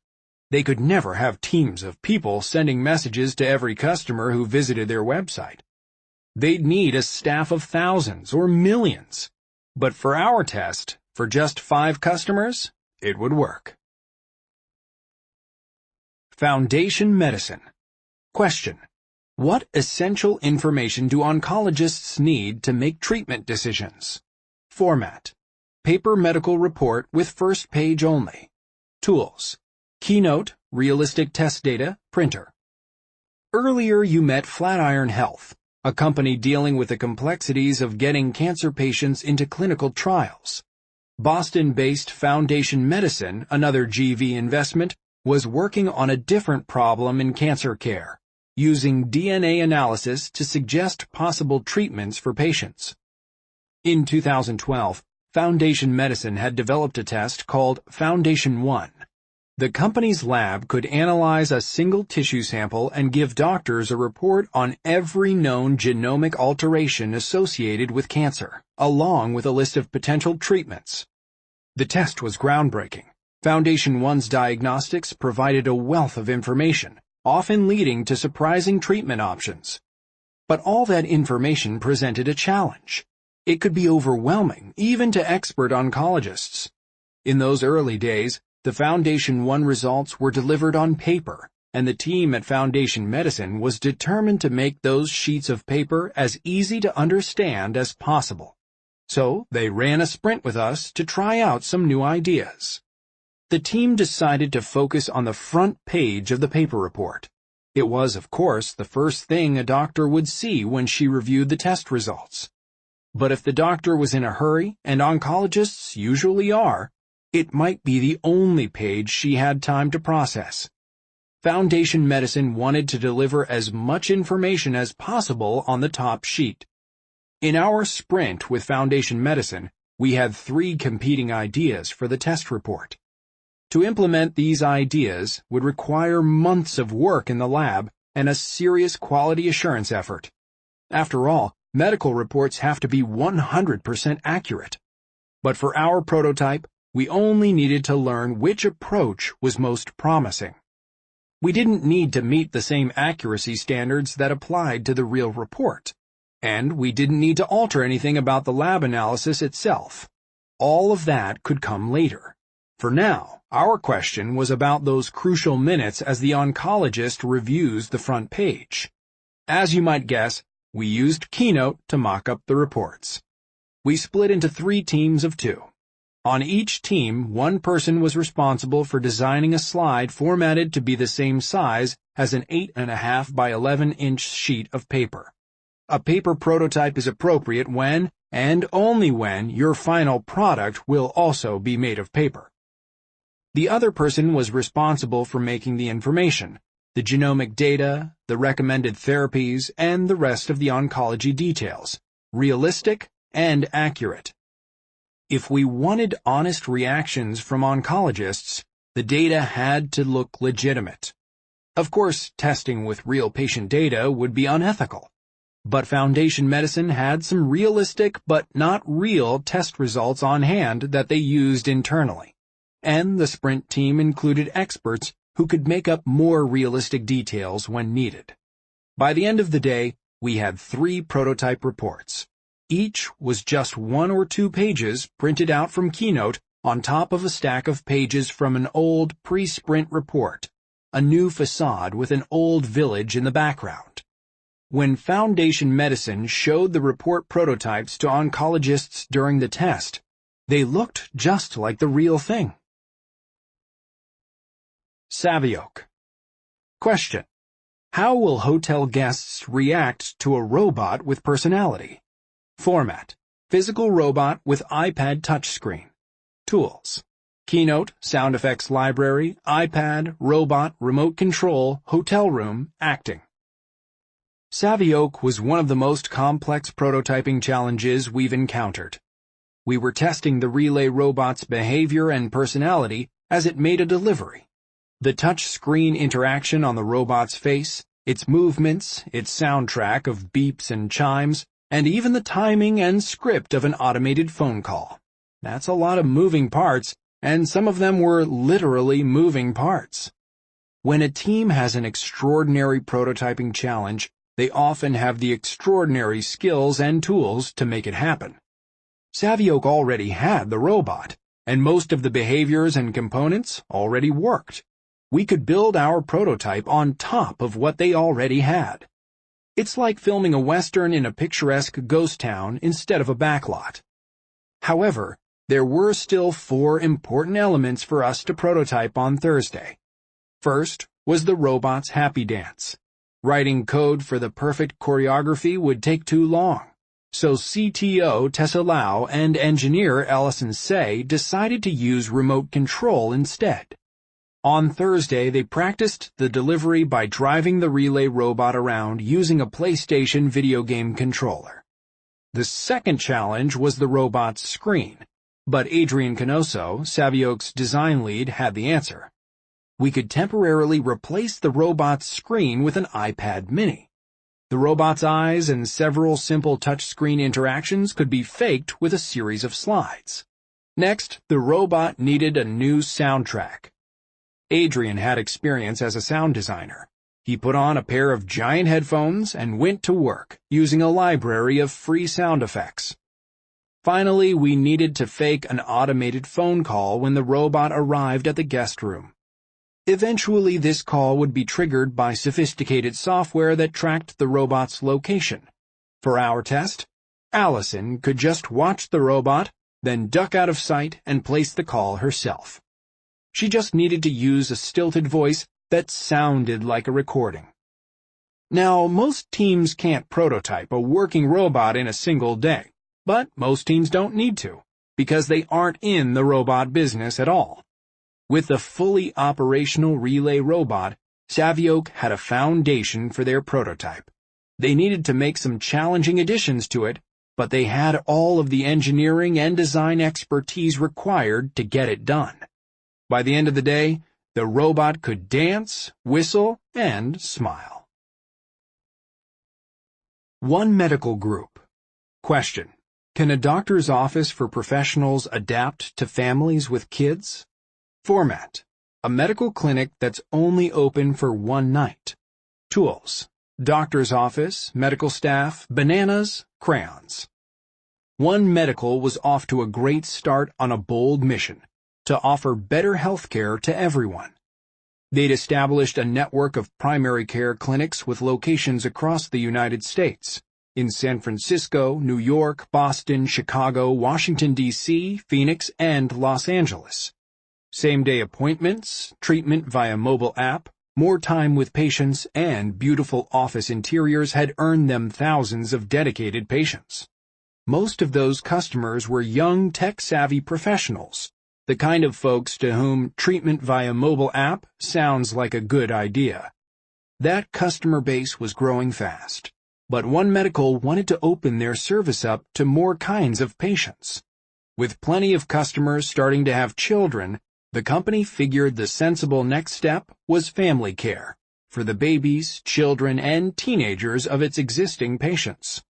They could never have teams of people sending messages to every customer who visited their website. They'd need a staff of thousands or millions. But for our test, for just 5 customers, it would work. Foundation Medicine. Question. What essential information do oncologists need to make treatment decisions? Format. Paper medical report with first page only. Tools. Keynote, realistic test data, printer. Earlier you met Flatiron Health, a company dealing with the complexities of getting cancer patients into clinical trials. Boston-based Foundation Medicine, another GV investment, was working on a different problem in cancer care, using DNA analysis to suggest possible treatments for patients. In 2012, Foundation Medicine had developed a test called Foundation 1. The company's lab could analyze a single tissue sample and give doctors a report on every known genomic alteration associated with cancer, along with a list of potential treatments. The test was groundbreaking. Foundation 1's diagnostics provided a wealth of information, often leading to surprising treatment options. But all that information presented a challenge. It could be overwhelming, even to expert oncologists. In those early days, the Foundation 1 results were delivered on paper, and the team at Foundation Medicine was determined to make those sheets of paper as easy to understand as possible. So they ran a sprint with us to try out some new ideas. The team decided to focus on the front page of the paper report. It was, of course, the first thing a doctor would see when she reviewed the test results. But if the doctor was in a hurry, and oncologists usually are, it might be the only page she had time to process. Foundation Medicine wanted to deliver as much information as possible on the top sheet. In our sprint with Foundation Medicine, we had 3 competing ideas for the test report. To implement these ideas would require months of work in the lab and a serious quality assurance effort. After all, medical reports have to be 100% accurate. But for our prototype, we only needed to learn which approach was most promising. We didn't need to meet the same accuracy standards that applied to the real report, and we didn't need to alter anything about the lab analysis itself. All of that could come later. For now, our question was about those crucial minutes as the oncologist reviews the front page. As you might guess, we used Keynote to mock up the reports. We split into 3 teams of 2. On each team, one person was responsible for designing a slide formatted to be the same size as an 8.5 by 11-inch sheet of paper. A paper prototype is appropriate when, and only when, your final product will also be made of paper. The other person was responsible for making the information, the genomic data, the recommended therapies, and the rest of the oncology details, realistic and accurate. If we wanted honest reactions from oncologists, the data had to look legitimate. Of course, testing with real patient data would be unethical, but Foundation Medicine had some realistic but not real test results on hand that they used internally. And the sprint team included experts who could make up more realistic details when needed. By the end of the day, we had 3 prototype reports. Each was just 1 or 2 pages printed out from Keynote on top of a stack of pages from an old pre-sprint report, a new facade with an old village in the background. When Foundation Medicine showed the report prototypes to oncologists during the test, they looked just like the real thing. Savioke. Question: how will hotel guests react to a robot with personality? Format: physical robot with iPad touchscreen. Tools: Keynote, sound effects library, iPad, robot, remote control, hotel room, acting. Savioke was one of the most complex prototyping challenges we've encountered. We were testing the relay robot's behavior and personality as it made a delivery. The touch-screen interaction on the robot's face, its movements, its soundtrack of beeps and chimes, and even the timing and script of an automated phone call. That's a lot of moving parts, and some of them were literally moving parts. When a team has an extraordinary prototyping challenge, they often have the extraordinary skills and tools to make it happen. Savioke already had the robot, and most of the behaviors and components already worked. We could build our prototype on top of what they already had. It's like filming a Western in a picturesque ghost town instead of a backlot. However, there were still 4 important elements for us to prototype on Thursday. First was the robot's happy dance. Writing code for the perfect choreography would take too long, so CTO Tessa Lau and engineer Allison Say decided to use remote control instead. On Thursday, they practiced the delivery by driving the relay robot around using a PlayStation video game controller. The second challenge was the robot's screen, but Adrian Canoso, Savioke's design lead, had the answer. We could temporarily replace the robot's screen with an iPad mini. The robot's eyes and several simple touchscreen interactions could be faked with a series of slides. Next, the robot needed a new soundtrack. Adrian had experience as a sound designer. He put on a pair of giant headphones and went to work, using a library of free sound effects. Finally, we needed to fake an automated phone call when the robot arrived at the guest room. Eventually, this call would be triggered by sophisticated software that tracked the robot's location. For our test, Allison could just watch the robot, then duck out of sight and place the call herself. She just needed to use a stilted voice that sounded like a recording. Now, most teams can't prototype a working robot in a single day, but most teams don't need to, because they aren't in the robot business at all. With the fully operational relay robot, Savioke had a foundation for their prototype. They needed to make some challenging additions to it, but they had all of the engineering and design expertise required to get it done. By the end of the day, the robot could dance, whistle, and smile. One medical group. Question: can a doctor's office for professionals adapt to families with kids? Format: a medical clinic that's only open for one night. Tools: doctor's office, medical staff, bananas, crayons. One Medical was off to a great start on a bold mission to offer better health care to everyone. They'd established a network of primary care clinics with locations across the United States, in San Francisco, New York, Boston, Chicago, Washington, D.C., Phoenix, and Los Angeles. Same-day appointments, treatment via mobile app, more time with patients, and beautiful office interiors had earned them thousands of dedicated patients. Most of those customers were young, tech-savvy professionals, the kind of folks to whom treatment via mobile app sounds like a good idea. That customer base was growing fast, but One Medical wanted to open their service up to more kinds of patients. With plenty of customers starting to have children, the company figured the sensible next step was family care for the babies, children, and teenagers of its existing patients.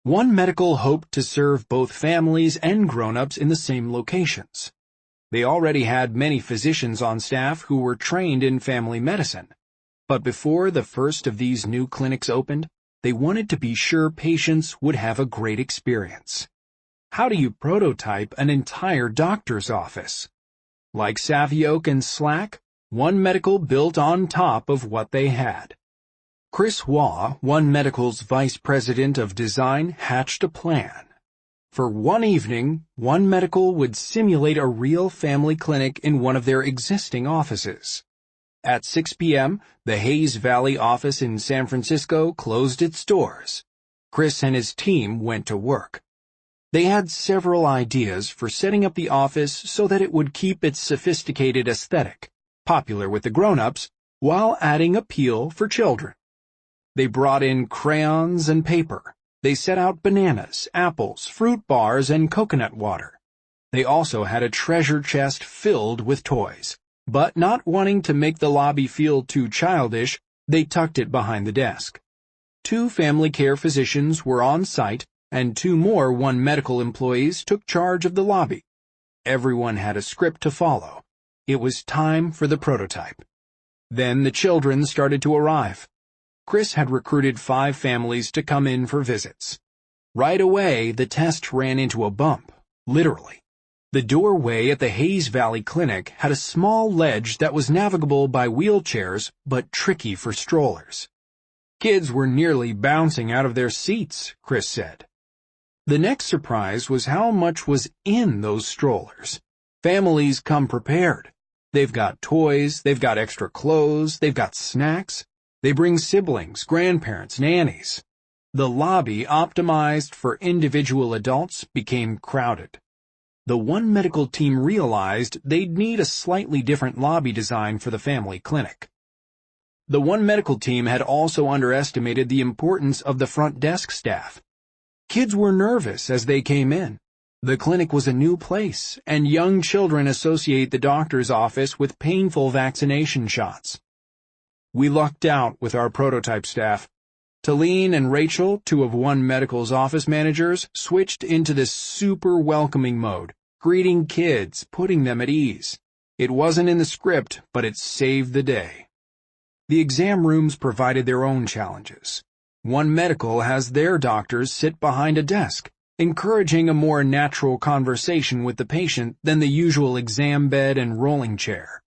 One Medical hoped to serve both families and grown-ups in the same locations. They already had many physicians on staff who were trained in family medicine, but before the first of these new clinics opened, they wanted to be sure patients would have a great experience. How do you prototype an entire doctor's office? Like Savioke and Slack, One Medical built on top of what they had. Chris Waugh, One Medical's vice president of design, hatched a plan. For one evening, One Medical would simulate a real family clinic in one of their existing offices. At 6 p.m., the Hayes Valley office in San Francisco closed its doors. Chris and his team went to work. They had several ideas for setting up the office so that it would keep its sophisticated aesthetic, popular with the grown-ups, while adding appeal for children. They brought in crayons and paper. They set out bananas, apples, fruit bars, and coconut water. They also had a treasure chest filled with toys, but not wanting to make the lobby feel too childish, they tucked it behind the desk. 2 family care physicians were on site, and 2 more One Medical employees took charge of the lobby. Everyone had a script to follow. It was time for the prototype. Then the children started to arrive. Chris had recruited 5 families to come in for visits. Right away, the test ran into a bump, literally. The doorway at the Hayes Valley Clinic had a small ledge that was navigable by wheelchairs, but tricky for strollers. Kids were nearly bouncing out of their seats, Chris said. The next surprise was how much was in those strollers. Families come prepared. They've got toys, they've got extra clothes, they've got snacks. They bring siblings, grandparents, nannies. The lobby, optimized for individual adults, became crowded. The One Medical team realized they'd need a slightly different lobby design for the family clinic. The One Medical team had also underestimated the importance of the front desk staff. Kids were nervous as they came in. The clinic was a new place, and young children associate the doctor's office with painful vaccination shots. We lucked out with our prototype staff. Talene and Rachel, 2 of One Medical's office managers, switched into this super welcoming mode, greeting kids, putting them at ease. It wasn't in the script, but it saved the day. The exam rooms provided their own challenges. One Medical has their doctors sit behind a desk, encouraging a more natural conversation with the patient than the usual exam bed and rolling chair.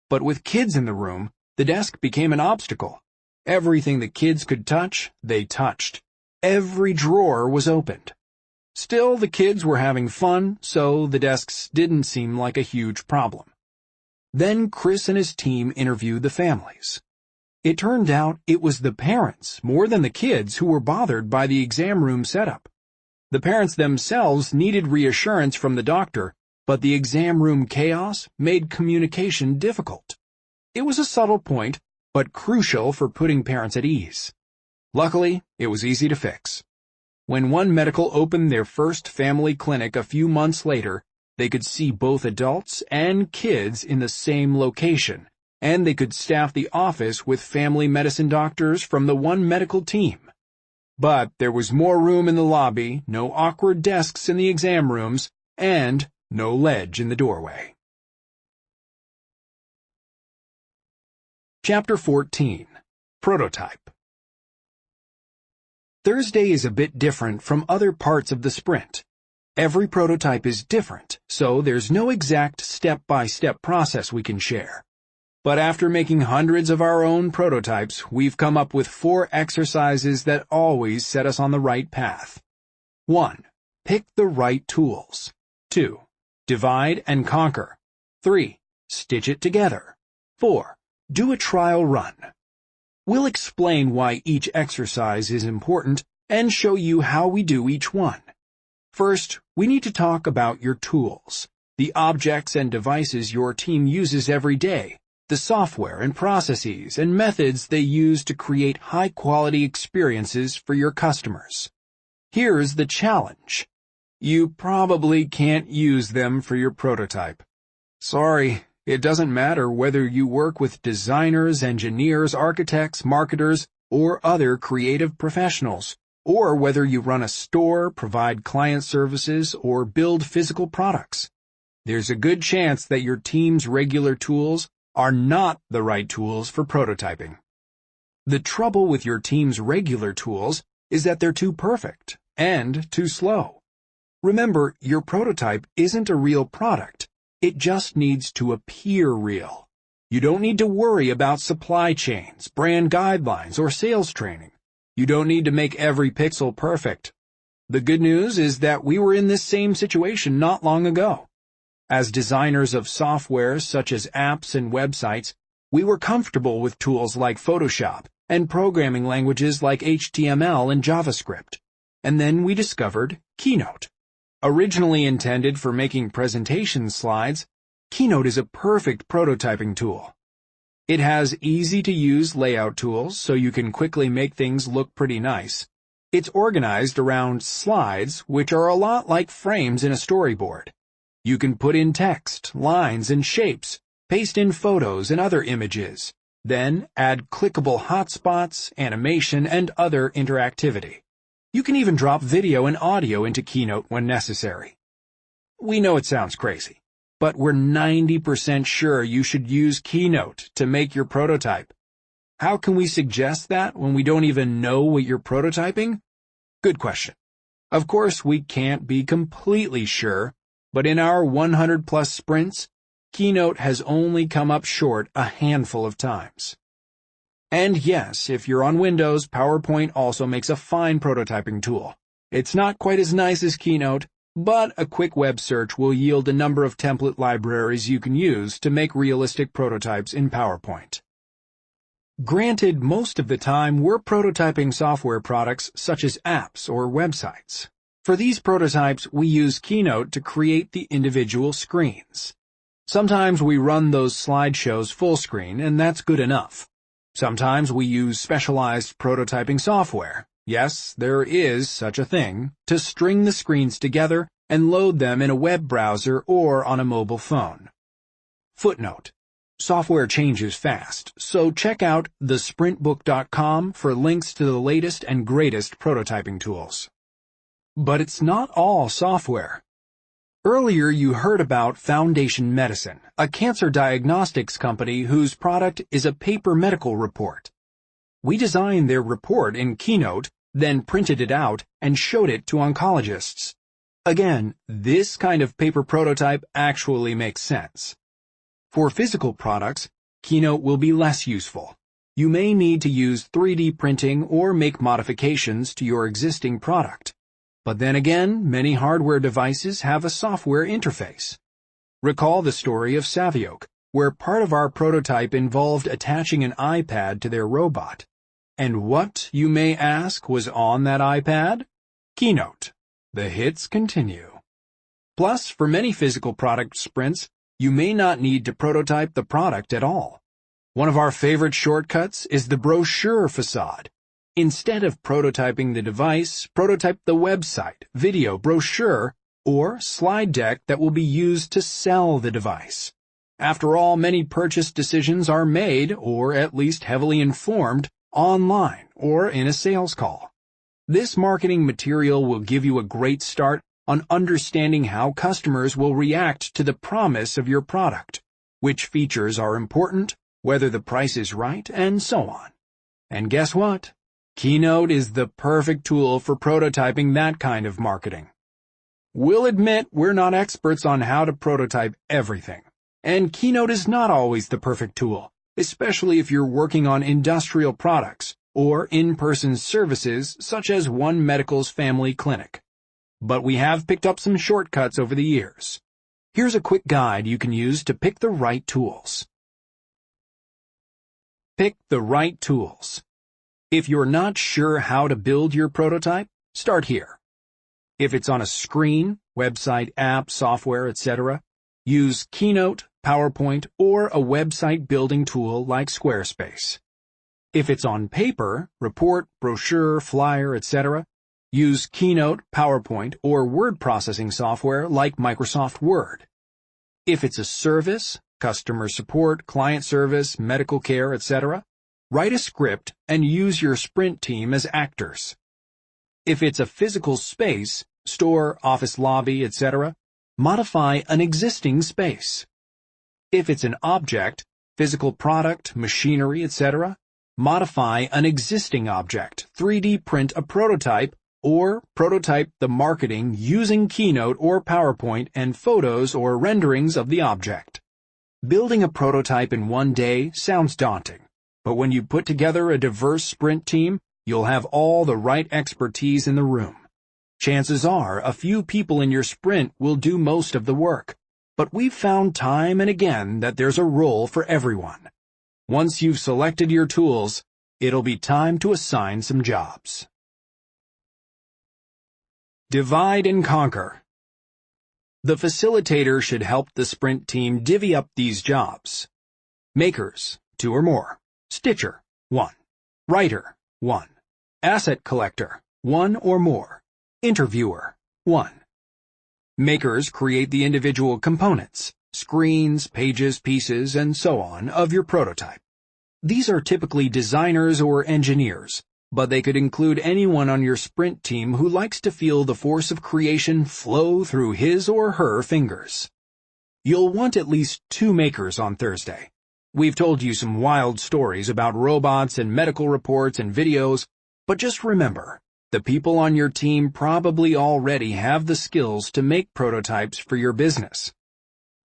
But with kids in the room, the desk became an obstacle. Everything the kids could touch, they touched. Every drawer was opened. Still, the kids were having fun, so the desks didn't seem like a huge problem. Then Chris and his team interviewed the families. It turned out it was the parents, more than the kids, who were bothered by the exam room setup. The parents themselves needed reassurance from the doctor, but the exam room chaos made communication difficult. It was a subtle point, but crucial for putting parents at ease. Luckily, it was easy to fix. When One Medical opened their first family clinic a few months later, they could see both adults and kids in the same location, and they could staff the office with family medicine doctors from the One Medical team. But there was more room in the lobby, no awkward desks in the exam rooms, and no ledge in the doorway. Chapter 14. Prototype. Thursday is a bit different from other parts of the sprint. Every prototype is different, so there's no exact step-by-step process we can share. But after making hundreds of our own prototypes, we've come up with 4 exercises that always set us on the right path. 1. Pick the right tools. 2. Divide and conquer. 3. Stitch it together. 4. Do a trial run. We'll explain why each exercise is important and show you how we do each one. First, we need to talk about your tools, the objects and devices your team uses every day, the software and processes and methods they use to create high-quality experiences for your customers. Here's the challenge. You probably can't use them for your prototype. Sorry. It doesn't matter whether you work with designers, engineers, architects, marketers, or other creative professionals, or whether you run a store, provide client services, or build physical products. There's a good chance that your team's regular tools are not the right tools for prototyping. The trouble with your team's regular tools is that they're too perfect and too slow. Remember, your prototype isn't a real product. It just needs to appear real. You don't need to worry about supply chains, brand guidelines, or sales training. You don't need to make every pixel perfect. The good news is that we were in this same situation not long ago. As designers of software such as apps and websites, we were comfortable with tools like Photoshop and programming languages like HTML and JavaScript. And then we discovered Keynote. Originally intended for making presentation slides, Keynote is a perfect prototyping tool. It has easy-to-use layout tools so you can quickly make things look pretty nice. It's organized around slides, which are a lot like frames in a storyboard. You can put in text, lines, and shapes, paste in photos and other images, then add clickable hotspots, animation, and other interactivity. You can even drop video and audio into Keynote when necessary. We know it sounds crazy, but we're 90% sure you should use Keynote to make your prototype. How can we suggest that when we don't even know what you're prototyping? Good question. Of course, we can't be completely sure, but in our 100-plus sprints, Keynote has only come up short a handful of times. And yes, if you're on Windows, PowerPoint also makes a fine prototyping tool. It's not quite as nice as Keynote, but a quick web search will yield a number of template libraries you can use to make realistic prototypes in PowerPoint. Granted, most of the time we're prototyping software products such as apps or websites. For these prototypes, we use Keynote to create the individual screens. Sometimes we run those slideshows full screen, and that's good enough. Sometimes we use specialized prototyping software. Yes, there is such a thing, to string the screens together and load them in a web browser or on a mobile phone. Footnote: software changes fast, so check out thesprintbook.com for links to the latest and greatest prototyping tools. But it's not all software. Earlier you heard about Foundation Medicine, a cancer diagnostics company whose product is a paper medical report. We designed their report in Keynote, then printed it out and showed it to oncologists, Again, this kind of paper prototype actually makes sense. For physical products, Keynote will be less useful. You may need to use 3D printing or make modifications to your existing product. But then again, many hardware devices have a software interface. Recall the story of Savioke, where part of our prototype involved attaching an iPad to their robot. And what, you may ask, was on that iPad? Keynote. The hits continue. Plus, for many physical product sprints, you may not need to prototype the product at all. One of our favorite shortcuts is the brochure facade. Instead of prototyping the device, prototype the website, video, brochure, or slide deck that will be used to sell the device. After all, many purchase decisions are made, or at least heavily informed, online or in a sales call. This marketing material will give you a great start on understanding how customers will react to the promise of your product, which features are important, whether the price is right, and so on. And guess what? Keynote is the perfect tool for prototyping that kind of marketing. We'll admit we're not experts on how to prototype everything, and Keynote is not always the perfect tool, especially if you're working on industrial products or in-person services such as One Medical's family clinic. But we have picked up some shortcuts over the years. Here's a quick guide you can use to pick the right tools. Pick the right tools. If you're not sure how to build your prototype, start here. If it's on a screen, website, app, software, etc., use Keynote, PowerPoint, or a website building tool like Squarespace. If it's on paper, report, brochure, flyer, etc., use Keynote, PowerPoint, or word processing software like Microsoft Word. If it's a service, customer support, client service, medical care, etc., write a script and use your sprint team as actors. If it's a physical space, store, office lobby, etc., modify an existing space. If it's an object, physical product, machinery, etc., modify an existing object, 3D print a prototype, or prototype the marketing using Keynote or PowerPoint and photos or renderings of the object. Building a prototype in one day sounds daunting, but when you put together a diverse sprint team, you'll have all the right expertise in the room. Chances are a few people in your sprint will do most of the work, but we've found time and again that there's a role for everyone. Once you've selected your tools, it'll be time to assign some jobs. Divide and conquer. The facilitator should help the sprint team divvy up these jobs. Makers, 2 or more. Stitcher, 1. Writer, 1. Asset collector, 1 or more. Interviewer, 1. Makers create the individual components, screens, pages, pieces, and so on, of your prototype. These are typically designers or engineers, but they could include anyone on your sprint team who likes to feel the force of creation flow through his or her fingers. You'll want at least 2 makers on Thursday. We've told you some wild stories about robots and medical reports and videos, but just remember, the people on your team probably already have the skills to make prototypes for your business.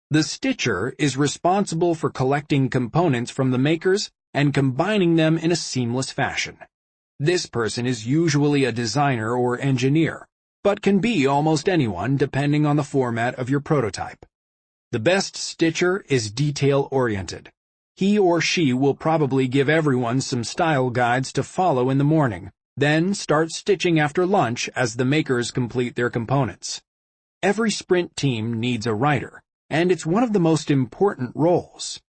The stitcher is responsible for collecting components from the makers and combining them in a seamless fashion. This person is usually a designer or engineer, but can be almost anyone depending on the format of your prototype. The best stitcher is detail-oriented. He or she will probably give everyone some style guides to follow in the morning, then start stitching after lunch as the makers complete their components. Every sprint team needs a writer, and it's one of the most important roles.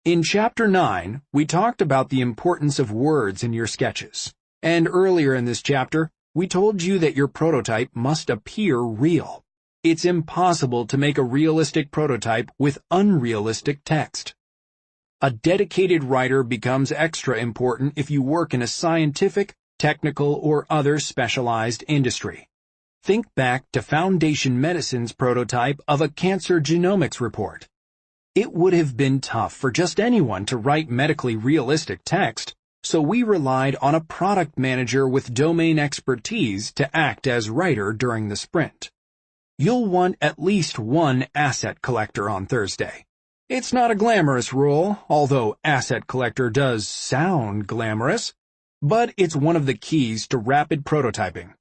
In Chapter 9, we talked about the importance of words in your sketches, and earlier in this chapter, we told you that your prototype must appear real. It's impossible to make a realistic prototype with unrealistic text. A dedicated writer becomes extra important if you work in a scientific, technical, or other specialized industry. Think back to Foundation Medicine's prototype of a cancer genomics report. It would have been tough for just anyone to write medically realistic text, so we relied on a product manager with domain expertise to act as writer during the sprint. you'll want at least one asset collector on Thursday. It's not a glamorous rule, although asset collector does sound glamorous, but it's one of the keys to rapid prototyping.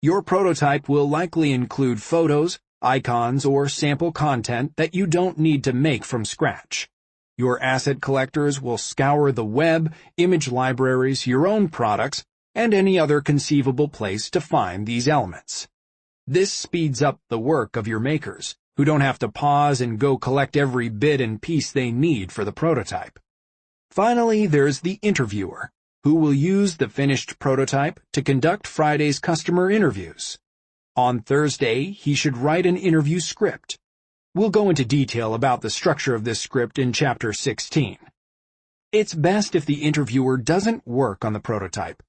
Your prototype will likely include photos, icons, or sample content that you don't need to make from scratch. Your asset collectors will scour the web, image libraries, your own products, and any other conceivable place to find these elements. This speeds up the work of your makers, who don't have to pause and go collect every bit and piece they need for the prototype. Finally, there's the interviewer, who will use the finished prototype to conduct Friday's customer interviews. On Thursday, he should write an interview script. We'll go into detail about the structure of this script in Chapter 16. It's best if the interviewer doesn't work on the prototype.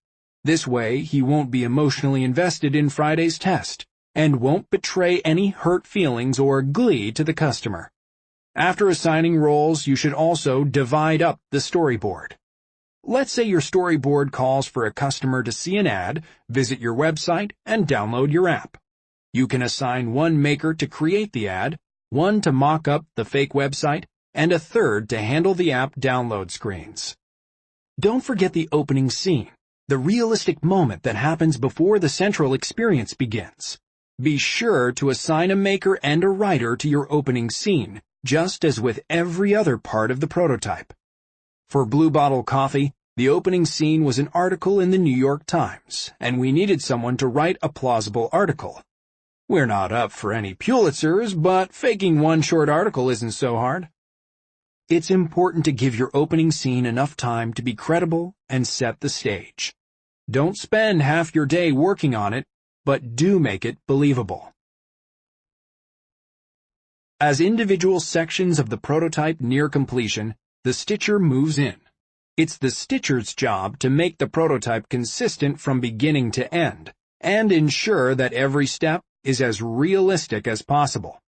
This way, he won't be emotionally invested in Friday's test, and won't betray any hurt feelings or glee to the customer. After assigning roles, you should also divide up the storyboard. Let's say your storyboard calls for a customer to see an ad, visit your website, and download your app. You can assign one maker to create the ad, one to mock up the fake website, and a third to handle the app download screens. Don't forget the opening scene, the realistic moment that happens before the central experience begins. Be sure to assign a maker and a writer to your opening scene, just as with every other part of the prototype. For Blue Bottle Coffee, the opening scene was an article in the New York Times, and we needed someone to write a plausible article. We're not up for any Pulitzers, but faking one short article isn't so hard. It's important to give your opening scene enough time to be credible and set the stage. Don't spend half your day working on it, but do make it believable. As individual sections of the prototype near completion, the stitcher moves in. It's the stitcher's job to make the prototype consistent from beginning to end, and ensure that every step is as realistic as possible.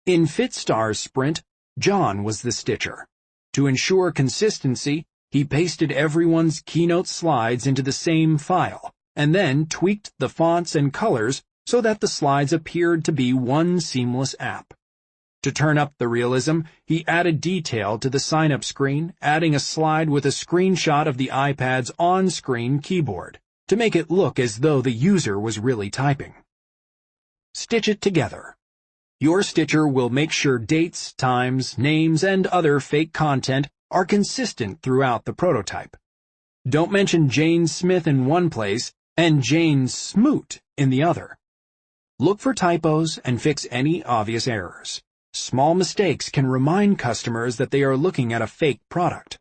In Fitstar's sprint, John was the stitcher. To ensure consistency, he pasted everyone's keynote slides into the same file, and then tweaked the fonts and colors so that the slides appeared to be one seamless app. To turn up the realism, he added detail to the sign-up screen, adding a slide with a screenshot of the iPad's on-screen keyboard, to make it look as though the user was really typing. Stitch it together. Your stitcher will make sure dates, times, names, and other fake content are consistent throughout the prototype. Don't mention Jane Smith in one place and Jane Smoot in the other. Look for typos and fix any obvious errors. Small mistakes can remind customers that they are looking at a fake product.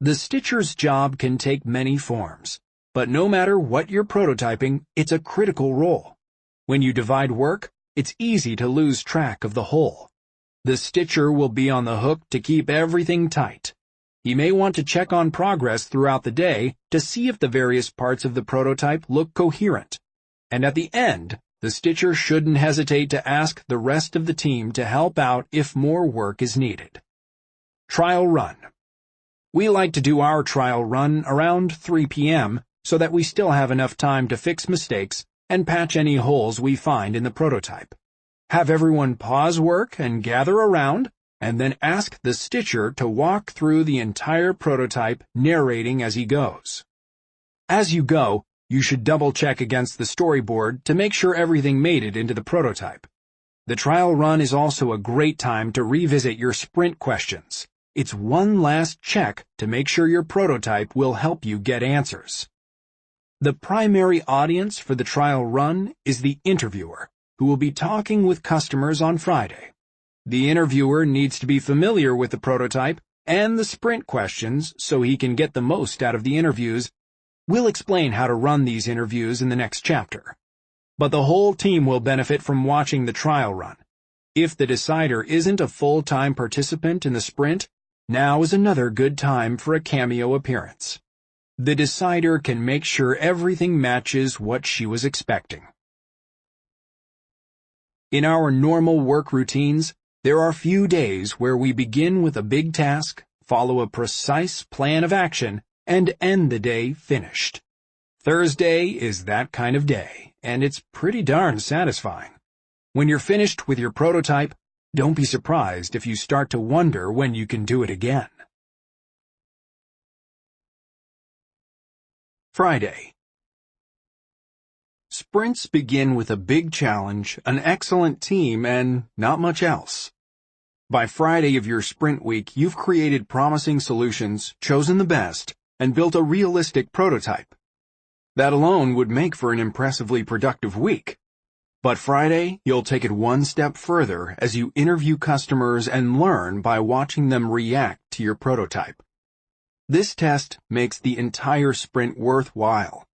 The stitcher's job can take many forms, but no matter what you're prototyping, it's a critical role. When you divide work, it's easy to lose track of the whole. The stitcher will be on the hook to keep everything tight. He may want to check on progress throughout the day to see if the various parts of the prototype look coherent. And at the end, the stitcher shouldn't hesitate to ask the rest of the team to help out if more work is needed. Trial run. We like to do our trial run around 3 p.m. so that we still have enough time to fix mistakes and patch any holes we find in the prototype. Have everyone pause work and gather around, and then ask the stitcher to walk through the entire prototype, narrating as he goes. As you go, you should double-check against the storyboard to make sure everything made it into the prototype. The trial run is also a great time to revisit your sprint questions. It's one last check to make sure your prototype will help you get answers. The primary audience for the trial run is the interviewer, who will be talking with customers on Friday. The interviewer needs to be familiar with the prototype and the sprint questions so he can get the most out of the interviews. We'll explain how to run these interviews in the next chapter. But the whole team will benefit from watching the trial run. If the decider isn't a full-time participant in the sprint, now is another good time for a cameo appearance. The decider can make sure everything matches what she was expecting. In our normal work routines, there are few days where we begin with a big task, follow a precise plan of action, and end the day finished. Thursday is that kind of day, and it's pretty darn satisfying. When you're finished with your prototype, don't be surprised if you start to wonder when you can do it again. Friday. Sprints begin with a big challenge, an excellent team, and not much else. By Friday of your sprint week, you've created promising solutions, chosen the best, and built a realistic prototype. That alone would make for an impressively productive week. But Friday, you'll take it one step further as you interview customers and learn by watching them react to your prototype. This test makes the entire sprint worthwhile.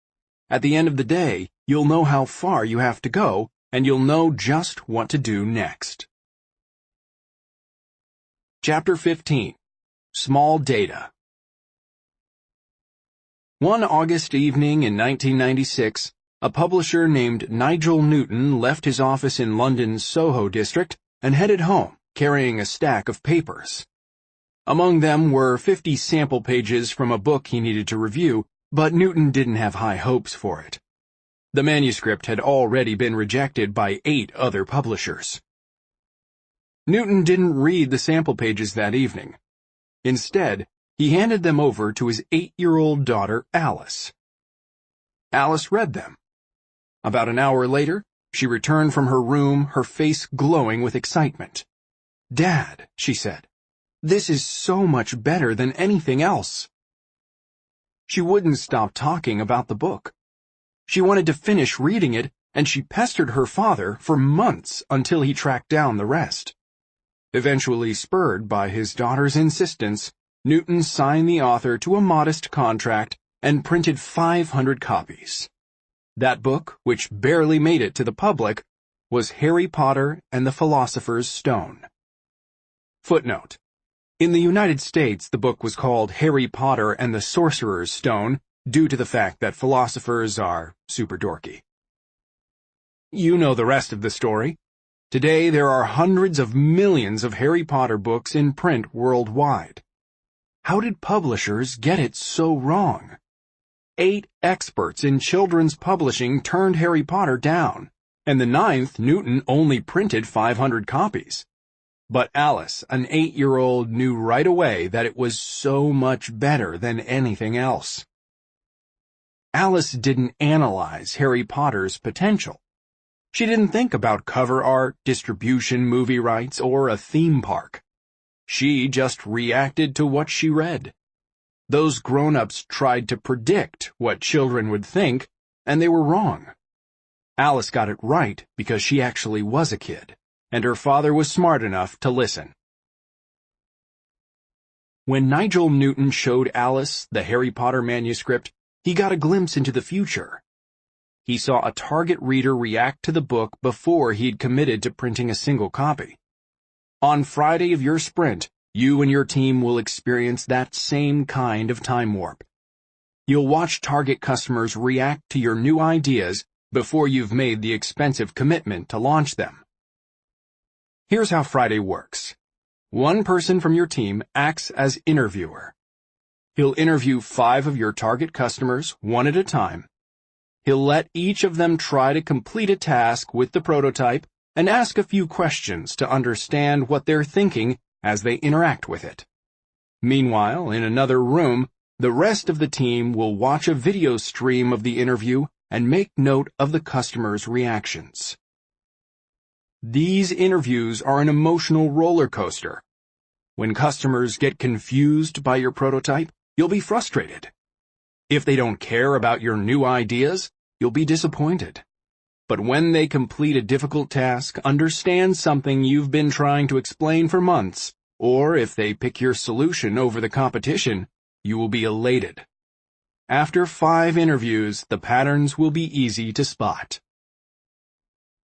At the end of the day, you'll know how far you have to go, and you'll know just what to do next. Chapter 15. Small Data. One August evening in 1996, a publisher named Nigel Newton left his office in London's Soho district and headed home, carrying a stack of papers. Among them were 50 sample pages from a book he needed to review, but Newton didn't have high hopes for it. The manuscript had already been rejected by 8 other publishers. Newton didn't read the sample pages that evening. Instead, he handed them over to his 8-year-old daughter, Alice. Alice read them. About an hour later, she returned from her room, her face glowing with excitement. "Dad," she said, "this is so much better than anything else." She wouldn't stop talking about the book. She wanted to finish reading it, and she pestered her father for months until he tracked down the rest. Eventually spurred by his daughter's insistence, Newton signed the author to a modest contract and printed 500 copies. That book, which barely made it to the public, was Harry Potter and the Philosopher's Stone. Footnote: in the United States, the book was called Harry Potter and the Sorcerer's Stone due to the fact that philosophers are super dorky. You know the rest of the story. Today, there are hundreds of millions of Harry Potter books in print worldwide. How did publishers get it so wrong? 8 experts in children's publishing turned Harry Potter down, and the 9th, Newton, only printed 500 copies. But Alice, an 8-year-old, knew right away that it was so much better than anything else. Alice didn't analyze Harry Potter's potential. She didn't think about cover art, distribution, movie rights, or a theme park. She just reacted to what she read. Those grown-ups tried to predict what children would think, and they were wrong. Alice got it right because she actually was a kid, and her father was smart enough to listen. When Nigel Newton showed Alice the Harry Potter manuscript, he got a glimpse into the future. He saw a target reader react to the book before he'd committed to printing a single copy. On Friday of your sprint, you and your team will experience that same kind of time warp. You'll watch target customers react to your new ideas before you've made the expensive commitment to launch them. Here's how Friday works. One person from your team acts as interviewer. He'll interview 5 of your target customers, one at a time. He'll let each of them try to complete a task with the prototype and ask a few questions to understand what they're thinking as they interact with it. Meanwhile, in another room, the rest of the team will watch a video stream of the interview and make note of the customer's reactions. These interviews are an emotional roller coaster. When customers get confused by your prototype, you'll be frustrated. If they don't care about your new ideas, you'll be disappointed. But when they complete a difficult task, understand something you've been trying to explain for months, or if they pick your solution over the competition, you will be elated. After 5 interviews, the patterns will be easy to spot.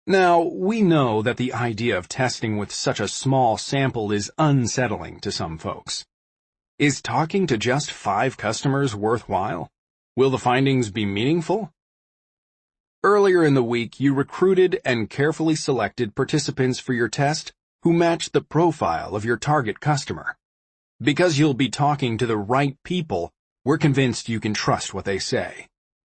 Now, we know that the idea of testing with such a small sample is unsettling to some folks. Is talking to just 5 customers worthwhile? Will the findings be meaningful? Earlier in the week, you recruited and carefully selected participants for your test who matched the profile of your target customer. Because you'll be talking to the right people, we're convinced you can trust what they say.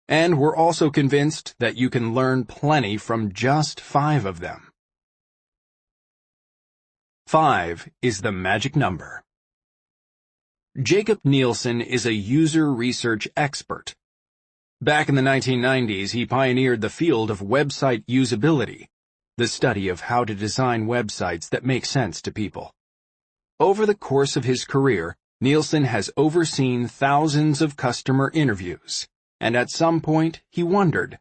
And we're also convinced that you can learn plenty from just 5 of them. 5 is the magic number. Jacob Nielsen is a user research expert. Back in the 1990s, he pioneered the field of website usability, the study of how to design websites that make sense to people. Over the course of his career, Nielsen has overseen thousands of customer interviews, and at some point he wondered,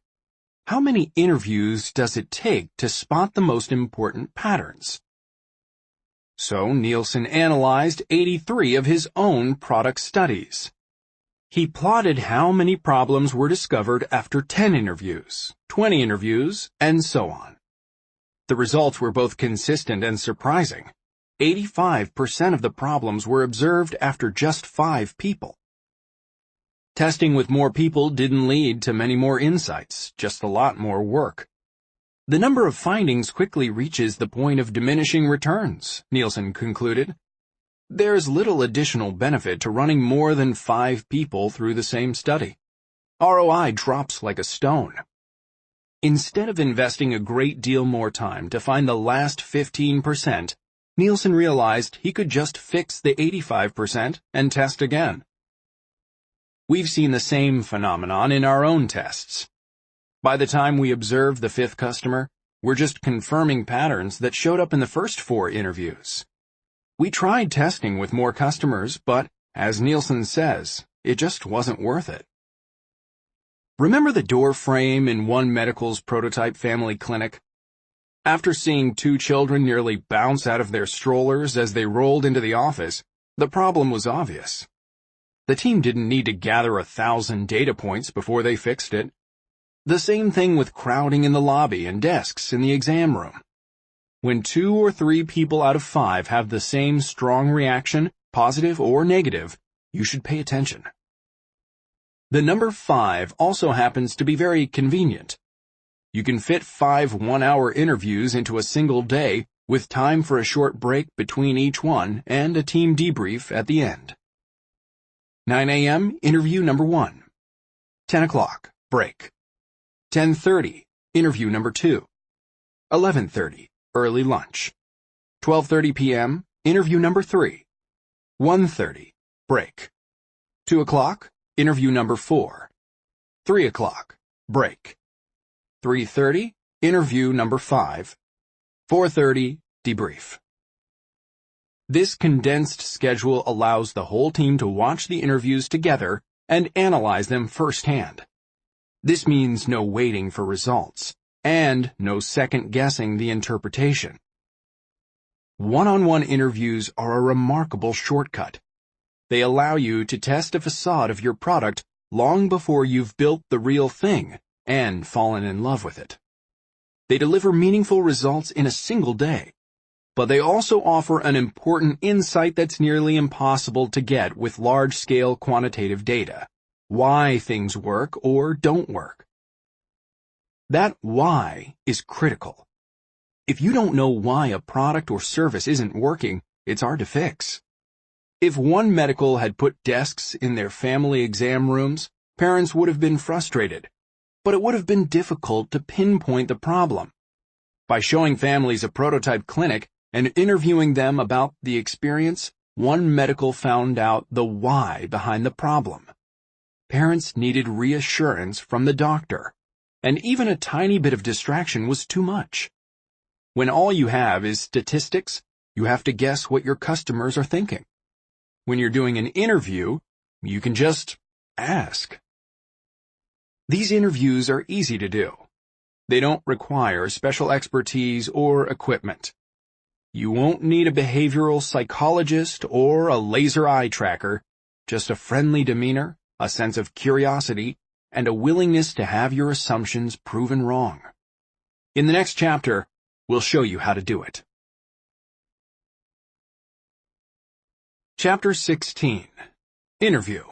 how many interviews does it take to spot the most important patterns? So Nielsen analyzed 83 of his own product studies. He plotted how many problems were discovered after 10 interviews, 20 interviews, and so on. The results were both consistent and surprising. 85% of the problems were observed after just 5 people. Testing with more people didn't lead to many more insights, just a lot more work. The number of findings quickly reaches the point of diminishing returns, Nielsen concluded. There's little additional benefit to running more than 5 people through the same study. ROI drops like a stone. Instead of investing a great deal more time to find the last 15%, Nielsen realized he could just fix the 85% and test again. We've seen the same phenomenon in our own tests. By the time we observe the 5th customer, we're just confirming patterns that showed up in the first 4 interviews. We tried testing with more customers, but, as Nielsen says, it just wasn't worth it. Remember the door frame in One Medical's prototype family clinic? After seeing 2 children nearly bounce out of their strollers as they rolled into the office, the problem was obvious. The team didn't need to gather 1,000 data points before they fixed it. The same thing with crowding in the lobby and desks in the exam room. When 2 or 3 people out of 5 have the same strong reaction, positive or negative, you should pay attention. The number 5 also happens to be very convenient. You can fit 5 one-hour interviews into a single day with time for a short break between each one and a team debrief at the end. 9 a.m. interview number 1. 10 o'clock, break. 10:30, interview number 2. 11:30, early lunch. 12:30 p.m., interview number 3. 1:30, break. 2 o'clock, interview number 4. 3 o'clock, break. 3:30, interview number 5. 4:30, debrief. This condensed schedule allows the whole team to watch the interviews together and analyze them firsthand. This means no waiting for results, and no second-guessing the interpretation. One-on-one interviews are a remarkable shortcut. They allow you to test a facade of your product long before you've built the real thing and fallen in love with it. They deliver meaningful results in a single day, but they also offer an important insight that's nearly impossible to get with large-scale quantitative data: why things work or don't work. That why is critical. If you don't know why a product or service isn't working, it's hard to fix. If One Medical had put desks in their family exam rooms, parents would have been frustrated, but it would have been difficult to pinpoint the problem. By showing families a prototype clinic and interviewing them about the experience, One Medical found out the why behind the problem. Parents needed reassurance from the doctor, and even a tiny bit of distraction was too much. When all you have is statistics, you have to guess what your customers are thinking. When you're doing an interview, you can just ask. These interviews are easy to do. They don't require special expertise or equipment. You won't need a behavioral psychologist or a laser eye tracker, just a friendly demeanor, a sense of curiosity, and a willingness to have your assumptions proven wrong. In the next chapter, we'll show you how to do it. Chapter 16. Interview.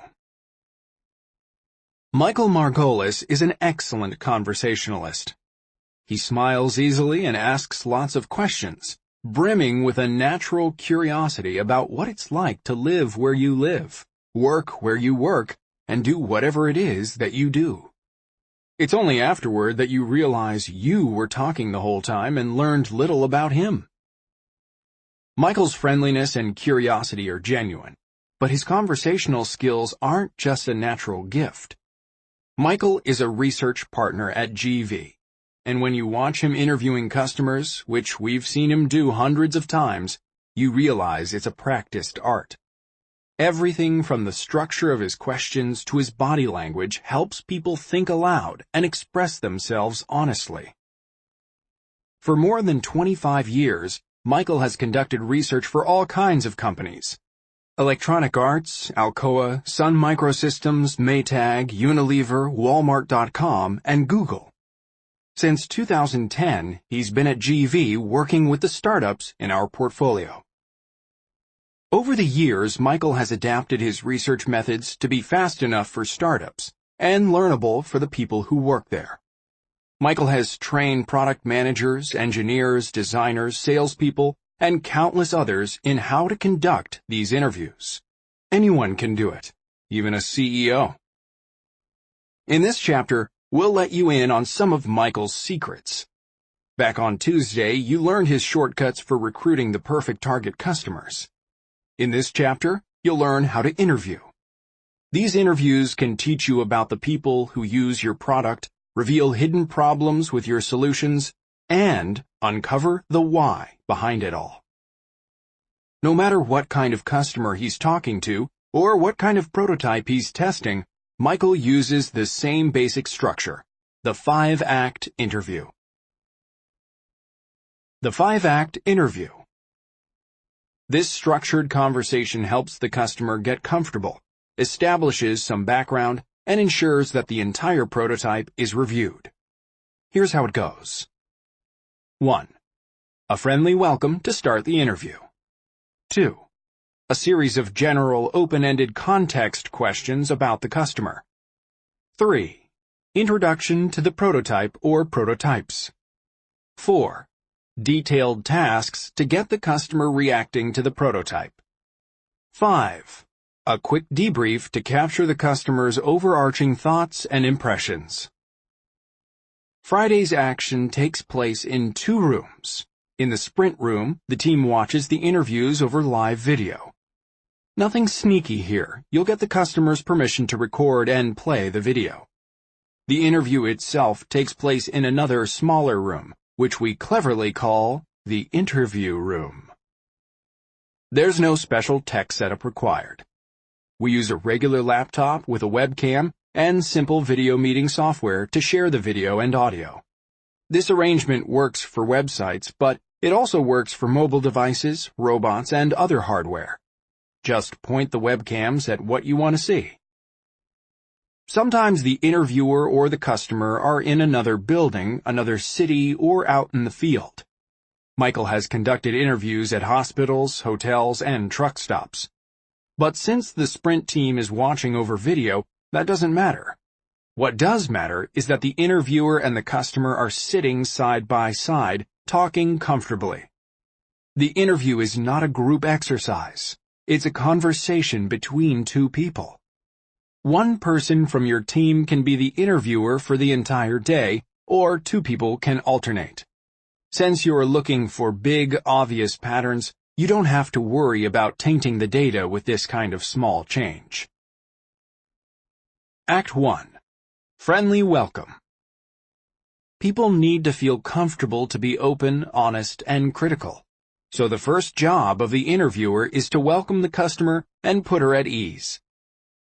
Michael Margolis is an excellent conversationalist. He smiles easily and asks lots of questions, brimming with a natural curiosity about what it's like to live where you live, work where you work, and do whatever it is that you do. It's only afterward that you realize you were talking the whole time and learned little about him. Michael's friendliness and curiosity are genuine, but his conversational skills aren't just a natural gift. Michael is a research partner at GV, and when you watch him interviewing customers, which we've seen him do hundreds of times, you realize it's a practiced art. Everything from the structure of his questions to his body language helps people think aloud and express themselves honestly. For more than 25 years, Michael has conducted research for all kinds of companies: Electronic Arts, Alcoa, Sun Microsystems, Maytag, Unilever, Walmart.com, and Google. Since 2010, he's been at GV working with the startups in our portfolio. Over the years, Michael has adapted his research methods to be fast enough for startups and learnable for the people who work there. Michael has trained product managers, engineers, designers, salespeople, and countless others in how to conduct these interviews. Anyone can do it, even a CEO. In this chapter, we'll let you in on some of Michael's secrets. Back on Tuesday, you learned his shortcuts for recruiting the perfect target customers. In this chapter, you'll learn how to interview. These interviews can teach you about the people who use your product, reveal hidden problems with your solutions, and uncover the why behind it all. No matter what kind of customer he's talking to or what kind of prototype he's testing, Michael uses the same basic structure: the 5-act interview. The 5-act interview. This structured conversation helps the customer get comfortable, establishes some background, and ensures that the entire prototype is reviewed. Here's how it goes. 1. A friendly welcome to start the interview. 2. A series of general open-ended context questions about the customer. 3. Introduction to the prototype or prototypes. 4. Detailed tasks to get the customer reacting to the prototype. 5. A quick debrief to capture the customer's overarching thoughts and impressions. Friday's action takes place in 2 rooms. In the sprint room, the team watches the interviews over live video. Nothing sneaky here. You'll get the customer's permission to record and play the video. The interview itself takes place in another smaller room, which we cleverly call the interview room. There's no special tech setup required. We use a regular laptop with a webcam and simple video meeting software to share the video and audio. This arrangement works for websites, but it also works for mobile devices, robots, and other hardware. Just point the webcams at what you want to see. Sometimes the interviewer or the customer are in another building, another city, or out in the field. Michael has conducted interviews at hospitals, hotels, and truck stops. But since the sprint team is watching over video, that doesn't matter. What does matter is that the interviewer and the customer are sitting side by side, talking comfortably. The interview is not a group exercise. It's a conversation between 2 people. One person from your team can be the interviewer for the entire day, or 2 people can alternate. Since you're looking for big, obvious patterns, you don't have to worry about tainting the data with this kind of small change. Act 1. Friendly welcome. People need to feel comfortable to be open, honest, and critical. So the first job of the interviewer is to welcome the customer and put her at ease.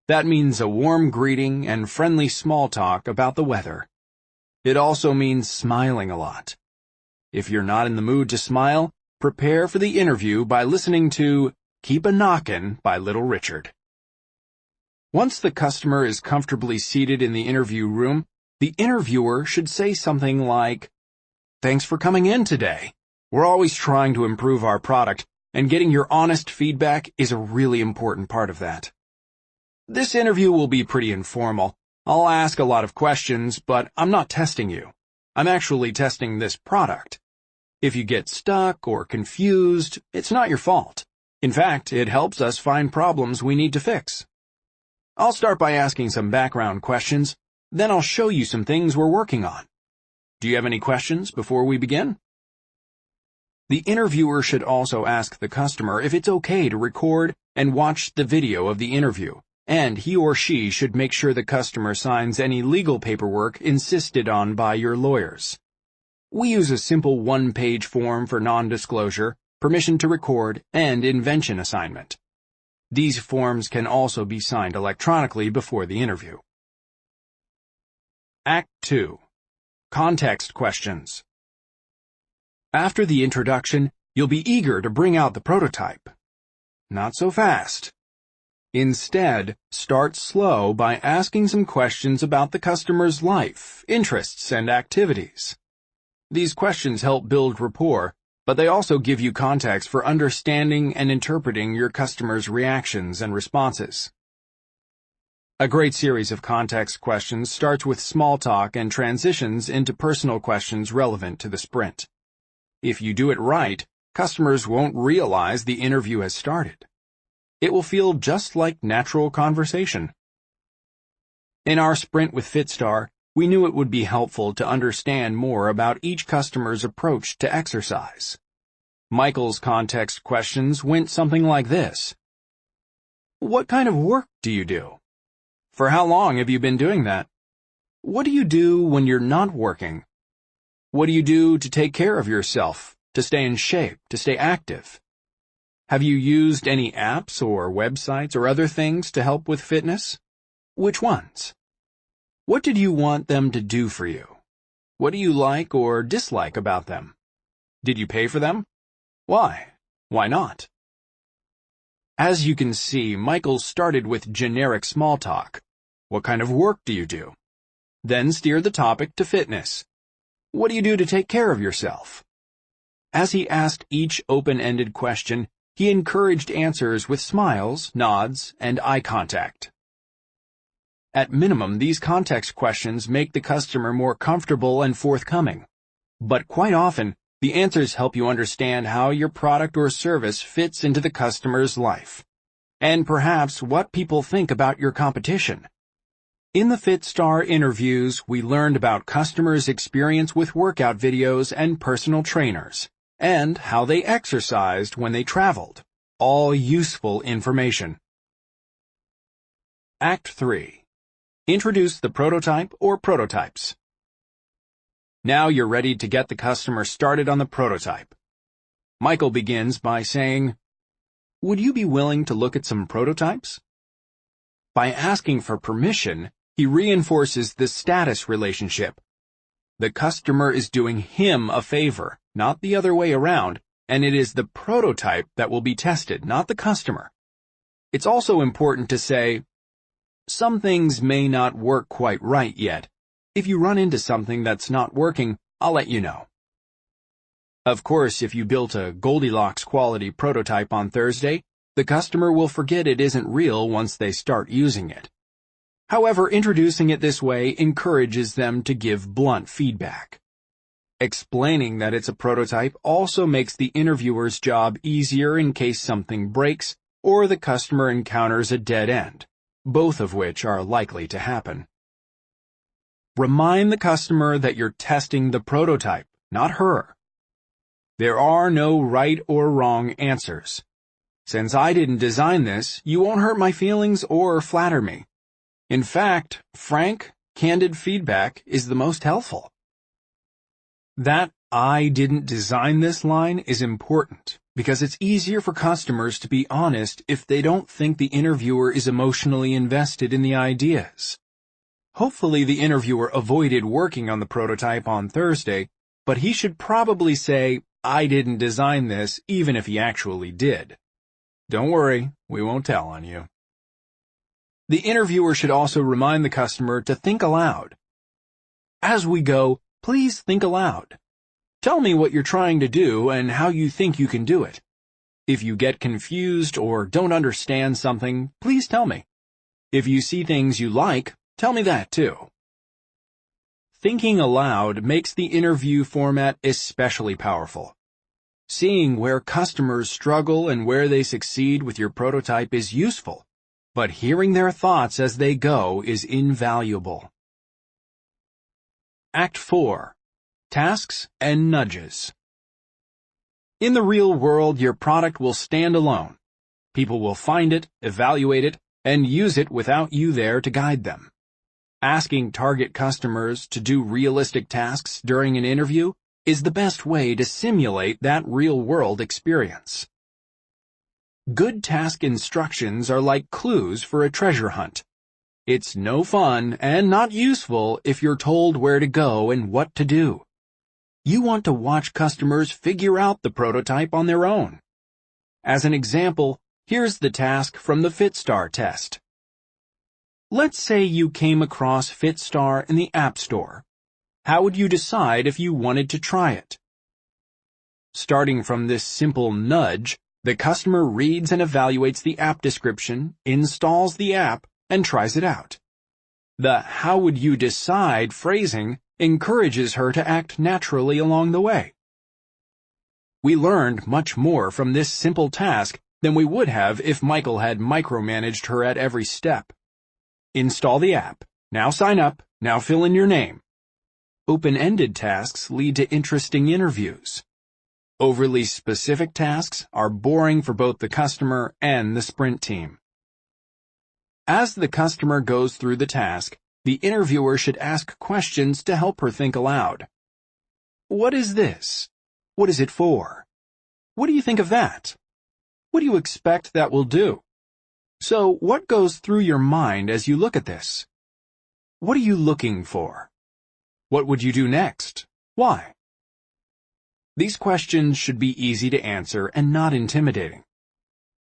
That means a warm greeting and friendly small talk about the weather. It also means smiling a lot. If you're not in the mood to smile, prepare for the interview by listening to Keep a Knockin' by Little Richard. Once the customer is comfortably seated in the interview room, the interviewer should say something like, "Thanks for coming in today. We're always trying to improve our product, and getting your honest feedback is a really important part of that. This interview will be pretty informal. I'll ask a lot of questions, but I'm not testing you. I'm actually testing this product. If you get stuck or confused, it's not your fault. In fact, it helps us find problems we need to fix. I'll start by asking some background questions, then I'll show you some things we're working on. Do you have any questions before we begin?" The interviewer should also ask the customer if it's okay to record and watch the video of the interview, and he or she should make sure the customer signs any legal paperwork insisted on by your lawyers. We use a simple one-page form for non-disclosure, permission to record, and invention assignment. These forms can also be signed electronically before the interview. Act 2. Context questions. After the introduction, you'll be eager to bring out the prototype. Not so fast. Instead, start slow by asking some questions about the customer's life, interests, and activities. These questions help build rapport, but they also give you context for understanding and interpreting your customer's reactions and responses. A great series of context questions starts with small talk and transitions into personal questions relevant to the sprint. If you do it right, customers won't realize the interview has started. It will feel just like natural conversation. In our sprint with FitStar, we knew it would be helpful to understand more about each customer's approach to exercise. Michael's context questions went something like this. What kind of work do you do? For how long have you been doing that? What do you do when you're not working? What do you do to take care of yourself, to stay in shape, to stay active? Have you used any apps or websites or other things to help with fitness? Which ones? What did you want them to do for you? What do you like or dislike about them? Did you pay for them? Why? Why not? As you can see, Michael started with generic small talk. What kind of work do you do? Then steered the topic to fitness. What do you do to take care of yourself? As he asked each open-ended question, he encouraged answers with smiles, nods, and eye contact. At minimum, these context questions make the customer more comfortable and forthcoming. But quite often, the answers help you understand how your product or service fits into the customer's life, and perhaps what people think about your competition. In the FitStar interviews, we learned about customers' experience with workout videos and personal trainers, and how they exercised when they traveled. All useful information. Act 3. Introduce the prototype or prototypes. Now you're ready to get the customer started on the prototype. Michael begins by saying, "Would you be willing to look at some prototypes?" By asking for permission, he reinforces the status relationship. The customer is doing him a favor, not the other way around, and it is the prototype that will be tested, not the customer. It's also important to say, some things may not work quite right yet. If you run into something that's not working, I'll let you know. Of course, if you built a Goldilocks quality prototype on Thursday, the customer will forget it isn't real once they start using it. However, introducing it this way encourages them to give blunt feedback. Explaining that it's a prototype also makes the interviewer's job easier in case something breaks or the customer encounters a dead end, both of which are likely to happen. Remind the customer that you're testing the prototype, not her. There are no right or wrong answers. Since I didn't design this, you won't hurt my feelings or flatter me. In fact, frank, candid feedback is the most helpful. That "I didn't design this" line is important because it's easier for customers to be honest if they don't think the interviewer is emotionally invested in the ideas. Hopefully the interviewer avoided working on the prototype on Thursday, but he should probably say, "I didn't design this," even if he actually did. Don't worry, we won't tell on you. The interviewer should also remind the customer to think aloud. As we go, please think aloud. Tell me what you're trying to do and how you think you can do it. If you get confused or don't understand something, please tell me. If you see things you like, tell me that too. Thinking aloud makes the interview format especially powerful. Seeing where customers struggle and where they succeed with your prototype is useful, but hearing their thoughts as they go is invaluable. Act 4. Tasks and nudges. In the real world, your product will stand alone. People will find it, evaluate it, and use it without you there to guide them. Asking target customers to do realistic tasks during an interview is the best way to simulate that real-world experience. Good task instructions are like clues for a treasure hunt. It's no fun and not useful if you're told where to go and what to do. You want to watch customers figure out the prototype on their own. As an example, here's the task from the FitStar test. Let's say you came across FitStar in the App Store. How would you decide if you wanted to try it? Starting from this simple nudge, the customer reads and evaluates the app description, installs the app, and tries it out. The "how would you decide" phrasing encourages her to act naturally along the way. We learned much more from this simple task than we would have if Michael had micromanaged her at every step. Install the app. Now sign up. Now fill in your name. Open-ended tasks lead to interesting interviews. Overly specific tasks are boring for both the customer and the sprint team. As the customer goes through the task, the interviewer should ask questions to help her think aloud. What is this? What is it for? What do you think of that? What do you expect that will do? So, what goes through your mind as you look at this? What are you looking for? What would you do next? Why? These questions should be easy to answer and not intimidating.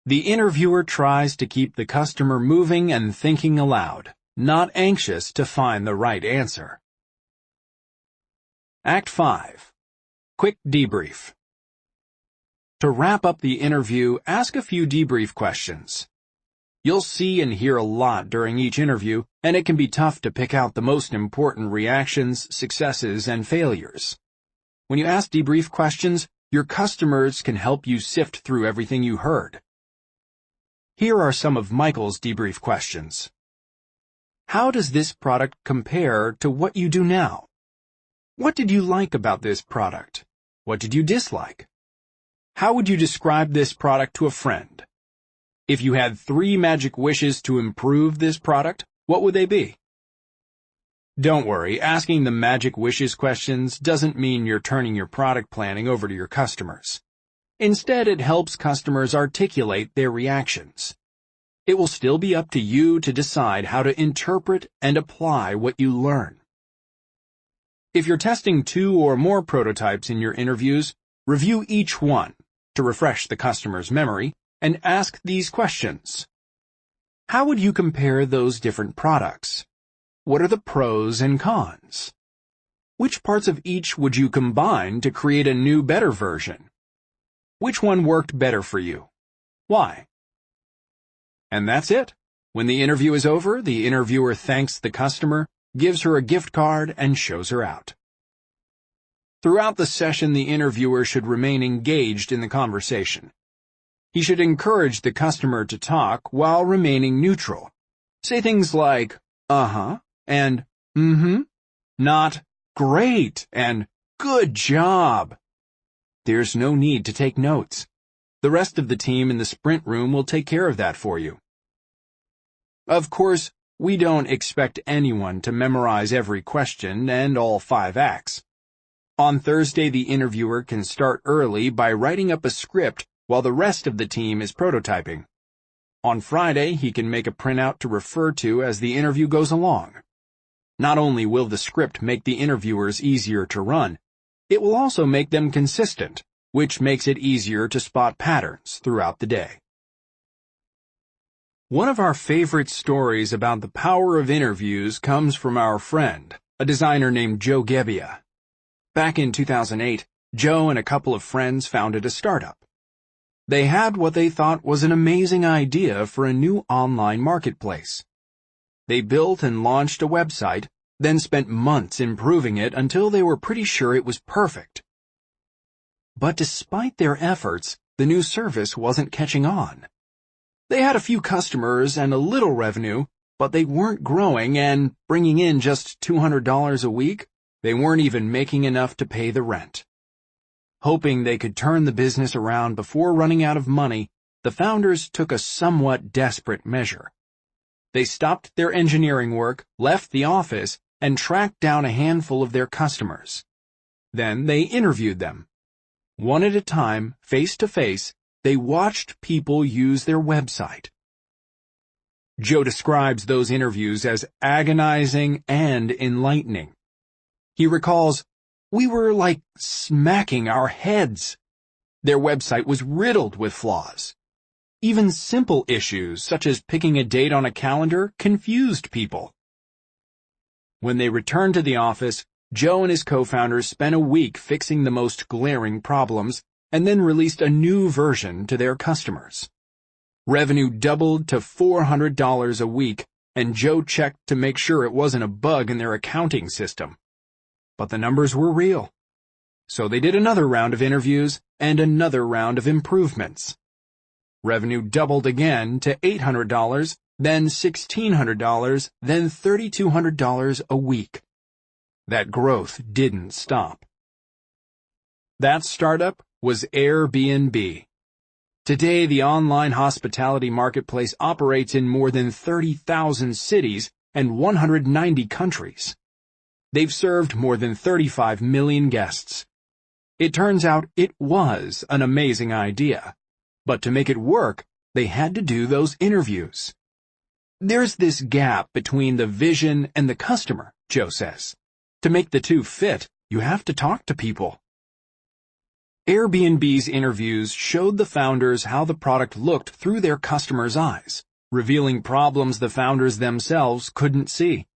The interviewer tries to keep the customer moving and thinking aloud, not anxious to find the right answer. Act 5. Quick debrief. To wrap up the interview, ask a few debrief questions. You'll see and hear a lot during each interview, and it can be tough to pick out the most important reactions, successes, and failures. When you ask debrief questions, your customers can help you sift through everything you heard. Here are some of Michael's debrief questions. How does this product compare to what you do now? What did you like about this product? What did you dislike? How would you describe this product to a friend? If you had 3 magic wishes to improve this product, what would they be? Don't worry, asking the magic wishes questions doesn't mean you're turning your product planning over to your customers. Instead, it helps customers articulate their reactions. It will still be up to you to decide how to interpret and apply what you learn. If you're testing 2 or more prototypes in your interviews, review each one to refresh the customer's memory and ask these questions. How would you compare those different products? What are the pros and cons? Which parts of each would you combine to create a new, better version? Which one worked better for you? Why? And that's it. When the interview is over, the interviewer thanks the customer, gives her a gift card, and shows her out. Throughout the session, the interviewer should remain engaged in the conversation. He should encourage the customer to talk while remaining neutral. Say things like, uh-huh, and mm-hmm, not great and good job. There's no need to take notes. The rest of the team in the sprint room will take care of that for you. Of course, we don't expect anyone to memorize every question and all 5 acts. On Thursday, the interviewer can start early by writing up a script while the rest of the team is prototyping. On Friday, he can make a printout to refer to as the interview goes along. Not only will the script make the interviewers easier to run, it will also make them consistent, which makes it easier to spot patterns throughout the day. One of our favorite stories about the power of interviews comes from our friend, a designer named Joe Gebbia. Back in 2008, Joe and a couple of friends founded a startup. They had what they thought was an amazing idea for a new online marketplace. They built and launched a website, then spent months improving it until they were pretty sure it was perfect. But despite their efforts, the new service wasn't catching on. They had a few customers and a little revenue, but they weren't growing and bringing in just $200 a week. They weren't even making enough to pay the rent. Hoping they could turn the business around before running out of money, the founders took a somewhat desperate measure. They stopped their engineering work, left the office, and tracked down a handful of their customers. Then they interviewed them. One at a time, face to face, they watched people use their website. Joe describes those interviews as agonizing and enlightening. He recalls, "We were like smacking our heads. Their website was riddled with flaws. Even simple issues, such as picking a date on a calendar, confused people." When they returned to the office, Joe and his co-founders spent a week fixing the most glaring problems and then released a new version to their customers. Revenue doubled to $400 a week, and Joe checked to make sure it wasn't a bug in their accounting system. But the numbers were real. So they did another round of interviews and another round of improvements. Revenue doubled again to $800, then $1,600, then $3,200 a week. That growth didn't stop. That startup was Airbnb. Today, the online hospitality marketplace operates in more than 30,000 cities and 190 countries. They've served more than 35 million guests. It turns out it was an amazing idea, but to make it work, they had to do those interviews. There's this gap between the vision and the customer, Joe says. To make the two fit, you have to talk to people. Airbnb's interviews showed the founders how the product looked through their customers' eyes, revealing problems the founders themselves couldn't see.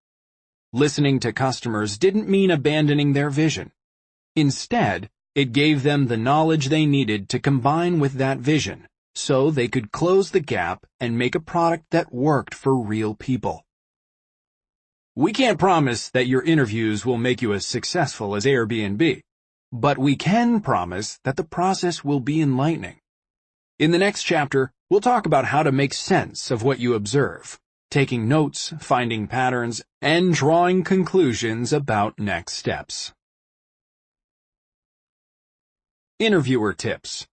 Listening to customers didn't mean abandoning their vision. Instead, it gave them the knowledge they needed to combine with that vision, so they could close the gap and make a product that worked for real people. We can't promise that your interviews will make you as successful as Airbnb. But we can promise that the process will be enlightening. In the next chapter, we'll talk about how to make sense of what you observe, taking notes, finding patterns, and drawing conclusions about next steps. Interviewer tips.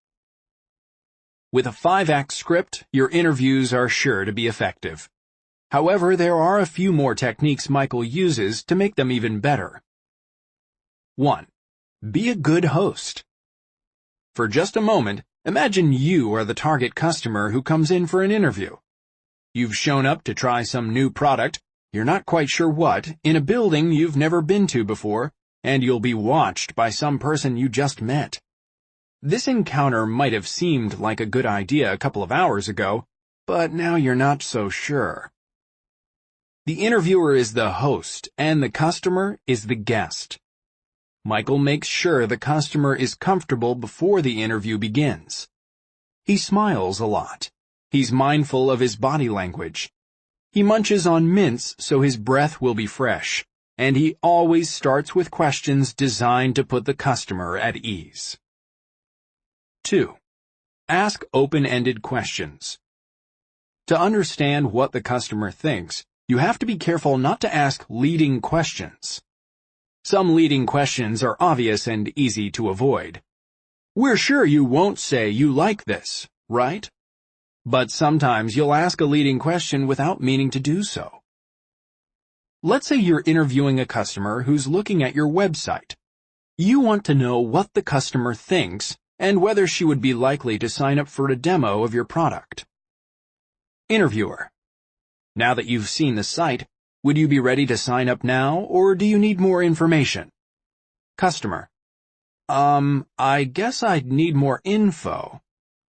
With a 5-act script, your interviews are sure to be effective. However, there are a few more techniques Michael uses to make them even better. 1. Be a good host. For just a moment, imagine you are the target customer who comes in for an interview. You've shown up to try some new product, you're not quite sure what, in a building you've never been to before, and you'll be watched by some person you just met. This encounter might have seemed like a good idea a couple of hours ago, but now you're not so sure. The interviewer is the host, and the customer is the guest. Michael makes sure the customer is comfortable before the interview begins. He smiles a lot. He's mindful of his body language. He munches on mints so his breath will be fresh, and he always starts with questions designed to put the customer at ease. 2. Ask open-ended questions. To understand what the customer thinks, you have to be careful not to ask leading questions. Some leading questions are obvious and easy to avoid. We're sure you won't say you like this, right? But sometimes you'll ask a leading question without meaning to do so. Let's say you're interviewing a customer who's looking at your website. You want to know what the customer thinks and whether she would be likely to sign up for a demo of your product. Interviewer. Now that you've seen the site, would you be ready to sign up now, or do you need more information? Customer. I guess I'd need more info.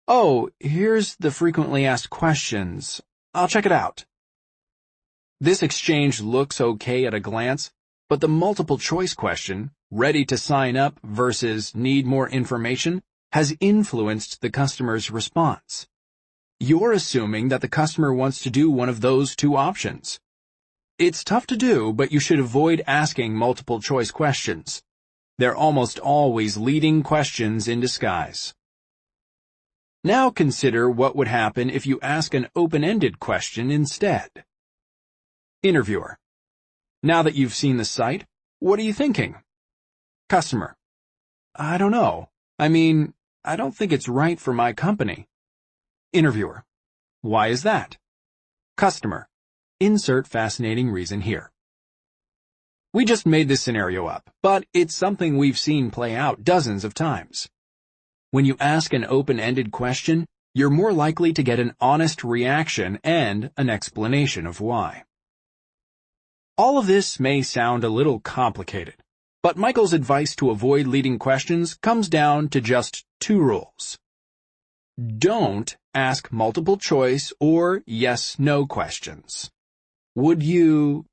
Oh, here's the frequently asked questions. I'll check it out. This exchange looks okay at a glance, but the multiple choice question, ready to sign up versus need more information, has influenced the customer's response. You're assuming that the customer wants to do one of those two options. It's tough to do, but you should avoid asking multiple choice questions. They're almost always leading questions in disguise. Now consider what would happen if you ask an open-ended question instead. Interviewer. Now that you've seen the site, what are you thinking? Customer. I don't know. I mean, I don't think it's right for my company. Interviewer: Why is that? Customer: Insert fascinating reason here. We just made this scenario up, but it's something we've seen play out dozens of times. When you ask an open-ended question, you're more likely to get an honest reaction and an explanation of why. All of this may sound a little complicated, but Michael's advice to avoid leading questions comes down to just 2 rules. Don't ask multiple choice or yes/no questions. Would you?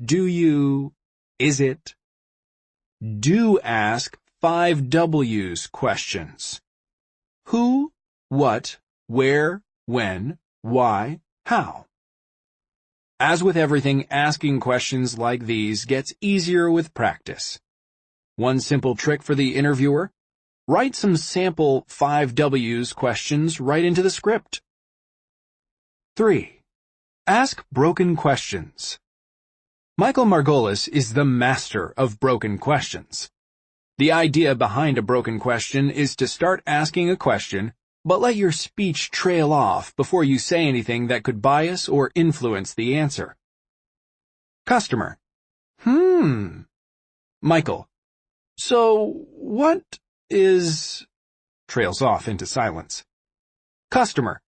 Do you? Is it? Do ask 5 W's questions. Who, what, where, when, why, how. As with everything, asking questions like these gets easier with practice. One simple trick for the interviewer: write some sample 5 W's questions right into the script. 3. Ask broken questions. Michael Margolis is the master of broken questions. The idea behind a broken question is to start asking a question, but let your speech trail off before you say anything that could bias or influence the answer. Customer: Michael: So, what is... trails off into silence. Customer: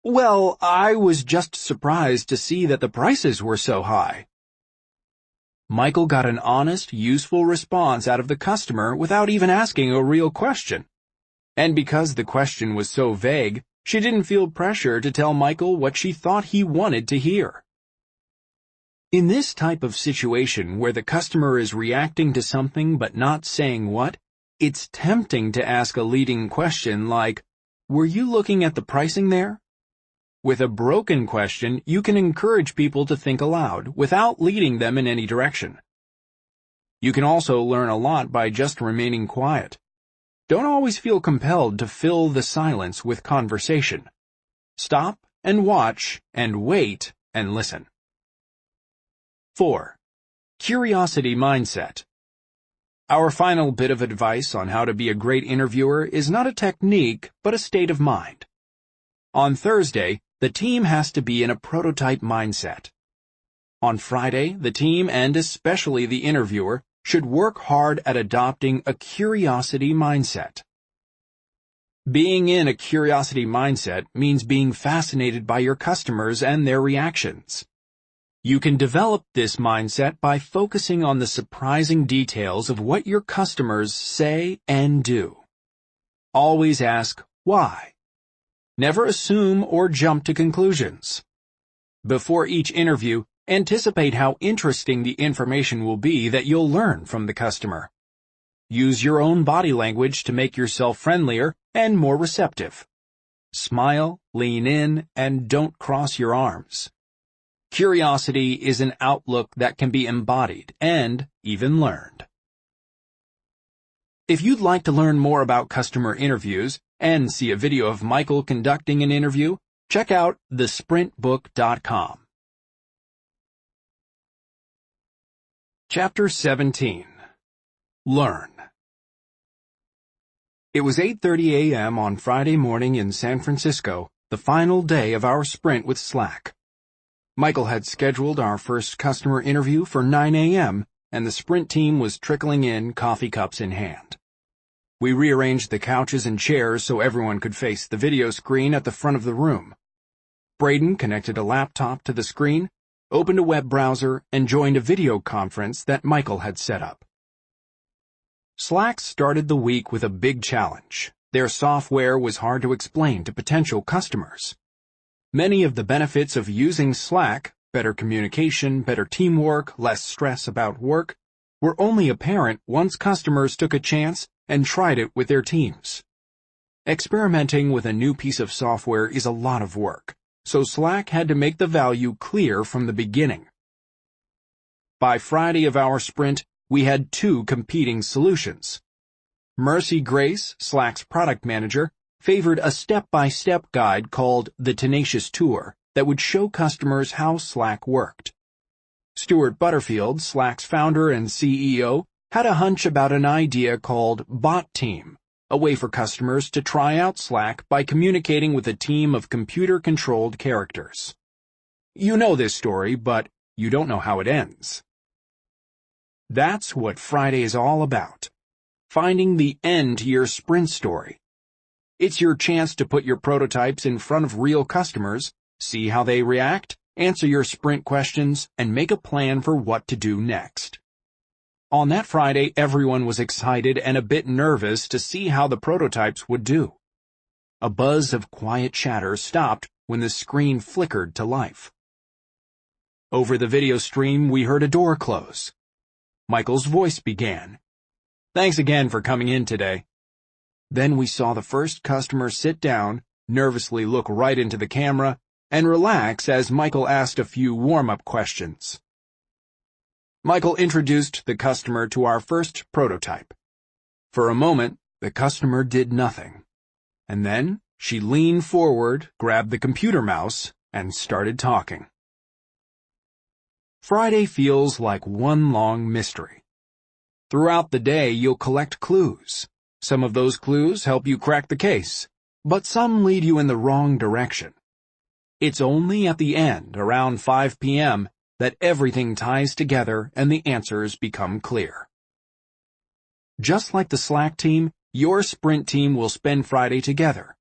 Well, I was just surprised to see that the prices were so high. Michael got an honest, useful response out of the customer without even asking a real question. And because the question was so vague, she didn't feel pressure to tell Michael what she thought he wanted to hear. In this type of situation where the customer is reacting to something but not saying what, it's tempting to ask a leading question like, "Were you looking at the pricing there?" With a broken question, you can encourage people to think aloud without leading them in any direction. You can also learn a lot by just remaining quiet. Don't always feel compelled to fill the silence with conversation. Stop and watch and wait and listen. 4. Curiosity mindset. Our final bit of advice on how to be a great interviewer is not a technique, but a state of mind. On Thursday, the team has to be in a prototype mindset. On Friday, the team, and especially the interviewer, should work hard at adopting a curiosity mindset. Being in a curiosity mindset means being fascinated by your customers and their reactions. You can develop this mindset by focusing on the surprising details of what your customers say and do. Always ask why. Never assume or jump to conclusions. Before each interview, anticipate how interesting the information will be that you'll learn from the customer. Use your own body language to make yourself friendlier and more receptive. Smile, lean in, and don't cross your arms. Curiosity is an outlook that can be embodied and even learned. If you'd like to learn more about customer interviews and see a video of Michael conducting an interview, check out thesprintbook.com. Chapter 17. Learn. It was 8:30 a.m. on Friday morning in San Francisco, the final day of our sprint with Slack. Michael had scheduled our first customer interview for 9 a.m., and the sprint team was trickling in, coffee cups in hand. We rearranged the couches and chairs so everyone could face the video screen at the front of the room. Braden connected a laptop to the screen, opened a web browser, and joined a video conference that Michael had set up. Slack started the week with a big challenge. Their software was hard to explain to potential customers. Many of the benefits of using Slack, better communication, better teamwork, less stress about work, were only apparent once customers took a chance and tried it with their teams. Experimenting with a new piece of software is a lot of work, so Slack had to make the value clear from the beginning. By Friday of our sprint, we had 2 competing solutions. Mercy Grace, Slack's product manager, favored a step-by-step guide called The Tenacious Tour that would show customers how Slack worked. Stuart Butterfield, Slack's founder and CEO, had a hunch about an idea called Bot Team a way for customers to try out Slack by communicating with a team of computer-controlled characters. You know this story, but you don't know how it ends. That's what Friday is all about. Finding the end to your sprint story. It's your chance to put your prototypes in front of real customers, see how they react, answer your sprint questions, and make a plan for what to do next. On that Friday, everyone was excited and a bit nervous to see how the prototypes would do. A buzz of quiet chatter stopped when the screen flickered to life. Over the video stream, we heard a door close. Michael's voice began. "Thanks again for coming in today." Then we saw the first customer sit down, nervously look right into the camera, and relax as Michael asked a few warm-up questions. Michael introduced the customer to our first prototype. For a moment, the customer did nothing. And then she leaned forward, grabbed the computer mouse, and started talking. Friday feels like one long mystery. Throughout the day, you'll collect clues. Some of those clues help you crack the case, but some lead you in the wrong direction. It's only at the end, around 5 p.m., that everything ties together and the answers become clear. Just like the Slack team, your sprint team will spend Friday together.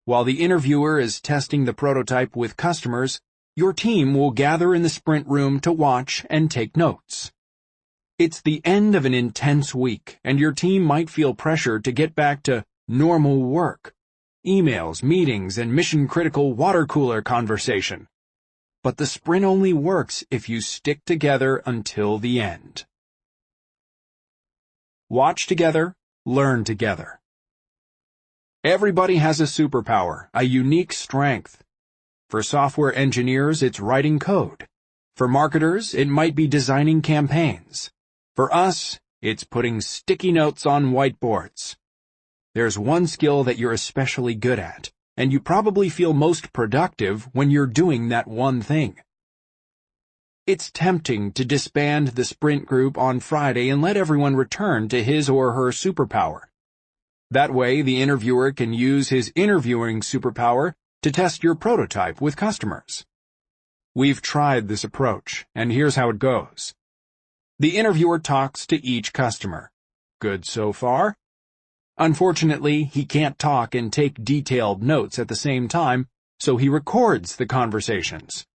While the interviewer is testing the prototype with customers, your team will gather in the sprint room to watch and take notes. It's the end of an intense week, and your team might feel pressure to get back to normal work, emails, meetings, and mission-critical water cooler conversation. But the sprint only works if you stick together until the end. Watch together, learn together. Everybody has a superpower, a unique strength. For software engineers, it's writing code. For marketers, it might be designing campaigns. For us, it's putting sticky notes on whiteboards. There's one skill that you're especially good at, and you probably feel most productive when you're doing that one thing. It's tempting to disband the sprint group on Friday and let everyone return to his or her superpower. That way, the interviewer can use his interviewing superpower to test your prototype with customers. We've tried this approach, and here's how it goes. The interviewer talks to each customer. Good so far? Unfortunately, he can't talk and take detailed notes at the same time, so he records the conversations.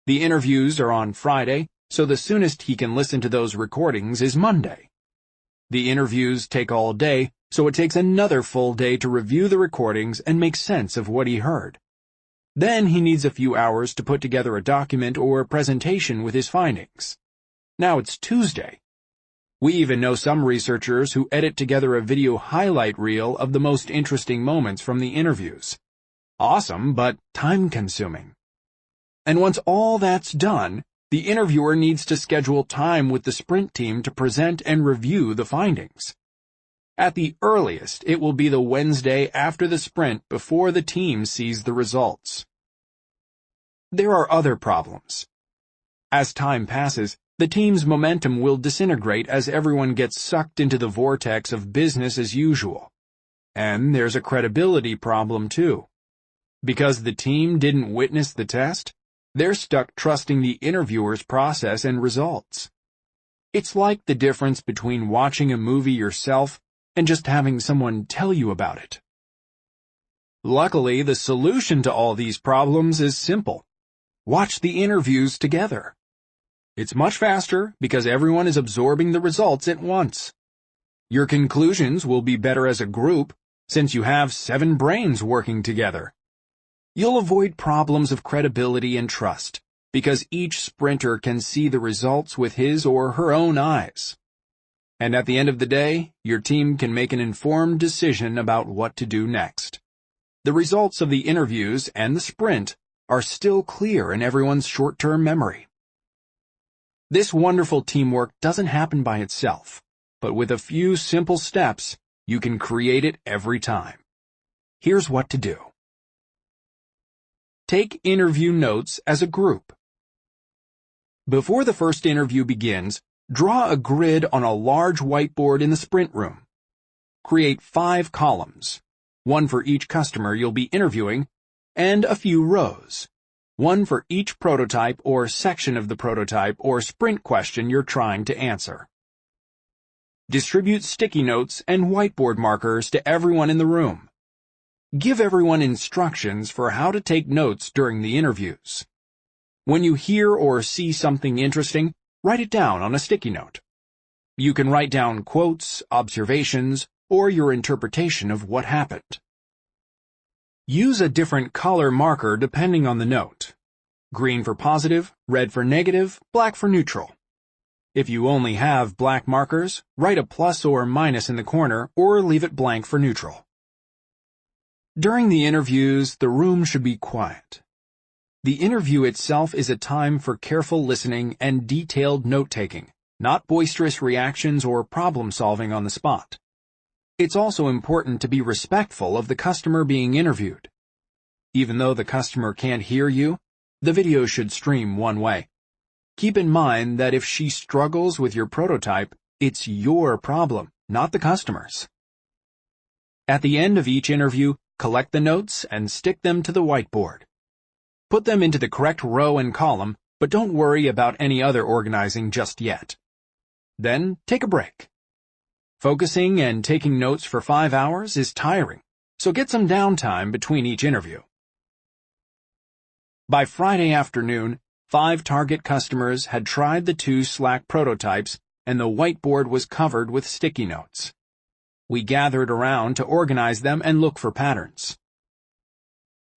The interviews are on Friday, so the soonest he can listen to those recordings is Monday. The interviews take all day, so it takes another full day to review the recordings and make sense of what he heard. Then he needs a few hours to put together a document or a presentation with his findings. Now it's Tuesday. We even know some researchers who edit together a video highlight reel of the most interesting moments from the interviews. Awesome, but time-consuming. And once all that's done, the interviewer needs to schedule time with the sprint team to present and review the findings. At the earliest, it will be the Wednesday after the sprint before the team sees the results. There are other problems. As time passes, the team's momentum will disintegrate as everyone gets sucked into the vortex of business as usual. And there's a credibility problem too. Because the team didn't witness the test, they're stuck trusting the interviewer's process and results. It's like the difference between watching a movie yourself and just having someone tell you about it. Luckily, the solution to all these problems is simple. Watch the interviews together. It's much faster because everyone is absorbing the results at once. Your conclusions will be better as a group since you have 7 brains working together. You'll avoid problems of credibility and trust because each sprinter can see the results with his or her own eyes. And at the end of the day, your team can make an informed decision about what to do next. The results of the interviews and the sprint are still clear in everyone's short-term memory. This wonderful teamwork doesn't happen by itself, but with a few simple steps, you can create it every time. Here's what to do. Take interview notes as a group. Before the first interview begins, draw a grid on a large whiteboard in the sprint room. create 5 columns, one for each customer you'll be interviewing, and a few rows, one for each prototype or section of the prototype or sprint question you're trying to answer. Distribute sticky notes and whiteboard markers to everyone in the room. Give everyone instructions for how to take notes during the interviews. When you hear or see something interesting, write it down on a sticky note. You can write down quotes, observations, or your interpretation of what happened. Use a different color marker depending on the note. Green for positive, red for negative, black for neutral. If you only have black markers, write a plus or minus in the corner or leave it blank for neutral. During the interviews, the room should be quiet. The interview itself is a time for careful listening and detailed note-taking, not boisterous reactions or problem-solving on the spot. It's also important to be respectful of the customer being interviewed. Even though the customer can't hear you, the video should stream one way. Keep in mind that if she struggles with your prototype, it's your problem, not the customer's. At the end of each interview, collect the notes and stick them to the whiteboard. Put them into the correct row and column, but don't worry about any other organizing just yet. Then, take a break. Focusing and taking notes for 5 hours is tiring, so get some downtime between each interview. By Friday afternoon, 5 target customers had tried the 2 Slack prototypes, and the whiteboard was covered with sticky notes. We gathered around to organize them and look for patterns.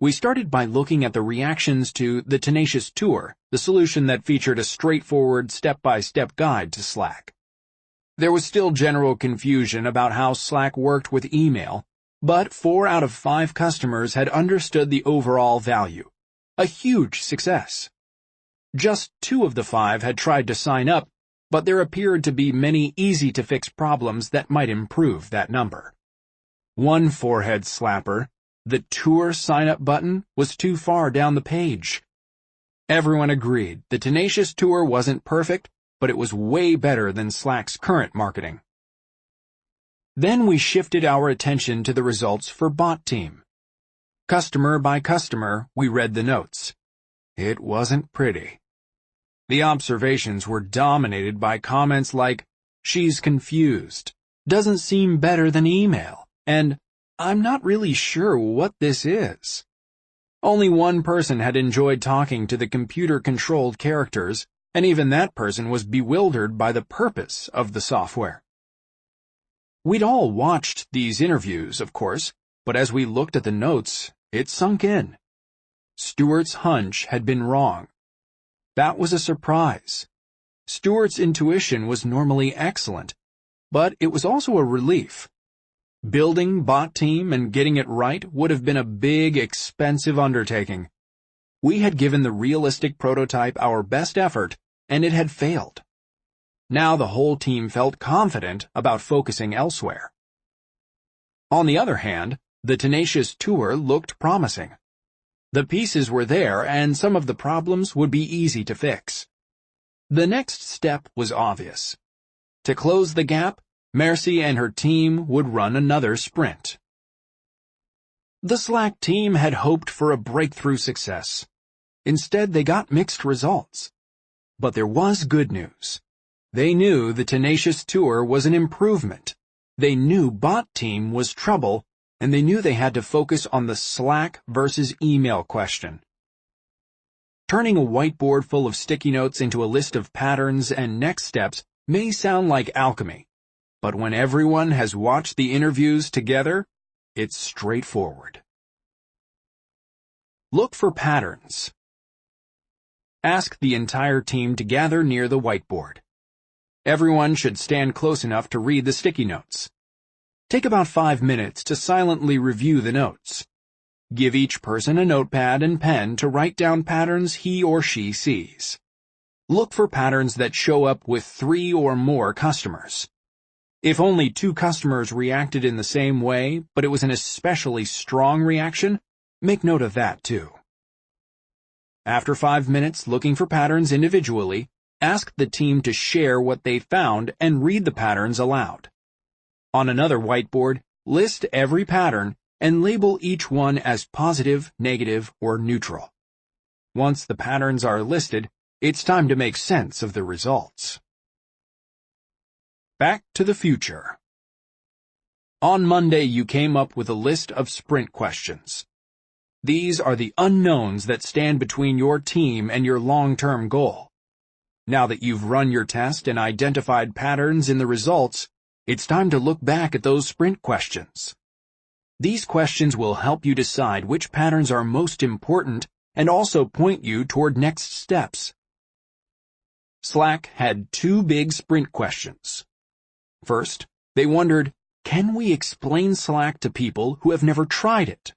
We started by looking at the reactions to the Tenacious Tour, the solution that featured a straightforward step-by-step guide to Slack. There was still general confusion about how Slack worked with email, but 4 out of 5 customers had understood the overall value. A huge success. Just 2 of the 5 had tried to sign up, but there appeared to be many easy-to-fix problems that might improve that number. One forehead slapper, the Tour sign-up button, was too far down the page. Everyone agreed the Tenacious Tour wasn't perfect, but it was way better than Slack's current marketing. Then we shifted our attention to the results for Bot Team. Customer by customer, we read the notes. It wasn't pretty. The observations were dominated by comments like, "She's confused," "Doesn't seem better than email," and "I'm not really sure what this is." Only one person had enjoyed talking to the computer-controlled characters, and even that person was bewildered by the purpose of the software. We'd all watched these interviews, of course, but as we looked at the notes, it sunk in. Stuart's hunch had been wrong. That was a surprise. Stuart's intuition was normally excellent, but it was also a relief. Building Bot Team and getting it right would have been a big, expensive undertaking. We had given the realistic prototype our best effort, and it had failed. Now the whole team felt confident about focusing elsewhere. On the other hand, the Tenacious Tour looked promising. The pieces were there, and some of the problems would be easy to fix. The next step was obvious. To close the gap, Mercy and her team would run another sprint. The Slack team had hoped for a breakthrough success. Instead, they got mixed results. But there was good news. They knew the Tenacious Tour was an improvement. They knew Bot Team was trouble, and they knew they had to focus on the Slack versus email question. Turning a whiteboard full of sticky notes into a list of patterns and next steps may sound like alchemy, but when everyone has watched the interviews together, it's straightforward. Look for patterns. Ask the entire team to gather near the whiteboard. Everyone should stand close enough to read the sticky notes. Take about 5 minutes to silently review the notes. Give each person a notepad and pen to write down patterns he or she sees. Look for patterns that show up with 3 or more customers. If only 2 customers reacted in the same way, but it was an especially strong reaction, make note of that too. After 5 minutes looking for patterns individually, ask the team to share what they found and read the patterns aloud. On another whiteboard, list every pattern and label each one as positive, negative, or neutral. Once the patterns are listed, it's time to make sense of the results. Back to the future. On Monday, you came up with a list of sprint questions. These are the unknowns that stand between your team and your long-term goal. Now that you've run your test and identified patterns in the results, it's time to look back at those sprint questions. These questions will help you decide which patterns are most important and also point you toward next steps. Slack had two big sprint questions. First, they wondered, can we explain Slack to people who have never tried it?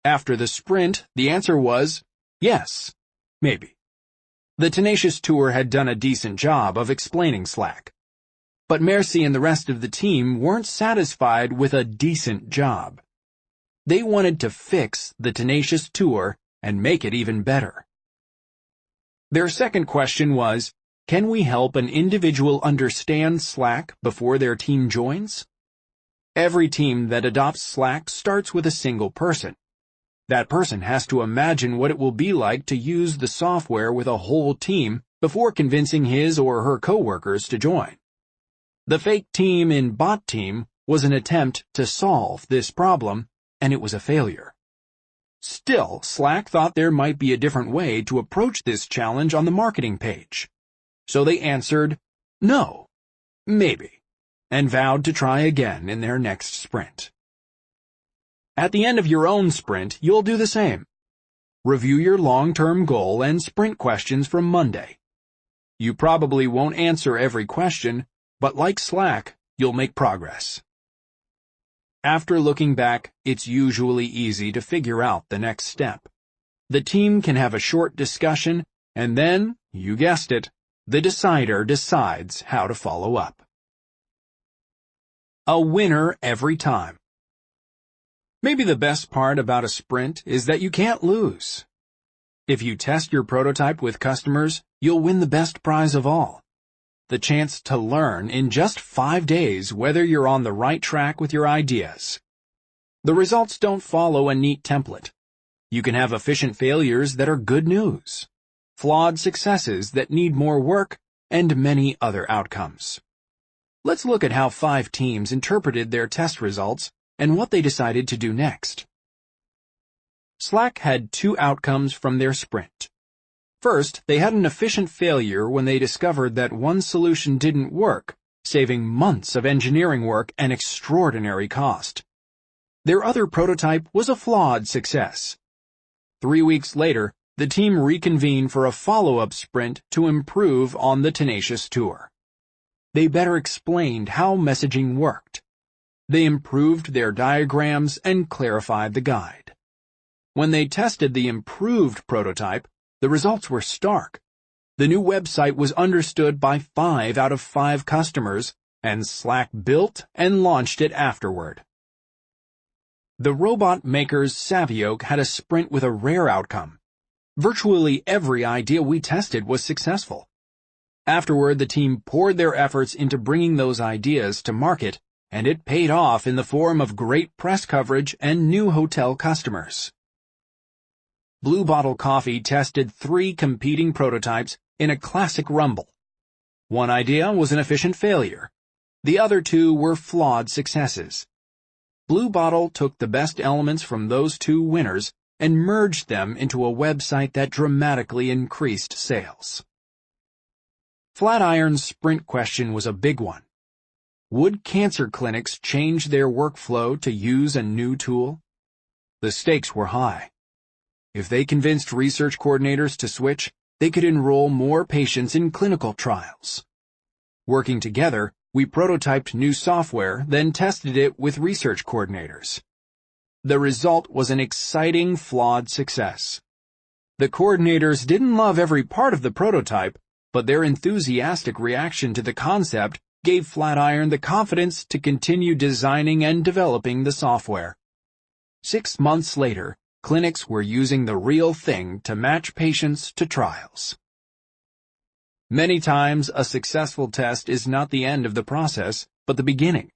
After the sprint, the answer was, yes, maybe. The Tenacious Tour had done a decent job of explaining Slack. But Mercy and the rest of the team weren't satisfied with a decent job. They wanted to fix the Tenacious Tour and make it even better. Their second question was, can we help an individual understand Slack before their team joins? Every team that adopts Slack starts with a single person. That person has to imagine what it will be like to use the software with a whole team before convincing his or her coworkers to join. The fake team in Bot Team was an attempt to solve this problem, and it was a failure. Still, Slack thought there might be a different way to approach this challenge on the marketing page. So they answered, no, maybe, and vowed to try again in their next sprint. At the end of your own sprint, you'll do the same. Review your long-term goal and sprint questions from Monday. You probably won't answer every question, but like Slack, you'll make progress. After looking back, it's usually easy to figure out the next step. The team can have a short discussion, and then, you guessed it, the decider decides how to follow up. A winner every time. Maybe the best part about a sprint is that you can't lose. If you test your prototype with customers, you'll win the best prize of all. The chance to learn in just 5 days whether you're on the right track with your ideas. The results don't follow a neat template. You can have efficient failures that are good news, flawed successes that need more work, and many other outcomes. Let's look at how 5 teams interpreted their test results and what they decided to do next. Slack had 2 outcomes from their sprint. First, they had an efficient failure when they discovered that one solution didn't work, saving months of engineering work and extraordinary cost. Their other prototype was a flawed success. 3 weeks later, the team reconvened for a follow-up sprint to improve on the Tenacious Tour. They better explained how messaging worked. They improved their diagrams and clarified the guide. When they tested the improved prototype, the results were stark. The new website was understood by 5 out of 5 customers, and Slack built and launched it afterward. The robot makers Savioke had a sprint with a rare outcome. Virtually every idea we tested was successful. Afterward, the team poured their efforts into bringing those ideas to market, and it paid off in the form of great press coverage and new hotel customers. Blue Bottle Coffee tested 3 competing prototypes in a classic rumble. One idea was an efficient failure. The other 2 were flawed successes. Blue Bottle took the best elements from those 2 winners and merged them into a website that dramatically increased sales. Flatiron's sprint question was a big one. Would cancer clinics change their workflow to use a new tool? The stakes were high. If they convinced research coordinators to switch, they could enroll more patients in clinical trials. Working together, we prototyped new software, then tested it with research coordinators. The result was an exciting, flawed success. The coordinators didn't love every part of the prototype, but their enthusiastic reaction to the concept gave Flatiron the confidence to continue designing and developing the software. 6 months later, clinics were using the real thing to match patients to trials. Many times, a successful test is not the end of the process, but the beginning.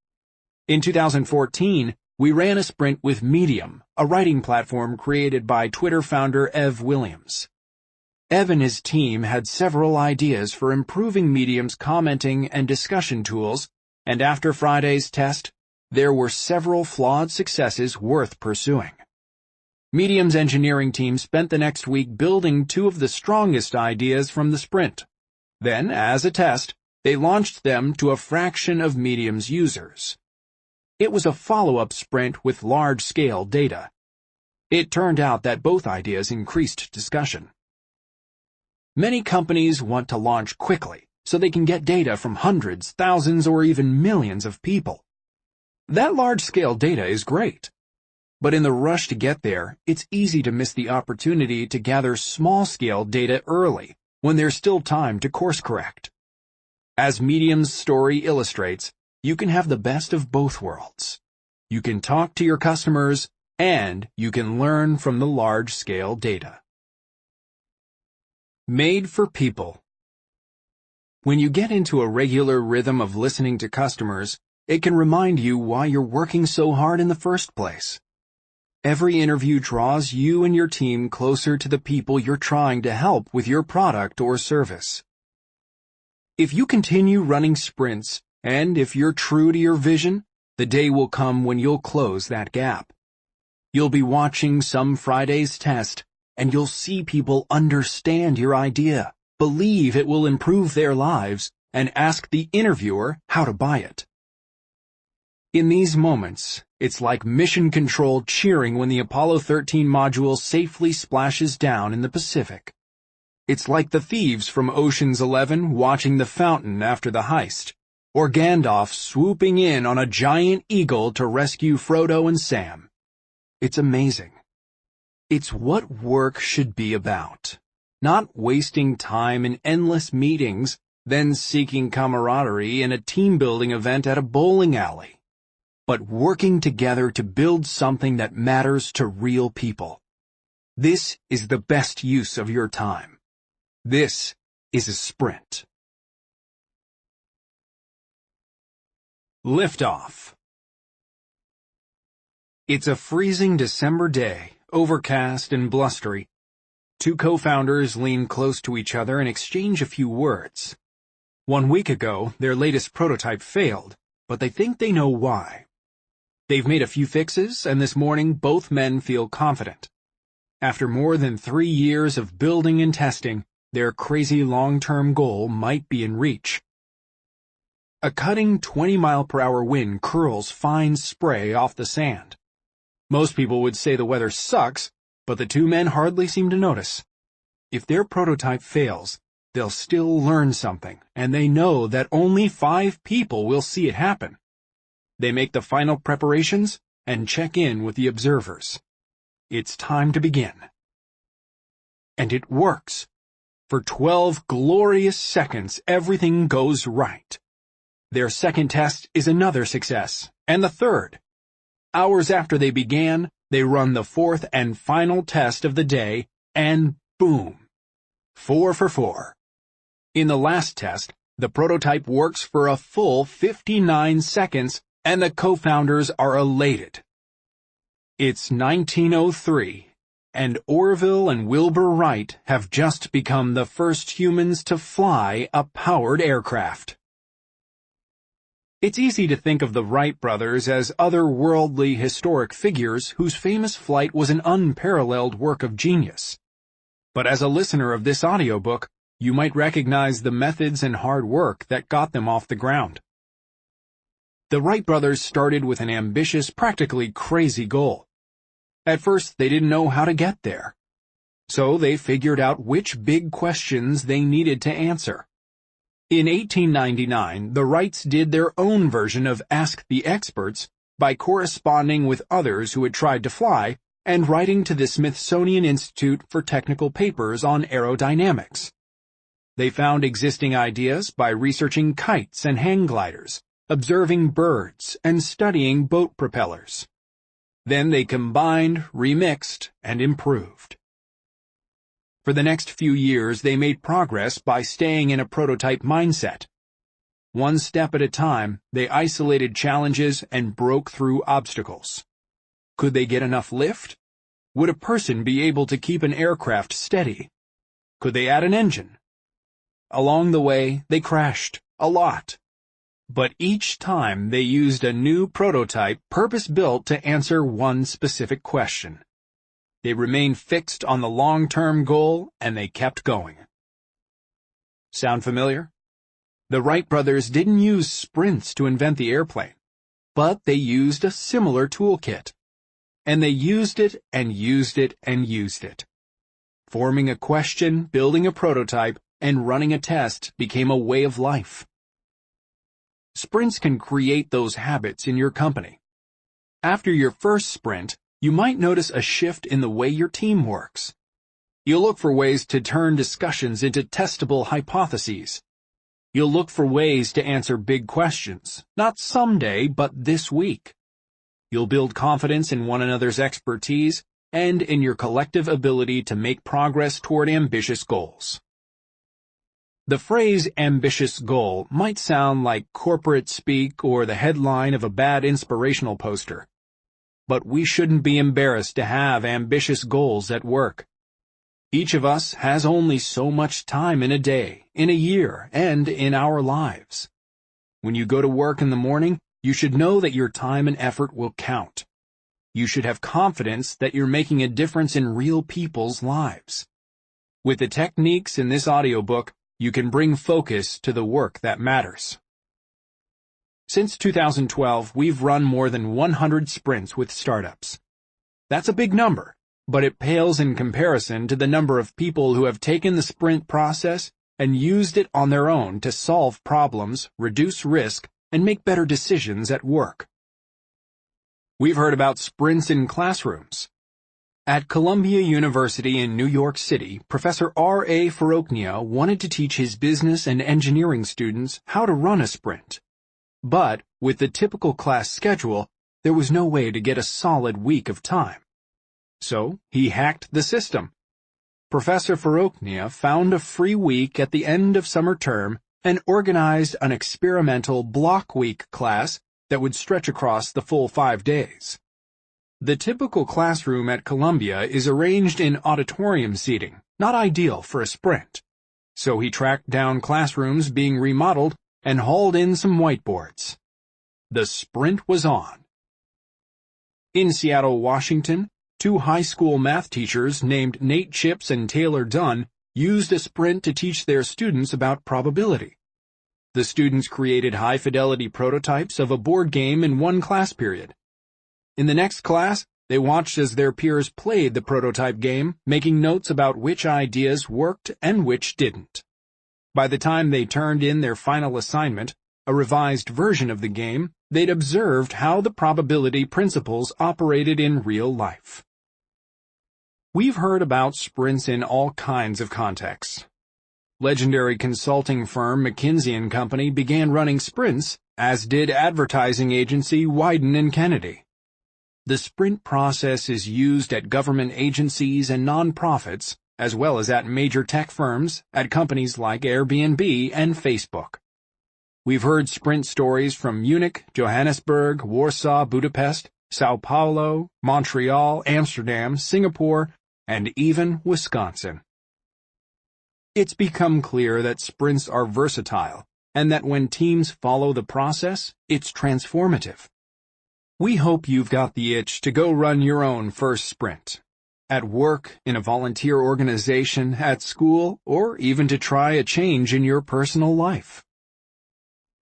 In 2014, we ran a sprint with Medium, a writing platform created by Twitter founder Ev Williams. Ev and his team had several ideas for improving Medium's commenting and discussion tools, and after Friday's test, there were several flawed successes worth pursuing. Medium's engineering team spent the next week building two of the strongest ideas from the sprint. Then, as a test, they launched them to a fraction of Medium's users. It was a follow-up sprint with large-scale data. It turned out that both ideas increased discussion. Many companies want to launch quickly so they can get data from hundreds, thousands, or even millions of people. That large-scale data is great. But in the rush to get there, it's easy to miss the opportunity to gather small-scale data early, when there's still time to course-correct. As Medium's story illustrates, you can have the best of both worlds. You can talk to your customers, and you can learn from the large-scale data. Made for people. When you get into a regular rhythm of listening to customers, it can remind you why you're working so hard in the first place. Every interview draws you and your team closer to the people you're trying to help with your product or service. If you continue running sprints, and if you're true to your vision, the day will come when you'll close that gap. You'll be watching some Friday's test, and you'll see people understand your idea, believe it will improve their lives, and ask the interviewer how to buy it. In these moments, it's like mission control cheering when the Apollo 13 module safely splashes down in the Pacific. It's like the thieves from Ocean's 11 watching the fountain after the heist, or Gandalf swooping in on a giant eagle to rescue Frodo and Sam. It's amazing. It's what work should be about. Not wasting time in endless meetings, then seeking camaraderie in a team-building event at a bowling alley. But working together to build something that matters to real people. This is the best use of your time. This is a sprint. Liftoff. It's a freezing December day, overcast and blustery. Two co-founders lean close to each other and exchange a few words. 1 week ago, their latest prototype failed, but they think they know why. They've made a few fixes, and this morning both men feel confident. After more than 3 years of building and testing, their crazy long-term goal might be in reach. A cutting 20-mile-per-hour wind curls fine spray off the sand. Most people would say the weather sucks, but the two men hardly seem to notice. If their prototype fails, they'll still learn something, and they know that only 5 people will see it happen. They make the final preparations and check in with the observers. It's time to begin. And it works. For 12 glorious seconds, everything goes right. Their second test is another success, and the third. Hours after they began, they run the fourth and final test of the day, and boom! 4 for 4. In the last test, the prototype works for a full 59 seconds, and the co-founders are elated. It's 1903, and Orville and Wilbur Wright have just become the first humans to fly a powered aircraft. It's easy to think of the Wright brothers as otherworldly historic figures whose famous flight was an unparalleled work of genius. But as a listener of this audiobook, you might recognize the methods and hard work that got them off the ground. The Wright brothers started with an ambitious, practically crazy goal. At first, they didn't know how to get there. So they figured out which big questions they needed to answer. In 1899, the Wrights did their own version of Ask the Experts by corresponding with others who had tried to fly and writing to the Smithsonian Institute for technical papers on aerodynamics. They found existing ideas by researching kites and hang gliders, observing birds, and studying boat propellers. Then they combined, remixed, and improved. For the next few years, they made progress by staying in a prototype mindset. One step at a time, they isolated challenges and broke through obstacles. Could they get enough lift? Would a person be able to keep an aircraft steady? Could they add an engine? Along the way, they crashed, a lot. But each time they used a new prototype purpose-built to answer one specific question. They remained fixed on the long-term goal, and they kept going. Sound familiar? The Wright brothers didn't use sprints to invent the airplane, but they used a similar toolkit. And they used it and used it and used it. Forming a question, building a prototype, and running a test became a way of life. Sprints can create those habits in your company. After your first sprint, you might notice a shift in the way your team works. You'll look for ways to turn discussions into testable hypotheses. You'll look for ways to answer big questions, not someday, but this week. You'll build confidence in one another's expertise and in your collective ability to make progress toward ambitious goals. The phrase ambitious goal might sound like corporate speak or the headline of a bad inspirational poster. But we shouldn't be embarrassed to have ambitious goals at work. Each of us has only so much time in a day, in a year, and in our lives. When you go to work in the morning, you should know that your time and effort will count. You should have confidence that you're making a difference in real people's lives. With the techniques in this audiobook, you can bring focus to the work that matters. Since 2012, we've run more than 100 sprints with startups. That's a big number, but it pales in comparison to the number of people who have taken the sprint process and used it on their own to solve problems, reduce risk, and make better decisions at work. We've heard about sprints in classrooms. At Columbia University in New York City, Professor R.A. Faroknia wanted to teach his business and engineering students how to run a sprint. But, with the typical class schedule, there was no way to get a solid week of time. So, he hacked the system. Professor Faroknia found a free week at the end of summer term and organized an experimental block week class that would stretch across the full 5 days. The typical classroom at Columbia is arranged in auditorium seating, not ideal for a sprint. So he tracked down classrooms being remodeled and hauled in some whiteboards. The sprint was on. In Seattle, Washington, 2 high school math teachers named Nate Chips and Taylor Dunn used a sprint to teach their students about probability. The students created high-fidelity prototypes of a board game in one class period. In the next class, they watched as their peers played the prototype game, making notes about which ideas worked and which didn't. By the time they turned in their final assignment, a revised version of the game, they'd observed how the probability principles operated in real life. We've heard about sprints in all kinds of contexts. Legendary consulting firm McKinsey & Company began running sprints, as did advertising agency Wieden & Kennedy. The sprint process is used at government agencies and nonprofits, as well as at major tech firms, at companies like Airbnb and Facebook. We've heard sprint stories from Munich, Johannesburg, Warsaw, Budapest, Sao Paulo, Montreal, Amsterdam, Singapore, and even Wisconsin. It's become clear that sprints are versatile, and that when teams follow the process, it's transformative. We hope you've got the itch to go run your own first sprint. At work, in a volunteer organization, at school, or even to try a change in your personal life.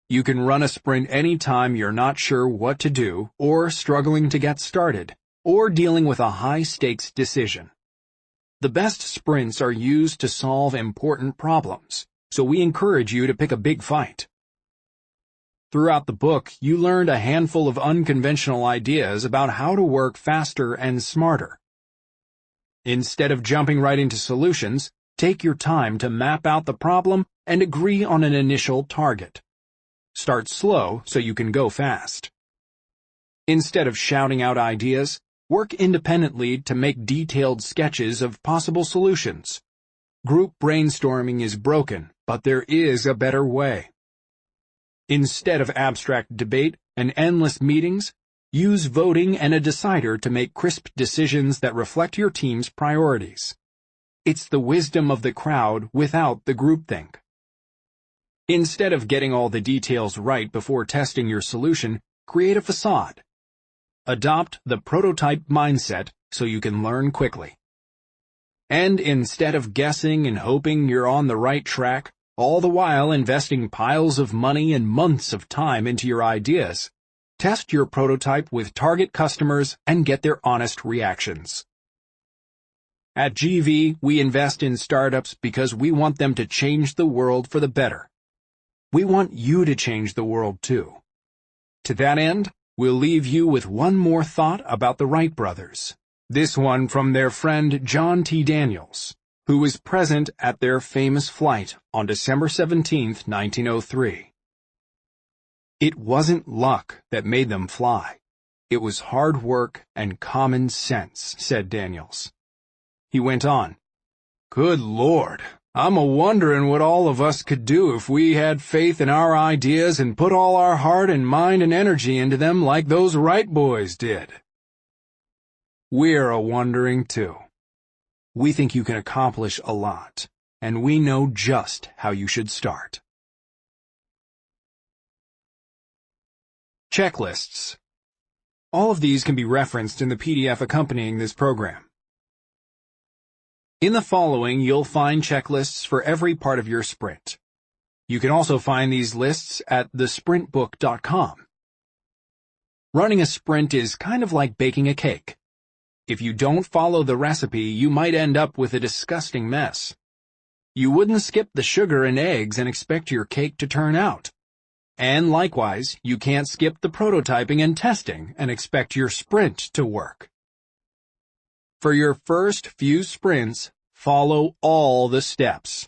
You can run a sprint anytime you're not sure what to do, or struggling to get started, or dealing with a high-stakes decision. The best sprints are used to solve important problems, so we encourage you to pick a big fight. Throughout the book, you learned a handful of unconventional ideas about how to work faster and smarter. Instead of jumping right into solutions, take your time to map out the problem and agree on an initial target. Start slow so you can go fast. Instead of shouting out ideas, work independently to make detailed sketches of possible solutions. Group brainstorming is broken, but there is a better way. Instead of abstract debate and endless meetings, use voting and a decider to make crisp decisions that reflect your team's priorities. It's the wisdom of the crowd without the groupthink. Instead of getting all the details right before testing your solution, create a facade. Adopt the prototype mindset so you can learn quickly. And instead of guessing and hoping you're on the right track, all the while investing piles of money and months of time into your ideas, test your prototype with target customers and get their honest reactions. At GV, we invest in startups because we want them to change the world for the better. We want you to change the world too. To that end, we'll leave you with one more thought about the Wright brothers. This one from their friend John T. Daniels, who was present at their famous flight on December 17, 1903. It wasn't luck that made them fly. It was hard work and common sense, said Daniels. He went on, "Good Lord, I'm a-wondering what all of us could do if we had faith in our ideas and put all our heart and mind and energy into them like those Wright boys did." We're a-wondering too. We think you can accomplish a lot, and we know just how you should start. Checklists. All of these can be referenced in the PDF accompanying this program. In the following, you'll find checklists for every part of your sprint. You can also find these lists at thesprintbook.com. Running a sprint is kind of like baking a cake. If you don't follow the recipe, you might end up with a disgusting mess. You wouldn't skip the sugar and eggs and expect your cake to turn out. And likewise, you can't skip the prototyping and testing and expect your sprint to work. For your first few sprints, follow all the steps.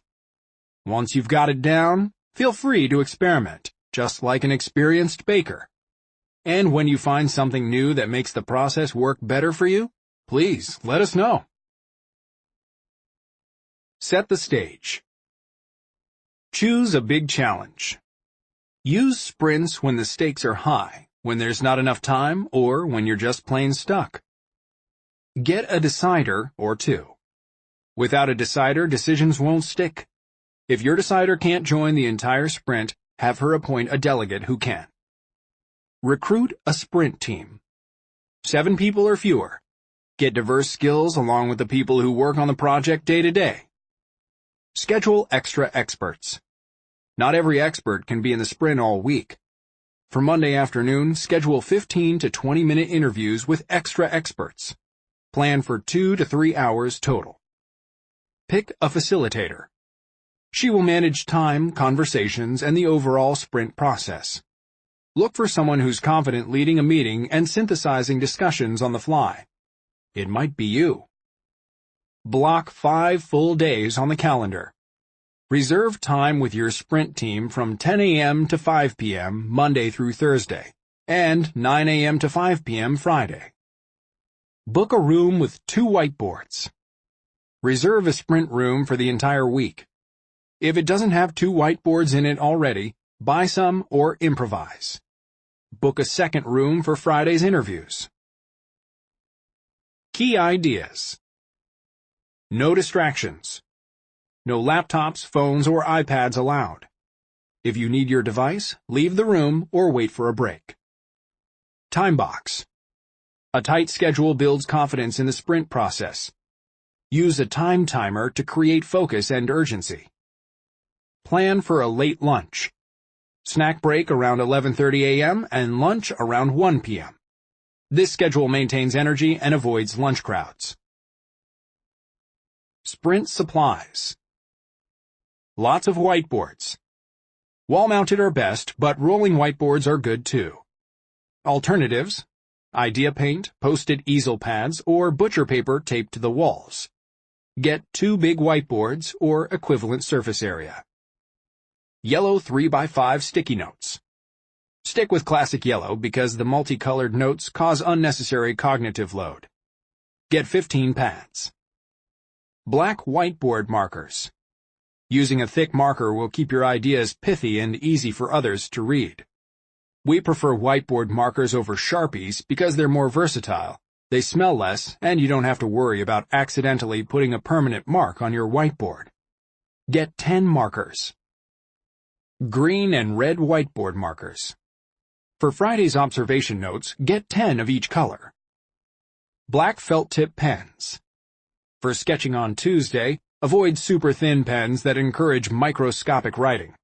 Once you've got it down, feel free to experiment, just like an experienced baker. And when you find something new that makes the process work better for you, please let us know. Set the stage. Choose a big challenge. Use sprints when the stakes are high, when there's not enough time, or when you're just plain stuck. Get a decider or two. Without a decider, decisions won't stick. If your decider can't join the entire sprint, have her appoint a delegate who can. Recruit a sprint team. 7 people or fewer. Get diverse skills along with the people who work on the project day to day. Schedule extra experts. Not every expert can be in the sprint all week. For Monday afternoon, schedule 15 to 20-minute interviews with extra experts. Plan for 2 to 3 hours total. Pick a facilitator. She will manage time, conversations, and the overall sprint process. Look for someone who's confident leading a meeting and synthesizing discussions on the fly. It might be you. Block 5 full days on the calendar. Reserve time with your sprint team from 10 a.m. to 5 p.m. Monday through Thursday, and 9 a.m. to 5 p.m. Friday. Book a room with 2 whiteboards. Reserve a sprint room for the entire week. If it doesn't have 2 whiteboards in it already, buy some or improvise. Book a second room for Friday's interviews. Key ideas. No distractions. No laptops, phones, or iPads allowed. If you need your device, leave the room or wait for a break. Time box. A tight schedule builds confidence in the sprint process. Use a time timer to create focus and urgency. Plan for a late lunch. Snack break around 11:30 a.m. and lunch around 1 p.m. This schedule maintains energy and avoids lunch crowds. Sprint supplies. Lots of whiteboards. Wall-mounted are best, but rolling whiteboards are good too. Alternatives: idea paint, post-it easel pads, or butcher paper taped to the walls. Get 2 big whiteboards or equivalent surface area. Yellow 3x5 sticky notes. Stick with classic yellow because the multicolored notes cause unnecessary cognitive load. Get 15 pads. Black whiteboard markers. Using a thick marker will keep your ideas pithy and easy for others to read. We prefer whiteboard markers over Sharpies because they're more versatile, they smell less, and you don't have to worry about accidentally putting a permanent mark on your whiteboard. Get 10 markers. Green and red whiteboard markers. For Friday's observation notes, get 10 of each color. Black felt tip pens. For sketching on Tuesday, avoid super thin pens that encourage microscopic writing.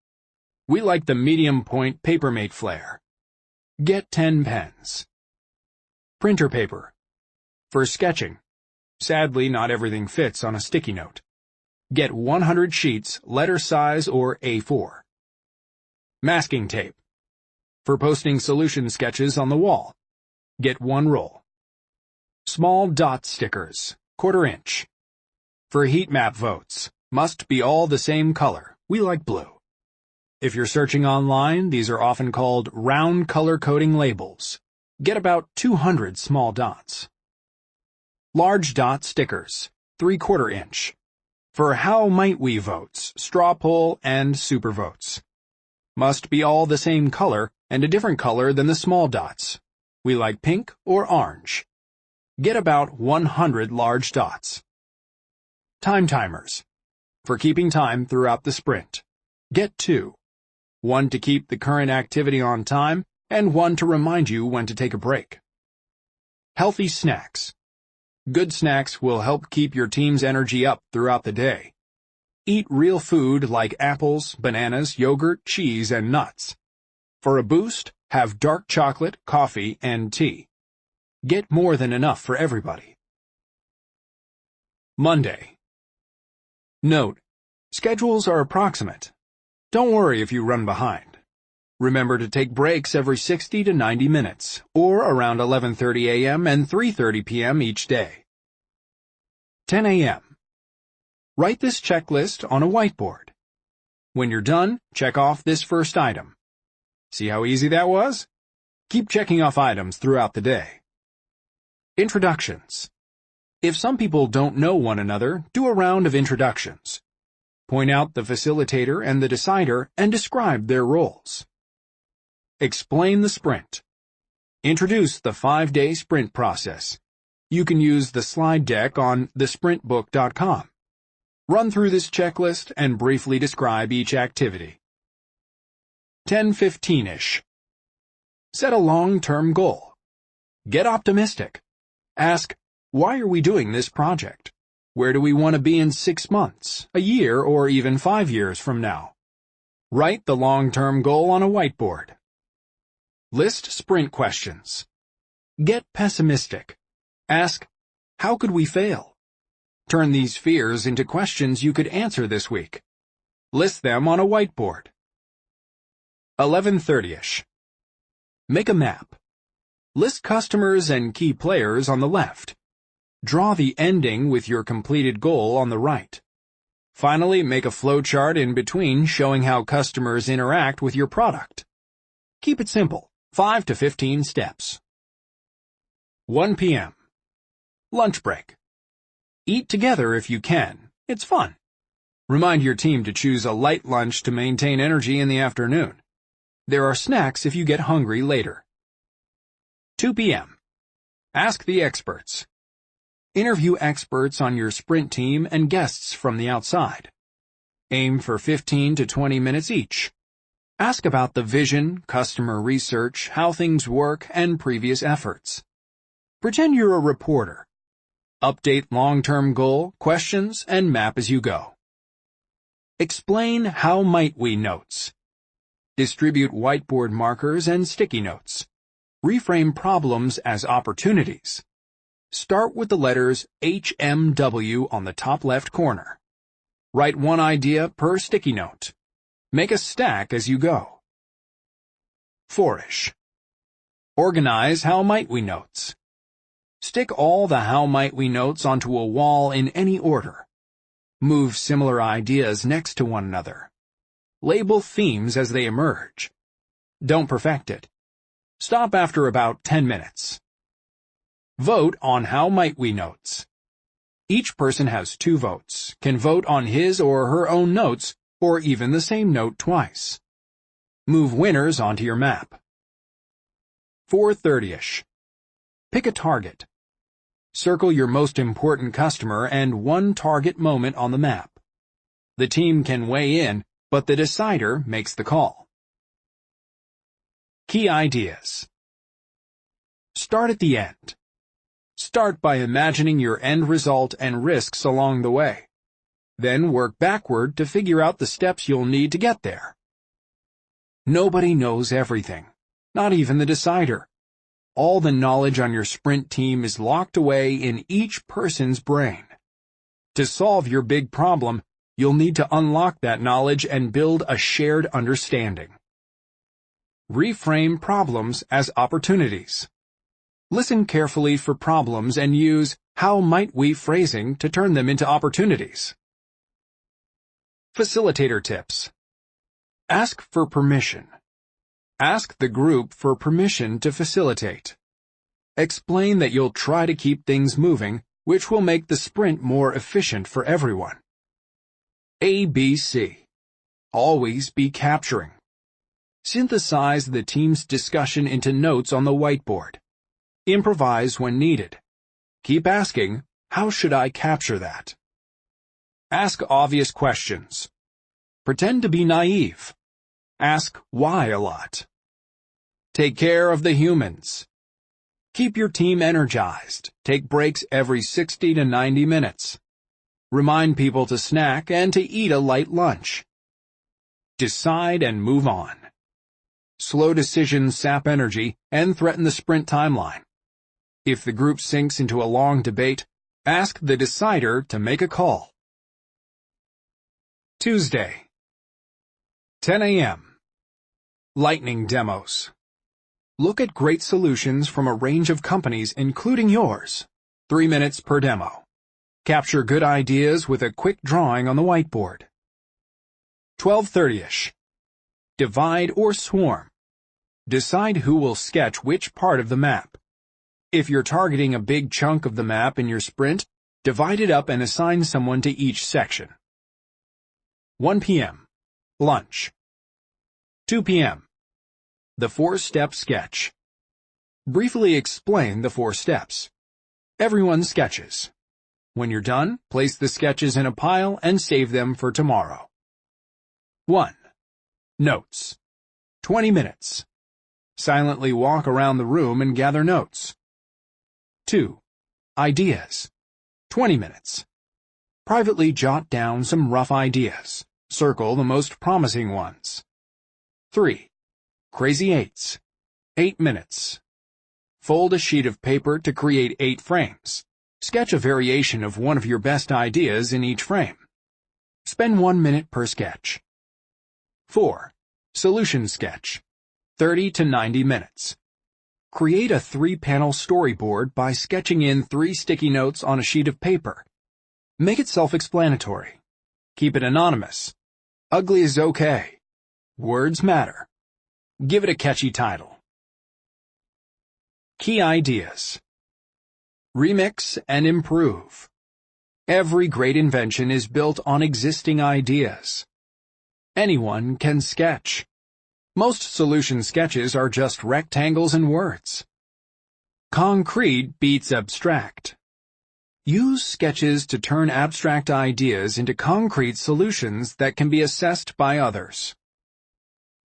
We like the medium point Papermate flare. Get 10 pens. Printer paper. For sketching. Sadly, not everything fits on a sticky note. Get 100 sheets, letter size or A4. Masking tape. For posting solution sketches on the wall. Get 1 roll. Small dot stickers, 1/4 inch. For heat map votes, must be all the same color. We like blue. If you're searching online, these are often called round color coding labels. Get about 200 small dots. Large dot stickers, 3/4 inch. For how might we votes, straw poll, and super votes. Must be all the same color and a different color than the small dots. We like pink or orange. Get about 100 large dots. Time timers. For keeping time throughout the sprint. Get 2. 1 to keep the current activity on time, and 1 to remind you when to take a break. Healthy snacks. Good snacks will help keep your team's energy up throughout the day. Eat real food like apples, bananas, yogurt, cheese, and nuts. For a boost, have dark chocolate, coffee, and tea. Get more than enough for everybody. Monday. Note: schedules are approximate. Don't worry if you run behind. Remember to take breaks every 60 to 90 minutes, or around 11:30 a.m. and 3:30 p.m. each day. 10 a.m. Write this checklist on a whiteboard. When you're done, check off this first item. See how easy that was? Keep checking off items throughout the day. Introductions. If some people don't know one another, do a round of introductions. Point out the facilitator and the decider and describe their roles. Explain the sprint. Introduce the 5-day sprint process. You can use the slide deck on thesprintbook.com. Run through this checklist and briefly describe each activity. 10:15-ish. Set a long-term goal. Get optimistic. Ask, why are we doing this project? Where do we want to be in 6 months, a year, or even 5 years from now? Write the long-term goal on a whiteboard. List sprint questions. Get pessimistic. Ask, how could we fail? Turn these fears into questions you could answer this week. List them on a whiteboard. 11:30-ish. Make a map. List customers and key players on the left. Draw the ending with your completed goal on the right. Finally, make a flowchart in between showing how customers interact with your product. Keep it simple, 5 to 15 steps. 1 p.m. Lunch break. Eat together if you can. It's fun. Remind your team to choose a light lunch to maintain energy in the afternoon. There are snacks if you get hungry later. 2 p.m. Ask the experts. Interview experts on your sprint team and guests from the outside. Aim for 15 to 20 minutes each. Ask about the vision, customer research, how things work, and previous efforts. Pretend you're a reporter. Update long-term goal, questions, and map as you go. Explain how might we notes. Distribute whiteboard markers and sticky notes. Reframe problems as opportunities. Start with the letters HMW on the top left corner. Write one idea per sticky note. Make a stack as you go. 4-ish. Organize how might we notes. Stick all the how might we notes onto a wall in any order. Move similar ideas next to one another. Label themes as they emerge. Don't perfect it. Stop after about 10 minutes. Vote on how might we notes. Each person has 2 votes, can vote on his or her own notes, or even the same note twice. Move winners onto your map. 4:30ish. Pick a target. Circle your most important customer and one target moment on the map. The team can weigh in, but the decider makes the call. Key ideas. Start at the end. Start by imagining your end result and risks along the way. Then work backward to figure out the steps you'll need to get there. Nobody knows everything, not even the decider. All the knowledge on your sprint team is locked away in each person's brain. To solve your big problem, you'll need to unlock that knowledge and build a shared understanding. Reframe problems as opportunities. Listen carefully for problems and use "how might we" phrasing to turn them into opportunities. Facilitator tips. Ask for permission. Ask the group for permission to facilitate. Explain that you'll try to keep things moving, which will make the sprint more efficient for everyone. ABC. Always be capturing. Synthesize the team's discussion into notes on the whiteboard. Improvise when needed. Keep asking, "How should I capture that?" Ask obvious questions. Pretend to be naive. Ask why a lot. Take care of the humans. Keep your team energized. Take breaks every 60 to 90 minutes. Remind people to snack and to eat a light lunch. Decide and move on. Slow decisions sap energy and threaten the sprint timeline. If the group sinks into a long debate, ask the decider to make a call. Tuesday, 10 a.m. Lightning demos. Look at great solutions from a range of companies, including yours. 3 minutes per demo. Capture good ideas with a quick drawing on the whiteboard. 12:30ish. Divide or swarm. Decide who will sketch which part of the map. If you're targeting a big chunk of the map in your sprint, divide it up and assign someone to each section. 1 p.m. Lunch. 2 p.m. The 4-step sketch. Briefly explain the 4 steps. Everyone sketches. When you're done, place the sketches in a pile and save them for tomorrow. 1. Notes. 20 minutes. Silently walk around the room and gather notes. 2. Ideas. 20 minutes. Privately jot down some rough ideas. Circle the most promising ones. 3. Crazy Eights. 8 minutes. Fold a sheet of paper to create 8 frames. Sketch a variation of one of your best ideas in each frame. Spend 1 minute per sketch. 4. Solution sketch. 30 to 90 minutes. Create a 3-panel storyboard by sketching in 3 sticky notes on a sheet of paper. Make it self-explanatory. Keep it anonymous. Ugly is okay. Words matter. Give it a catchy title. Key ideas. Remix and improve. Every great invention is built on existing ideas. Anyone can sketch. Most solution sketches are just rectangles and words. Concrete beats abstract. Use sketches to turn abstract ideas into concrete solutions that can be assessed by others.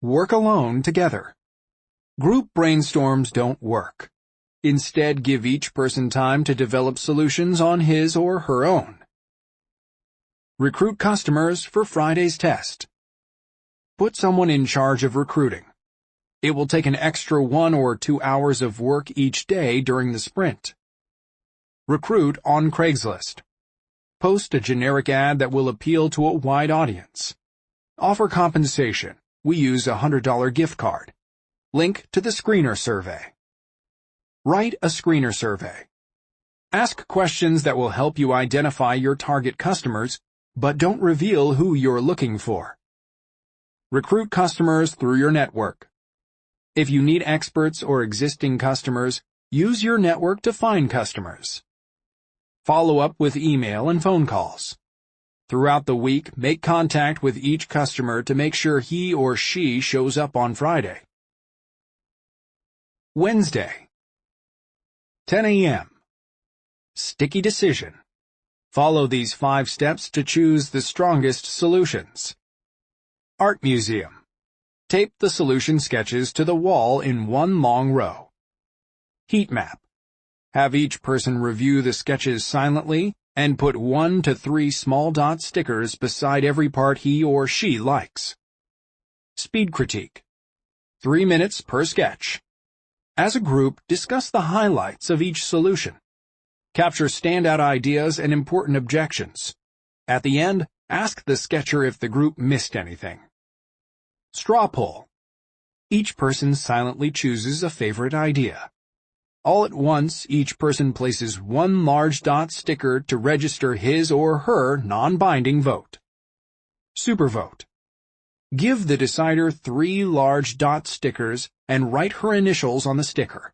Work alone together. Group brainstorms don't work. Instead, give each person time to develop solutions on his or her own. Recruit customers for Friday's test. Put someone in charge of recruiting. It will take an extra 1 or 2 hours of work each day during the sprint. Recruit on Craigslist. Post a generic ad that will appeal to a wide audience. Offer compensation. We use a $100 gift card. Link to the screener survey. Write a screener survey. Ask questions that will help you identify your target customers, but don't reveal who you're looking for. Recruit customers through your network. If you need experts or existing customers, use your network to find customers. Follow up with email and phone calls. Throughout the week, make contact with each customer to make sure he or she shows up on Friday. Wednesday, 10 a.m. Sticky decision. Follow these 5 steps to choose the strongest solutions. Art museum. Tape the solution sketches to the wall in one long row. Heat map. Have each person review the sketches silently and put 1 to 3 small dot stickers beside every part he or she likes. Speed critique. 3 minutes per sketch. As a group, discuss the highlights of each solution. Capture standout ideas and important objections. At the end, ask the sketcher if the group missed anything. Straw poll. Each person silently chooses a favorite idea. All at once, each person places 1 large dot sticker to register his or her non-binding vote. Supervote. Give the decider 3 large dot stickers and write her initials on the sticker.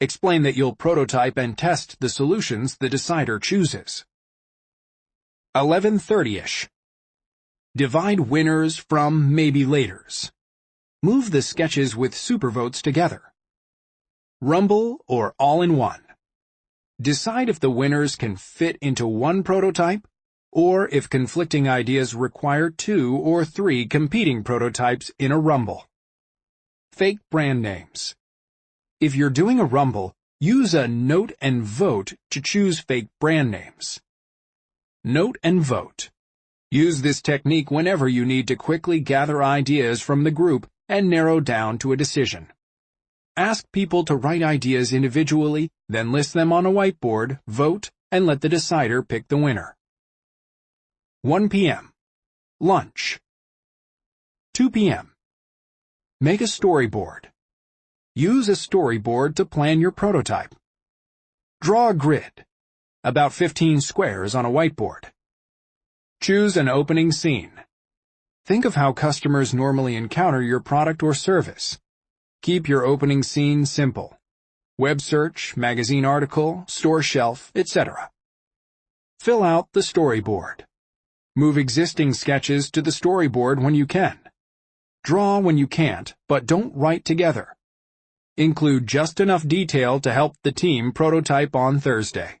Explain that you'll prototype and test the solutions the decider chooses. 11:30-ish. Divide winners from maybe-laters. Move the sketches with supervotes together. Rumble or all-in-one. Decide if the winners can fit into one prototype, or if conflicting ideas require 2 or 3 competing prototypes in a rumble. Fake brand names. If you're doing a rumble, use a note and vote to choose fake brand names. Note and vote. Use this technique whenever you need to quickly gather ideas from the group and narrow down to a decision. Ask people to write ideas individually, then list them on a whiteboard, vote, and let the decider pick the winner. 1 p.m. Lunch. 2 p.m. Make a storyboard. Use a storyboard to plan your prototype. Draw a grid, about 15 squares on a whiteboard. Choose an opening scene. Think of how customers normally encounter your product or service. Keep your opening scene simple. Web search, magazine article, store shelf, etc. Fill out the storyboard. Move existing sketches to the storyboard when you can. Draw when you can't, but don't write together. Include just enough detail to help the team prototype on Thursday.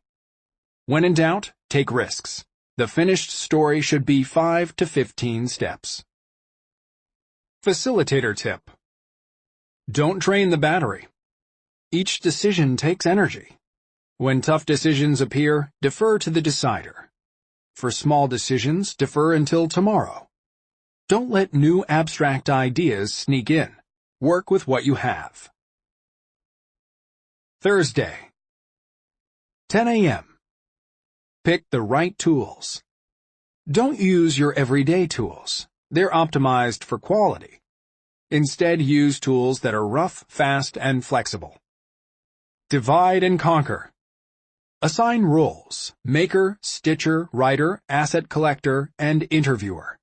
When in doubt, take risks. The finished story should be 5 to 15 steps. Facilitator tip. Don't drain the battery. Each decision takes energy. When tough decisions appear, defer to the decider. For small decisions, defer until tomorrow. Don't let new abstract ideas sneak in. Work with what you have. Thursday, 10 a.m. Pick the right tools. Don't use your everyday tools. They're optimized for quality. Instead, use tools that are rough, fast, and flexible. Divide and conquer. Assign roles: maker, stitcher, writer, asset collector, and interviewer.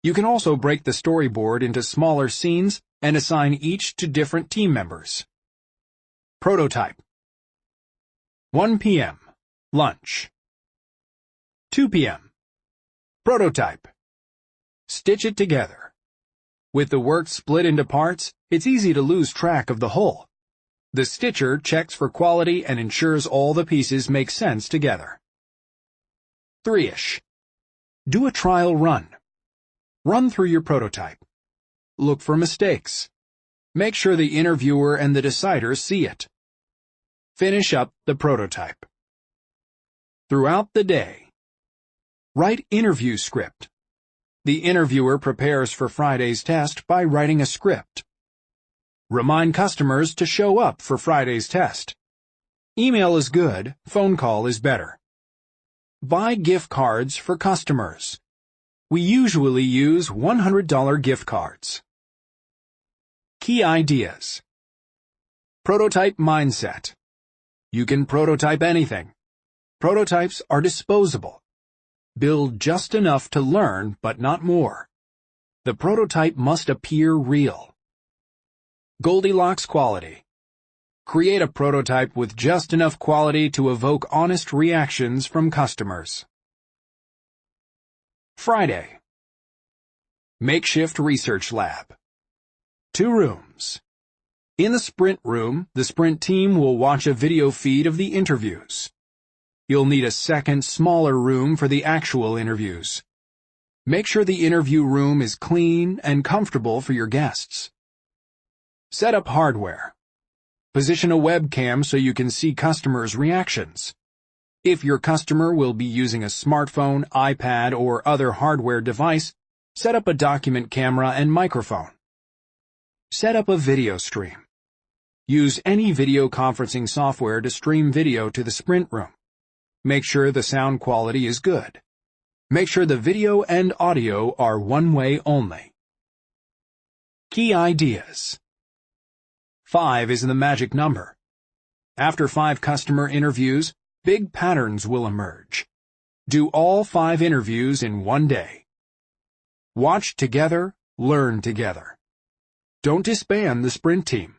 You can also break the storyboard into smaller scenes and assign each to different team members. Prototype. 1 p.m. Lunch. 2 p.m. Prototype. Stitch it together. With the work split into parts, it's easy to lose track of the whole. The stitcher checks for quality and ensures all the pieces make sense together. 3-ish. Do a trial run. Run through your prototype. Look for mistakes. Make sure the interviewer and the decider see it. Finish up the prototype. Throughout the day, write interview script. The interviewer prepares for Friday's test by writing a script. Remind customers to show up for Friday's test. Email is good, phone call is better. Buy gift cards for customers. We usually use $100 gift cards. Key ideas. Prototype mindset. You can prototype anything. Prototypes are disposable. Build just enough to learn, but not more. The prototype must appear real. Goldilocks quality. Create a prototype with just enough quality to evoke honest reactions from customers. Friday. Makeshift research lab. 2 rooms. In the sprint room, the sprint team will watch a video feed of the interviews. You'll need a second, smaller room for the actual interviews. Make sure the interview room is clean and comfortable for your guests. Set up hardware. Position a webcam so you can see customers' reactions. If your customer will be using a smartphone, iPad, or other hardware device, set up a document camera and microphone. Set up a video stream. Use any video conferencing software to stream video to the sprint room. Make sure the sound quality is good. Make sure the video and audio are one-way only. Key ideas. 5 is the magic number. After 5 customer interviews, big patterns will emerge. Do all 5 interviews in one day. Watch together, learn together. Don't disband the sprint team.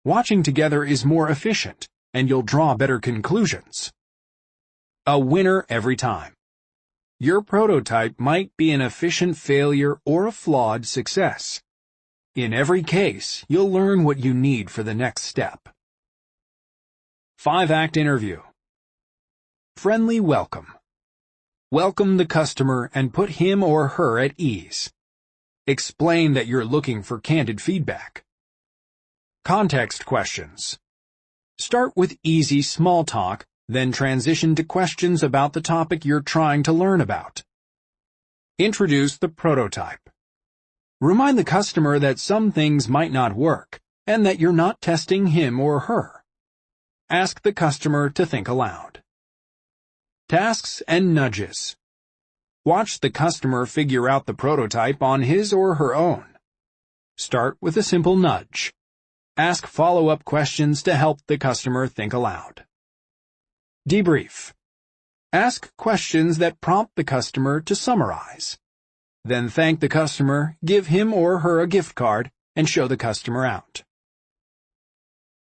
Watching together is more efficient, and you'll draw better conclusions. A winner every time. Your prototype might be an efficient failure or a flawed success. In every case, you'll learn what you need for the next step. 5-act interview. Friendly welcome. Welcome the customer and put him or her at ease. Explain that you're looking for candid feedback. Context questions. Start with easy small talk, then transition to questions about the topic you're trying to learn about. Introduce the prototype. Remind the customer that some things might not work, and that you're not testing him or her. Ask the customer to think aloud. Tasks and nudges. Watch the customer figure out the prototype on his or her own. Start with a simple nudge. Ask follow-up questions to help the customer think aloud. Debrief. Ask questions that prompt the customer to summarize. Then thank the customer, give him or her a gift card, and show the customer out.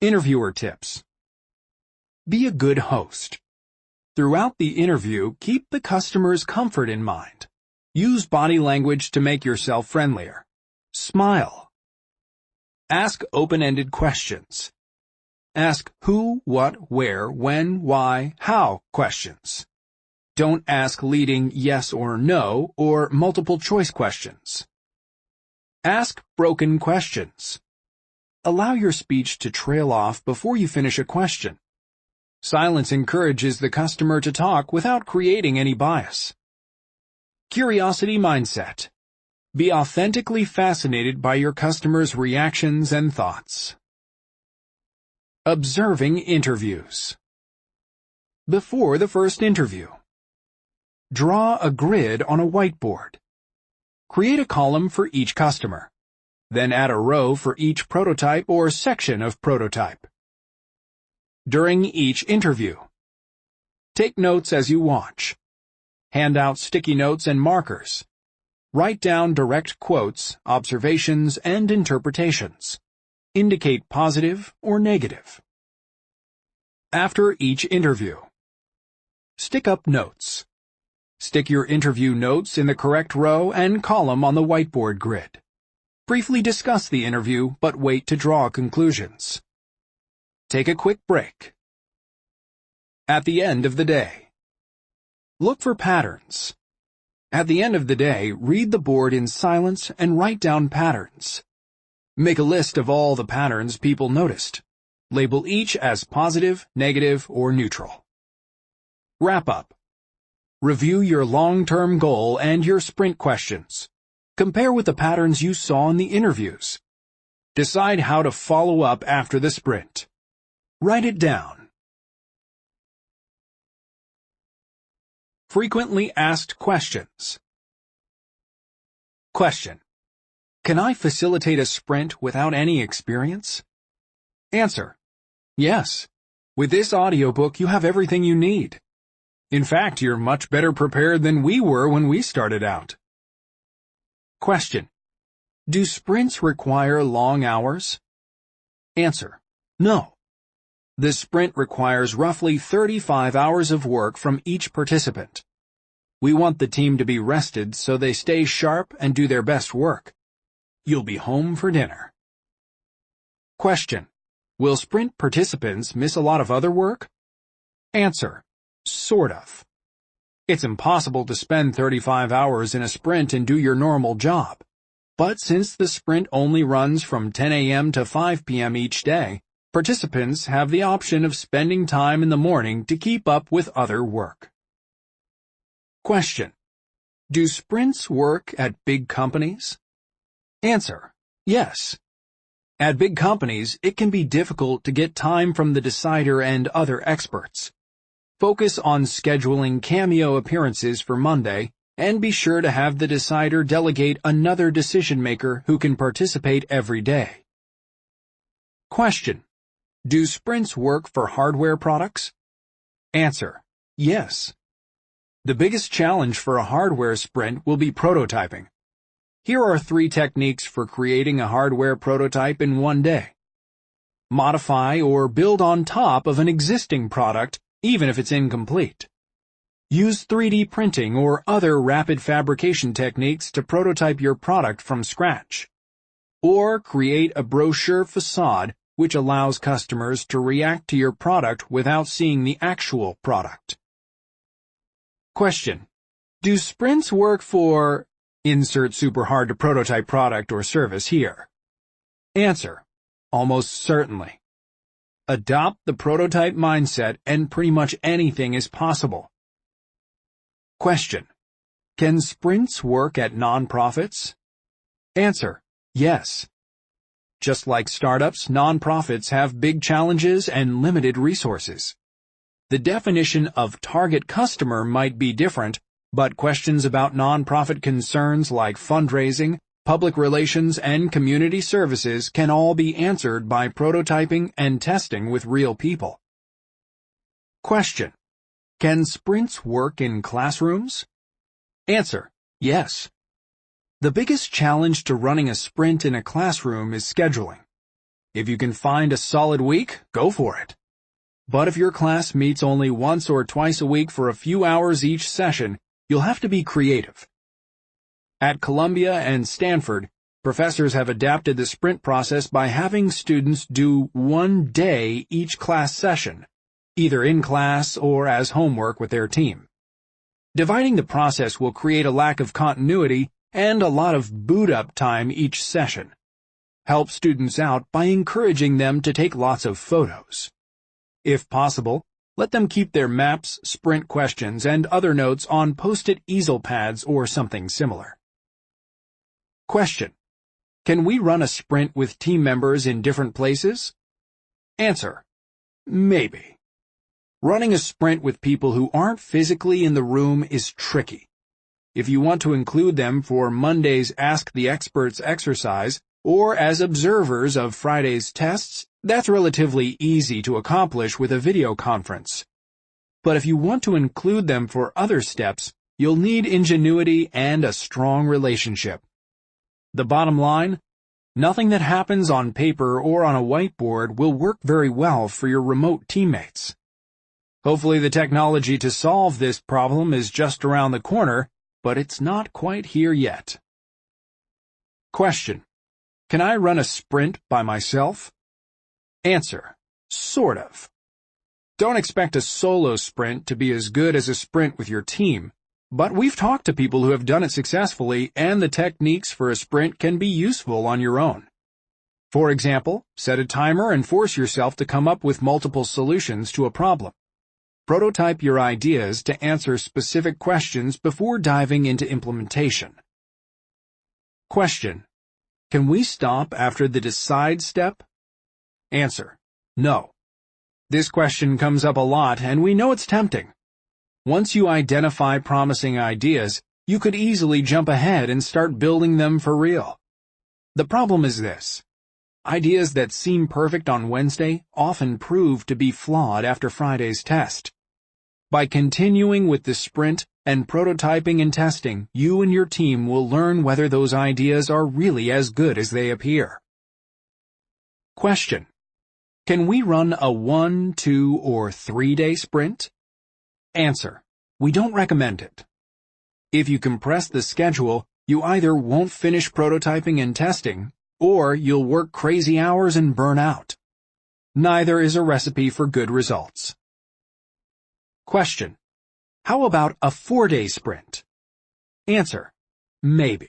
Interviewer tips. Be a good host. Throughout the interview, keep the customer's comfort in mind. Use body language to make yourself friendlier. Smile. Ask open-ended questions. Ask who, what, where, when, why, how questions. Don't ask leading yes or no or multiple choice questions. Ask broken questions. Allow your speech to trail off before you finish a question. Silence encourages the customer to talk without creating any bias. Curiosity mindset. Be authentically fascinated by your customer's reactions and thoughts. Observing interviews. Before the first interview. Draw a grid on a whiteboard. Create a column for each customer. Then add a row for each prototype or section of prototype. During each interview. Take notes as you watch. Hand out sticky notes and markers. Write down direct quotes, observations, and interpretations. Indicate positive or negative. After each interview. Stick up notes. Stick your interview notes in the correct row and column on the whiteboard grid. Briefly discuss the interview, but wait to draw conclusions. Take a quick break. At the end of the day. Look for patterns. At the end of the day, read the board in silence and write down patterns. Make a list of all the patterns people noticed. Label each as positive, negative, or neutral. Wrap up. Review your long-term goal and your sprint questions. Compare with the patterns you saw in the interviews. Decide how to follow up after the sprint. Write it down. Frequently asked questions. Question. Can I facilitate a sprint without any experience? Answer. Yes. With this audiobook, you have everything you need. In fact, you're much better prepared than we were when we started out. Question. Do sprints require long hours? Answer. No. The sprint requires roughly 35 hours of work from each participant. We want the team to be rested so they stay sharp and do their best work. You'll be home for dinner. Question: will sprint participants miss a lot of other work? Answer: sort of. It's impossible to spend 35 hours in a sprint and do your normal job. But since the sprint only runs from 10 a.m. to 5 p.m. each day, participants have the option of spending time in the morning to keep up with other work. Question: do sprints work at big companies? Answer: yes. At big companies, it can be difficult to get time from the decider and other experts. Focus on scheduling cameo appearances for Monday, and be sure to have the decider delegate another decision-maker who can participate every day. Question: do sprints work for hardware products? Answer: yes. The biggest challenge for a hardware sprint will be prototyping. Here are 3 techniques for creating a hardware prototype in one day. Modify or build on top of an existing product, even if it's incomplete. Use 3D printing or other rapid fabrication techniques to prototype your product from scratch. Or create a brochure facade which allows customers to react to your product without seeing the actual product. Question: do sprints work for... insert super hard to prototype product or service here? Answer: almost certainly. Adopt the prototype mindset and pretty much anything is possible. Question: can sprints work at nonprofits? Answer: yes. Just like startups, nonprofits have big challenges and limited resources. The definition of target customer might be different, but questions about nonprofit concerns like fundraising, public relations, and community services can all be answered by prototyping and testing with real people. Question: can sprints work in classrooms? Answer: yes. The biggest challenge to running a sprint in a classroom is scheduling. If you can find a solid week, go for it. But if your class meets only once or twice a week for a few hours each session, you'll have to be creative. At Columbia and Stanford, professors have adapted the sprint process by having students do one day each class session, either in class or as homework with their team. Dividing the process will create a lack of continuity and a lot of boot-up time each session. Help students out by encouraging them to take lots of photos. If possible, let them keep their maps, sprint questions, and other notes on post-it easel pads or something similar. Question: can we run a sprint with team members in different places? Answer: maybe. Running a sprint with people who aren't physically in the room is tricky. If you want to include them for Monday's Ask the Experts exercise or as observers of Friday's tests, that's relatively easy to accomplish with a video conference. But if you want to include them for other steps, you'll need ingenuity and a strong relationship. The bottom line: nothing that happens on paper or on a whiteboard will work very well for your remote teammates. Hopefully the technology to solve this problem is just around the corner, but it's not quite here yet. Question: can I run a sprint by myself? Answer: sort of. Don't expect a solo sprint to be as good as a sprint with your team, but we've talked to people who have done it successfully, and the techniques for a sprint can be useful on your own. For example, set a timer and force yourself to come up with multiple solutions to a problem. Prototype your ideas to answer specific questions before diving into implementation. Question: can we stop after the decide step? Answer: no. This question comes up a lot, and we know it's tempting. Once you identify promising ideas, you could easily jump ahead and start building them for real. The problem is this: ideas that seem perfect on Wednesday often prove to be flawed after Friday's test. By continuing with the sprint and prototyping and testing, you and your team will learn whether those ideas are really as good as they appear. Question: Can we run a 1, 2, or 3-day sprint? Answer: we don't recommend it. If you compress the schedule, you either won't finish prototyping and testing, or you'll work crazy hours and burn out. Neither is a recipe for good results. Question: how about a 4-day sprint? Answer: maybe.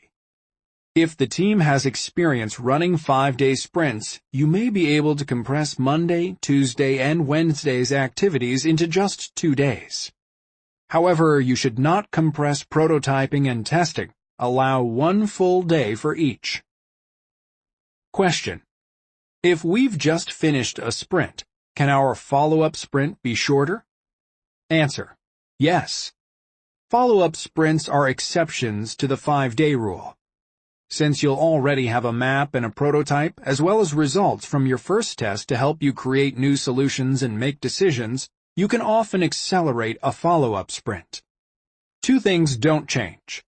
If the team has experience running 5-day sprints, you may be able to compress Monday, Tuesday, and Wednesday's activities into just 2 days. However, you should not compress prototyping and testing. Allow 1 full day for each. Question: if we've just finished a sprint, can our follow-up sprint be shorter? Answer: yes. Follow-up sprints are exceptions to the 5-day rule. Since you'll already have a map and a prototype, as well as results from your first test to help you create new solutions and make decisions, you can often accelerate a follow-up sprint. 2 things don't change.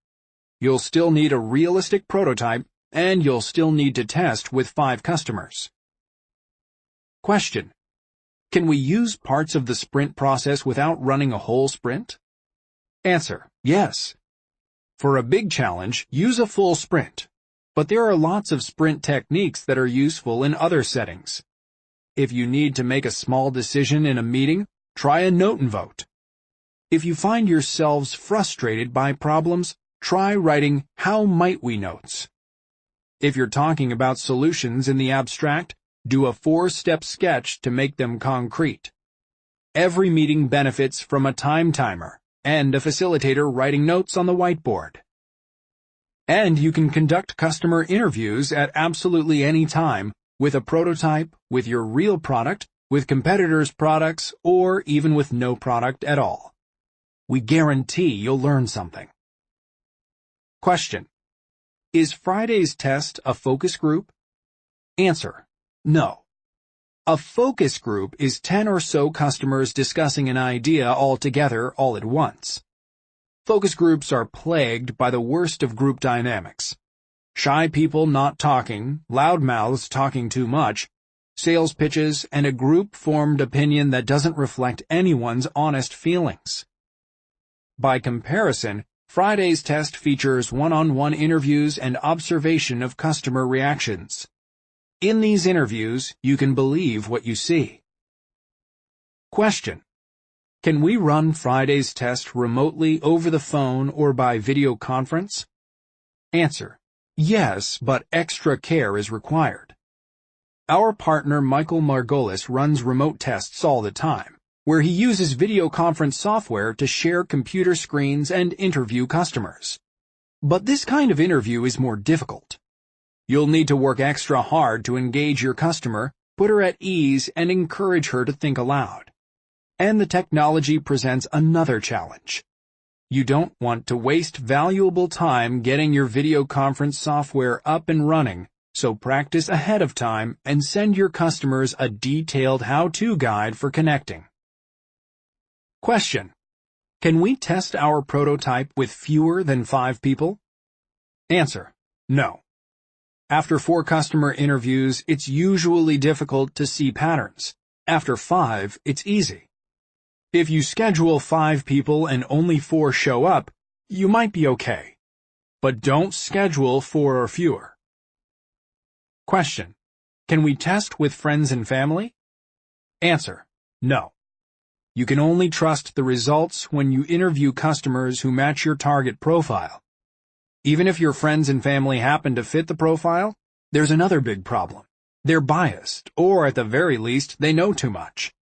You'll still need a realistic prototype, and you'll still need to test with 5 customers. Question: can we use parts of the sprint process without running a whole sprint? Answer: yes. For a big challenge, use a full sprint. But there are lots of sprint techniques that are useful in other settings. If you need to make a small decision in a meeting, try a note and vote. If you find yourselves frustrated by problems, try writing "how might we" notes. If you're talking about solutions in the abstract, do a 4-step sketch to make them concrete. Every meeting benefits from a time timer and a facilitator writing notes on the whiteboard. And you can conduct customer interviews at absolutely any time, with a prototype, with your real product, with competitors' products, or even with no product at all. We guarantee you'll learn something. Question: is Friday's test a focus group? Answer: no. A focus group is 10 or so customers discussing an idea all together all at once. Focus groups are plagued by the worst of group dynamics. Shy people not talking, loud mouths talking too much, sales pitches, and a group-formed opinion that doesn't reflect anyone's honest feelings. By comparison, Friday's test features one-on-one interviews and observation of customer reactions. In these interviews, you can believe what you see. Question: can we run Friday's test remotely over the phone or by video conference? Answer: yes, but extra care is required. Our partner Michael Margolis runs remote tests all the time, where he uses video conference software to share computer screens and interview customers. But this kind of interview is more difficult. You'll need to work extra hard to engage your customer, put her at ease, and encourage her to think aloud. And the technology presents another challenge. You don't want to waste valuable time getting your video conference software up and running, so practice ahead of time and send your customers a detailed how-to guide for connecting. Question: can we test our prototype with fewer than 5 people? Answer: no. After 4 customer interviews, it's usually difficult to see patterns. After 5, it's easy. If you schedule 5 people and only 4 show up, you might be okay. But don't schedule 4 or fewer. Question: can we test with friends and family? Answer: no. You can only trust the results when you interview customers who match your target profile. Even if your friends and family happen to fit the profile, there's another big problem. They're biased, or at the very least, they know too much.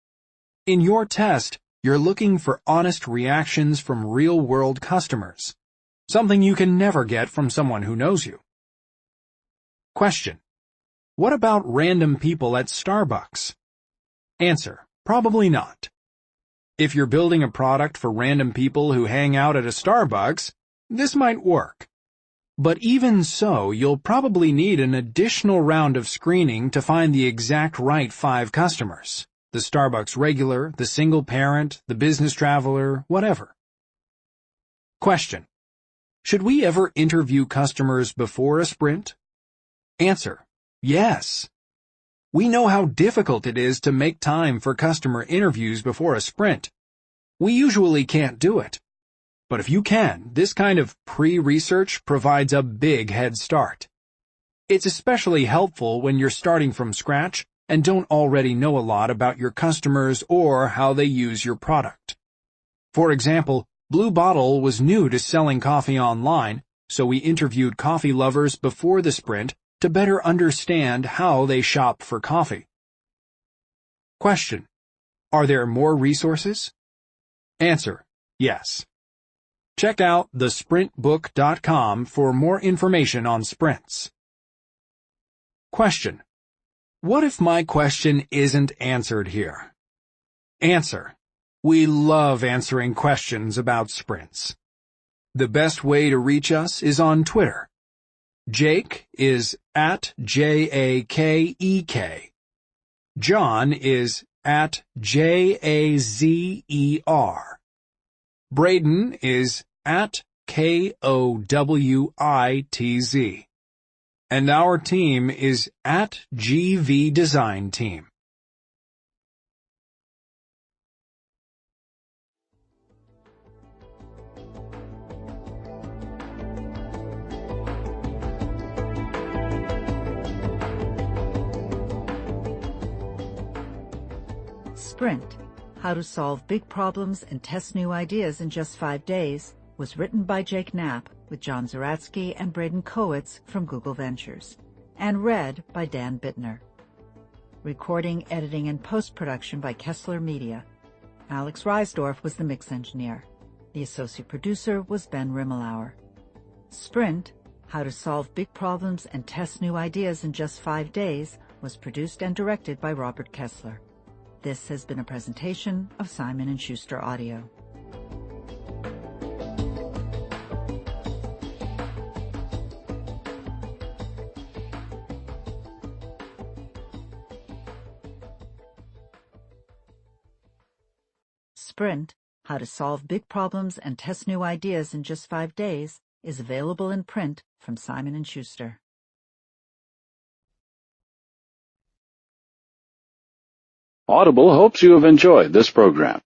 In your test, you're looking for honest reactions from real-world customers, something you can never get from someone who knows you. Question: what about random people at Starbucks? Answer: probably not. If you're building a product for random people who hang out at a Starbucks, this might work. But even so, you'll probably need an additional round of screening to find the exact right 5 customers. The Starbucks regular, the single parent, the business traveler, whatever. Question: should we ever interview customers before a sprint? Answer: yes. We know how difficult it is to make time for customer interviews before a sprint. We usually can't do it. But if you can, this kind of pre-research provides a big head start. It's especially helpful when you're starting from scratch and don't already know a lot about your customers or how they use your product. For example, Blue Bottle was new to selling coffee online, so we interviewed coffee lovers before the sprint to better understand how they shop for coffee. Question: are there more resources? Answer: yes. Check out thesprintbook.com for more information on sprints. Question: what if my question isn't answered here? Answer: we love answering questions about sprints. The best way to reach us is on Twitter. Jake is @JAKEK. John is @JAZER. Braden is @KOWITZ. And our team is @GV Design Team. Sprint, How to Solve Big Problems and Test New Ideas in Just 5 Days, was written by Jake Knapp with John Zeratsky and Braden Kowitz from Google Ventures, and read by Dan Bittner. Recording, editing, and post-production by Kessler Media. Alex Reisdorf was the mix engineer. The associate producer was Ben Rimmelauer. Sprint, How to Solve Big Problems and Test New Ideas in Just 5 Days, was produced and directed by Robert Kessler. This has been a presentation of Simon & Schuster Audio. Sprint, How to Solve Big Problems and Test New Ideas in Just 5 Days, is available in print from Simon & Schuster. Audible hopes you have enjoyed this program.